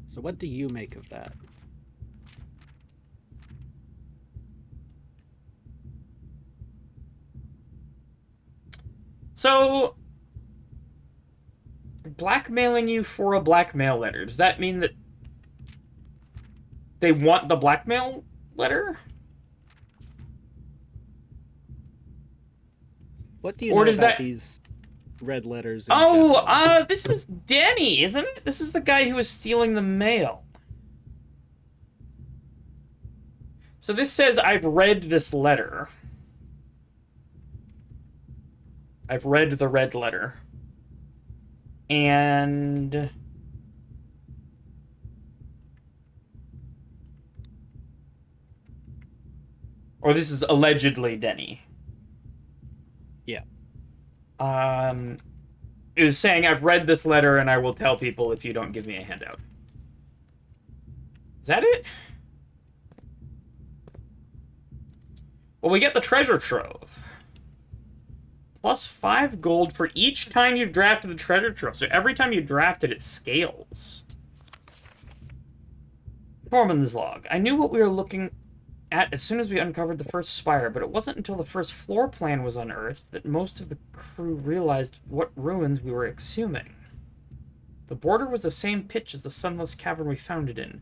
So what do you make of that? So, blackmailing you for a blackmail letter, does that mean that they want the blackmail letter? What do you Or know does about that- these red letters? in general? This is Danny, isn't it? This is the guy who was stealing the mail. So this says, I've read this letter. I've read the red letter. And... or this is allegedly Denny. Yeah. It was saying, I've read this letter and I will tell people if you don't give me a handout. Is that it? Well, we get the treasure trove. Plus 5 gold for each time you've drafted the treasure trove. So every time you draft it, it scales. Foreman's log. I knew what we were looking at as soon as we uncovered the first spire, but it wasn't until the first floor plan was unearthed that most of the crew realized what ruins we were exhuming. The border was the same pitch as the sunless cavern we found it in.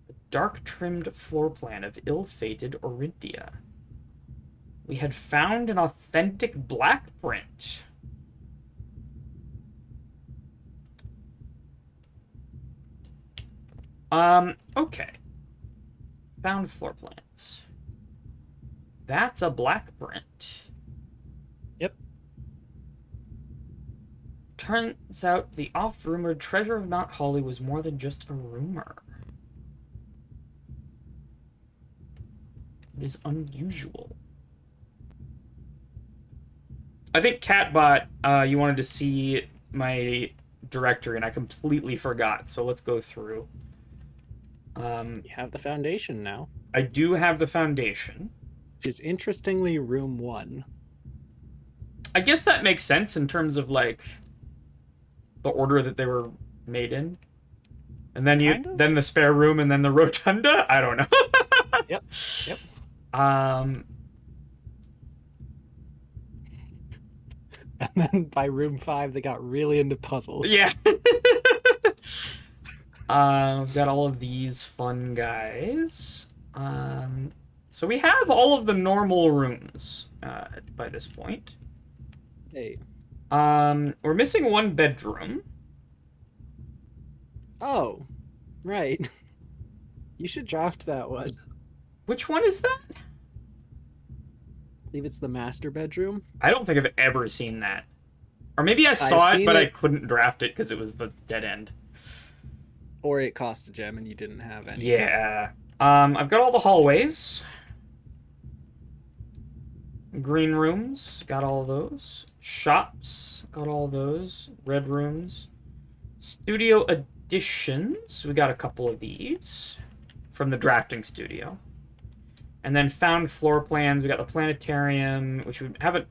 A dark-trimmed floor plan of ill-fated Orindia. We had found an authentic black print. Okay. Found floor plans. That's a black print. Yep. Turns out the oft-rumored treasure of Mount Holly was more than just a rumor. It is unusual. I think Catbot, you wanted to see my directory, and I completely forgot, so let's go through. You have the foundation now. I do have the foundation. Which is interestingly room 1. I guess that makes sense in terms of, like, the order that they were made in. And then then the spare room, and then the rotunda? I don't know. Yep. And then by room 5, they got really into puzzles. Yeah. We've got all of these fun guys. So we have all of the normal rooms by this point. Hey. We're missing one bedroom. Oh, right. You should draft that one. Which one is that? I believe it's the master bedroom. I don't think I've ever seen that. Or maybe I saw it, but I couldn't draft it because it was the dead end. Or it cost a gem and you didn't have any. Yeah. I've got all the hallways. Green rooms, got all those. Shops, got all those. Red rooms. Studio additions, we got a couple of these from the drafting studio. And then found floor plans, we got the planetarium, which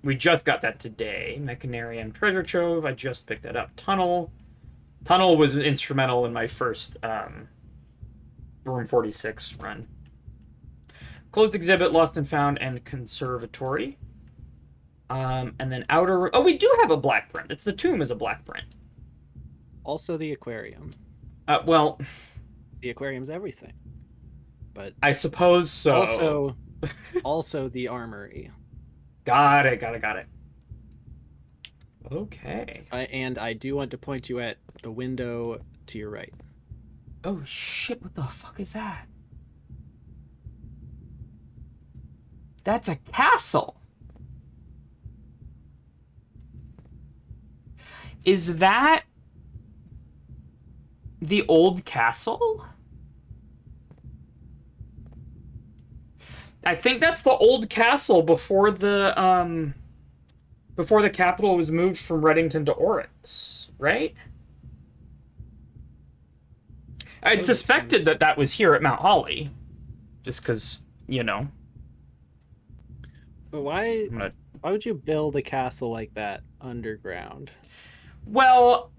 we just got that today. Mechanarium, treasure trove, I just picked that up. Tunnel was instrumental in my first room 46 run. Closed exhibit, lost and found, and conservatory. And then outer... Oh, we do have a black print. It's the tomb is a black print. Also the aquarium. Well... The aquarium's everything. But I suppose so. Also the armory. Got it. Okay. And I do want to point you at the window to your right. Oh, shit. What the fuck is that? That's a castle. Is that the old castle? I think that's the old castle before the capital was moved from Reddington to Oryx, right? I'd suspected that was here at Mount Holly, just because, you know. But why would you build a castle like that underground? Well...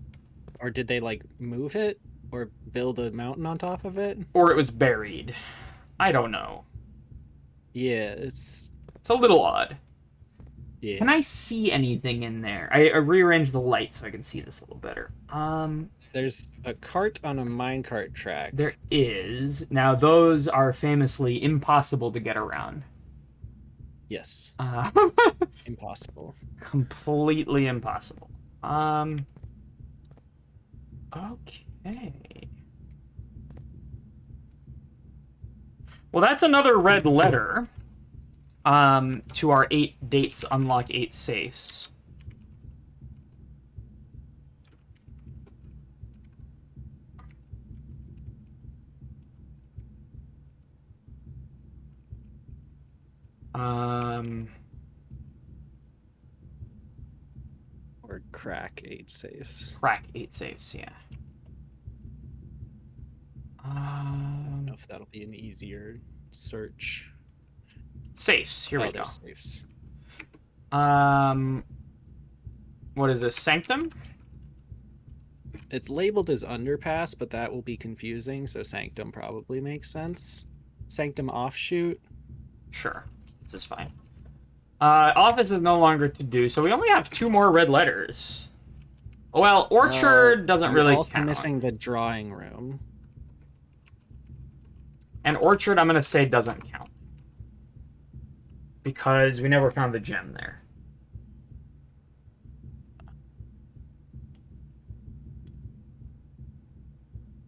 Or did they, like, move it? Or build a mountain on top of it? Or it was buried. I don't know. Yeah, it's a little odd. Yeah. Can I see anything in there? I rearranged the light so I can see this a little better. There's a cart on a minecart track. There is. Now, those are famously impossible to get around. Yes. Impossible. Completely impossible. Okay. Well, that's another red letter to our 8 dates unlock 8 safes. Or crack 8 safes. Crack 8 safes, yeah. I don't know if that'll be an easier search. Safes, here we go. Safes. What is this, Sanctum? It's labeled as underpass, but that will be confusing, so Sanctum probably makes sense. Sanctum offshoot? Sure, this is fine. Office is no longer to do, so we only have 2 more red letters. Well, orchard doesn't you're really also count. missing the drawing room. And orchard, I'm gonna say doesn't count because we never found the gem there.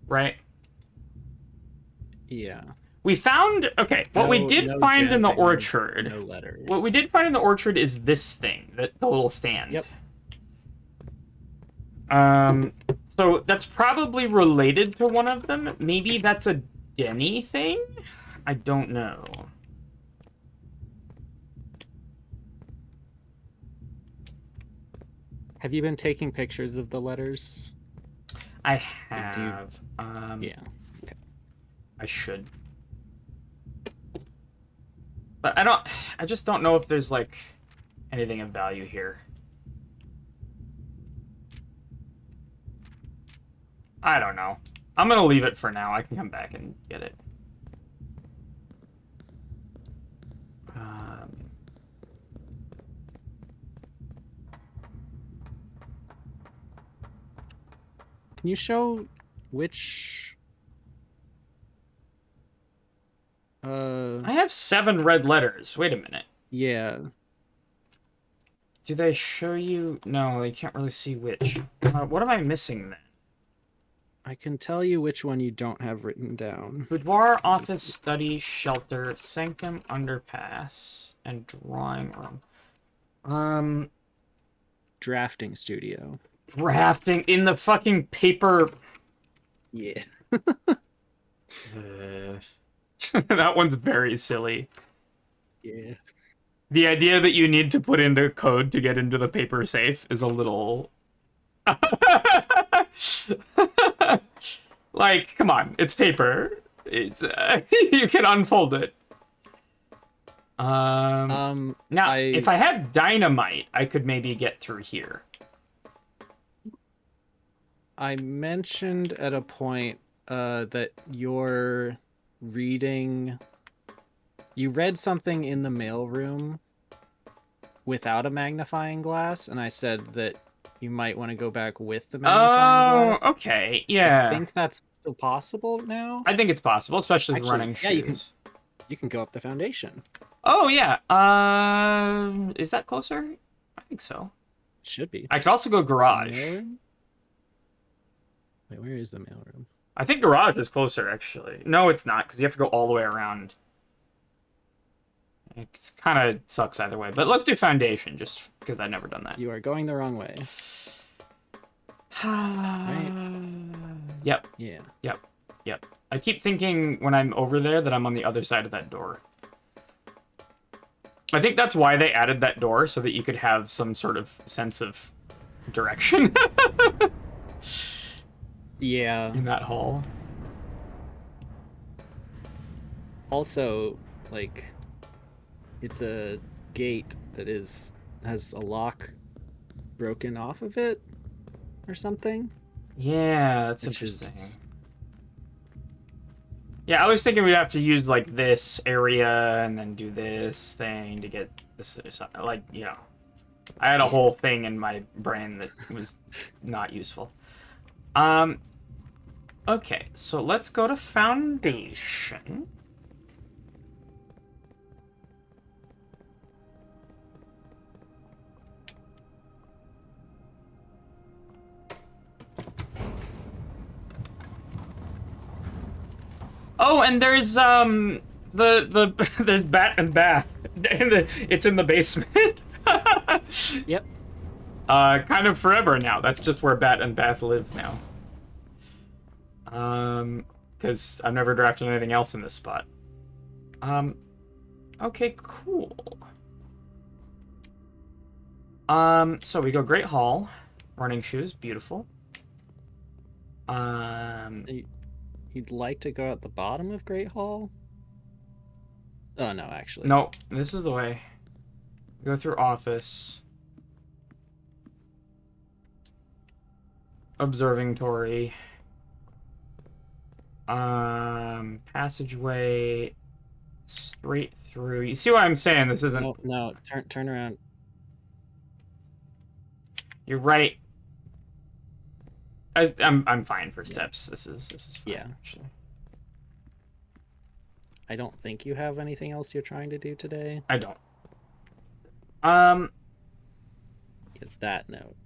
Right? Yeah. We found what we did No find in gem the and orchard. No letter. What we did find in the orchard is this thing, the little stand. Yep. So that's probably related to one of them. Maybe that's a Denny thing? I don't know. Have you been taking pictures of the letters? I have. Yeah. Okay. I should. But I just don't know if there's, like, anything of value here. I don't know. I'm gonna leave it for now. I can come back and get it. Can you show which... I have 7 red letters. Wait a minute. Yeah. Do they show you? No, they can't really see which. What am I missing then? I can tell you which one you don't have written down. Boudoir, office, study, shelter, sanctum, underpass, and drawing room. Drafting studio. Drafting in the fucking paper. Yeah. That one's very silly. Yeah. The idea that you need to put into code to get into the paper safe is a little... Like, come on, it's paper. It's you can unfold it. Now, if I had dynamite, I could maybe get through here. I mentioned at a point that you're reading... You read something in the mailroom without a magnifying glass, and I said that you might want to go back with the magnifying glass. Oh, okay, yeah. I think that's still possible now. I think it's possible, especially Actually, running yeah, shoes. You can go up the foundation. Oh, yeah. Is that closer? I think so. Should be. I could also go garage. Mailroom? Wait, where is the mailroom? I think garage is closer, actually. No, it's not, because you have to go all the way around. It kind of sucks either way. But let's do foundation, just because I've never done that. You are going the wrong way. Right? Yep. Yeah. Yep. I keep thinking when I'm over there that I'm on the other side of that door. I think that's why they added that door, so that you could have some sort of sense of direction. Yeah. In that hall. Also, like, it's a gate that has a lock broken off of it or something. Yeah, that's interesting. Yeah, I was thinking we'd have to use, like, this area and then do this thing to get this, like, yeah. I had a whole thing in my brain that was not useful. Okay, so let's go to foundation. Oh, and there's there's bat and bath. It's in the basement. Yep. Kind of forever now. That's just where bat and bath live now. Because I've never drafted anything else in this spot. Okay, cool. So we go Great Hall, running shoes, beautiful. You'd like to go at the bottom of Great Hall? Oh, no, actually. No, this is the way. Go through office. Observatory. Passageway. Straight through. You see what I'm saying? This isn't... No, turn around. You're right. I'm fine for steps. This is fine. Yeah. Actually. I don't think you have anything else you're trying to do today. I don't. Get that note.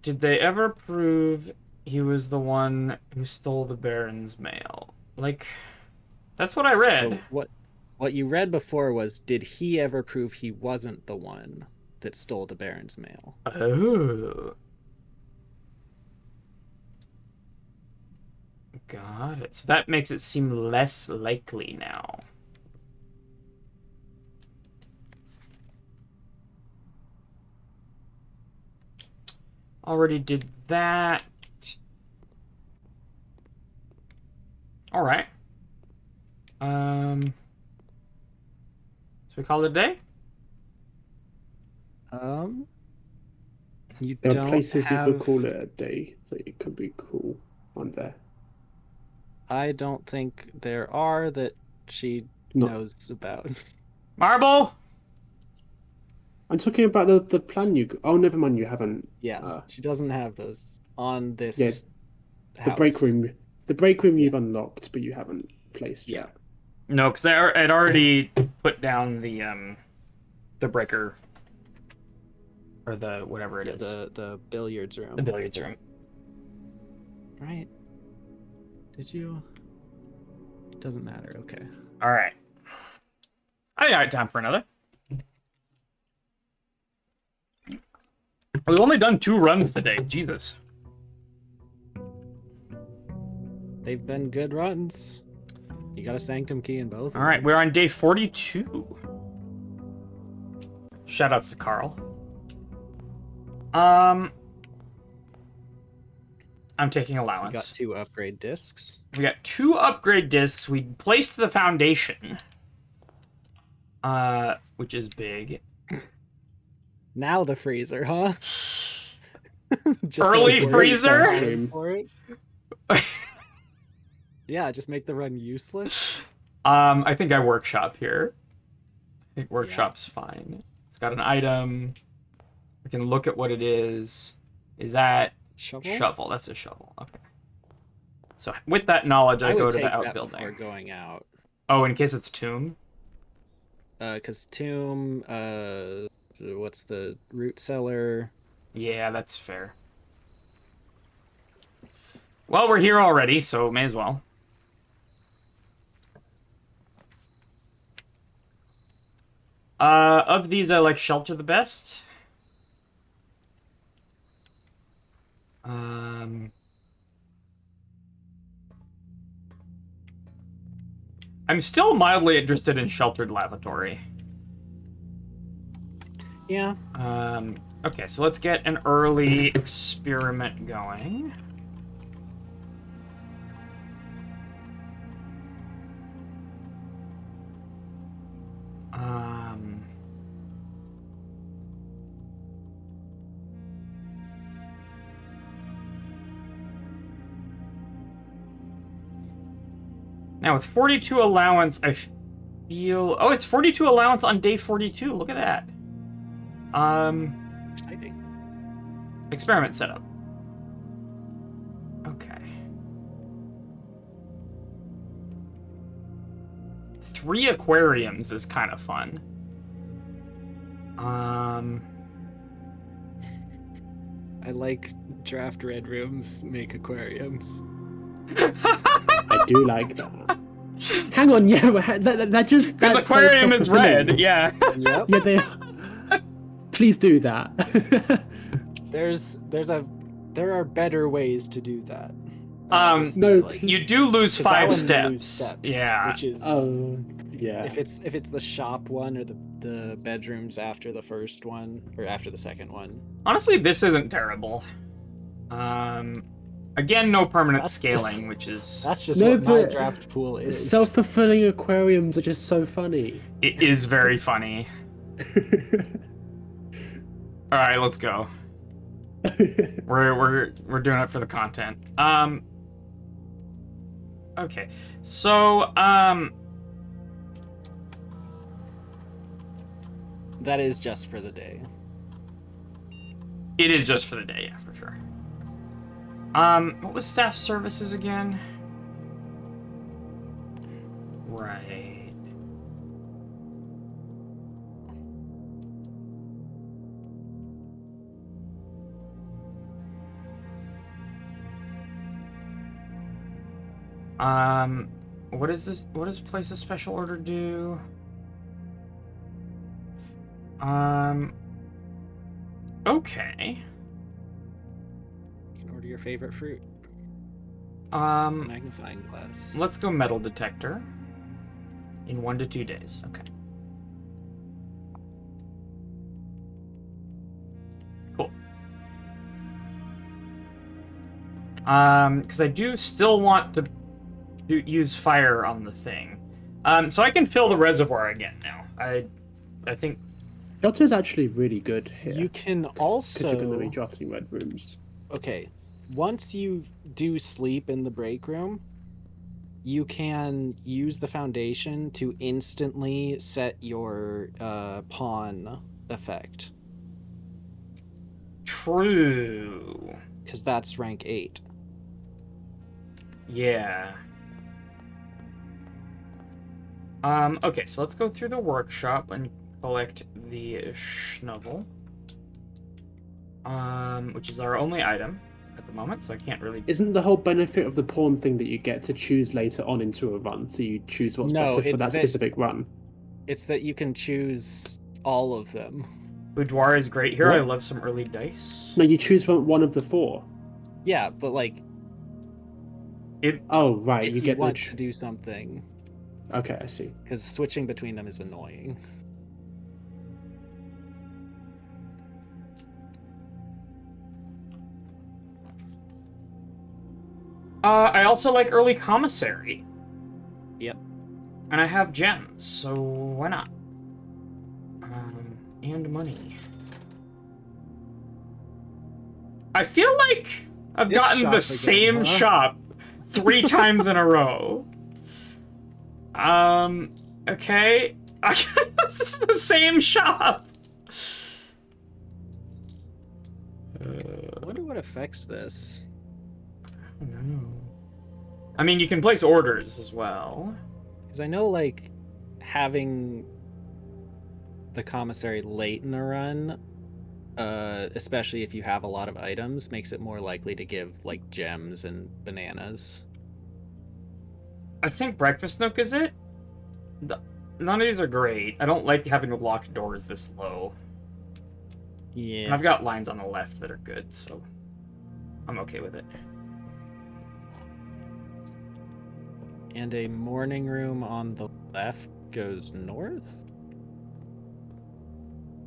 Did they ever prove he was the one who stole the Baron's mail? Like, that's what I read. So what you read before was, did he ever prove he wasn't the one that stole the Baron's mail? Oh. Got it. So that makes it seem less likely now. Already did that. All right. So we call it a day? You There don't are places you have... could call it a day, so it could be cool on there. I don't think there are that she No. knows about. Marble! I'm talking about the plan you. Oh, never mind. You haven't. Yeah, she doesn't have those on this Yeah, the house. break room. The break room you've unlocked, but you haven't placed Yeah. yet. No, because I'd already put down the breaker. Or the whatever it is. The billiards room. The billiards room. Right. Did you? Doesn't matter. Okay. All right. I think I had time for another. We've only done 2 runs today. Jesus. They've been good runs. You got a Sanctum key in both. All right, we're on day 42. Shoutouts to Carl. I'm taking allowance. You got 2 upgrade discs. We got 2 upgrade discs. We placed the foundation, which is big. Now the freezer, huh? Just Early like freezer? for it. Yeah, just make the run useless. I think I workshop here. I think workshop's fine. It's got an item. We can look at what it is. Is that Shovel? shovel? That's a shovel. Okay. So with that knowledge, I go would to take the that outbuilding. before going out. Oh, in case it's tomb. Because tomb. What's the root cellar? Yeah, that's fair. Well, we're here already, so may as well. Of these, I like shelter the best. I'm still mildly interested in sheltered lavatory. Yeah. Okay, so let's get an early experiment going. Now with 42 allowance, I feel... Oh, it's 42 allowance on day 42. Look at that. Exciting. Experiment setup. Okay. 3 aquariums is kind of fun. I like draft red rooms make aquariums. I do like that. Hang on, yeah, that just... Because aquarium is red, yeah. Yep. Yeah, they... Please do that. There are better ways to do that. No, You do lose 'cause that 5 one you steps. lose steps. Yeah. Which is yeah. if it's the shop one or the bedrooms after the first one or after the second one. Honestly, this isn't terrible. Again, no permanent scaling, which is... That's just No, what my but draft pool is. Self-fulfilling aquariums are just so funny. It is very funny. All right, let's go. We're doing it for the content. Okay. So, That is just for the day. It is just for the day, yeah, for sure. What was staff services again? Right. What is this? What does place a special order do? Okay. You can order your favorite fruit. Um, Magnifying glass. let's go metal detector. In 1 to 2 days. Okay. Cool. Because I do still want to use fire on the thing. So I can fill the reservoir again now. I think. Shelter is actually really good here. You can Because also... you're going to be drafting red rooms. Okay, once you do sleep in the break room, you can use the foundation to instantly set your pawn effect, True. because that's rank 8. Yeah. Okay, so let's go through the workshop and collect the schnovel. Which is our only item at the moment, so I can't really... Isn't the whole benefit of the pawn thing that you get to choose later on into a run? So you choose what's No, better for it's that that- specific run? It's that you can choose all of them. Boudoir is great here. What? I love some early dice. No, you choose one of the 4. Yeah, but like, Oh, right. if You you get want the... to do something, Okay, I see. because switching between them is annoying. I also like early commissary. Yep. And I have gems, so why not? And money. I feel like I've This gotten shop the again, same huh? shop 3 times in a row. Okay. This is the same shop. I wonder what affects this. I don't know. I mean, you can place orders as well. Because I know, like, having the commissary late in a run, especially if you have a lot of items, makes it more likely to give, like, gems and bananas. I think breakfast nook is it. None of these are great. I don't like having the locked doors this low. Yeah. And I've got lines on the left that are good, so I'm okay with it. And a morning room on the left goes north?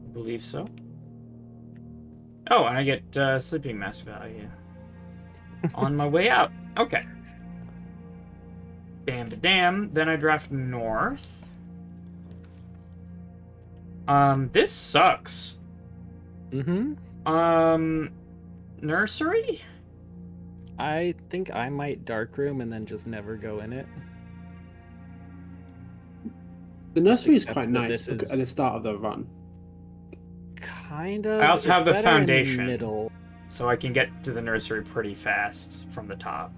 I believe so. Oh, and I get sleeping mask value on my way out. Okay. Damn. Then I draft north. This sucks. Mm-hmm. Nursery? I think I might dark room and then just never go in it. The nursery is accept quite that nice this at the is- start of the run. Kind of. I also It's have the better in foundation. middle. So I can get to the nursery pretty fast from the top.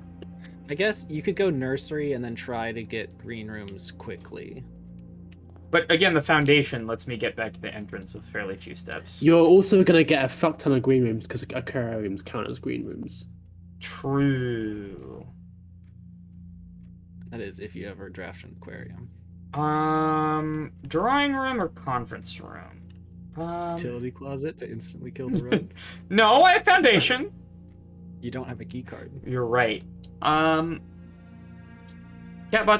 I guess you could go nursery and then try to get green rooms quickly. But again, the foundation lets me get back to the entrance with fairly few steps. You're also going to get a fuck ton of green rooms because aquariums count as green rooms. True. That is, if you ever draft an aquarium. Drawing room or conference room? Utility closet to instantly kill the run. No, I have foundation. You don't have a key card. You're right. Catbot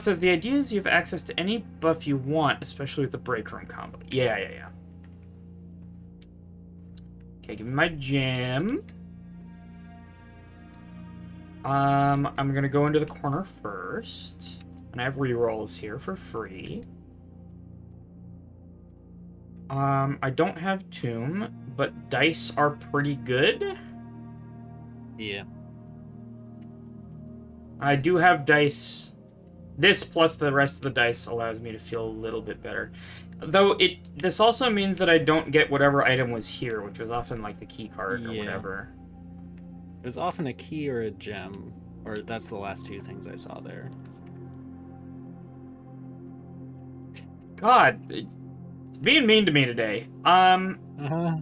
says the idea is you have access to any buff you want, especially with the break room combo. Yeah. Okay, give me my gem. I'm gonna go into the corner first. And I have rerolls here for free. I don't have tomb, but dice are pretty good. Yeah. I do have dice This plus the rest of the dice allows me to feel a little bit better. Though this also means that I don't get whatever item was here, which was often like the key card or Yeah. whatever. It was often a key or a gem, or that's the last two things I saw there. God, it's being mean to me today. Uh-huh.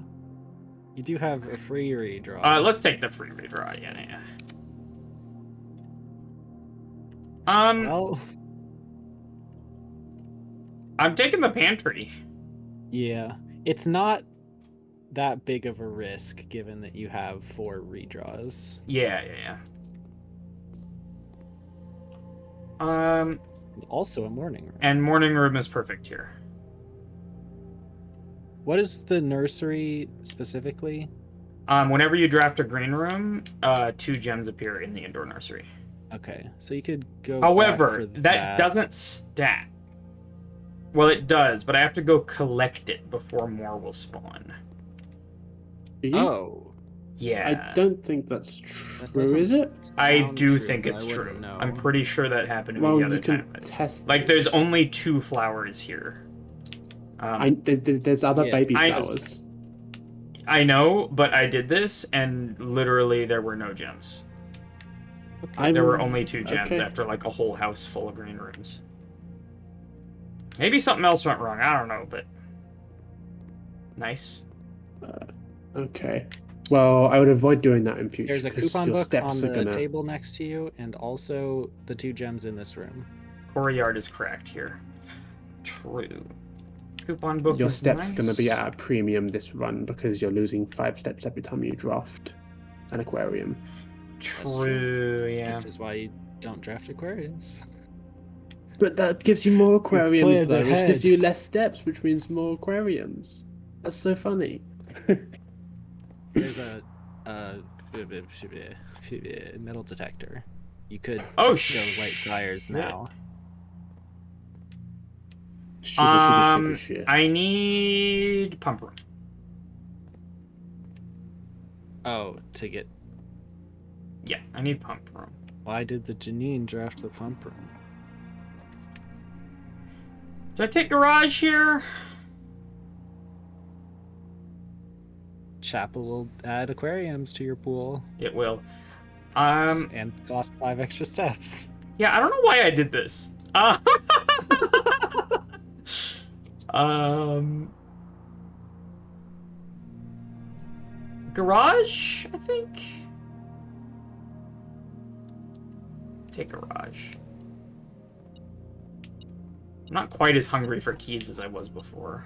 You do have a free redraw. Let's take the free redraw. Yeah. Well, I'm taking the pantry. yeah. It's not that big of a risk given that you have 4 redraws. Yeah. Also a morning room. And morning room is perfect here. What is the nursery specifically? Whenever you draft a green room, 2 gems appear in the indoor nursery. Okay, so you could go. However, back for that doesn't stack. Well, it does, but I have to go collect it before more will spawn. Oh, Yeah. I don't think that's That true, doesn't is it? I sound do true, think but it's I wouldn't true. know. I'm pretty sure that happened to me Well, the you other can time. test. Like, there's this. only 2 flowers here. There's other Yeah, baby I- flowers. I know, but I did this, and literally there were no gems. Okay. There were only 2 gems okay. after, like, a whole house full of green rooms. Maybe something else went wrong. I don't know, but... Nice. Okay. Well, I would avoid doing that in future. There's a 'cause coupon your book steps on are the gonna... table next to you, and also the 2 gems in this room. Courtyard is cracked here. True. Coupon book Your is steps are nice. gonna be at a premium this run because you're losing 5 steps every time you draft an aquarium. True, yeah. Which is why you don't draft aquariums. But that gives you more aquariums planned though, which gives ahead. you less steps, which means more aquariums. That's so funny. There's a metal detector. You could Oh, just go light fires shit. now. Shit. I need pump room. Oh, to get. Yeah, I need pump room. Why did the Janine draft the pump room? Do I take garage here? Chapel will add aquariums to your pool It will. and cost 5 extra steps. Yeah, I don't know why I did this. Garage, I think. Take garage. I'm not quite as hungry for keys as I was before,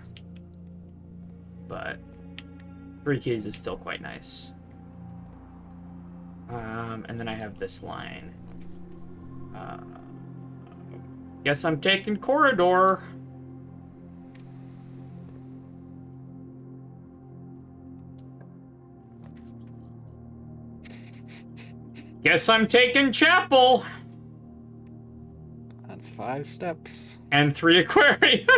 but 3 keys is still quite nice. And then I have this line. Guess I'm taking corridor. Guess I'm taking chapel. That's 5 steps. And 3 aquariums.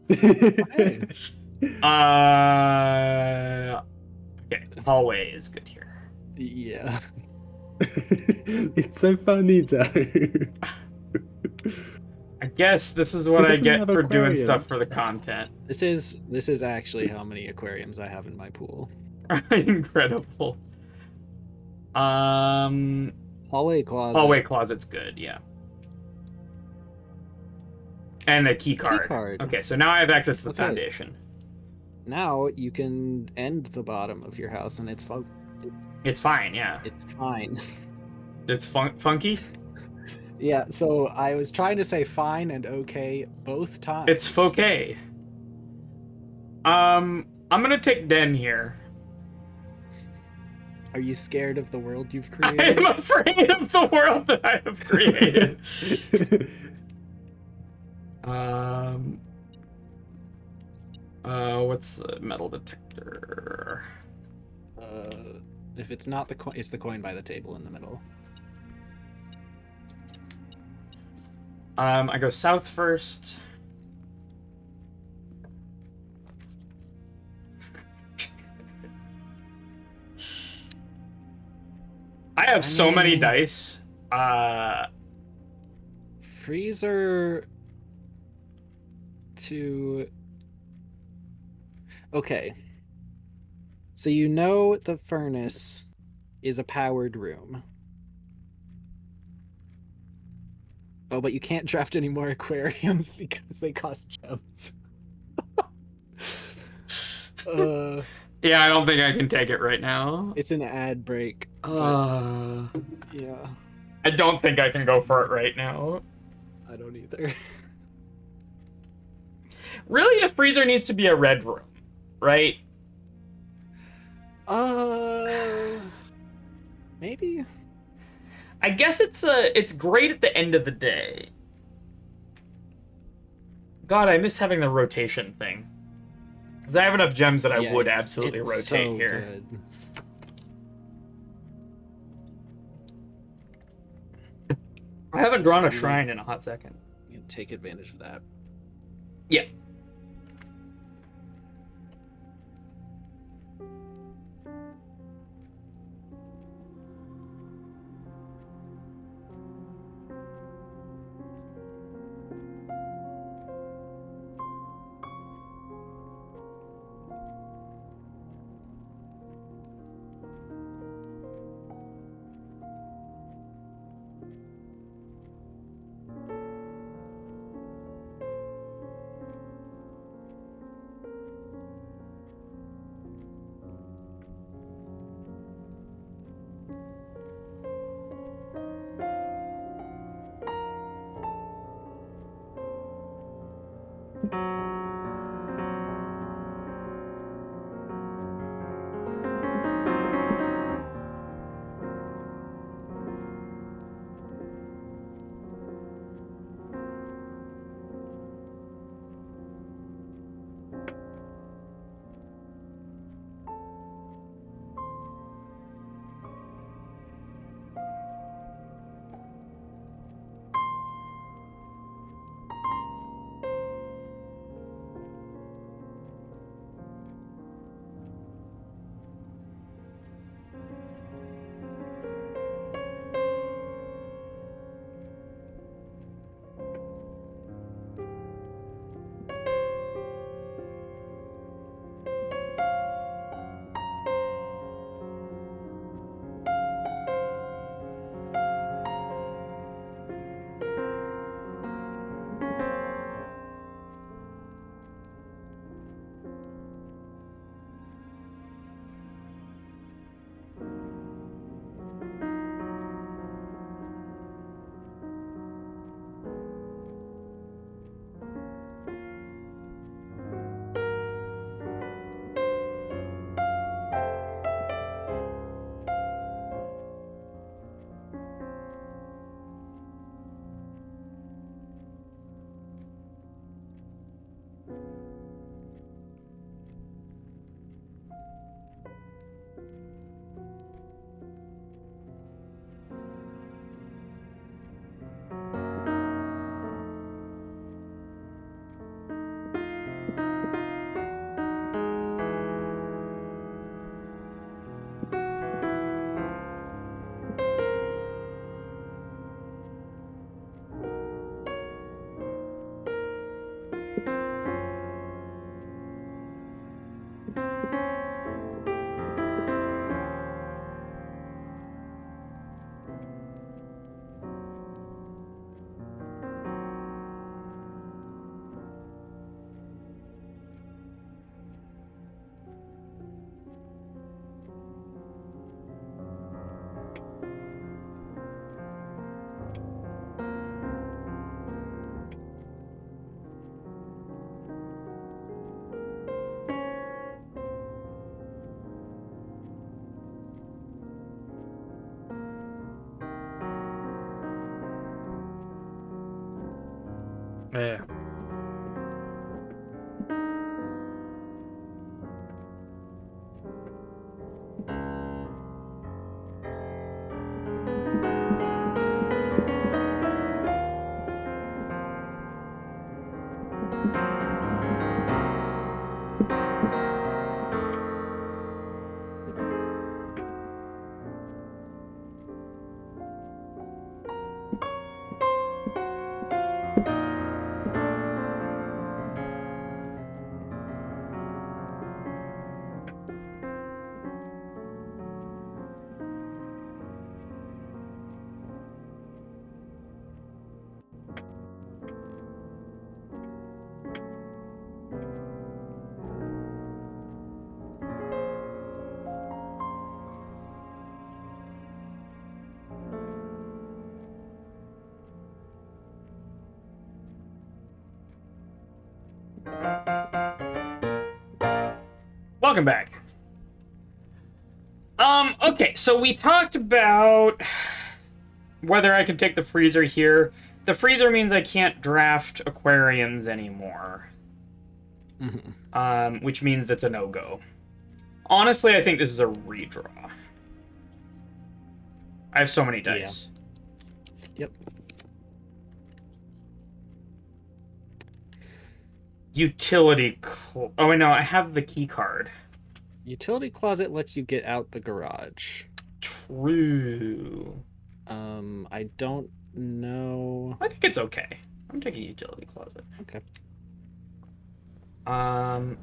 Hey. Okay, hallway is good here. Yeah. It's so funny though. I guess this is what It I doesn't get have for doing stuff aquariums. for the content. This is actually how many aquariums I have in my pool. Incredible. Hallway closet. Hallway closet's good, yeah. And the key card. card. Okay, so now I have access to the Okay. foundation. Now you can end the bottom of your house, and it's It's fine, yeah. it's fine. It's funky. Yeah. So I was trying to say fine and okay both times. It's fokey. I'm gonna take Den here. Are you scared of the world you've I created? am afraid of the world that I have created. What's the metal detector? If it's not the coin, it's the coin by the table in the middle. I go south first. I have so many mean- dice. Freezer to... Okay. So you know the furnace is a powered room. Oh, but you can't draft any more aquariums because they cost gems. Yeah, I don't think I can take it right now. It's an ad break. Uh, Yeah, I don't think I can go for it right now. I don't either. Really, a freezer needs to be a red room, right? Maybe. I guess it's great at the end of the day. God, I miss having the rotation thing. Because I have enough gems that I Yeah, would it's absolutely rotate so here. Good. I haven't drawn a shrine in a hot second. You can take advantage of that. Yeah. Yeah. Welcome back. Okay, so we talked about whether I can take the freezer here. The freezer means I can't draft aquariums anymore. Mm-hmm. Which means that's a no-go. Honestly, I think this is a redraw. I have so many dice. Yep. Utility... Oh, wait, no, I have the key card. Utility closet lets you get out the garage. True. I don't know. I think it's okay. I'm taking utility closet. Okay. I'll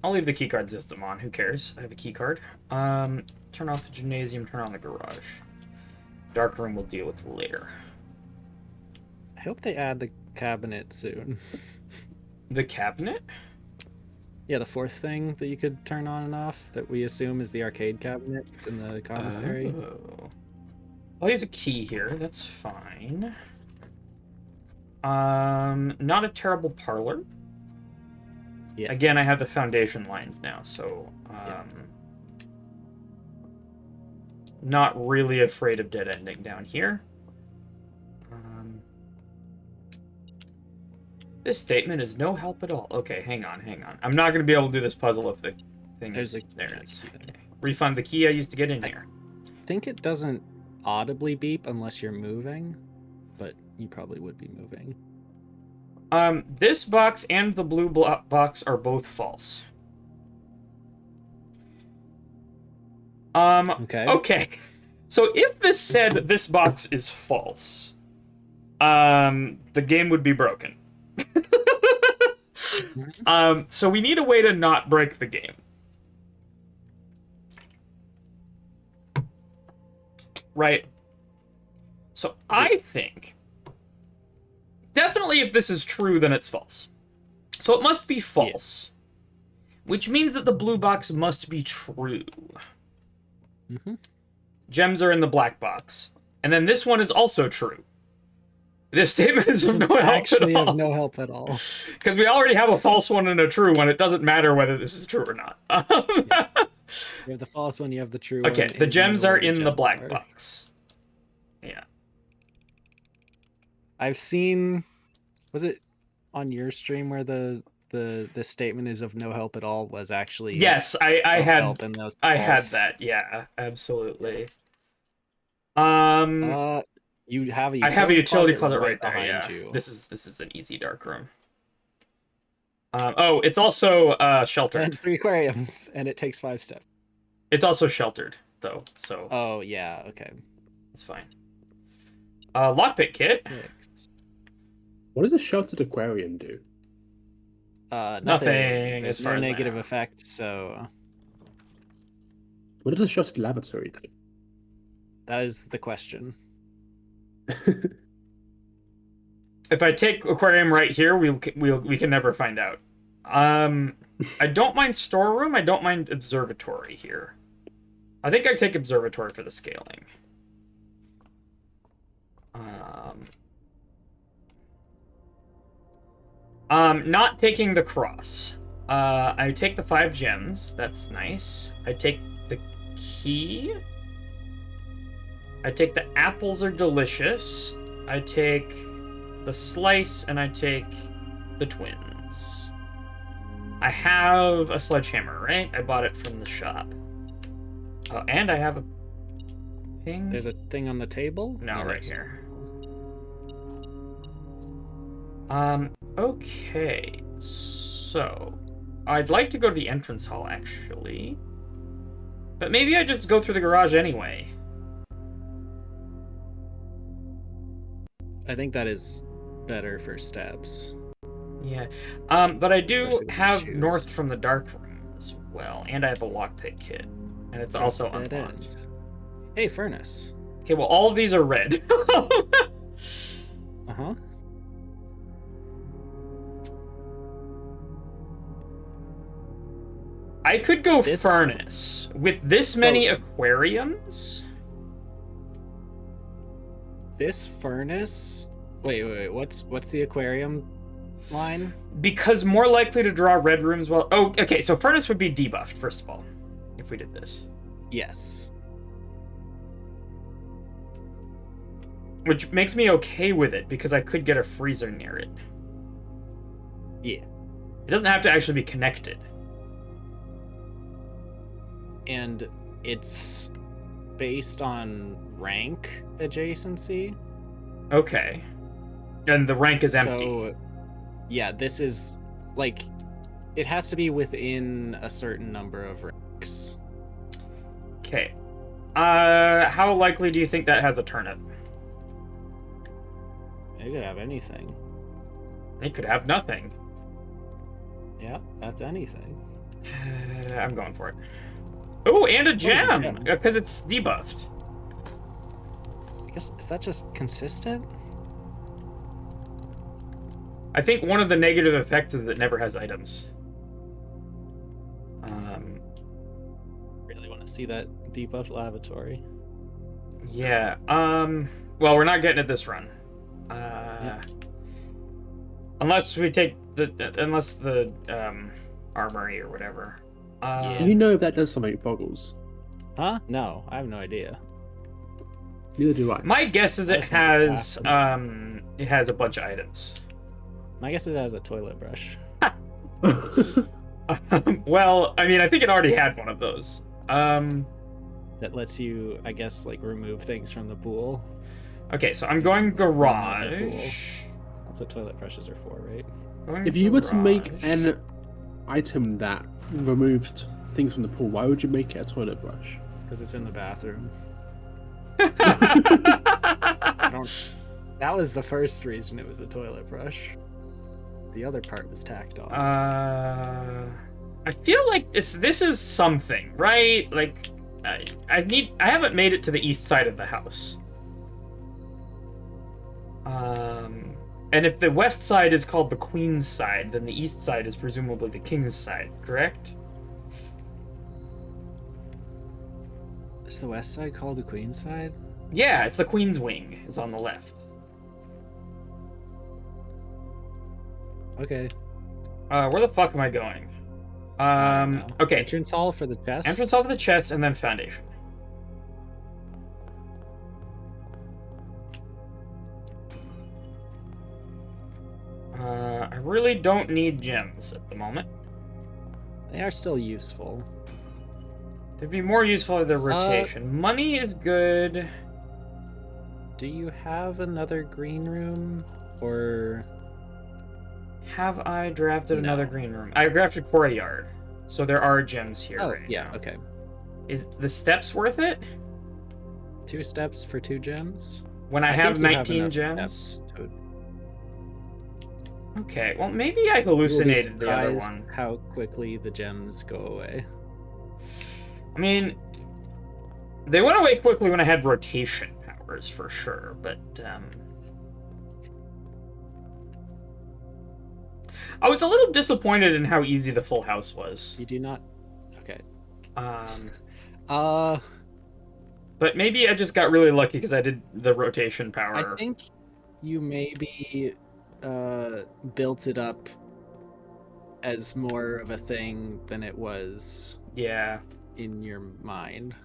leave the keycard system on. Who cares? I have a keycard. Turn off the gymnasium, turn on the garage. Dark room we'll deal with later. I hope they add the cabinet soon. The cabinet? Yeah, the fourth thing that you could turn on and off that we assume is the arcade cabinet in the commissary. Oh. I'll use a key here. That's fine. Not a terrible parlor. Yeah. Again, I have the foundation lines now, so not really afraid of dead ending down here. This statement is no help at all. Okay, hang on. I'm not going to be able to do this puzzle if the thing is... There it is. Okay. Refund the key I used to get in here. I think it doesn't audibly beep unless you're moving, but you probably would be moving. This box and the blue box are both false. Okay. So if this said this box is false, the game would be broken. So we need a way to not break the game. Right? So I think... Definitely if this is true, then it's false. So it must be false. Yeah. Which means that the blue box must be true. Mm-hmm. Gems are in the black box. And then this one is also true. This statement is of no help Actually at all. Of no help at all. Because we already have a false one and a true one. It doesn't matter whether this is true or not. Yeah. You have the false one, you have the true one. Okay, the gems are in the black box. Yeah. I've seen... Was it on your stream where the statement is of no help at all was actually... Yes, I had that. Yeah, absolutely. You have a I have a utility closet right there. behind Yeah. you. This is an easy dark room. Oh, it's also sheltered. And 3 aquariums, and it takes 5 steps. It's also sheltered though, so. Oh yeah, okay. It's fine. Lockpick kit. What does a sheltered aquarium do? Nothing as There's far no as I negative know. effect, so What does a sheltered laboratory do? that is the question. If I take aquarium right here, we can never find out. I don't mind storeroom. I don't mind observatory here. I think I take observatory for the scaling. Not taking the cross. I take the 5 gems. That's nice. I take the key. I take the apples are delicious. I take the slice, and I take the twins. I have a sledgehammer, right? I bought it from the shop. Oh, and I have a ping. There's a thing on the table? No, right here. Okay. So, I'd like to go to the entrance hall, actually. But maybe I just go through the garage anyway. I think that is better for steps. Yeah. But I do Especially with have shoes. north from the dark room as well. And I have a lockpick kit. And it's also Dead unlocked. end. Hey, furnace. Okay, well, all of these are red. Uh-huh. I could go This- furnace. With this many aquariums? This furnace... Wait, what's the aquarium line? Because more likely to draw red rooms well... Oh, okay, so furnace would be debuffed, first of all, if we did this. Yes. Which makes me okay with it, because I could get a freezer near it. Yeah. It doesn't have to actually be connected. And it's based on rank adjacency. Okay. And the rank is empty. Yeah, this is like it has to be within a certain number of ranks. Okay. How likely do you think that has a turnip? It could have anything. It could have nothing. Yeah, that's anything. I'm going for it. Oh, and a gem! gem? Because it's debuffed. I guess, is that just consistent? I think one of the negative effects is it never has items. Really want to see that debuffed lavatory. Yeah. Well, we're not getting it this run. Unless we take the armory or whatever. You know if that does something, Foggles. Huh? No, I have no idea. Neither do I. My guess is it has a bunch of items. My guess is it has a toilet brush. Well, I mean, I think it already had one of those. That lets you, I guess, like remove things from the pool. Okay, so I'm going garage. That's what toilet brushes are for, right? If you were to make an item that removed things from the pool, why would you make it a toilet brush? Because it's in the bathroom. That was the first reason it was a toilet brush. The other part was tacked on. I feel like this is something, right? Like, I haven't made it to the east side of the house. And if the west side is called the Queen's side, then the east side is presumably the King's side, correct? Is the west side called the Queen's side? Yeah, it's the Queen's wing is on the left. Okay. Where the fuck am I going? Okay. Entrance hall for the chest? Entrance hall for the chest, and then foundation. I really don't need gems at the moment. They are still useful. They'd be more useful with the rotation. Money is good. Do you have another green room? Or... Have I drafted another green room? I drafted courtyard. So there are gems here right now. Okay. Is the steps worth it? 2 steps for 2 gems? When I have think you 19 enough gems? steps to- Okay, well maybe I hallucinated the other one. How quickly the gems go away. I mean, they went away quickly when I had rotation powers for sure, but I was a little disappointed in how easy the full house was. You do not... Okay. But maybe I just got really lucky because I did the rotation power. I think you maybe built it up as more of a thing than it was. Yeah, in your mind.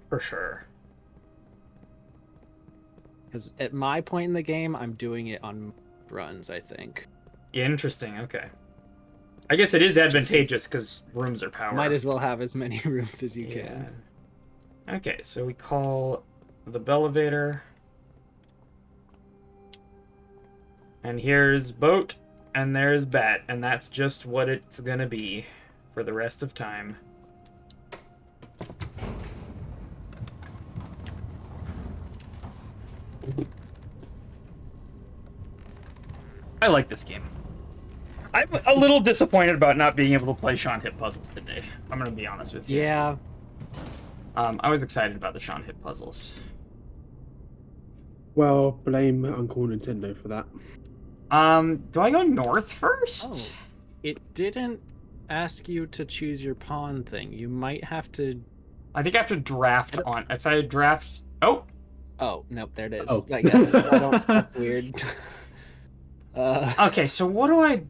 for sure. Because at my point in the game, I'm doing it on runs, I think. Interesting, okay. I guess it is advantageous because rooms are power. Might as well have as many rooms as you Yeah. can. Okay, so we call the Bellevator. And here's boat, and there's bat, and that's just what it's gonna be for the rest of time. I like this game. I'm a little disappointed about not being able to play Sean Hit puzzles today. I'm gonna be honest with you. Yeah. I was excited about the Sean Hit puzzles. Well, blame Uncle Nintendo for that. Do I go north first? Oh, it didn't ask you to choose your pawn thing. You might have to... I think I have to draft on. If I draft... Oh! Oh, nope, there it is. Oh. I guess. I don't... That's weird. Okay, so what do I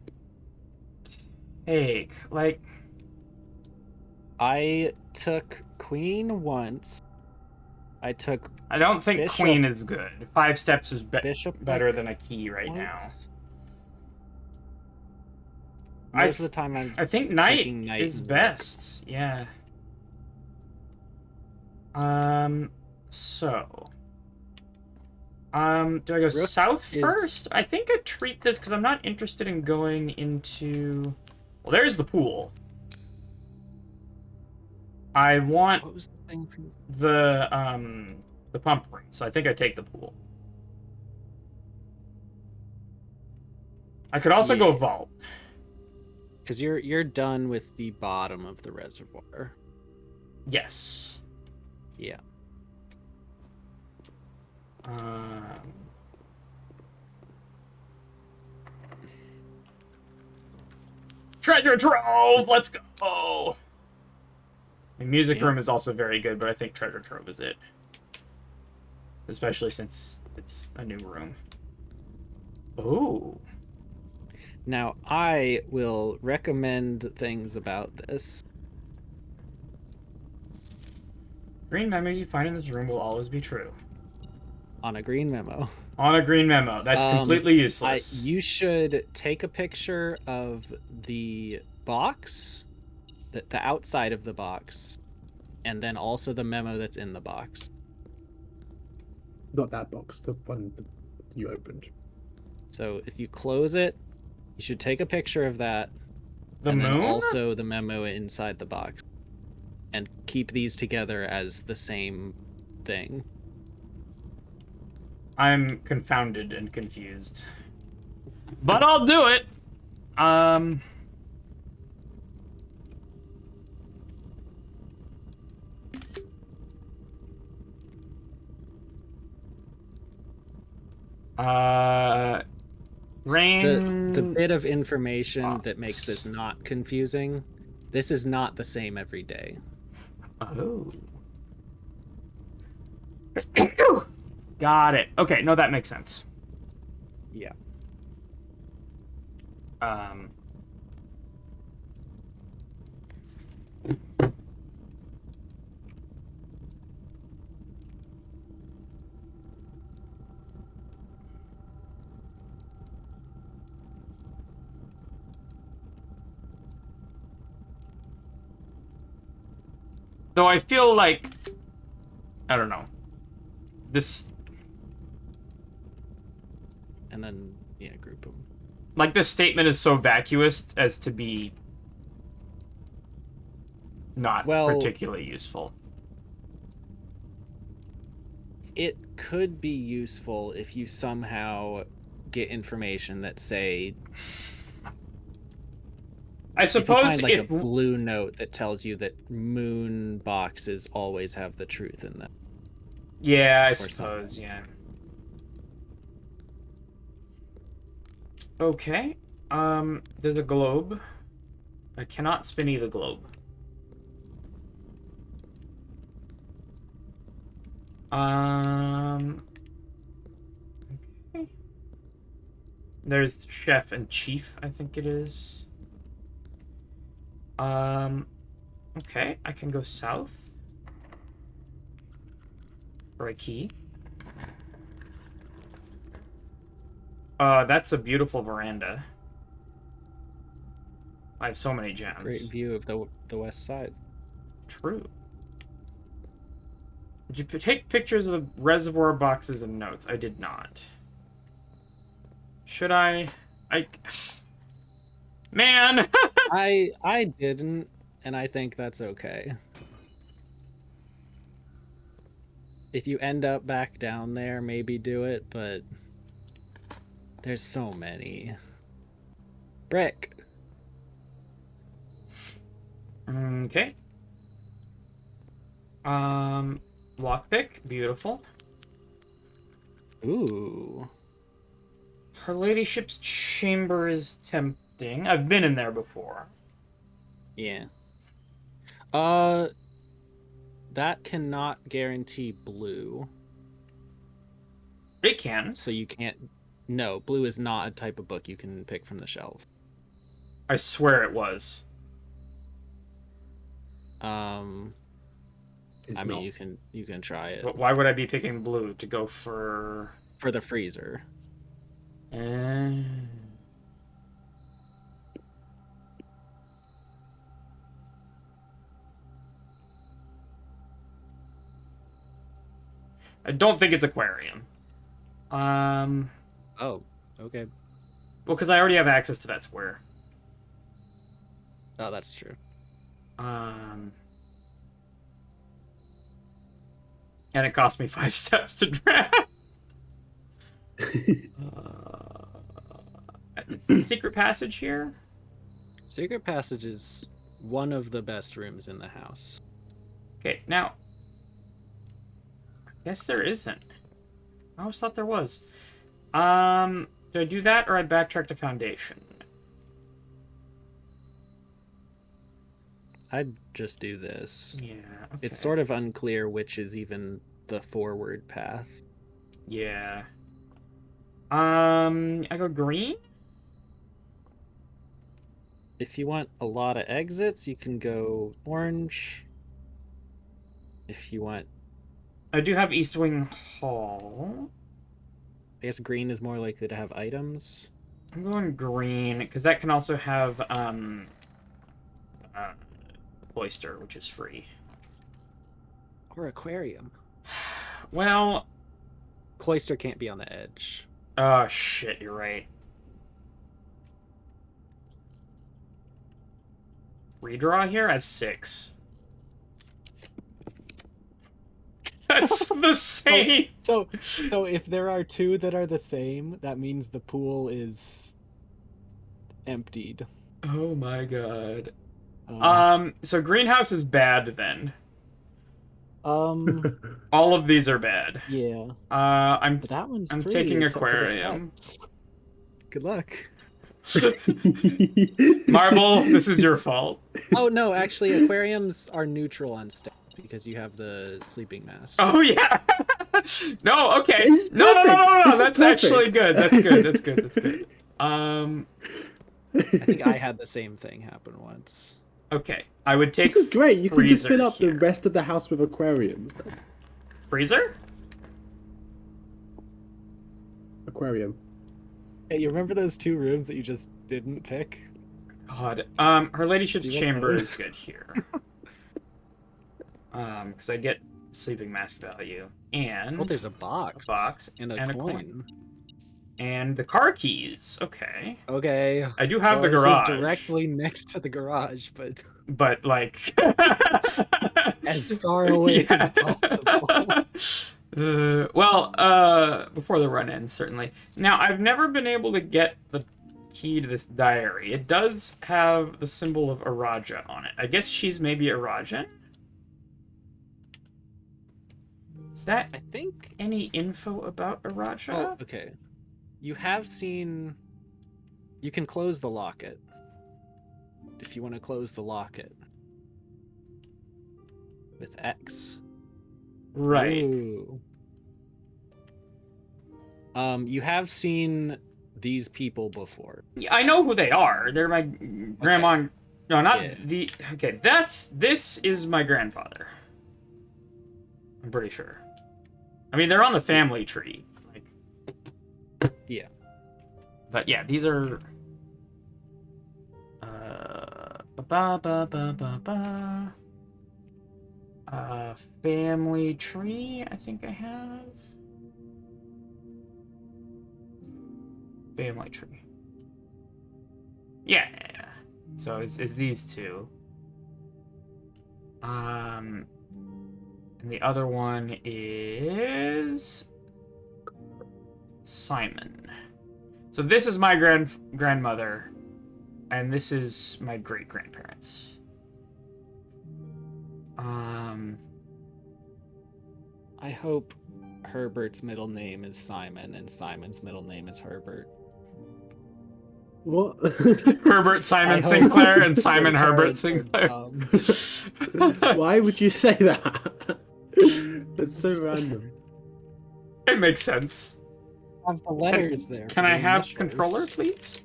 take? Like, I took queen once. I took I don't think bishop, queen is good. 5 steps is bishop better like than a key right now. once. Most of the time I think I'm knight taking knight is and rook. best. Yeah. So. Do I go Rook south is first? I think I treat this because I'm not interested in going into... Well, there's the pool. I want what was the thing from the pump room, so I think I take the pool. I could also go vault. because you're done with the bottom of the reservoir. Yes. Yeah. Treasure trove! Let's go! The music Yeah. room is also very good, but I think treasure trove is it. Especially since it's a new room. Oh. Now I will recommend things about this. Green memories you find in this room will always be true. On a green memo. On a green memo. That's completely useless. You should take a picture of the box, the outside of the box, and then also the memo that's in the box. Not that box, the one that you opened. So if you close it, you should take a picture of that. The and moon? then also the memo inside the box. And keep these together as the same thing. I'm confounded and confused. But I'll do it! Rain... The bit of information that makes this not confusing, this is not the same every day. Oh. Got it. Okay, no, that makes sense. Yeah. Though I feel like... I don't know. This... And then, yeah, group them. Like, this statement is so vacuous as to be... not particularly useful. It could be useful if you somehow get information that, say... I suppose if you find, like, a blue note that tells you that moon boxes always have the truth in them. Yeah, I suppose, yeah. Okay. There's a globe. I cannot spinny the globe. Okay. There's chef and chief, I think it is. Okay, I can go south. For a key. That's a beautiful veranda. I have so many gems. Great view of the west side. True. Did you take pictures of the reservoir boxes and notes? I did not. Should I? Man! I didn't, and I think that's okay. If you end up back down there, maybe do it, but there's so many. Brick. Okay. Lockpick, beautiful. Ooh. Her ladyship's chamber is tempting. I've been in there before. Yeah. That cannot guarantee blue. It can. So you can't No, blue is not a type of book you can pick from the shelf. I swear it was. It's I mean, not. you can try it But why would I be picking blue to go for? for the freezer. Eh. I don't think it's aquarium. Oh, okay. Well, because I already have access to that square. Oh, that's true. And it cost me 5 steps to draft. Secret passage here. Secret passage is one of the best rooms in the house. Okay, now. I guess there isn't. I always thought there was. Do I do that or I backtrack to foundation? I'd just do this. Yeah. Okay. It's sort of unclear which is even the forward path. Yeah. I go green. If you want a lot of exits, you can go orange. If you want, I do have East Wing Hall. I guess green is more likely to have items. I'm going green because that can also have cloister, which is free. Or aquarium. Well, Cloister can't be on the edge. oh shit, you're right. Redraw here? I have 6. That's the same. So if there are 2 that are the same, that means the pool is emptied. Oh my god. So greenhouse is bad then. All of these are bad. Yeah. I'm But that one's I'm free, taking except for the aquarium. sets. Good luck. Marble, this is your fault. Oh no, actually aquariums are neutral on stat because you have the sleeping mask. Oh yeah. No, okay. This is No. perfect. This is That's actually perfect. good. That's good. That's good. That's good. I think I had the same thing happen once. Okay. I would take This is great. You can just freezer fill up here. the rest of the house with aquariums. Then. freezer. Aquarium. Hey, you remember those 2 rooms that you just didn't pick? God. Her ladyship's Do you want chamber those? is good here. Because I get sleeping mask value and Oh, there's a box. And a coin. and the car keys. Okay. Okay. I do have the This is garage. directly next to the garage, but like as far away as possible. Before the run ends, certainly. Now, I've never been able to get the key to this diary. It does have the symbol of Araja on it. I guess she's maybe Arajan? Is that I think. any info about Araja? Oh, okay. You have seen. You can close the locket. If you want to close the locket. With X. Right. Ooh. You have seen these people before. Yeah, I know who they are. They're my grandma. Okay. No, not Yeah. the. Okay, this is my grandfather. I'm pretty sure. I mean, they're on the family tree. Like, Yeah. but yeah, these are. Family tree. I think I have. Family tree. Yeah. So it's these 2. And the other one is Simon. So this is my grandmother, and this is my great grandparents. I hope Herbert's middle name is Simon and Simon's middle name is Herbert. What? Herbert Simon I hope Sinclair and Simon your Herbert parents are Sinclair. dumb. Why would you say that? That's so random. It makes sense. have the letters there. Can for I the have initials. controller, please?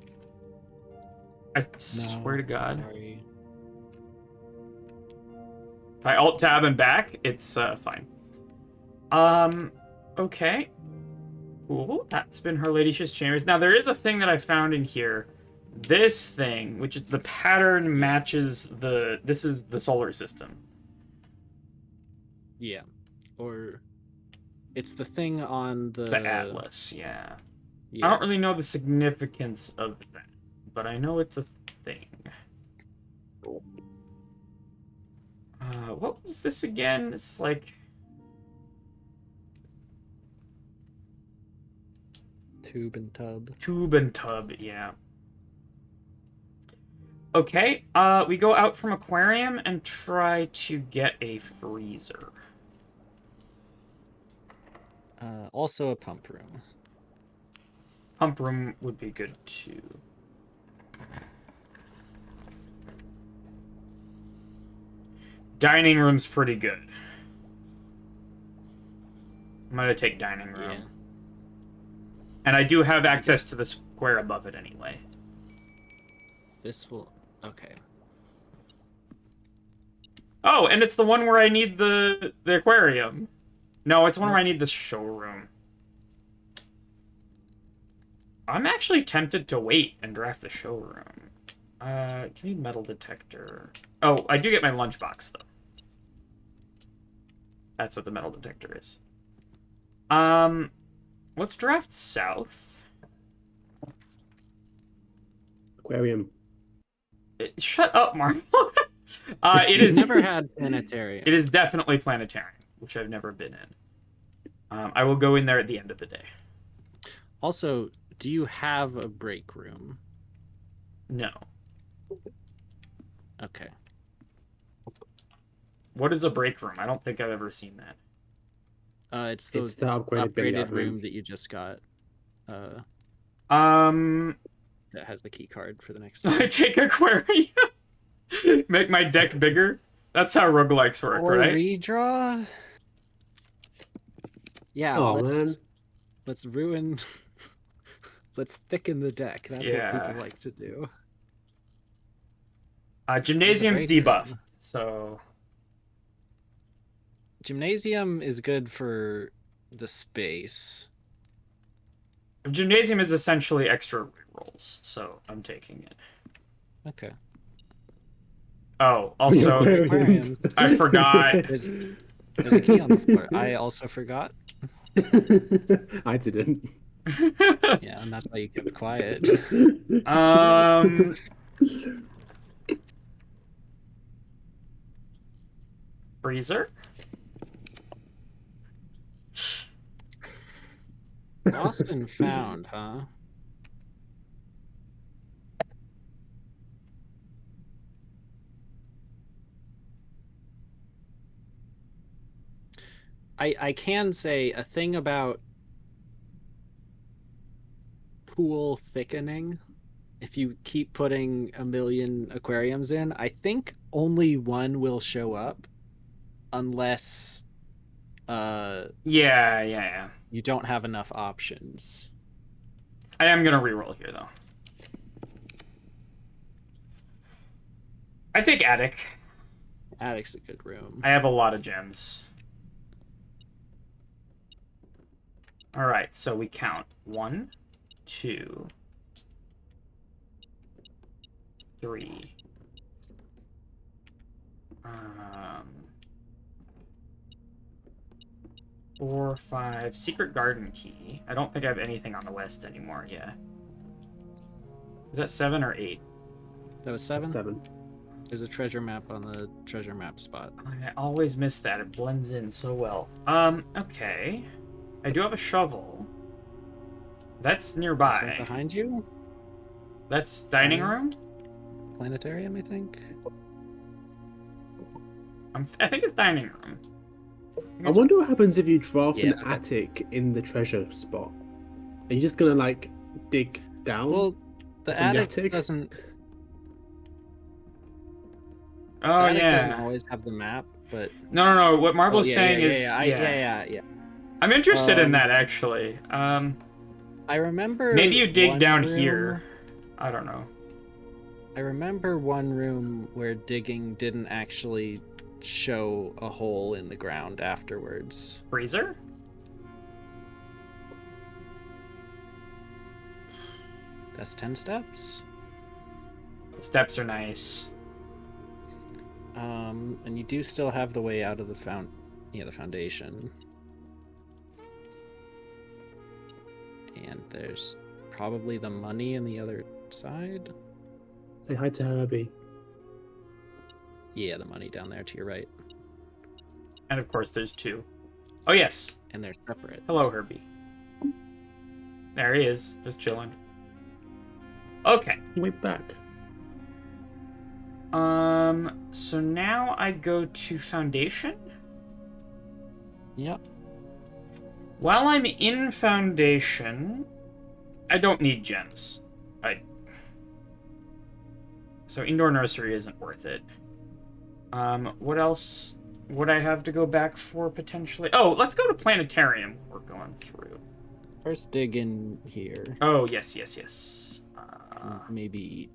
I No, swear to God. Sorry. If I alt tab and back, it's fine. Okay. Cool. That's been Her Ladyship's Chambers. Now, there is a thing that I found in here. This thing, which is the pattern matches the... This is the solar system. Yeah. Or it's the thing on The Atlas, yeah. Yeah. I don't really know the significance of that, but I know it's a thing. What was this again? It's like... Tube and tub. Tube and tub, yeah. Okay, we go out from aquarium and try to get a freezer. Also a pump room. Pump room would be good too. Dining room's pretty good. I'm gonna take dining room. Yeah. And I do have access to the square above it anyway. This will... Okay. Oh, and it's the one where I need the aquarium. No, it's the one where I need the showroom. I'm actually tempted to wait and draft the showroom. Give me metal detector. Oh, I do get my lunchbox, though. That's what the metal detector is. Let's draft south. Aquarium. Shut up, Mark. It is never had planetarium. It is definitely planetarium, which I've never been in. I will go in there at the end of the day. Also, do you have a break room? No. Okay. What is a break room? I don't think I've ever seen that. It's the upgraded billiard room room that you just got. Um, That has the key card for the next I take aquarium. Make my deck bigger. That's how roguelikes work, or right? redraw. Yeah, Oh, man. let's ruin. Let's thicken the deck. That's what Yeah. people like to do. Gymnasium's break room. debuffed, so Gymnasium is good for the space. Gymnasium is essentially extra rolls, so I'm taking it. Okay. Oh, also, Aquarium. I forgot. There's a key on the floor. I also forgot. I didn't. Yeah, and that's why you kept quiet. Freezer? Lost and found, huh? I can say a thing about pool thickening. If you keep putting a million aquariums in, I think only one will show up unless Yeah. you don't have enough options. I am gonna reroll here, though. I take attic. Attic's a good room. I have a lot of gems. Alright, so we count 1, 2, 3. 4, 5. Secret garden key. I don't think I have anything on the west anymore, yeah. Is that 7 or 8? That was 7? 7. There's a treasure map on the treasure map spot. I always miss that. It blends in so well. Okay. I do have a shovel. That's nearby. That's right behind you? That's dining room? Planetarium, I think? I think it's dining room. I wonder what happens if you draft Yeah, an okay. attic in the treasure spot. Are you just gonna like dig down? Well, the From the attic attic? doesn't. Oh, The attic doesn't yeah. always have the map, but No. What Marble's yeah, saying yeah, is... yeah. I'm interested in that, actually. I remember. Maybe you dig one down room- here. I don't know. I remember one room where digging didn't actually show a hole in the ground afterwards. Freezer? That's 10 steps. The steps are nice. And you do still have the way out of the the foundation. And there's probably the money in the other side. Say hi to Herbie. Yeah, the money down there to your right. And of course, there's 2. Oh, yes. And they're separate. Hello, Herbie. There he is, just chilling. Okay. He went back. So now I go to Foundation. Yep. While I'm in Foundation, I don't need gems. So Indoor Nursery isn't worth it. What else would I have to go back for, potentially? Oh, let's go to Planetarium. We're going through. First dig in here. Oh, yes. Maybe eat.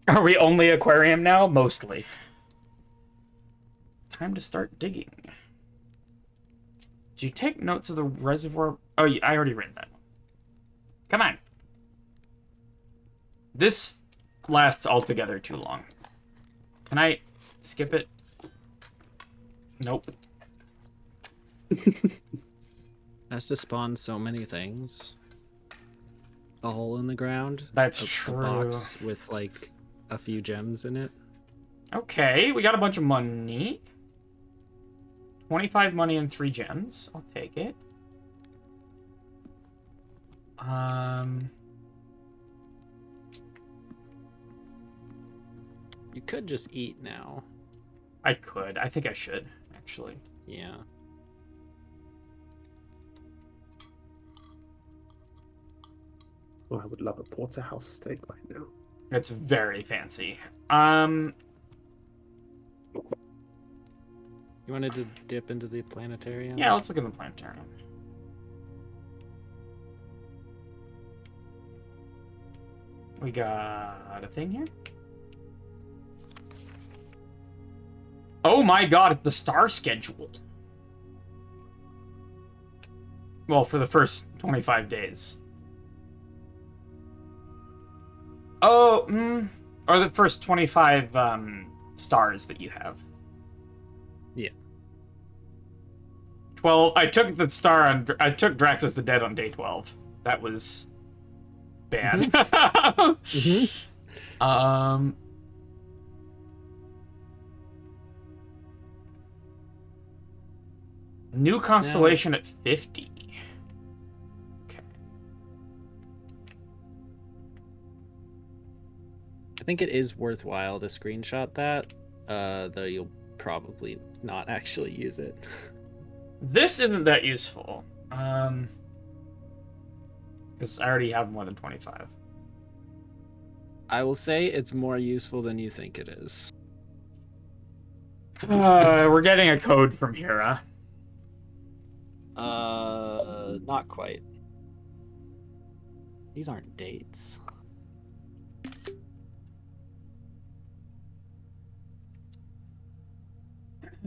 Are we only aquarium now? Mostly. Time to start digging. Did you take notes of the reservoir? Oh, I already read that one. Come on. This lasts altogether too long. Can I skip it? Nope. Has to spawn so many things. A hole in the ground. That's a true. box with like a few gems in it. Okay, we got a bunch of money. 25 money and 3 gems. I'll take it. You could just eat now. I could. I think I should, actually. Yeah. Oh, I would love a porterhouse steak right now. It's very fancy. You wanted to dip into the planetarium? Yeah, let's look at the planetarium. We got a thing here. Oh my god, it's the star schedule. Well, for the first 25 days. Oh, or the first 25 stars that you have. Yeah. 12. I took the star on. I took Draxus the Dead on day 12. That was bad. New constellation at 50. Okay. I think it is worthwhile to screenshot that, though you'll probably not actually use it. This isn't that useful. Because I already have more than 25. I will say it's more useful than you think it is. We're getting a code from Hera. Not quite. These aren't dates.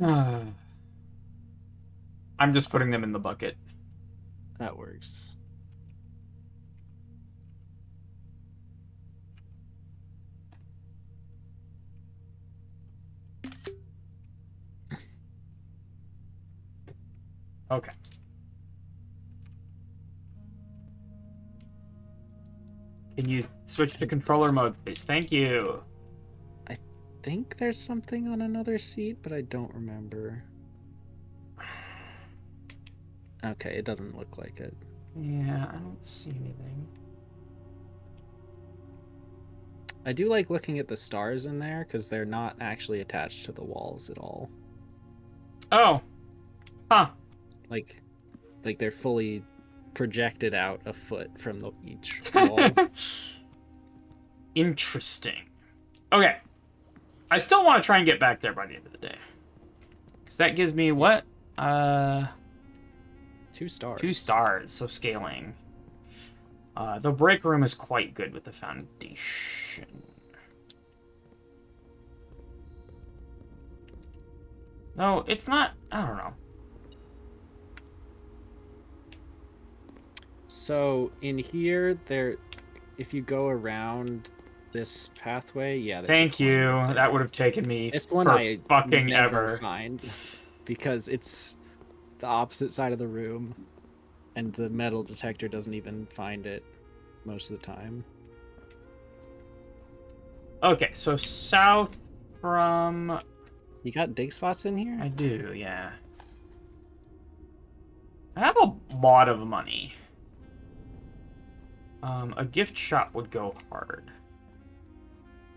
I'm just putting them in the bucket. That works. Okay. Can you switch to controller mode, please? Thank you. I think there's something on another seat, but I don't remember. Okay, it doesn't look like it. Yeah, I don't see anything. I do like looking at the stars in there because they're not actually attached to the walls at all. Oh. Huh. Like they're fully projected out a foot from each wall. Interesting. Okay. I still want to try and get back there by the end of the day. Because that gives me what? 2 stars. 2 stars, so scaling. The break room is quite good with the foundation. No, it's not. I don't know. So in here, if you go around this pathway, yeah. Thank you. That would have taken me This one for I fucking never ever. find because it's the opposite side of the room, and the metal detector doesn't even find it most of the time. Okay, so south from... You got dig spots in here? I do, yeah. I have a lot of money. A gift shop would go hard.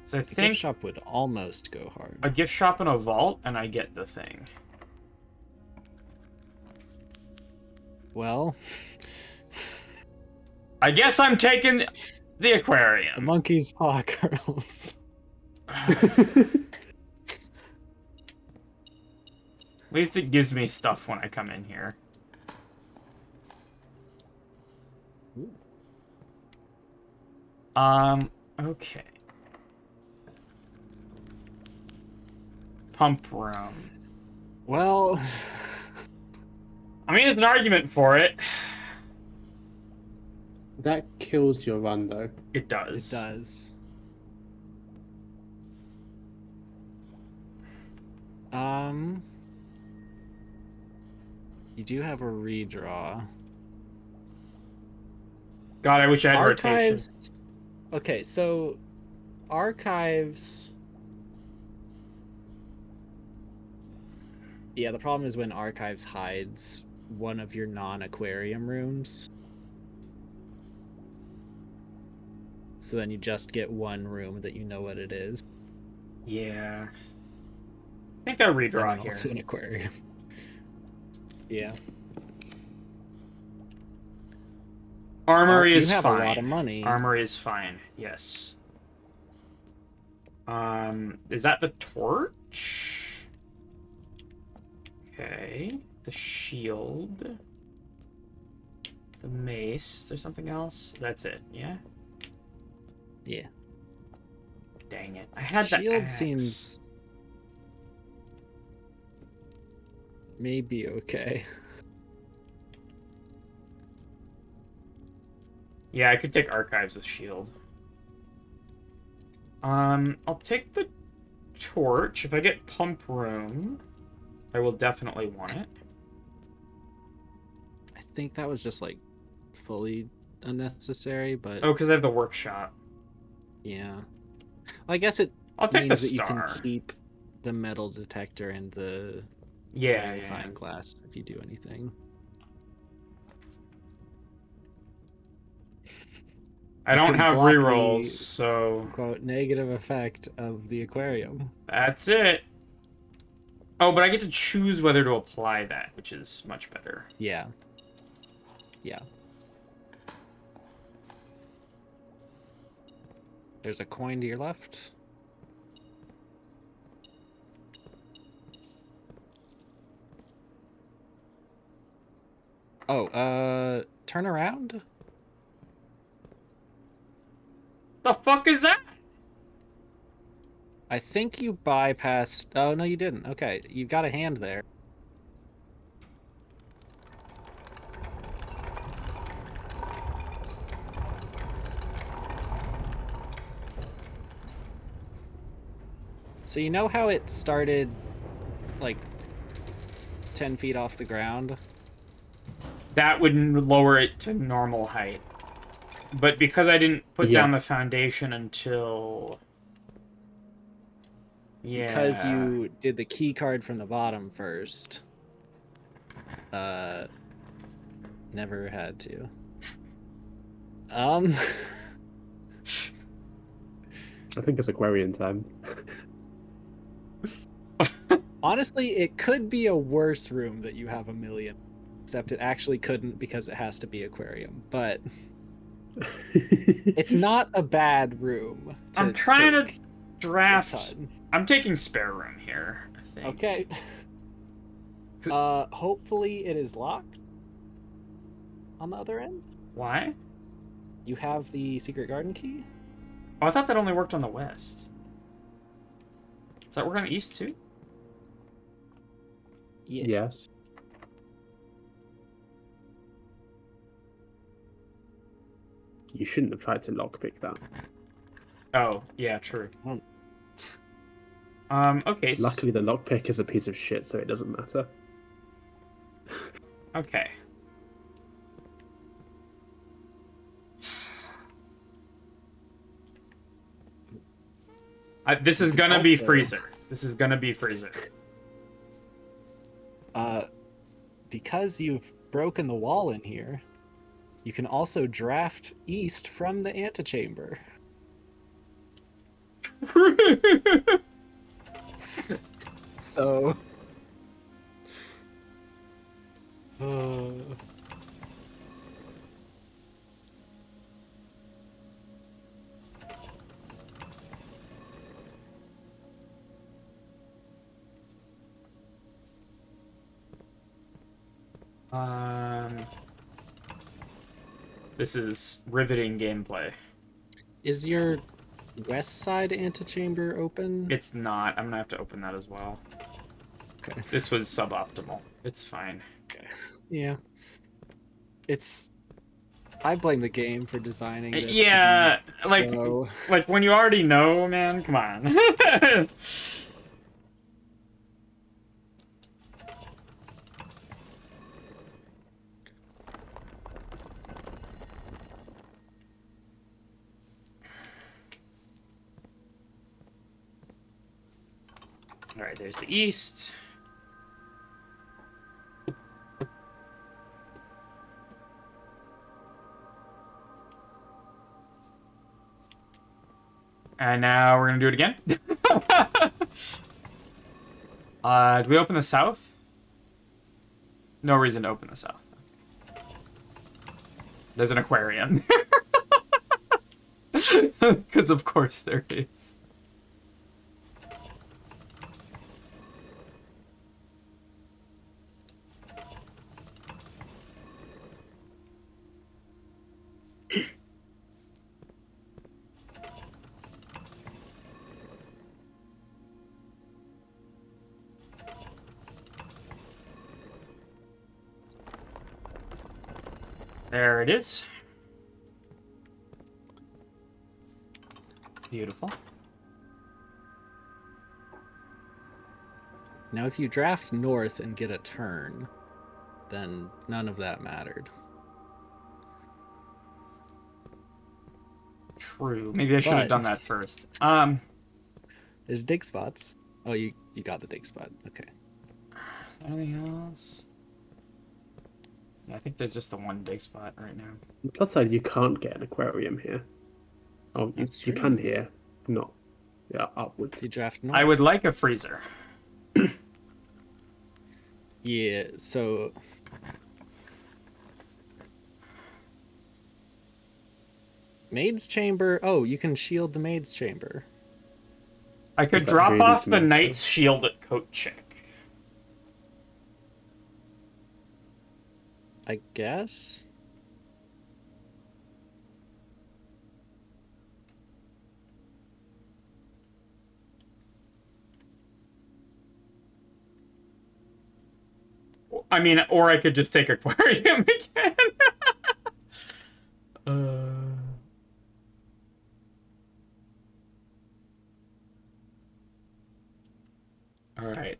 So I A think gift shop would almost go hard. a gift shop and a vault, and I get the thing. Well, I guess I'm taking the the aquarium. monkey's paw curls. At least it gives me stuff when I come in here. Okay. Pump room. Well, I mean, there's an argument for it. That kills your run, though. It does. it does. You do have a redraw. God, I wish I had rotation. Archives. Okay, so archives. Yeah, the problem is when archives hides one of your non-aquarium rooms. So then you just get one room that you know what it is. Yeah. I think I redraw And then also here. an aquarium. Yeah. Armory You is have fine. a lot of money. Armory is fine. Yes. Is that the torch? Okay. The shield. The mace. Is there something else? That's it. Yeah. Yeah. Dang it! I had the Shield axe. seems maybe okay. Yeah, I could take archives with shield. I'll take the torch. If I get pump room, I will definitely want it. I think that was just like fully unnecessary, but Oh, because I have the workshop. yeah. Well, I guess it I'll take the means that you star. can keep the metal detector and the Yeah, magnifying yeah. glass if you do anything. I You don't can have block rerolls, the, so quote, negative effect of the aquarium. that's it. Oh, but I get to choose whether to apply that, which is much better. Yeah. Yeah. There's a coin to your left. Oh, turn around? The fuck is that? I think you bypassed... Oh, no, you didn't. Okay, you've got a hand there. So you know how it started, like, 10 feet off the ground? That would lower it to normal height. But because I didn't put down the foundation until... Yeah. Because you did the key card from the bottom first. Never had to. I think it's aquarium time. Honestly, it could be a worse room that you have a million. Except it actually couldn't because it has to be aquarium. But it's not a bad room. I'm trying to take a draft... ton. I'm taking spare room here, I think. Okay. Hopefully it is locked. on the other end. Why? You have the secret garden key? Oh, I thought that only worked on the west. Does that work on the east too? Yeah. Yes. You shouldn't have tried to lockpick that. Oh, yeah, true. Oh. Okay. Luckily, the lockpick is a piece of shit, so it doesn't matter. Okay. This is gonna be Also- freezer. This is gonna be freezer. Because you've broken the wall in here, you can also draft east from the antechamber. So. This is riveting gameplay. Is your west side antechamber open? It's not. I'm gonna have to open that as well. Okay. This was suboptimal. It's fine. Okay. Yeah. I blame the game for designing this. Yeah, like, So... like when you already know, man. Come on. All right, there's the east. And now we're gonna do it again. Do we open the south? No reason to open the south. There's an aquarium. Because of course there is. There it is. Beautiful. Now, if you draft north and get a turn, then none of that mattered. True. Maybe I should have But- done that first. There's dig spots. Oh, you got the dig spot. Okay. Anything else? Yeah, I think there's just the one dig spot right now. On the plus side, you can't get an aquarium here. Oh, you That's true. can here, not upwards. You draft north. I would like a freezer. Yeah, so... Maid's chamber. Oh, you can shield the maid's chamber. I could Is that drop really off the matter? knight's shield at coat check. I guess? I mean, or I could just take aquarium again. All right.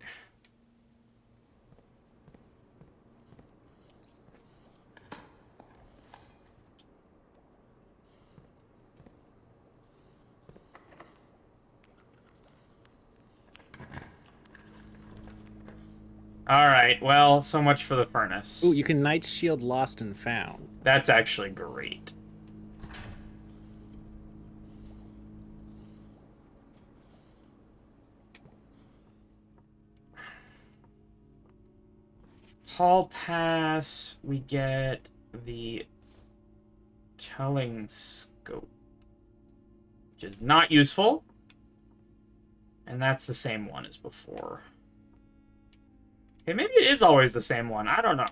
All right. Well, so much for the furnace. Ooh, you can Knight's Shield Lost and Found. That's actually great. Hall Pass, we get the telling scope, which is not useful. And that's the same one as before. Okay, maybe it is always the same one. I don't know.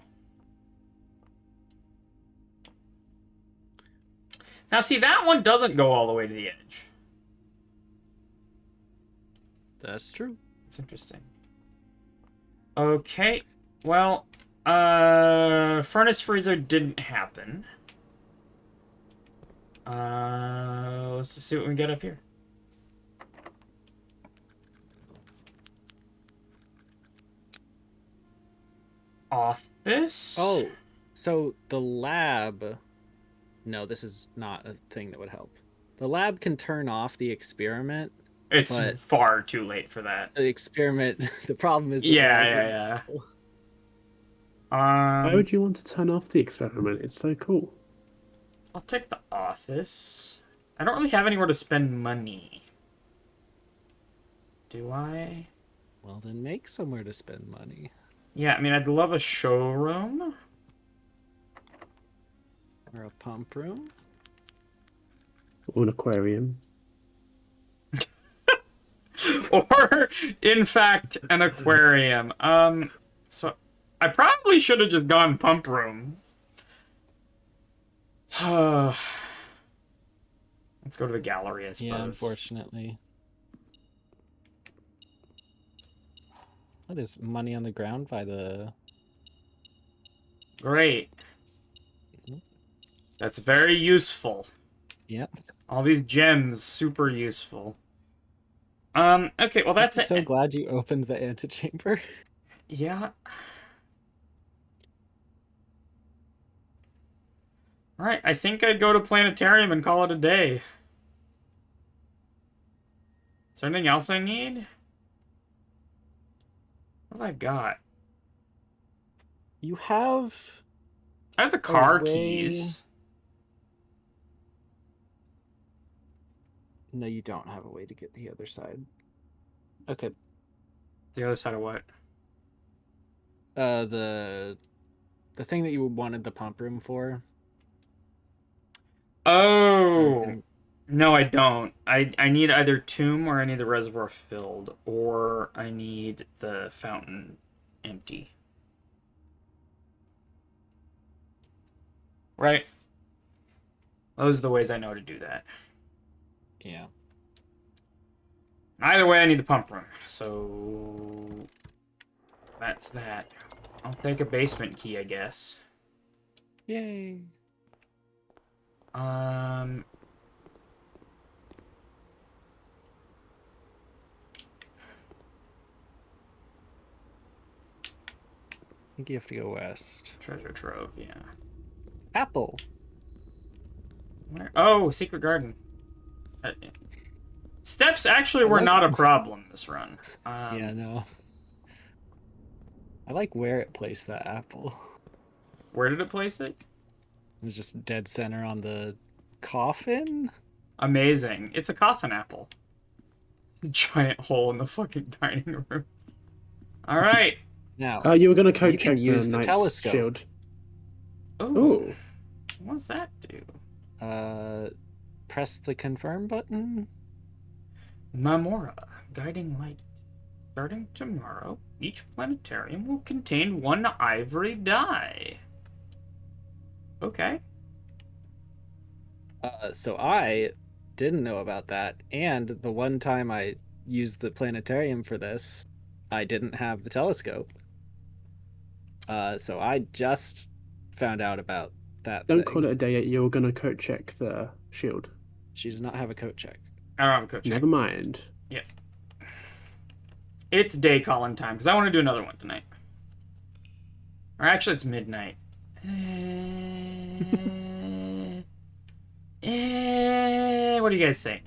Now, see, that one doesn't go all the way to the edge. That's true. It's interesting. Okay, well, furnace freezer didn't happen. Let's just see what we get up here. Office? Oh, so the lab... No, this is not a thing that would help. The lab can turn off the experiment. It's but far too late for that. the experiment... The problem is... Yeah. Why would you want to turn off the experiment? It's so cool. I'll take the office. I don't really have anywhere to spend money. Do I? Well, then make somewhere to spend money. Yeah, I mean, I'd love a showroom. Or a pump room. Or an aquarium. Or, in fact, an aquarium. So I probably should have just gone pump room. Let's go to the gallery, I suppose. Yeah, unfortunately. Oh, there's money on the ground by the... Great. That's very useful. Yep. All these gems, super useful. Okay, well that's I'm it. so glad you opened the antechamber. Yeah. Alright, I think I'd go to planetarium and call it a day. Is there anything else I need? What have I got? You have... I have the car way- keys. No, you don't have a way to get the other side. Okay. The other side of what? The thing that you wanted the pump room for. Oh! No, I don't. I need either tomb or I need the reservoir filled. Or I need the fountain empty. Right? Those are the ways I know to do that. Yeah. Either way, I need the pump room. So... that's that. I'll take a basement key, I guess. Yay. I think you have to go west. Treasure trove, yeah. Apple. Where? Oh, secret garden. Steps actually were like- not a problem this run. Yeah, no. I like where it placed that apple. Where did it place it? It was just dead center on the coffin. Amazing. It's a coffin apple. Giant hole in the fucking dining room. All right. Now, You were going to You code can check use the the knight's telescope. shield. Ooh. Ooh. What does that do? press the confirm button. Mamora, guiding light. Starting tomorrow, each planetarium will contain one ivory die. Okay. So I didn't know about that, and the one time I used the planetarium for this, I didn't have the telescope. So I just found out about that. Don't thing. call it a day yet. You're going to code check the shield. She does not have a coat check. I don't have a coach. Never mind. Yeah. It's day calling time, because I want to do another one tonight. Or actually, it's midnight. What do you guys think?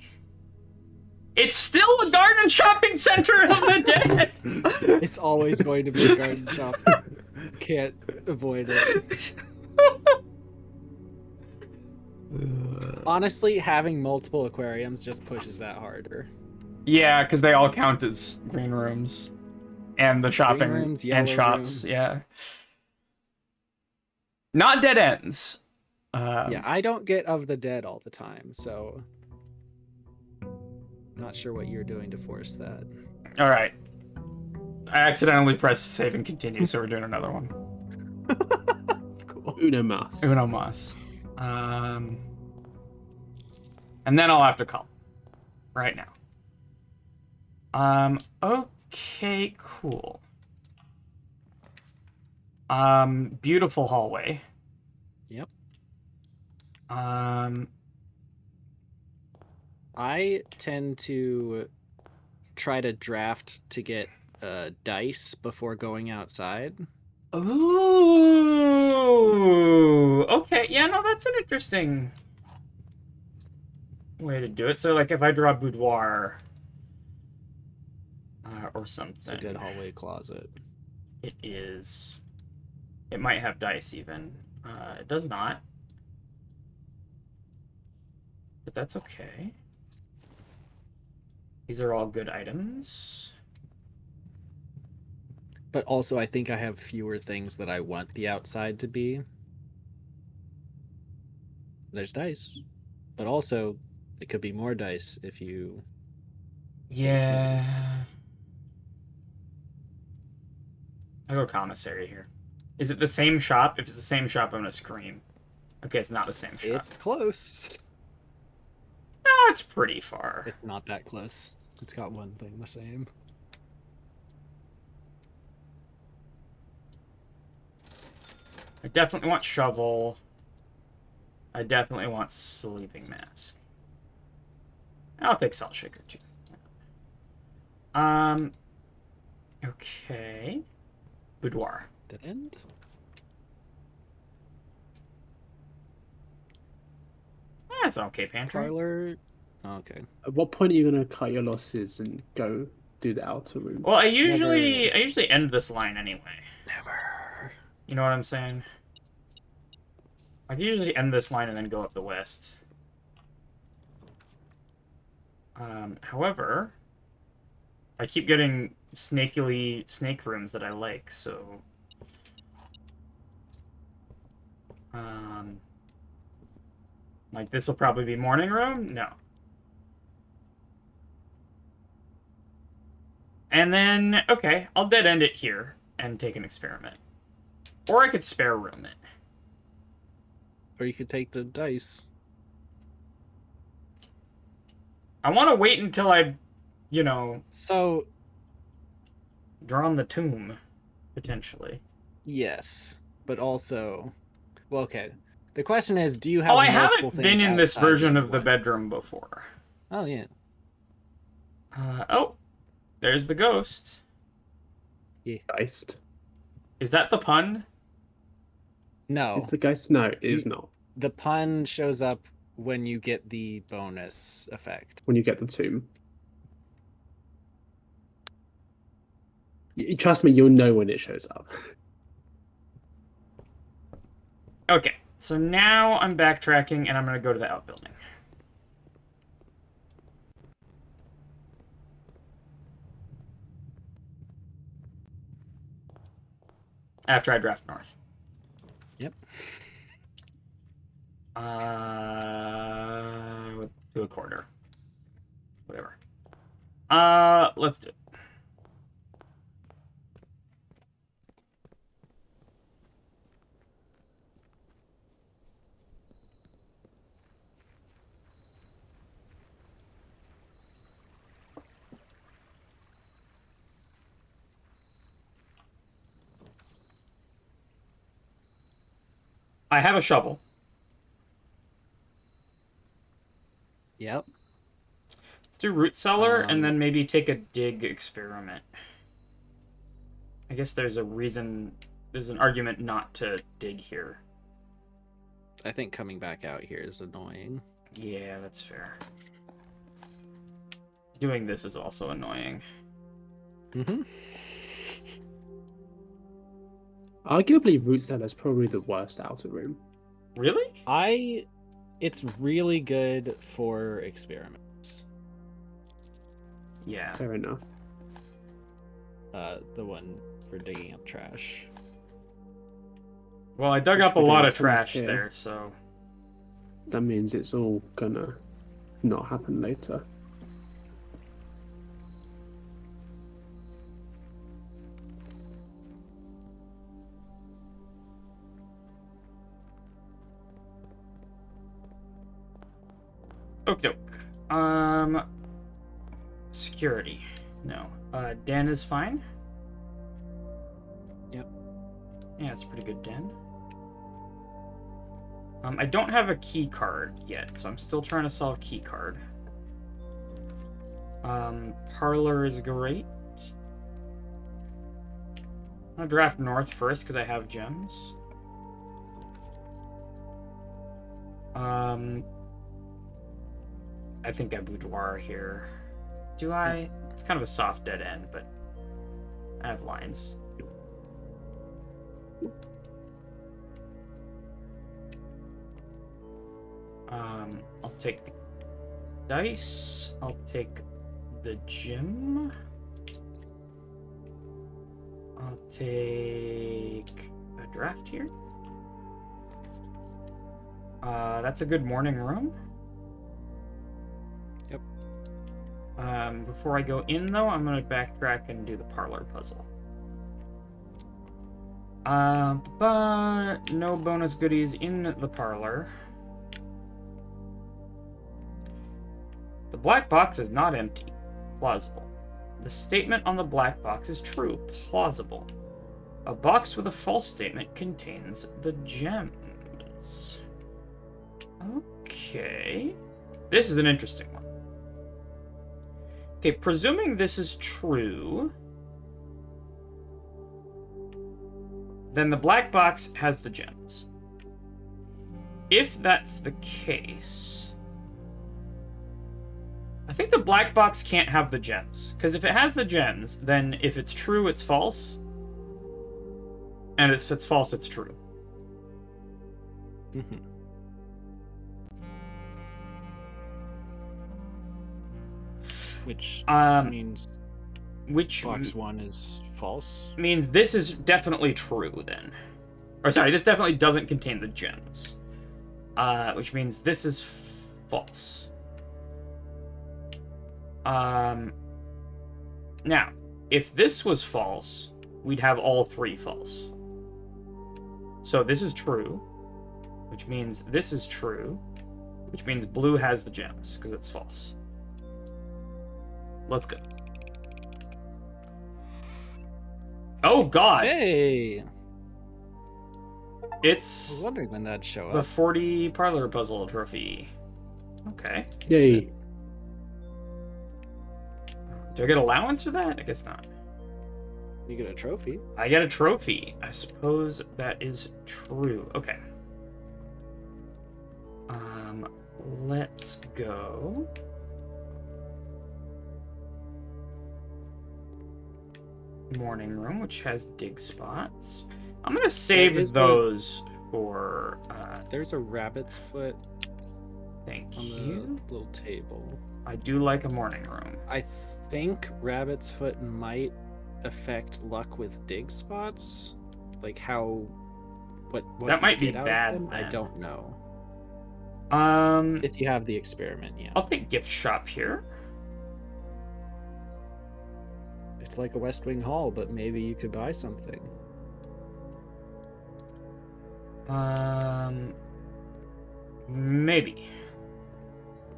It's still a garden shopping center of the dead! It's always going to be a garden shop. Can't avoid it. Honestly, having multiple aquariums just pushes that harder. Yeah, because they all count as green rooms. And the shopping rooms, and yellow shops, rooms. yeah. Not dead ends. Yeah, I don't get of the dead all the time, so not sure what you're doing to force that. All right. I accidentally pressed save and continue, so we're doing another one. Cool. Uno mas. Uno mas. And then I'll have to call right now. Okay, cool. Beautiful hallway. Yep. I tend to try to draft to get dice before going outside. Ooh. Okay. Yeah, no, that's an interesting way to do it. So, like, if I draw boudoir or something, It's a good hallway closet. it is. It might have dice even. It does not, but that's okay. These are all good items. But also, I think I have fewer things that I want the outside to be. There's dice, but also it could be more dice if you. Yeah. I'll go commissary here. Is it the same shop? If it's the same shop, I'm gonna scream. Okay, it's not the same shop. It's close. No, it's pretty far. It's not that close. It's got one thing the same. I definitely want shovel. I definitely want sleeping mask. I'll take salt shaker too. Okay. Boudoir. Dead end? That's an okay pantry. Parlor. Oh, okay. At what point are you going to cut your losses and go do the outer room? Well, I usually end this line anyway. Never. You know what I'm saying? I can usually end this line and then go up the west. However, I keep getting snake rooms that I like, so like this will probably be morning room? No. And then, okay, I'll dead end it here and take an experiment. Or I could spare room it. Or you could take the dice. I want to wait until I, you know, So, draw on the tomb, potentially. yes. But also, well, okay. The question is, do you have Oh, I multiple haven't been things in this outside version that of the you want? bedroom before. Oh, yeah. Oh, there's the ghost. Geist. Is that the pun? No. Is the geist? No, it is not. The pun shows up when you get the bonus effect. When you get the tomb. Trust me, you'll know when it shows up. Okay, so now I'm backtracking and I'm going to go to the outbuilding. After I draft north. Yep. To a quarter. Whatever. Let's do it. I have a shovel. Yep. Let's do root cellar and then maybe take a dig experiment. I guess there's a reason, there's an argument not to dig here. I think coming back out here is annoying. Yeah, that's fair. Doing this is also annoying. Mm-hmm. Arguably, root cellar is probably the worst outer room. Really? It's really good for experiments. Yeah. Fair enough. The one for digging up trash. Well, I dug Which up a we're lot gonna of turn off trash here. there, so... That means it's all gonna not happen later. Okie doke. Security. No. Den is fine. Yep. Yeah, it's a pretty good den. I don't have a key card yet, so I'm still trying to solve key card. Parlor is great. I'll draft north first because I have gems. I think I boudoir here. Do I? It's kind of a soft dead end, but I have lines. I'll take the dice. I'll take the gem. I'll take a draft here. That's a good morning room. Yep. Before I go in, though, I'm going to backtrack and do the parlor puzzle. But no bonus goodies in the parlor. The black box is not empty. Plausible. The statement on the black box is true. Plausible. A box with a false statement contains the gems. Okay. This is an interesting one. Okay, presuming this is true, then the black box has the gems. If that's the case, I think the black box can't have the gems. Because if it has the gems, then if it's true, it's false. And if it's false, it's true. Mm-hmm. Which means box 1 is false. Means this is definitely true then. Or sorry, this definitely doesn't contain the gems. Which means this is false. Now, if this was false, we'd have all three false. So this is true, which means this is true, which means blue has the gems, because it's false. Let's go. Oh, God! Hey! I It's was wondering when that'd show the up. 40 parlor puzzle trophy. Okay. Yay. Do I get allowance for that? I guess not. You get a trophy. I get a trophy. I suppose that is true. Okay. Let's go. Morning room, which has dig spots. I'm gonna save those for. There's a rabbit's foot Thank on you. the little table. I do like a morning room. I think rabbit's foot might affect luck with dig spots. Like how. What That you might be get out of bad, them, I then. don't know. If you have the experiment, yeah. I'll take gift shop here. It's like a West Wing Hall, but maybe you could buy something. Maybe.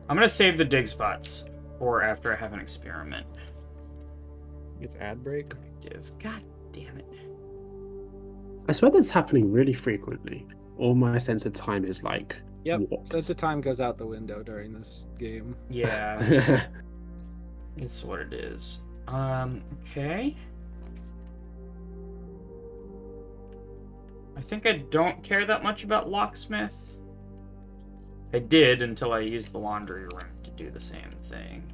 I'm gonna save the dig spots for after I have an experiment. It's ad break. God damn it. I swear that's happening really frequently. All my sense of time is like Yep. warped. Sense of time goes out the window during this game. Yeah, it's what it is. Okay. I think I don't care that much about locksmith. I did until I used the laundry room to do the same thing.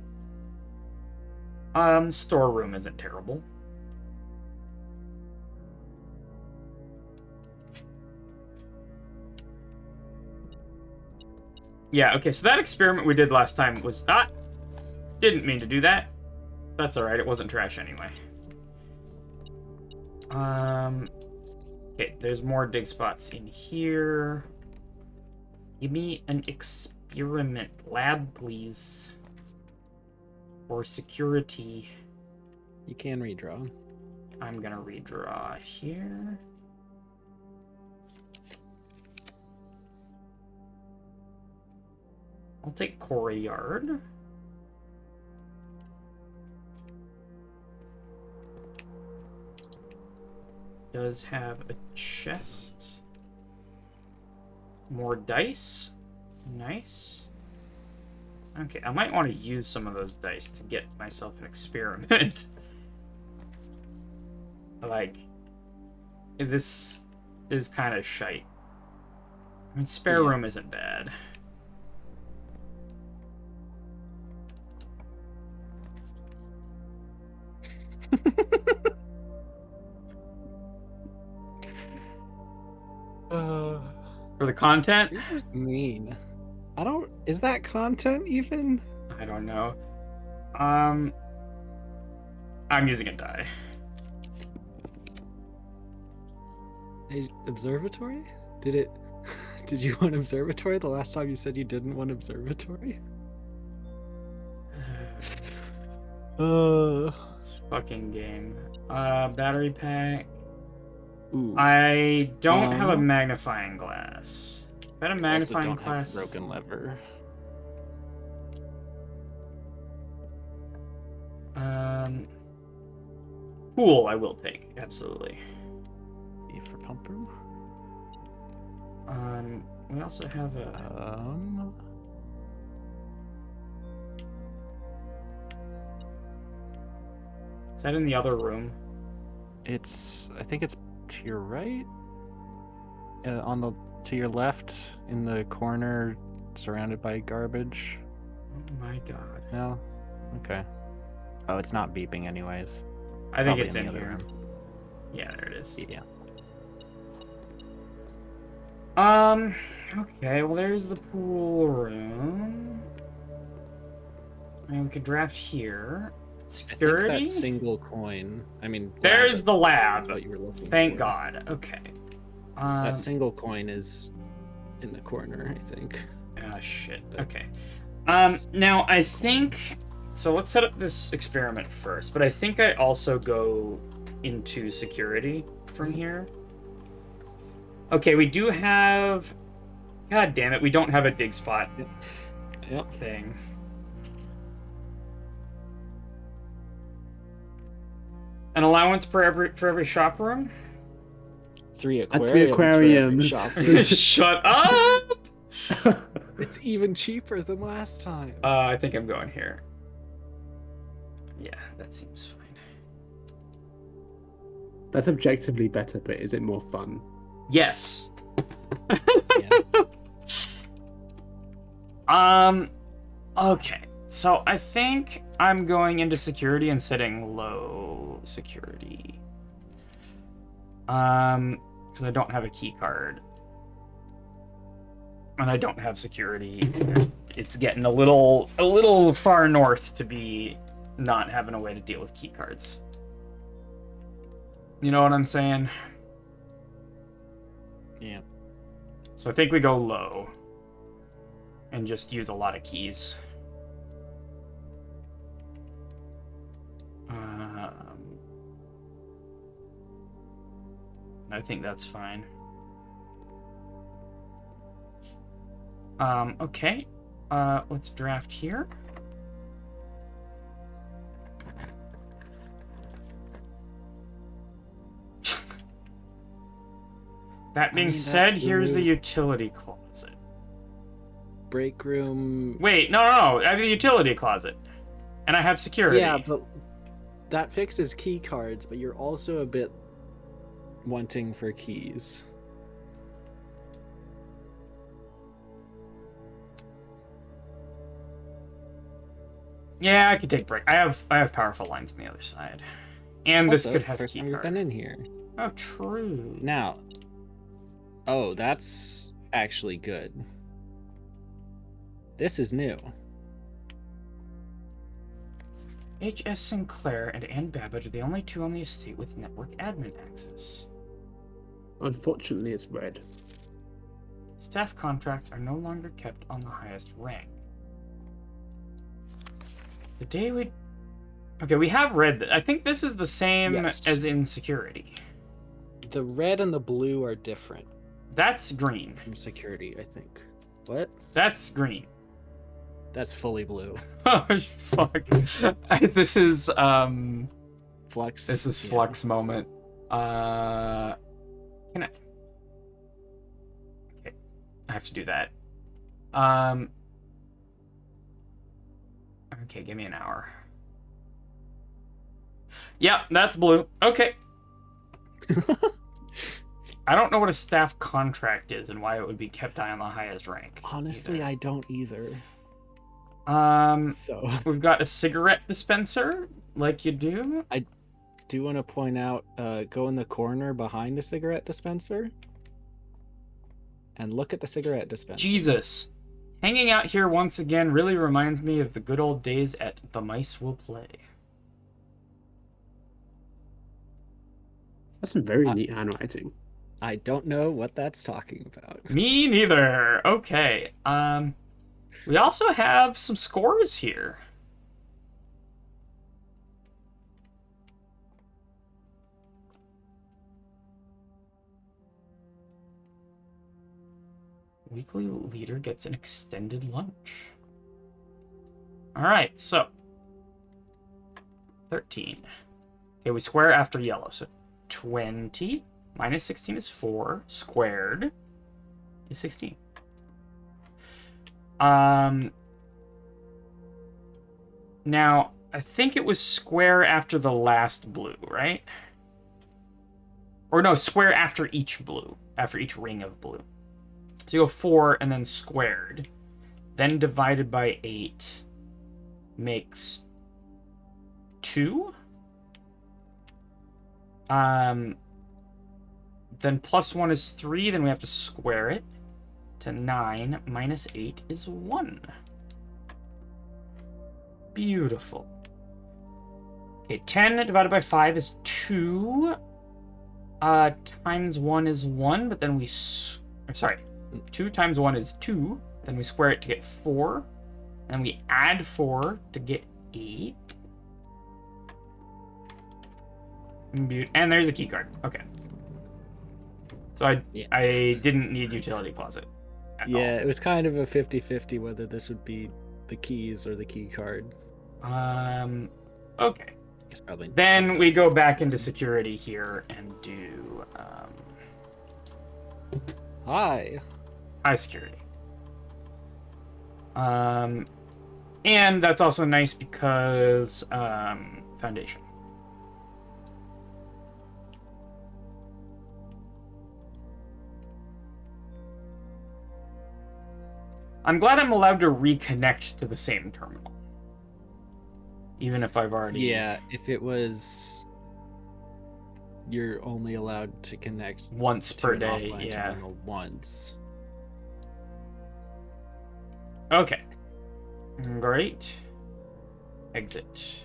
Storeroom isn't terrible. Yeah, okay, so that experiment we did last time was... didn't mean to do that. That's alright, it wasn't trash anyway. Okay, there's more dig spots in here. Give me an experiment lab, please. For security. You can redraw. I'm gonna redraw here. I'll take courtyard. Does have a chest. More dice. Nice. Okay, I might want to use some of those dice to get myself an experiment. Like, this is kind of shite. I mean, spare room isn't bad. For the content? You're just mean. I don't. Is that content even? I don't know. I'm using a die. Observatory? Did it? Did you want observatory the last time you said you didn't want observatory? This fucking game. Battery pack. Ooh. I don't have a magnifying glass. If I had a magnifying also don't glass. have a broken lever. Pool, I will take absolutely. E for pump room. We also have a. Is that in the other room? I think it's to your right. To your left, in the corner, surrounded by garbage. Oh my god. No. Okay. Oh, it's not beeping anyways. I think Probably it's in in the other here. room. Yeah, there it is. Yeah. Okay, well there's the pool room. And we could draft here. Security? I think that single coin. I mean, there's the lab. What you were looking Thank for. God. Okay. That single coin is in the corner, I think. Ah, shit. Okay. Now I think so. Let's set up this experiment first. But I think I also go into security from here. Okay, we do have. God damn it, we don't have a dig spot. Yep. Thing. An allowance for every shop room. 3 And aquariums. 3 aquariums. Shut up! It's even cheaper than last time. I think I'm going here. Yeah, that seems fine. That's objectively better, but is it more fun? Yes. Yeah. Okay. So I think I'm going into security and setting low security. Because I don't have a key card. And I don't have security. It's getting a little far north to be not having a way to deal with key cards. You know what I'm saying? Yeah. So I think we go low. And just use a lot of keys. I think that's fine. Okay. Let's draft here. That being said, here's the utility closet. Break room. Wait, no. I have the utility closet. And I have security. Yeah, but that fixes key cards, but you're also a bit wanting for keys. Yeah, I could take break. I have powerful lines on the other side. And this Also, could have first key time you've card. been in here. Oh, true. Now. Oh, that's actually good. This is new. H.S. Sinclair and Ann Babbage are the only two on the estate with network admin access. Unfortunately, it's red. Staff contracts are no longer kept on the highest rank. The day we... Okay, we have red. I think this is the same Yes. as in security. The red and the blue are different That's green. from security, I think. What? That's green. That's fully blue. Oh fuck! This is Flux. This is yeah. flux moment. Can I? Okay, I have to do that. Okay, give me an hour. Yeah, that's blue. Okay. I don't know what a staff contract is and why it would be kept high on the highest rank. Honestly, either. I don't either. So We've got a cigarette dispenser, like you do. I do want to point out, go in the corner behind the cigarette dispenser and look at the cigarette dispenser. Jesus. Hanging out here once again really reminds me of the good old days at The Mice Will Play. That's some very neat handwriting. I don't know what that's talking about. Me neither. Okay. We also have some scores here. Weekly leader gets an extended lunch. All right, so 13. Okay, we square after yellow, so 20 minus 16 is 4. Squared is 16. Now, I think it was square after the last blue, right? Or no, square after each blue, after each ring of blue. So you go 4 and then squared. Then divided by 8 makes 2. Then plus 1 is 3, then we have to square it to 9 minus 8 is 1. Beautiful. Okay, 10 divided by 5 is 2. Times 1 is 1, but then we... sorry. 2 times 1 is 2. Then we square it to get 4. Then we add 4 to get 8. And there's a key card. Okay. So I didn't need utility closet. Yeah, it was kind of a 50-50 whether this would be the keys or the key card. Okay. It's probably then we go back into security here and do high security. And that's also nice because foundation. I'm glad I'm allowed to reconnect to the same terminal. Even if I've already... Yeah, if it was... You're only allowed to connect once per day, yeah. terminal once. Okay. Great. Exit.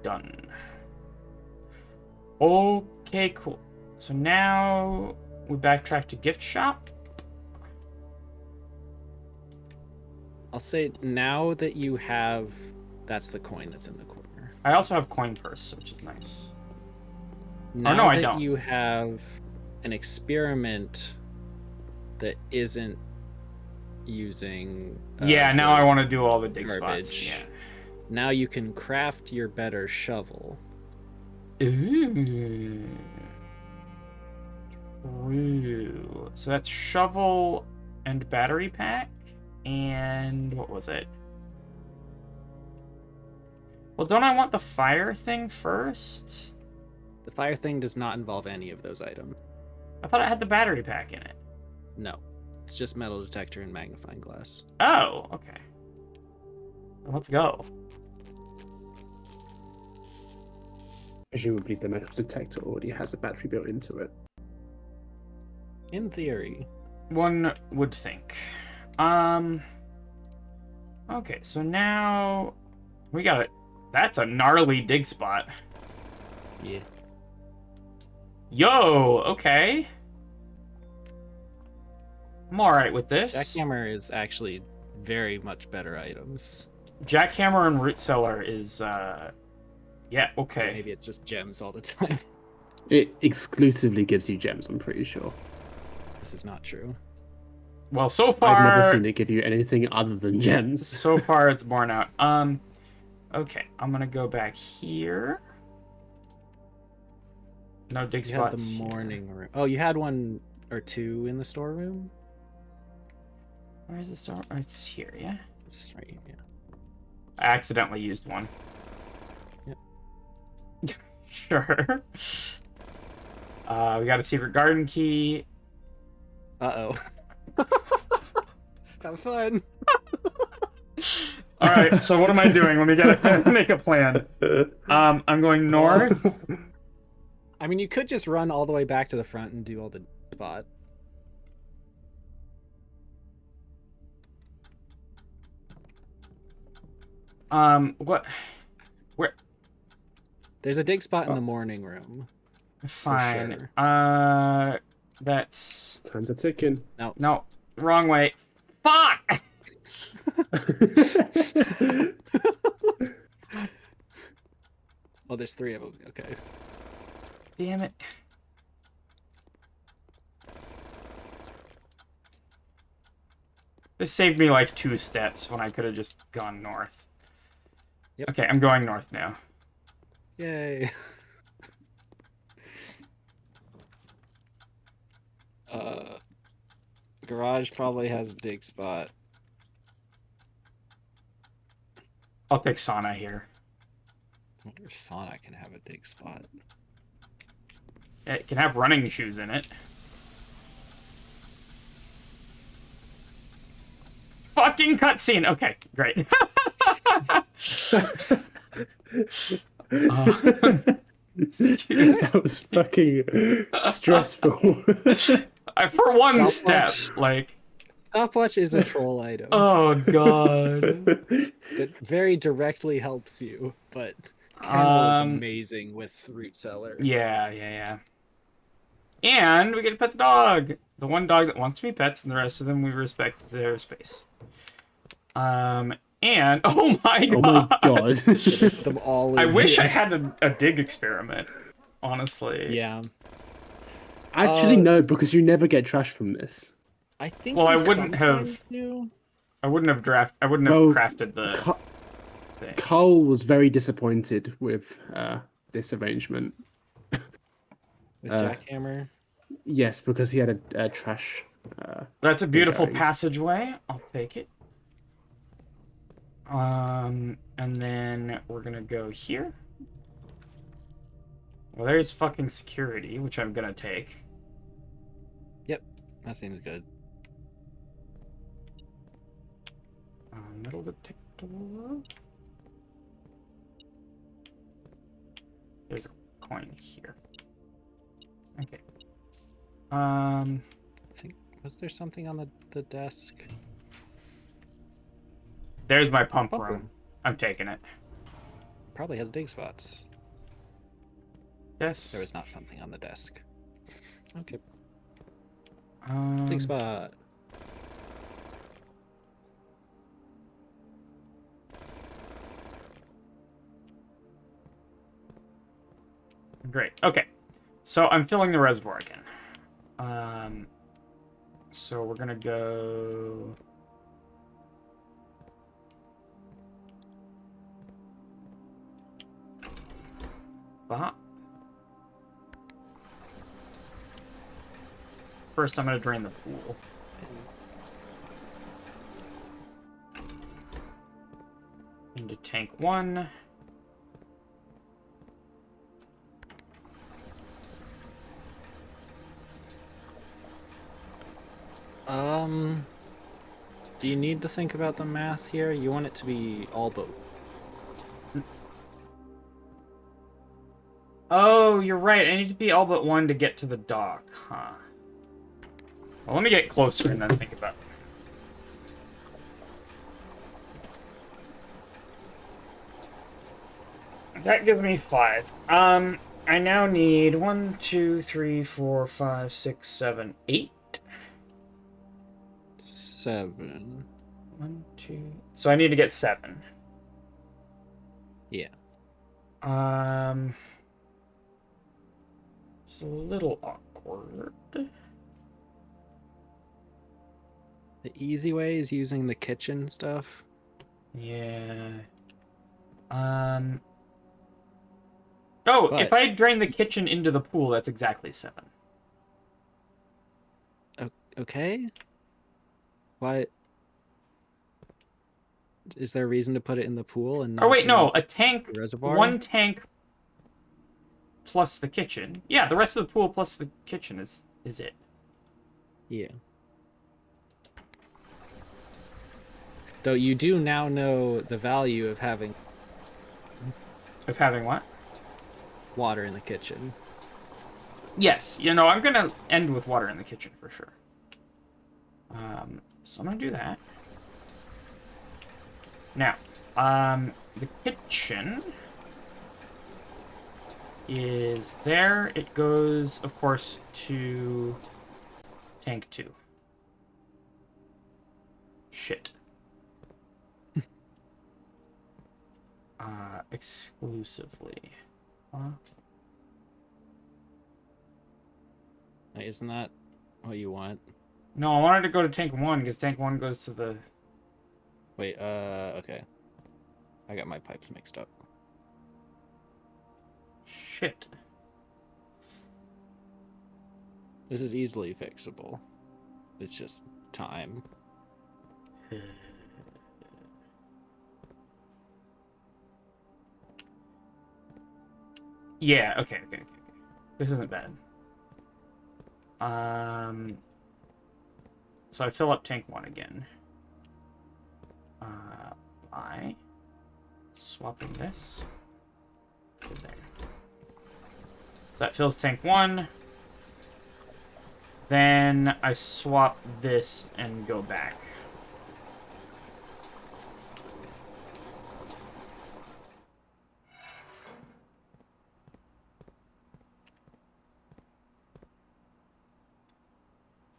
Done. Okay, cool. So now we backtrack to gift shop. I'll say now that you have... That's the coin that's in the corner. I also have coin purse, which is nice. Now no, I that don't. you have an experiment that isn't using... yeah, now I want to do all the dig garbage. spots. Yeah. Now you can craft your better shovel. Ooh. True. So that's shovel and battery pack. And what was it? Well, don't I want the fire thing first? The fire thing does not involve any of those items. I thought it had the battery pack in it. No. It's just metal detector and magnifying glass. Oh, okay. Well, let's go. Presumably the metal detector already has a battery built into it. In theory. One would think. Okay, so now we got it. That's a gnarly dig spot. Yeah. Yo, okay. I'm alright with this. Jackhammer is actually very much better items. Jackhammer and Root Cellar is, yeah, okay. Maybe it's just gems all the time. It exclusively gives you gems, I'm pretty sure. This is not true. Well, so I've never far, seen it give you anything other than gems. so far it's borne out. Okay, I'm gonna go back here. No dig You had the spots here. morning room. Oh, you had one or two in the storeroom? Where is the store? Oh, it's here, yeah? It's right here, yeah. I accidentally used one. Yep. Sure. We got a secret garden key. Uh-oh. Have fun. All right, so what am I doing? Let me make a plan. I'm going north. I mean, you could just run all the way back to the front and do all the spot. What? Where? There's a dig spot in the morning room. Fine. Sure. That's Time's a ticking. no, wrong way. Fuck! Oh, there's 3 of them. Okay. Damn it. This saved me like 2 steps when I could have just gone north. Yep. Okay, I'm going north now. Yay. Garage probably has a dig spot. I'll take sauna here. I wonder if Sauna can have a dig spot. It can have running shoes in it. Fucking cutscene. Okay, great. That was fucking stressful. For one step, Stopwatch. like. Stopwatch is a troll item. Oh god. That very directly helps you, but Kennel is Um, amazing with Root Cellar. Yeah. And we get to pet the dog. The one dog that wants to be pets, and the rest of them we respect their space. And oh my god. Oh my god. Them all. I in wish I here. had a dig experiment. Honestly. Yeah, Actually, no, because you never get trash from this. I think. Well, you I wouldn't have- sometimes do. I wouldn't have Well, crafted the thing. Cole was very disappointed with this arrangement. With Jackhammer. Yes, because he had a trash. That's a beautiful going. passageway. I'll take it. And then we're gonna go here. Well, there's fucking security, which I'm gonna take. Yep, that seems good. Metal detector. There's a coin here. Okay. I think was there something on the desk? There's my pump Pump room. room. I'm taking it. Probably has dig spots. Yes. There was not something on the desk. Okay, Um, dig spot. Great. Okay. So I'm filling the reservoir again. So we're gonna go. Bop. First, I'm gonna drain the pool. Into tank 1. Do you need to think about the math here? You want it to be all but. Oh, you're right. I need to be all but 1 to get to the dock, huh? Well, let me get closer and then think about it. That gives me 5. I now need 1, 2, 3, 4, 5, 6, 7, 8. 7. 1, 2. So I need to get 7. Yeah. It's a little awkward. The easy way is using the kitchen stuff. Yeah. Oh, if But- I drain the kitchen into the pool, that's exactly 7. Okay. What? Is there a reason to put it in the pool and not Oh wait, no, in a tank, the reservoir? one tank plus the kitchen. Yeah, the rest of the pool plus the kitchen is it. Yeah. Though you do now know the value of having Of having what? water in the kitchen. Yes, you know, I'm gonna end with water in the kitchen for sure. So I'm gonna do that. Now, the kitchen is there. It goes, of course, to tank 2. Shit. Exclusively. Huh? Isn't that what you want? No, I wanted to go to tank 1 because tank 1 goes to the... Wait, okay. I got my pipes mixed up. Shit. This is easily fixable. It's just time. Yeah, okay. This isn't bad. So I fill up tank 1 again. By swapping this to there. So that fills tank 1. Then I swap this and go back.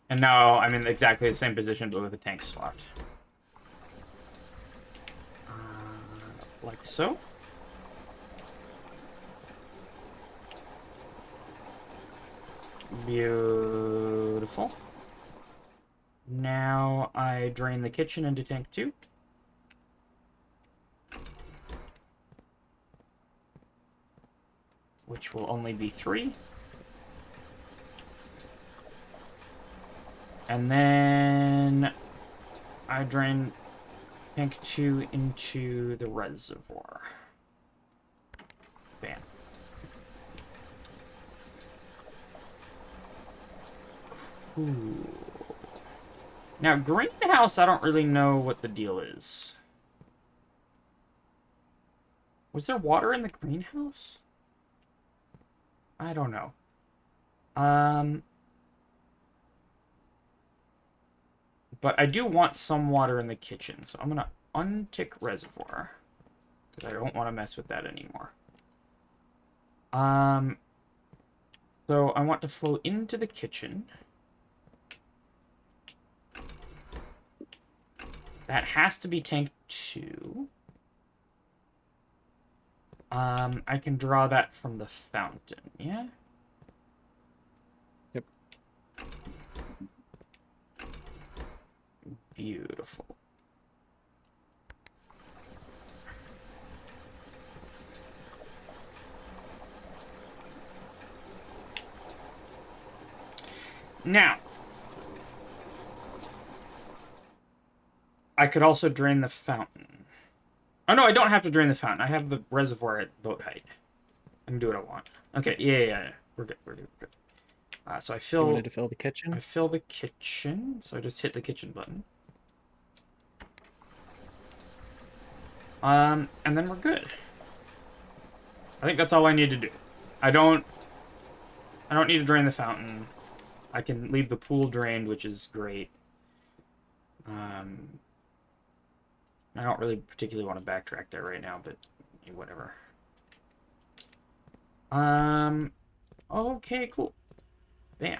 And now I'm in exactly the same position, but with the tank swapped. Like so. Beautiful. Now I drain the kitchen into tank 2. Which will only be 3. And then I drain tank 2 into the reservoir. Bam. Cool. Now, greenhouse, I don't really know what the deal is. Was there water in the greenhouse? I don't know. But I do want some water in the kitchen, so I'm going to untick reservoir. Because I don't want to mess with that anymore. So I want to flow into the kitchen. That has to be tank 2. I can draw that from the fountain, yeah? Yep. Beautiful. Now, I could also drain the fountain. Oh, no, I don't have to drain the fountain. I have the reservoir at boat height. I can do what I want. Okay, yeah. We're good. So I You fill... wanted to fill the kitchen? I fill the kitchen, so I just hit the kitchen button. And then we're good. I think that's all I need to do. I don't need to drain the fountain. I can leave the pool drained, which is great. I don't really particularly want to backtrack there right now, but whatever. Okay, cool. Bam.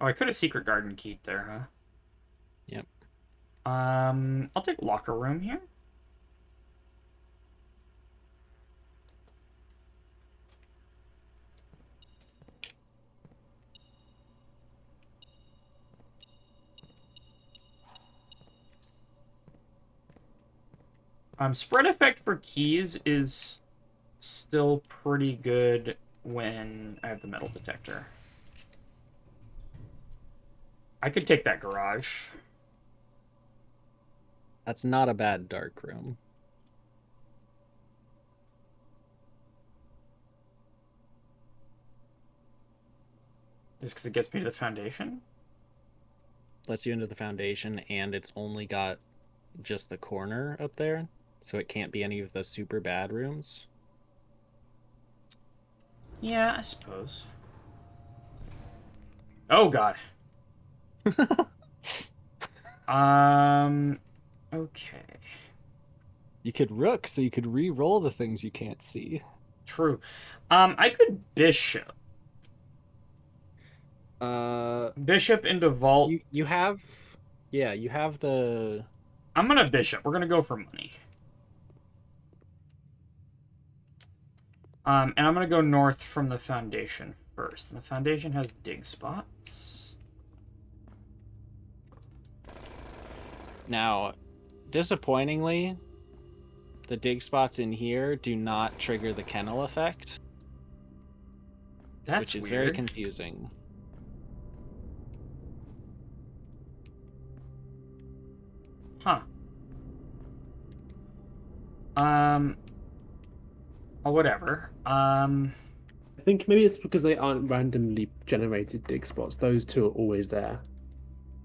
Oh, I could have secret garden keyed there, huh? Yep. I'll take locker room here. Spread effect for keys is still pretty good when I have the metal detector. I could take that garage. That's not a bad dark room. Just because it gets me to the foundation? Lets you into the foundation, and it's only got just the corner up there, so it can't be any of the super bad rooms. Yeah, I suppose. Oh, God. Okay. You could rook, so you could re-roll the things you can't see. True. I could bishop. Bishop into vault. You have, yeah, you have the. I'm gonna bishop. We're gonna go for money. And I'm gonna go north from the foundation first. And the foundation has dig spots. Now, disappointingly, the dig spots in here do not trigger the kennel effect. That's which is weird. very confusing. Huh. Oh, whatever. I think maybe it's because they aren't randomly generated dig spots. Those two are always there.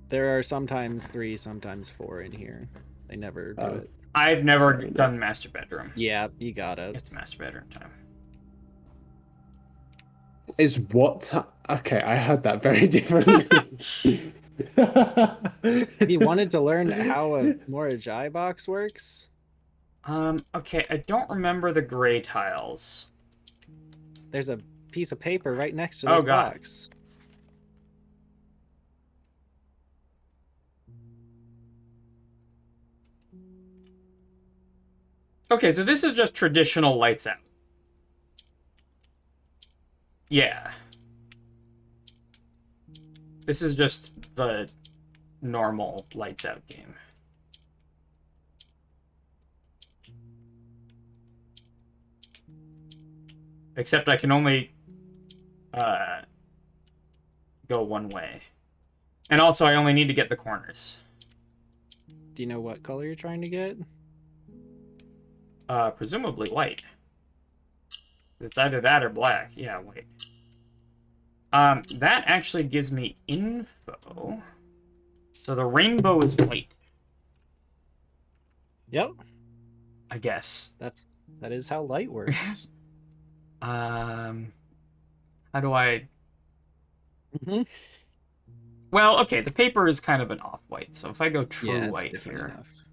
There are sometimes 3, sometimes 4 in here. They never do it. I've never done master bedroom. Yeah, you got it. It's master bedroom time. Is what? Okay, I heard that very differently. If you wanted to learn how a Morajai box works, okay, I don't remember the gray tiles. there's a piece of paper right next to this box. Okay, so this is just traditional lights out. Yeah. This is just the normal lights out game. Except I can only go one way. And also I only need to get the corners. Do you know what color you're trying to get? Presumably white. It's either that or black. Yeah, white. That actually gives me info. So the rainbow is white. Yep. I guess. That is how light works. How do I... Mm-hmm. Well, okay, the paper is kind of an off-white, so if I go true yeah, white different here... enough.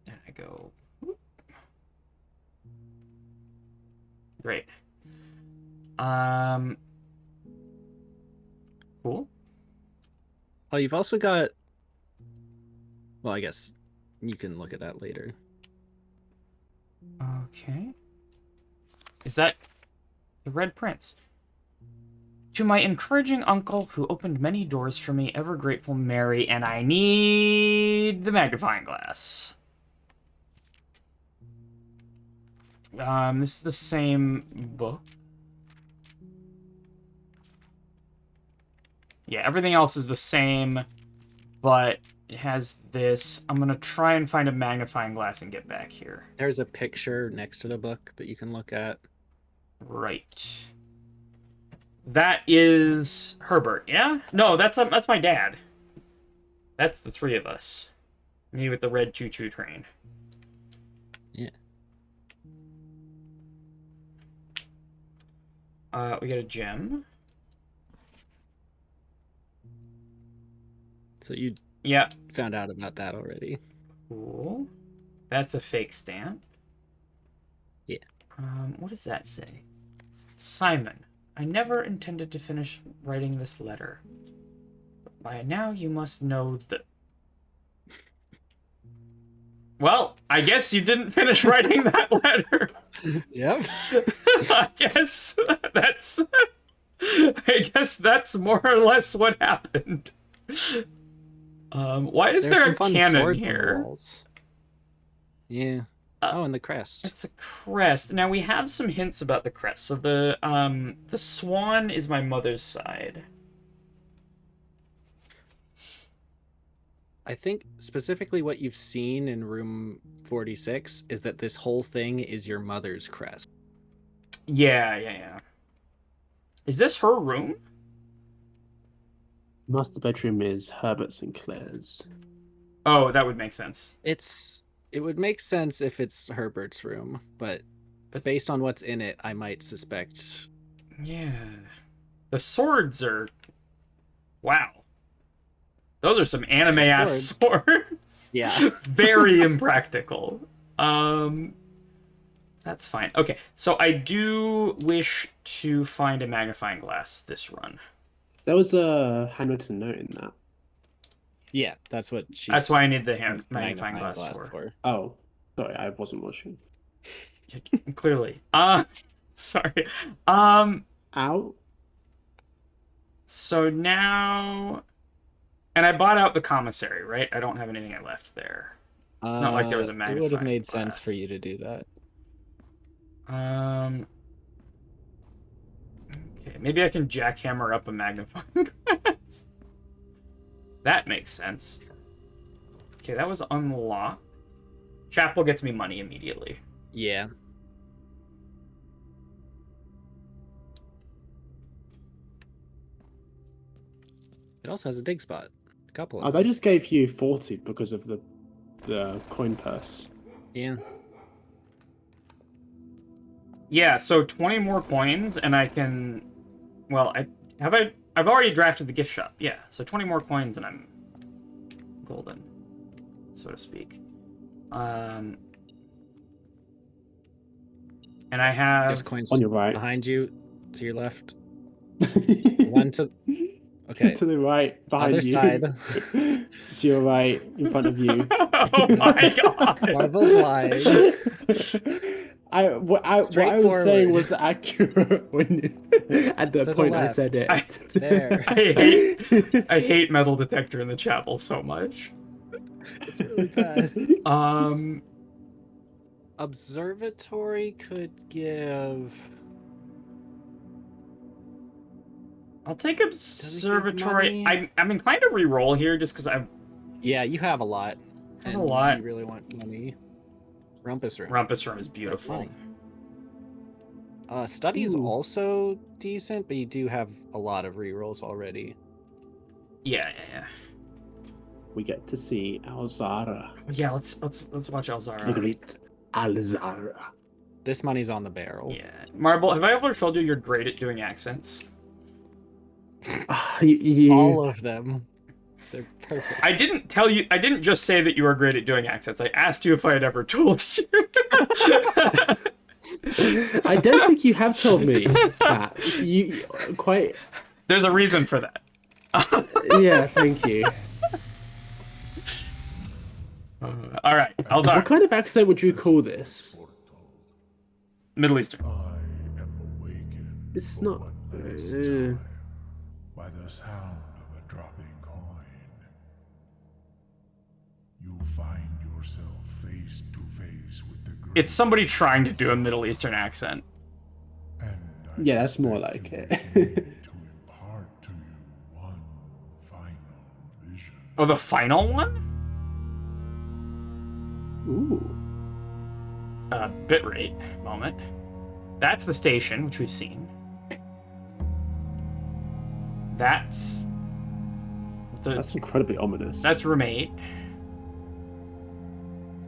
And I go... Great. Cool. Oh, you've also got... Well, I guess you can look at that later. Okay. Is that the Red Prince? To my encouraging uncle, who opened many doors for me, ever grateful Mary, and I need the magnifying glass. This is the same book. Yeah, everything else is the same, but it has this. I'm gonna try and find a magnifying glass and get back here. There's a picture next to the book that you can look at. Right. That is Herbert, yeah? No, that's my dad. That's the three of us. Me with the red choo-choo train. Yeah. We got a gem. So you found out about that already. Cool. That's a fake stamp. Yeah. What does that say? Simon, I never intended to finish writing this letter. But by now you must know that... Well, I guess you didn't finish writing that letter. Yep. I guess that's more or less what happened. Why is there a cannon here? Yeah. Uh, Oh, and the crest. It's a crest. Now we have some hints about the crest. So the swan is my mother's side. I think specifically what you've seen in room 46 is that this whole thing is your mother's crest. Yeah. Is this her room? Master bedroom is Herbert Sinclair's. Oh, that would make sense. It would make sense if it's Herbert's room, but based on what's in it, I might suspect. Yeah. The swords are... Wow. Those are some anime-ass swords. Yeah. Very impractical. That's fine. Okay, so I do wish to find a magnifying glass this run. There was a handwritten note in that. Yeah, that's what she's... That's why I need the magnifying glass for. Oh, sorry, I wasn't watching. Clearly. Sorry. Ow. So now... And I bought out the commissary, right? I don't have anything left there. It's not like there was a magnifying glass. It would have made sense for you to do that. Okay, maybe I can jackhammer up a magnifying glass. That makes sense. Okay, that was unlocked. Chapel gets me money immediately. Yeah. It also has a dig spot. A couple of Oh, they just gave you 40 because of the coin purse. Yeah. Yeah, so 20 more coins, and I can... Well, I've already drafted the gift shop. Yeah, so 20 more coins, and I'm golden, so to speak. And I have... There's coins on your right. behind you, to your left. One to... Okay. To the right, behind Other you. side. To your right, in front of you. Oh my god! Marvel's lying. What I was saying was accurate when at the To point the I left. said it. There. I hate metal detector in the chapel so much. It's really bad. Observatory could give... I'll take observatory. I'm inclined to re-roll here just because I'm... Yeah, you have a lot. I have a lot. You really want money. Rumpus Room. Rumpus Room is beautiful. Study is Ooh. also decent, but you do have a lot of rerolls already. Yeah. We get to see Alzara. Yeah, let's watch Alzara. The great Alzara. This money's on the barrel. Yeah. Marble, have I ever told you you're great at doing accents? All of them. They're perfect. I didn't just say that you were great at doing accents. I asked you if I had ever told you. I don't think you have told me that. You quite... There's a reason for that. Yeah, thank you. All right, Alzara. What kind of accent would you call this? Middle Eastern. I am awakened It's for not... one last time by the sound of a dropping coin. You find yourself face to face with the great... It's somebody trying to do a Middle Eastern accent. And I Yeah, that's more suspect like you it. came to impart to you one final vision. Oh, the final one? Ooh. Bitrate moment. That's the station, which we've seen. That's That's incredibly ominous. That's room 8.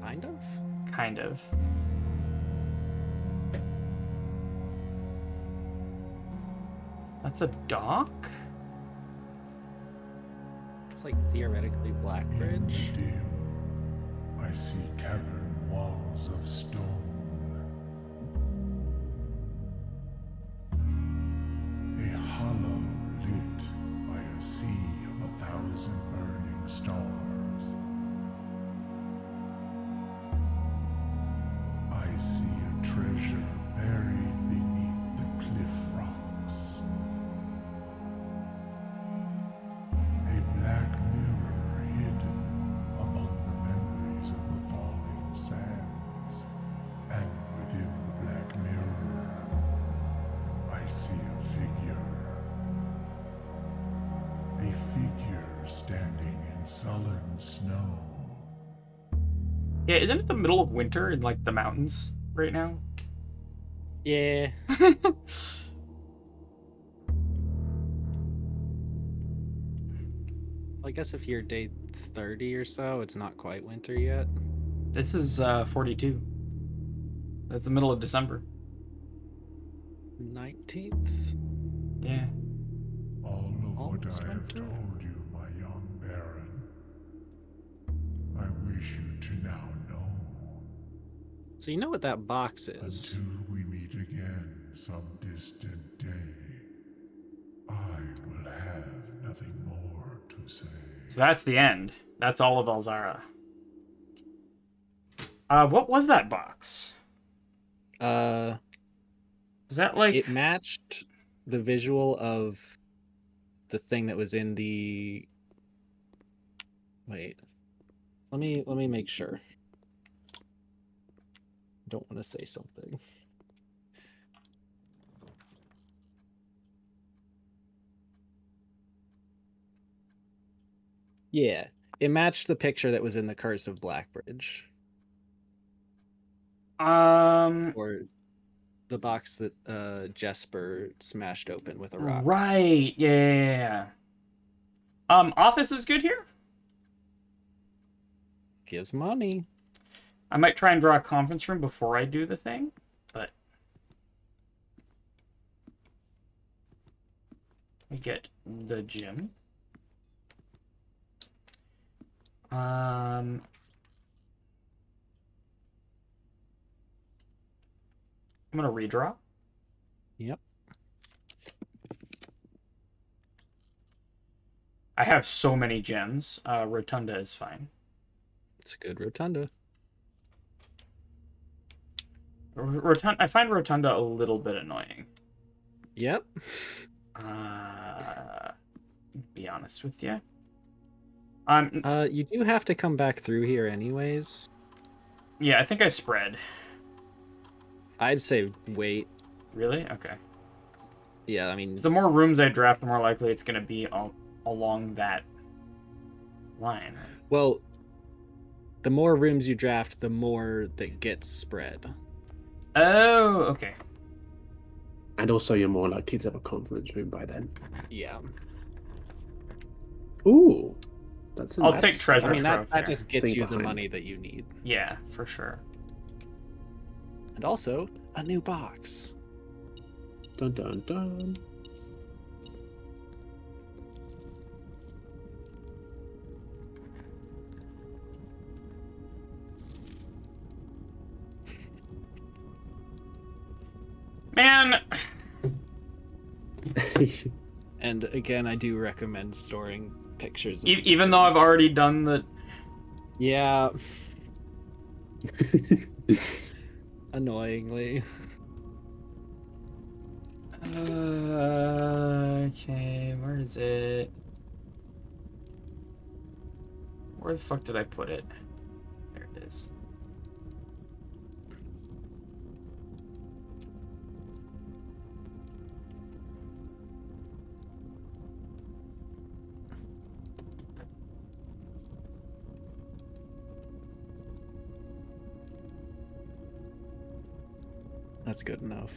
Kind of? Kind of. That's a dock? It's like theoretically Blackbridge. In the dim, I see cavern walls of stone. A hollow lit by a sea of 1,000 burning stars. I see a treasure buried beneath the cliff rocks. A black mirror hidden among the memories of the falling sands. I see a figure. A figure standing in sullen snow. Yeah, isn't it the middle of winter in, like, the mountains right now? Yeah. I guess if you're day 30 or so, it's not quite winter yet. This is 42. That's the middle of December. 19th? Yeah. All of what Almost I have winter. told you, my young baron, I wish you to now know. So you know what that box is? Until we meet again some distant day, I will have nothing more to say. So that's the end. That's all of Elzara. What was that box? Uh, Is that like... it matched the visual of the thing that was in the... Wait. Let me make sure. I don't want to say something. Yeah, it matched the picture that was in the Curse of Blackbridge. Or the box that Jesper smashed open with a rock. Right. Yeah. Office is good here? Gives money. I might try and draw a conference room before I do the thing, but... we get the gym. I'm gonna redraw. Yep. I have so many gems. Rotunda is fine. It's a good rotunda. Rotunda. I find Rotunda a little bit annoying. Yep. Be honest with you. You do have to come back through here anyways. Yeah, I think I spread. I'd say wait. Really? Okay. Yeah, I mean... So the more rooms I draft, the more likely it's going to be along that line. Well, the more rooms you draft, the more that gets spread. Oh, okay. And also, you're more likely to have a conference room by then. Yeah. Ooh. I'll take treasure I mean, trove that there. just gets Thing you the behind. money that you need. Yeah, for sure. And also, a new box. Dun dun dun. Man! And again, I do recommend storing pictures. Of Even though I've things. already done the... Yeah. Annoyingly. Okay, where is it? Where the fuck did I put it? There it is. That's good enough.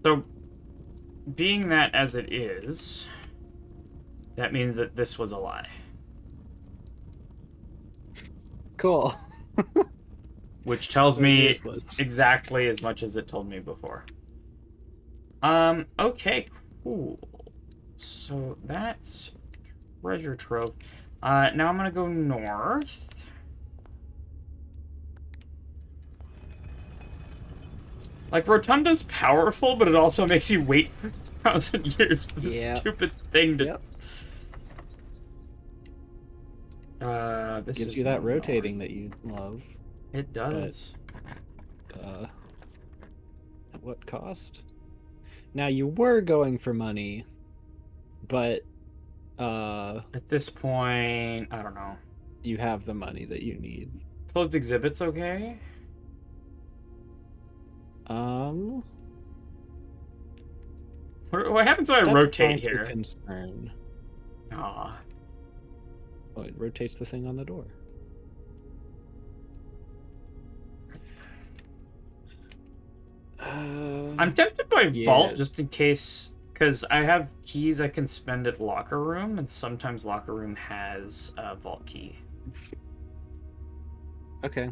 So being that as it is, that means that this was a lie. Cool. Which tells me Useless. exactly as much as it told me before. Okay, cool. So that's treasure trove. Now I'm gonna go north. Like, Rotunda's powerful, but it also makes you wait for 1,000 years for this Yep. stupid thing to... Yep. This Gives is you that north. rotating that you love. It does. At what cost? Now, you were going for money, But At this point, I don't know. you have the money that you need. Closed exhibits, okay? Um, What happens when I that's rotate going to here? concern. Aw. Oh, it rotates the thing on the door. I'm tempted by yeah. Vault just in case, because I have keys I can spend at Locker Room, and sometimes Locker Room has a Vault key. Okay.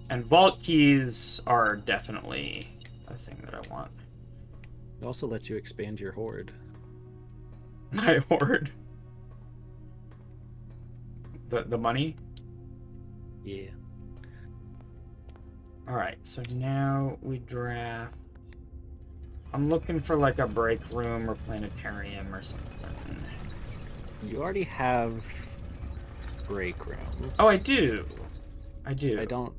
And Vault keys are definitely a thing that I want. It also lets you expand your hoard. My hoard. The money? Yeah. Alright, so now we draft. I'm looking for like a break room or planetarium or something. You already have break room. Oh, I do. I do. I don't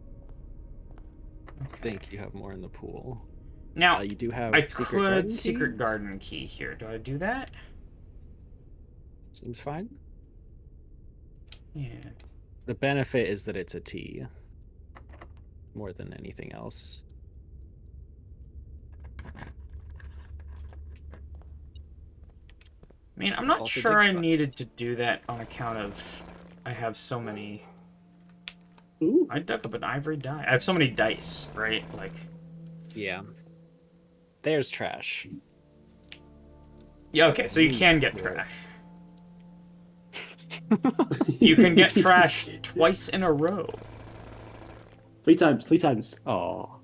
Okay. think you have more in the pool. Now, You do have I secret could garden secret key? garden key here. Do I do that? Seems fine. Yeah. The benefit is that it's a T more than anything else. I mean, I'm not Also sure dig I spot. needed to do that on account of I have so many. Ooh. I dug up an ivory die. I have so many dice, right? Like, Yeah. There's trash. yeah, okay, so you can get Yeah. trash. You can get trash twice in a row. 3 times. 3 times. Oh.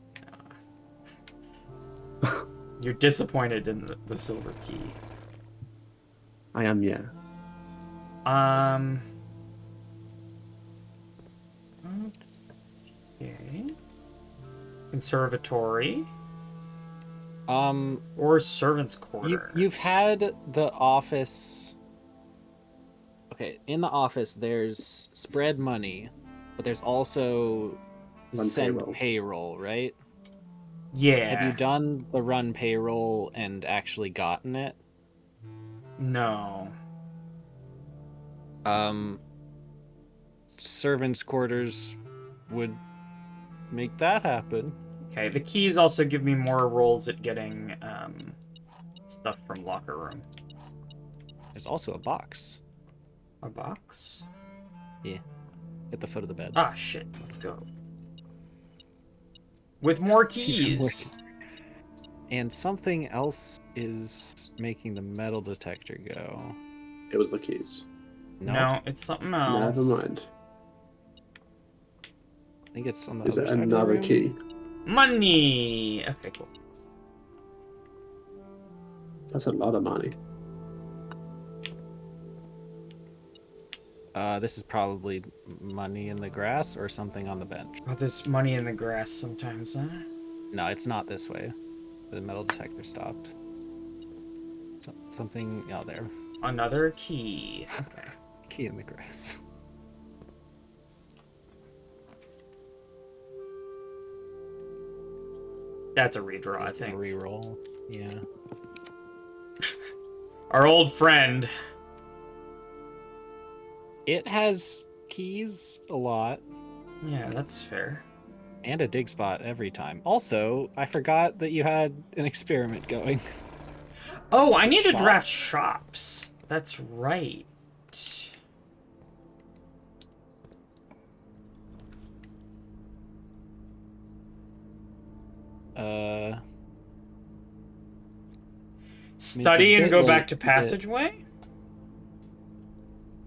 You're disappointed in the silver key. I am, yeah. Okay. Conservatory or servants' quarters. You've had the office. Okay, in the office there's spread money, but there's also Run send payroll. payroll, right? Yeah. Have you done the run payroll and actually gotten it? No. Servants' quarters would make that happen. Okay, the keys also give me more rolls at getting stuff from locker room. There's also a box. A box? Yeah, at the foot of the bed. Ah, shit. Let's go. With more keys. And something else is making the metal detector go. It was the keys. No, it's something else. Never mind. I think it's on the Is other it side of the another room. key? Money! Okay, cool. That's a lot of money. This is probably money in the grass or something on the bench. Oh, there's money in the grass sometimes, huh? No, it's not this way. The metal detector stopped. Something out there. Another key. Okay. Key in the grass. That's a redraw, I Just a think. reroll. Yeah. Our old friend. It has keys a lot. Yeah, that's fair. And a dig spot every time. Also, I forgot that you had an experiment going. Oh, I need to Shop? draft shops. That's right. Study and bit go late back to to get- passageway?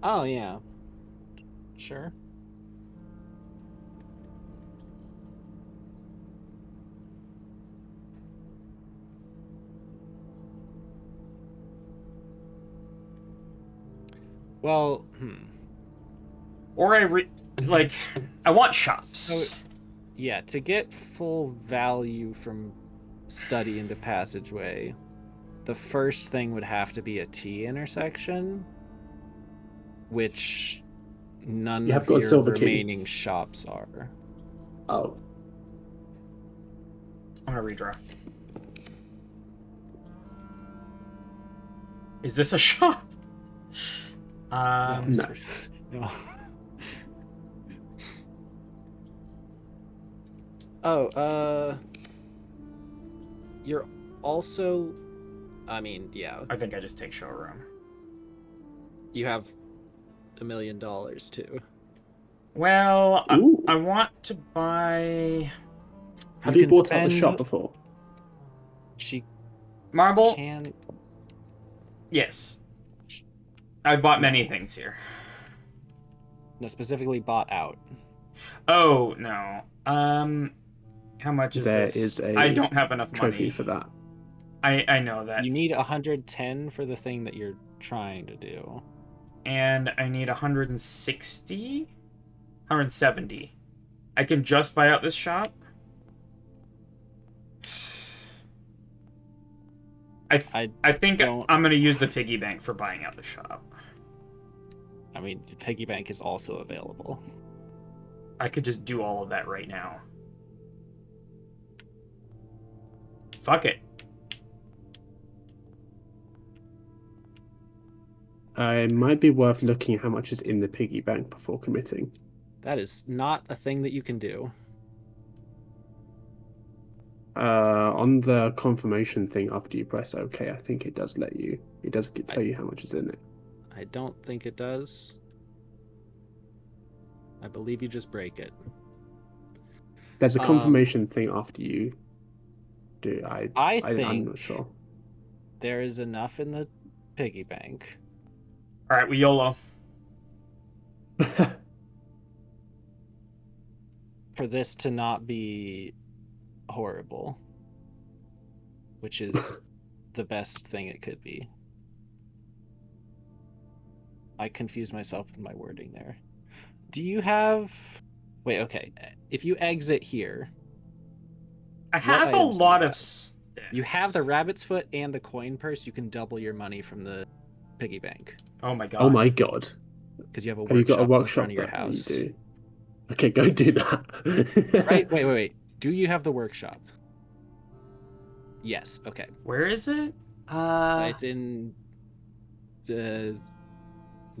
Oh, yeah. Sure. Well, Or I want shops. So, yeah, to get full value from study into passageway, the first thing would have to be a T intersection, which none You have of got a your silver key. remaining shops are. Oh. I'm gonna redraw. Is this a shop? No. No. Oh, you're also, I mean, yeah, I think I just take showroom. you have $1 million too. Well, Ooh. I want to buy Have You you can bought out the spend- shop before? She marble. can. Yes, I've bought many No. things here. No, specifically bought out. Oh no. How much is There this? is a I don't have enough trophy money. for that. I know that. You need 110 for the thing that you're trying to do. And I need 160? 170. I can just buy out this shop? I think don't- I'm going to use the piggy bank for buying out the shop. I mean, the piggy bank is also available. I could just do all of that right now. Fuck it. It might be worth looking at how much is in the piggy bank before committing. That is not a thing that you can do. On the confirmation thing after you press OK, I think it does let you. It does tell you how much is in it. I don't think it does. I believe you just break it. There's a confirmation thing after you do. I I'm think not sure. there is enough in the piggy bank. Alright, we YOLO. For this to not be horrible, which is the best thing it could be. I confused myself with my wording there. Do you have... Wait, okay. If you exit here... I have a items do lot you of have? sticks. You have the rabbit's foot and the coin purse. You can double your money from the piggy bank. Oh my god. Oh my god. Because you have a Have you got a workshop in workshop front of your that house. you do? Okay, go do that. Right? Wait. Do you have the workshop? Yes. Okay. Where is it? It's in the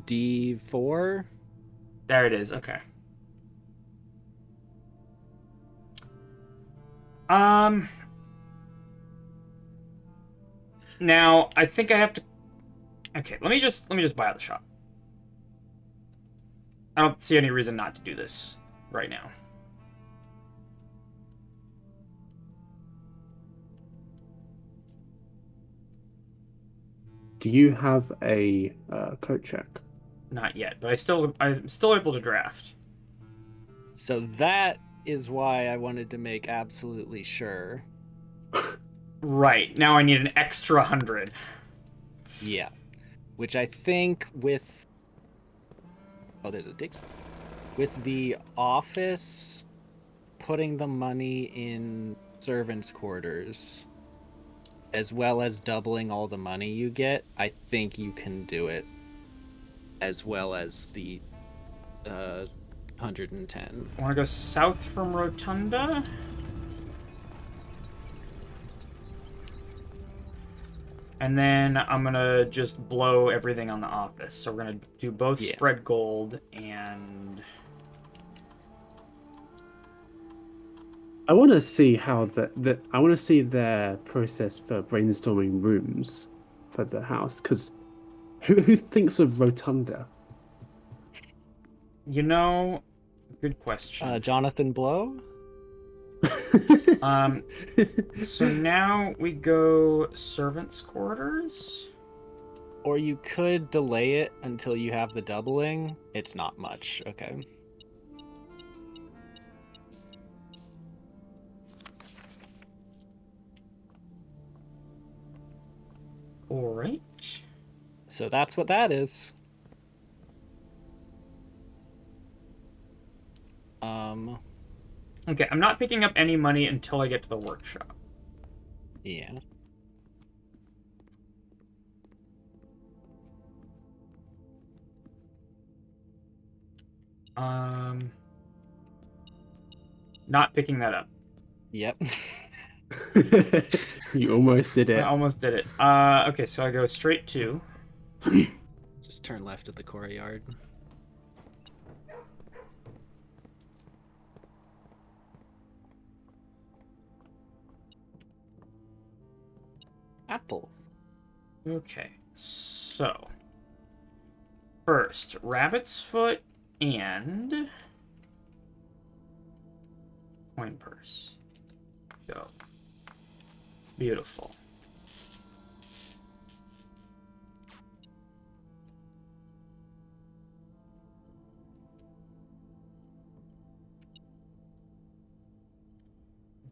D4. There it is. Okay. Now I think I have to. Okay, let me just buy out the shop. I don't see any reason not to do this right now. Do you have a coat check? Not yet, but I'm still able to draft. So that is why I wanted to make absolutely sure. Right, now I need an extra 100. Yeah. Which I think with... Oh, there's a Dix. With the office putting the money in servants' quarters, as well as doubling all the money you get, I think you can do it. As well as the 110. I want to go south from Rotunda. And then I'm going to just blow everything on the office. So we're going to do both spread gold and... I want to see how I want to see their process for brainstorming rooms for the house, because who thinks of Rotunda? You know, it's a good question. Jonathan Blow? So now we go servants' quarters. Or you could delay it until you have the doubling. It's not much, okay. All right. So that's what that is. Okay, I'm not picking up any money until I get to the workshop. Yeah. Not picking that up. Yep. You almost did I it. almost did it. Okay, so I go straight to. Just turn left at the courtyard. Apple. Okay, so first, rabbit's foot and coin purse. Go. Beautiful.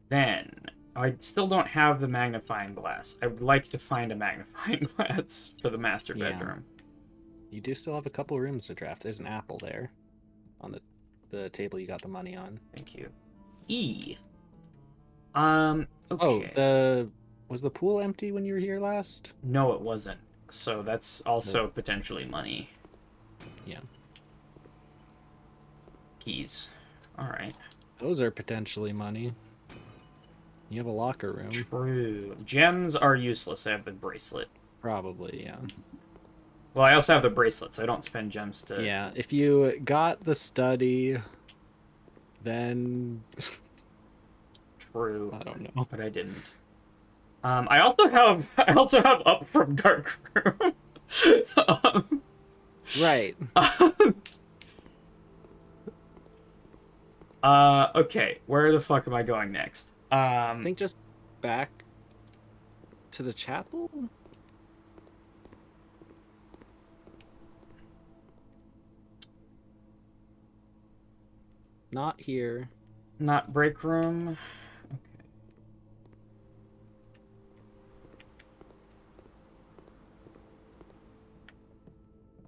Then, I still don't have the magnifying glass. I would like to find a magnifying glass for the master Yeah. bedroom. You do still have a couple rooms to draft. There's an apple there on the table you got the money on. Thank you. E. Oh, Okay. was the pool empty when you were here last? No, it wasn't. So that's also potentially money. Yeah. Keys. Alright. Those are potentially money. You have a locker room. True. Gems are useless. I have the bracelet. Probably, yeah. Well, I also have the bracelet, so I don't spend gems to... Yeah, if you got the study, then... True. I don't know. But I didn't. I also have up from dark room. Right. Okay, where the fuck am I going next? I think just back to the chapel? Not here. Not break room. Okay.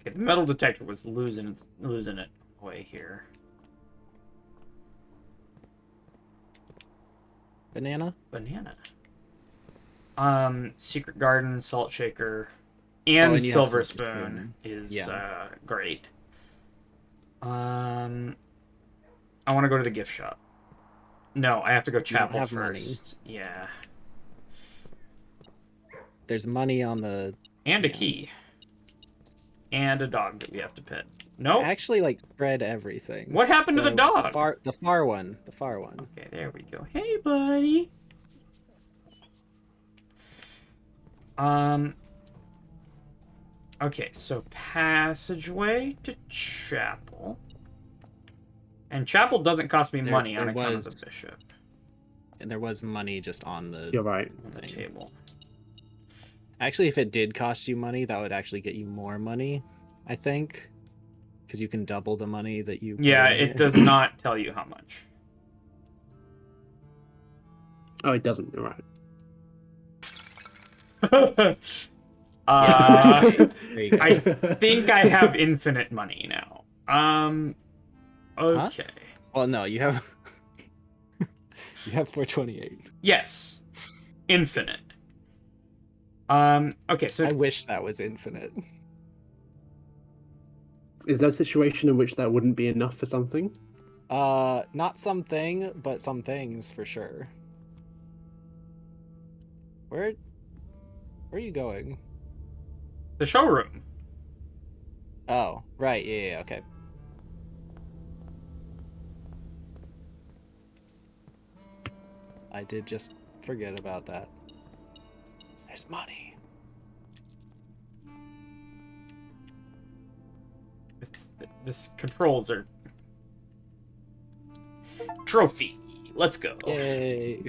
Okay, the metal detector was losing it away here. Banana? Banana. Secret garden, salt shaker, and and you have silver silver spoon is Yeah. great. I want to go to the gift shop. No, I have to go chapel have money. first. Yeah. There's money on the... And a key. And a dog that we have to pet. Nope. Actually, like, spread everything. What happened to the dog? The far one. The far one. Okay, there we go. Hey, buddy. Okay, so passageway to chapel. And chapel doesn't cost me money on account of the bishop. And there was money just on the... You're right. On the table. Actually, if it did cost you money, that would actually get you more money, I think. Because you can double the money that you... Yeah, it does not tell you how much. Oh, it doesn't. You're right. I think I have infinite money now. Okay. Huh? Well, no, you have... you have 428. Yes. Infinite. Okay, so... I wish that was infinite. Is there a situation in which that wouldn't be enough for something? Not something, but some things for sure. Where are you going? The showroom. Oh, right, yeah, okay. I did just forget about that. There's money. This controls are... Trophy. Let's go. Yay.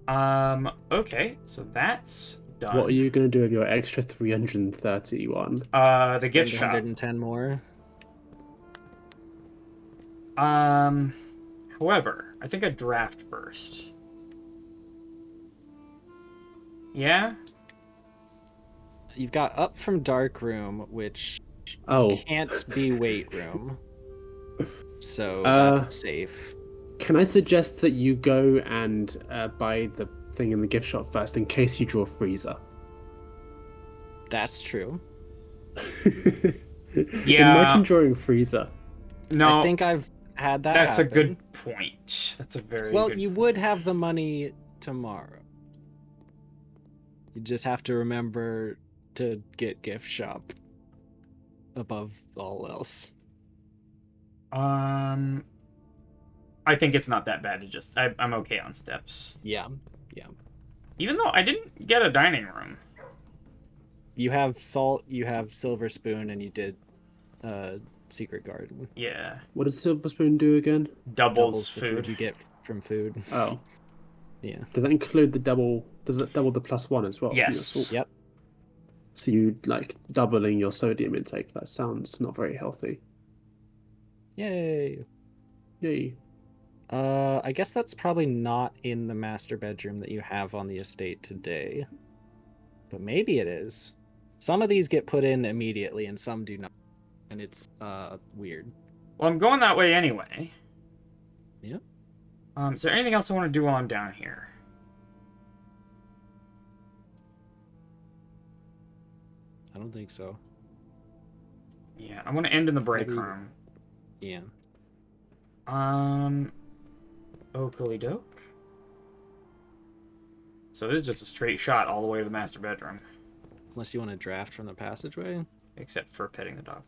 Okay, so that's done. What are you going to do with your extra 331? The gift Spend shop. 110 more. However, I think I draft first. Yeah? You've got up from dark room, which Oh, can't be weight room. So that's safe. can I suggest that you go and buy the thing in the gift shop first in case you draw freezer? That's true. Yeah. Imagine drawing freezer. No. I think I've had that That's happen. a good point. That's a very Well, good you would have the money tomorrow. You just have to remember to get gift shop above all else. I think it's not that bad to just... I'm okay on steps. Yeah. Even though I didn't get a dining room. You have salt, you have silver spoon, and you did secret garden. Yeah. What does Silver Spoon do again? Doubles the food. you get from food. Oh, Yeah. does that include the double? Does it double the +1 as well? from your Yes. salt? Yep. So you like doubling your sodium intake. That sounds not very healthy. Yay. Yay. I guess that's probably not in the master bedroom that you have on the estate today. But maybe it is. Some of these get put in immediately and some do not. And it's weird. Well, I'm going that way anyway. Yeah. Is there anything else I want to do while I'm down here? I don't think so. Yeah, I want to end in the break Maybe- room. Yeah. Oakley doke. So this is just a straight shot all the way to the master bedroom. Unless you want to draft from the passageway. Except for petting the dog.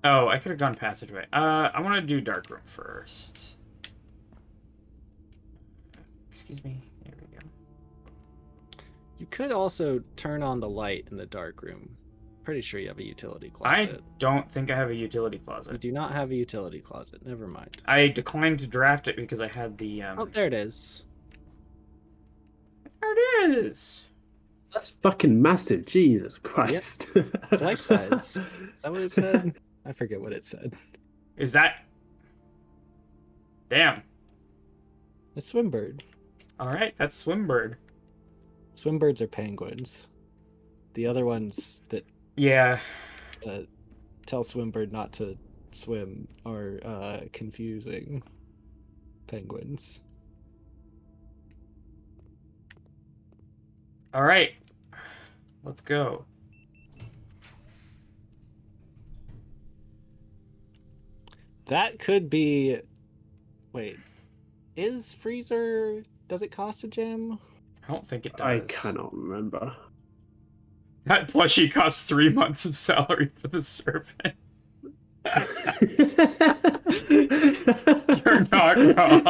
Oh, I could have gone passageway. I want to do dark room first. Excuse me. There we go. You could also turn on the light in the dark room. Pretty sure you have a utility I closet. don't think I have a utility You closet. do not have a utility closet. Never mind. I declined to draft it because I had the Oh, there it is. There it is. That's fucking massive. Jesus Christ. It's life size. Is that what it said? I forget what it said. Is that... Damn. A swimbird. Alright, that's Swimbird. Swimbirds are penguins. The other ones that Yeah. tell Swimbird not to swim are confusing penguins. Alright. Let's go. That could be... Wait. Is Freezer... Does it cost a gem? I don't think it does. I cannot remember. That plushie costs 3 months of salary for the servant. You're not wrong.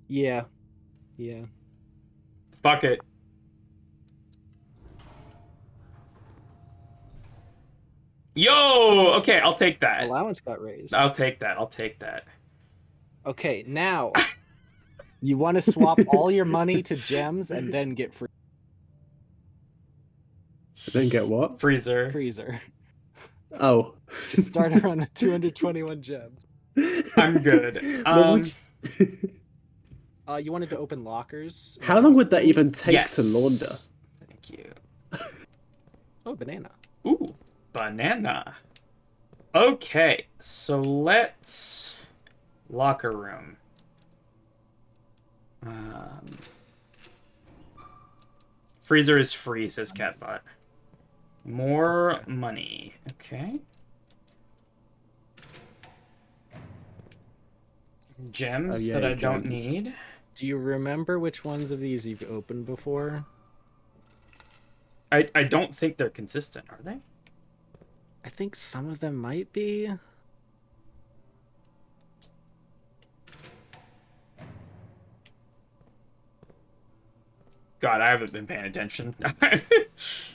Yeah. Yeah. Fuck it. Yo! Okay, I'll take that. Allowance got raised. I'll take that. I'll take that. Okay, now... you want to swap all your money to gems and then get free Then get what? Freezer. Freezer. Oh. Just start her on a 221 gem. I'm good. What would You wanted to open lockers. How long would that even take Yes. to launder? Thank you. Oh, banana. Ooh, banana. Okay, so let's... Locker room. Freezer is free, says Catbot. More money. Okay. Gems Oh, yeah, that I don't gems. need. Do you remember which ones of these you've opened before? I don't think they're consistent, are they? I think some of them might be. God, I haven't been paying attention.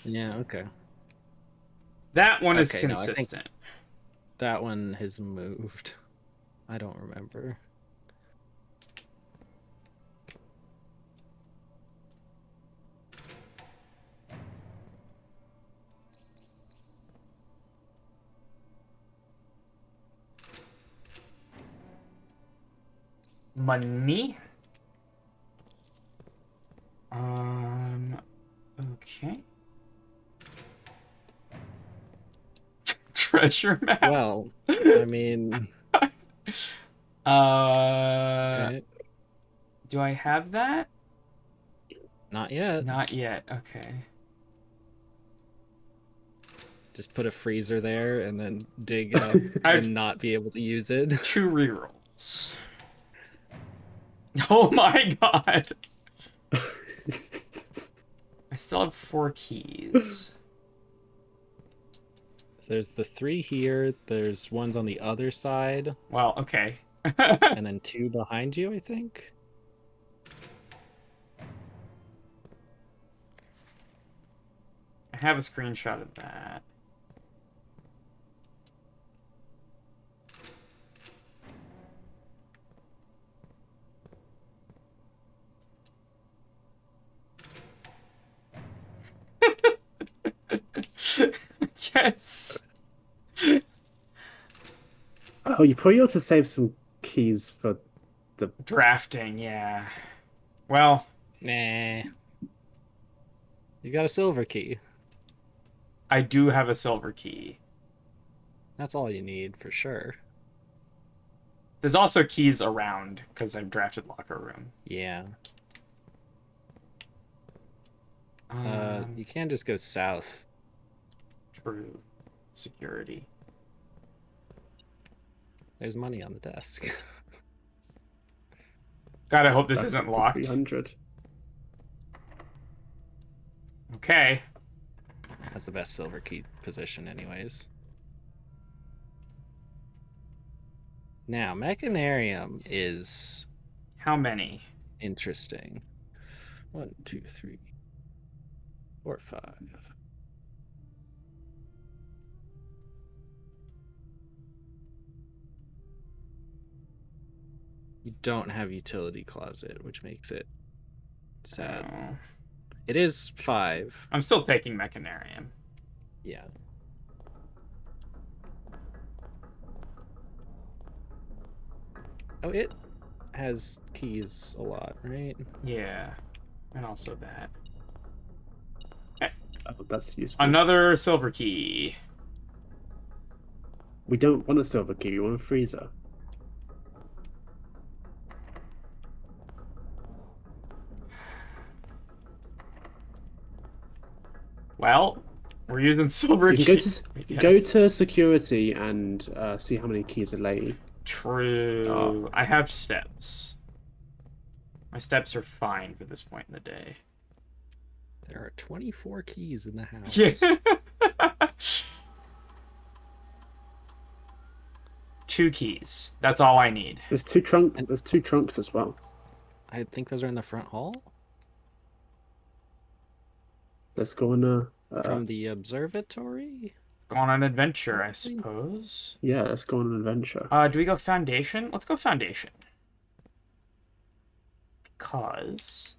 Yeah, okay. That one is Okay, no, I think- consistent. That one has moved. I don't remember. Money. Okay. Treasure map. Well, I mean, okay. Do I have that? Not yet. Not yet. Okay. Just put a freezer there and then dig up and not be able to use it. 2 rerolls. Oh my god! I still have 4 keys. So there's the 3 here. There's ones on the other side. Well, okay. And then 2 behind you, I think. I have a screenshot of that. Yes. Oh, you probably ought to save some keys for the Drafting, yeah. Well, Nah. You got a silver key. I do have a silver key. That's all you need for sure. There's also keys around because I've drafted locker room. Yeah. You can just go south. True. Security. There's money on the desk. God, I hope this back isn't to locked. 300. Okay. That's the best silver key position anyways. Now, Mechanarium is How many? interesting. 1, 2, 3, 4, 5. You don't have utility closet, which makes it sad. Oh. It is 5. I'm still taking Mechanarium. Yeah. Oh, it has keys a lot, right? Yeah. And also that. Oh, that's useful. Another silver key. We don't want a silver key, we want a freezer. Well, we're using silver You can keys. go to security and see how many keys are laid. True. Oh. I have steps. My steps are fine for this point in the day. There are 24 keys in the house. Yeah. 2 keys. That's all I need. There's two trunks as well. I think those are in the front hall Let's go on from the observatory. Let's go on an adventure, I suppose. yeah, let's go on an adventure. Do we go foundation? Let's go foundation. Because...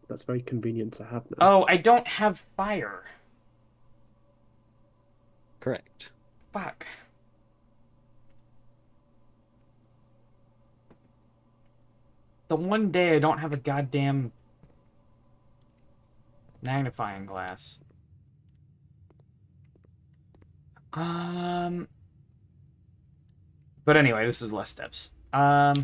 That's very convenient to have now. Oh, I don't have fire. Correct. Fuck. The one day I don't have a goddamn magnifying glass. But anyway, this is less steps. Got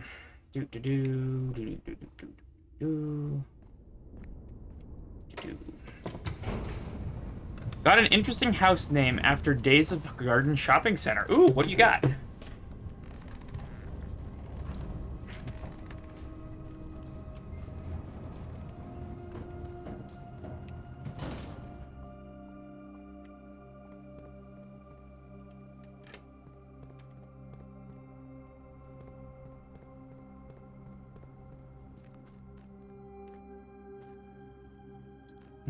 an interesting house name after Days of Garden Shopping Center. Ooh, what do you got?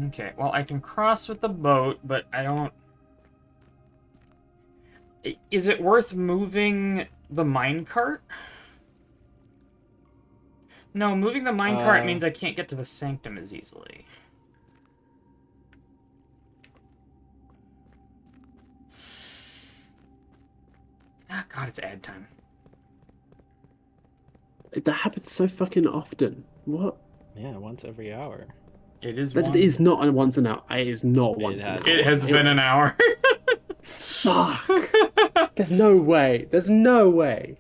Okay, well, I can cross with the boat, but I don't... Is it worth moving the minecart? No, moving the minecart means I can't get to the sanctum as easily. Ah, God, it's ad time. That happens so fucking often. What? Yeah, once every hour. It is That one. is not a once an hour. It is not once an hour. It has been an hour. Fuck. There's no way. There's no way.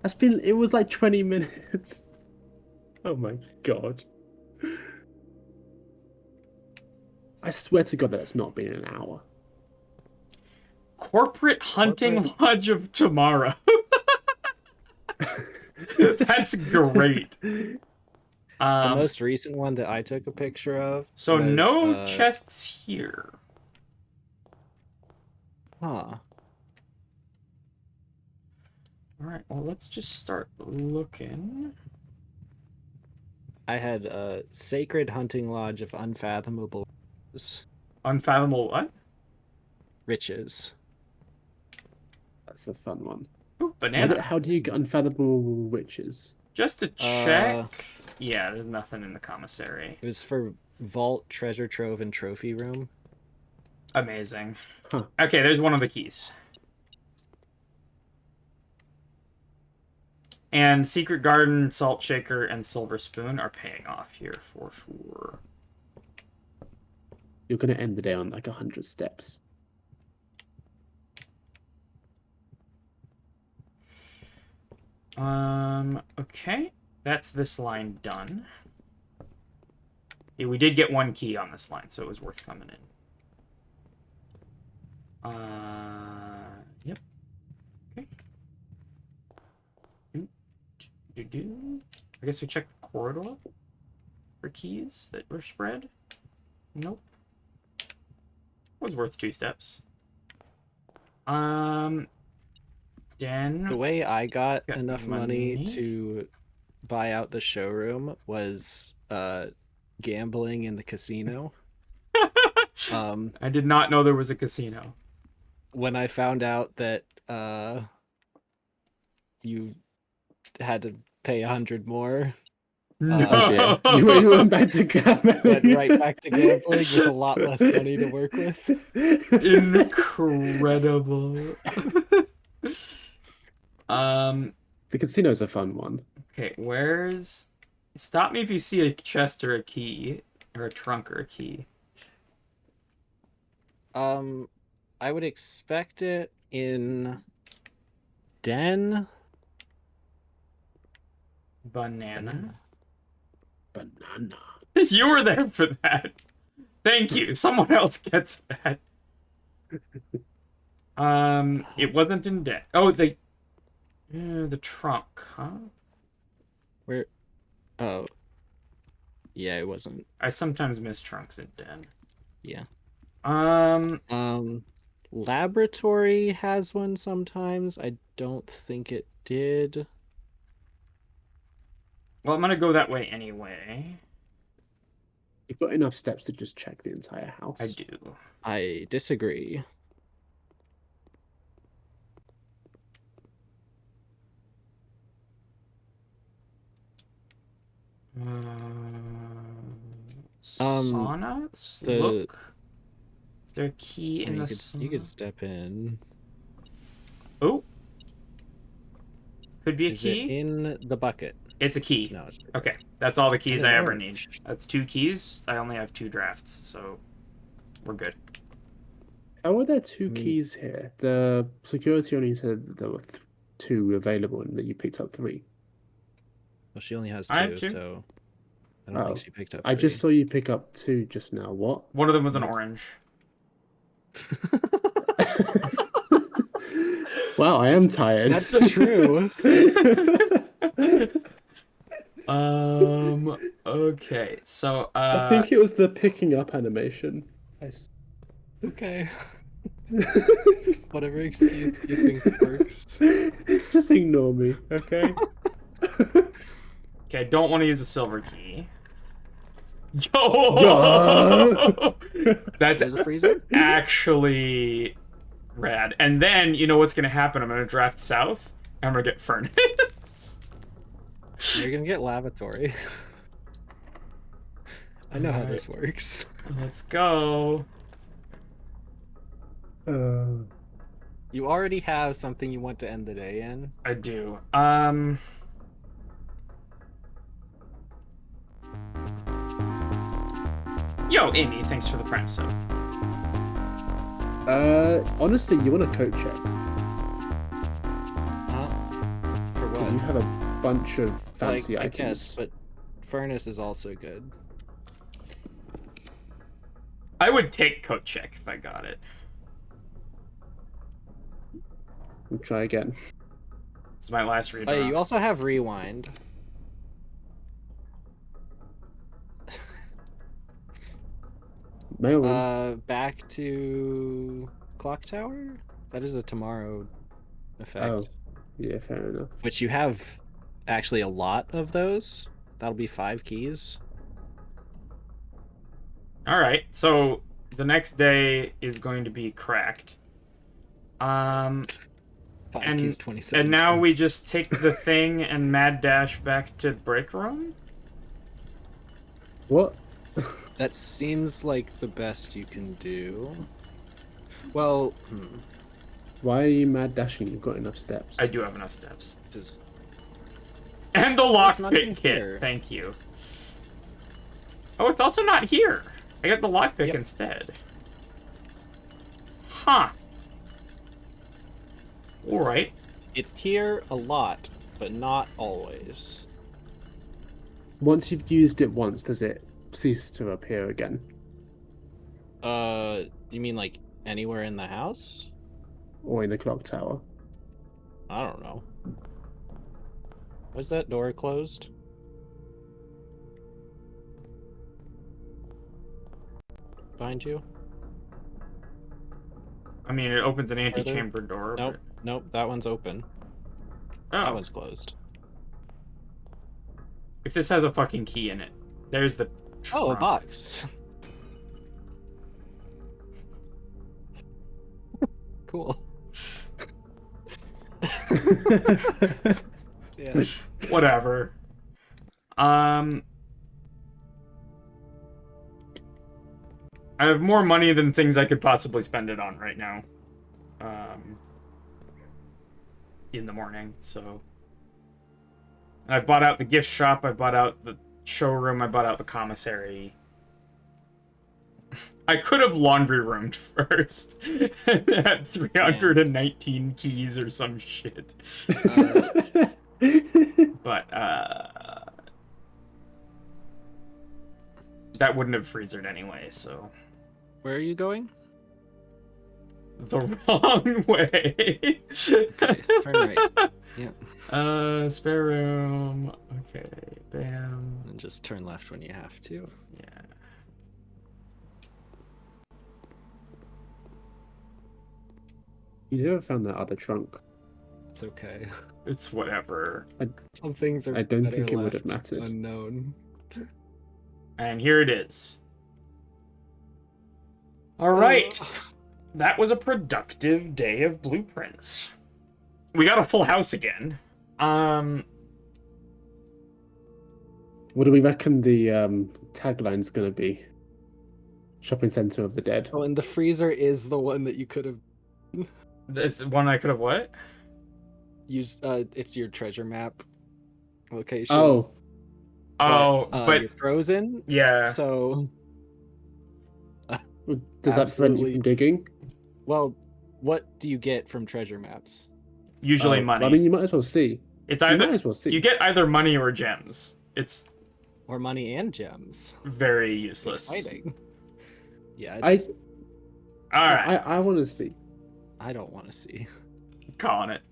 It was like 20 minutes. Oh my god. I swear to God that it's not been an hour. Corporate Hunting Lodge of Tomorrow. That's great. The most recent one that I took a picture of. So was, no chests here. Huh. All right. Well, let's just start looking. I had a Sacred Hunting Lodge of Unfathomable Unfathomable what? Riches. That's a fun one. Ooh, banana. How do you get unfathomable witches? Just to check. Yeah, there's nothing in the commissary. It was for Vault, Treasure Trove, and Trophy Room. Amazing. Huh. Okay, there's one of the keys. And Secret Garden, Salt Shaker, and Silver Spoon are paying off here for sure. You're gonna end the day on like 100 steps. Okay. That's this line done. Yeah, we did get one key on this line, so it was worth coming in. Yep. Okay. I guess we check the corridor for keys that were spread. Nope. Was worth 2 steps. Den. The way I got enough money money to buy out the showroom was gambling in the casino. I did not know there was a casino. When I found out that you had to pay 100 more, No. You went back to gambling. went right back to gambling with a lot less money to work with. Incredible. The casino's a fun one. Okay, where's... Stop me if you see a chest or a key, or a trunk or a key. I would expect it in Den. Banana. Banana. You were there for that. Thank you. Someone else gets that. It wasn't in debt. Oh, the trunk, huh? Where? Oh. Yeah, it wasn't. I sometimes miss trunks in den. Yeah. Laboratory has one sometimes. I don't think it did. Well, I'm gonna go that way anyway. You've got enough steps to just check the entire house. I do. I disagree. Sauna? Let's just look. Is there a key in the sauna? You could step in. Oh. Could be a Is key. it in the bucket? It's a key. No, it's okay. That's all the keys I ever Oh. need. That's 2 keys. I only have 2 drafts, so we're good. How are there 2 keys here? The security only said that there were 2 available and that you picked up 3. Well, she only has I 2, have 2. so I don't think she picked up 3. I just saw you pick up 2 just now. What? One of them was an orange. Wow, I am tired. That's true. Okay, so I think it was the picking up animation. Okay. Whatever excuse you think works. Just ignore me, okay? Okay, I don't want to use a silver key. Yo! That's There's a freezer? actually rad. And then, you know what's going to happen? I'm going to draft south, and I'm going to get furnace. You're gonna get lavatory. I know how this works. Let's go. You already have something you want to end the day in. I do. Yo, Amy, thanks for the prime sub. Honestly, you want a coat check? Huh? For Because you what? have a bunch of fancy I items. guess, but furnace is also good. I would take coat check if I got it. We'll try again. It's my last redraw. Oh, yeah, you also have rewind. Mailroom. Back to clock tower. That is a tomorrow effect. Oh, yeah, fair enough. Which you have actually a lot of those. That'll be 5 keys. All right, so the next day is going to be cracked. 5 keys, 27. And now we gems. just take the thing and mad dash back to break room. What? That seems like the best you can do. Well, Why are you mad dashing? You've got enough steps. I do have enough steps. Just... And the it's not even lockpick kit. here. Thank you. Oh, it's also not here. I got the lockpick Yep. instead. Huh. Alright. It's here a lot, but not always. Once you've used it once, does it cease to appear again? You mean like anywhere in the house? Or in the clock tower? I don't know. Was that door closed? Behind you? I mean, it opens an antechamber door. Nope, nope, that one's open. But... That Oh. one's closed. If this has a fucking key in it. There's the Oh, a trunk. box. Cool. Yeah. Whatever. I have more money than things I could possibly spend it on right now. In the morning, so... I've bought out the gift shop, I've bought out the showroom, I bought out the commissary. I could have laundry roomed first. At 319 keys or some shit. But, that wouldn't have freezered anyway, so... Where are you going? The wrong way. Okay, turn right. Yeah. Spare room. Okay, bam. And just turn left when you have to. Yeah. You never found that other trunk. It's okay. It's whatever. Some things are I don't better think it would left have mattered. unknown. And here it is. Alright. That was a productive day of blueprints. We got a full house again. What do we reckon the tagline's gonna be? Shopping Center of the Dead. Oh, and the freezer is the one that you could have This the one I could have what? used. It's your treasure map location. Oh, Oh, but you're frozen. yeah. So, does that prevent you absolutely. from digging? well, what do you get from treasure maps? Usually Oh, money. I mean, you might as well see. It's You either might as well see. you get either money or gems. It's Or money and gems. very useless. Exciting. Yeah, I it's, Alright, I want to see. I don't want to see. calling it.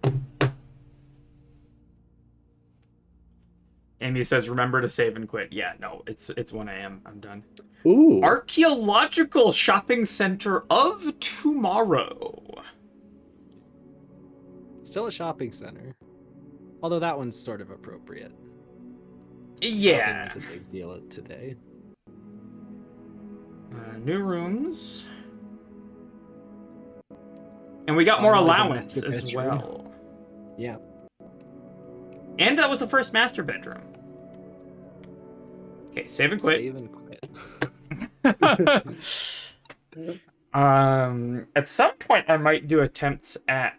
Amy says, remember to save and quit. Yeah, no, it's 1 a.m. I'm done. Ooh, Archaeological Shopping Center of Tomorrow. Still a shopping center. Although that one's sort of appropriate. Yeah. It's a big deal today. New rooms. And we got more Finally, the allowance master as bedroom. well. Yeah. And that was the first master bedroom. Okay, save and quit. Save and quit. At some point I might do attempts at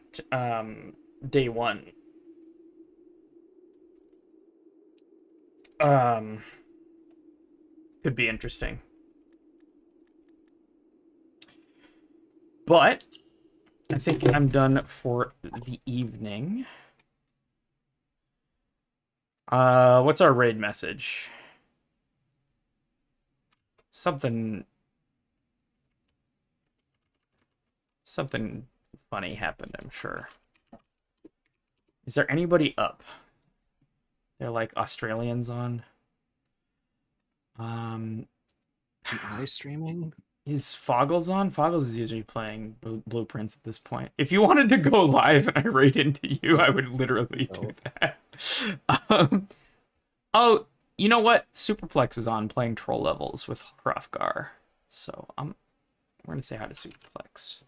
day one. Could be interesting. But I think I'm done for the evening. What's our raid message? Something Something funny happened, I'm sure. Is there anybody up? They're like Australians on. Am I streaming? Is Foggles on? Foggles is usually playing Blueprints at this point. If you wanted to go live and I raid into you, I would literally do that. Oh, you know what? Superplex is on playing Troll Levels with Hrothgar. So we're gonna say hi to Superplex.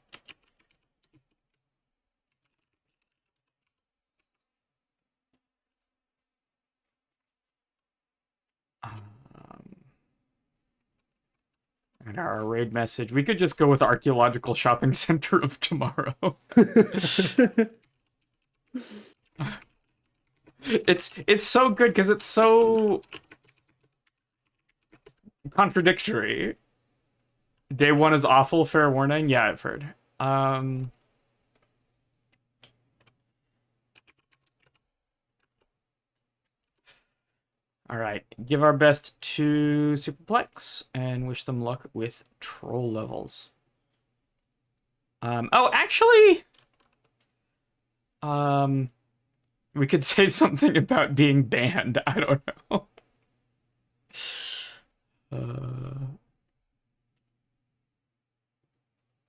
And our raid message. We could just go with Archaeological Shopping Center of Tomorrow. It's so good because it's so contradictory. Day one is awful, fair warning. Yeah, I've heard. All right, give our best to Superplex and wish them luck with Troll Levels. Oh, actually, we could say something about being banned. I don't know.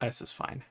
This is fine.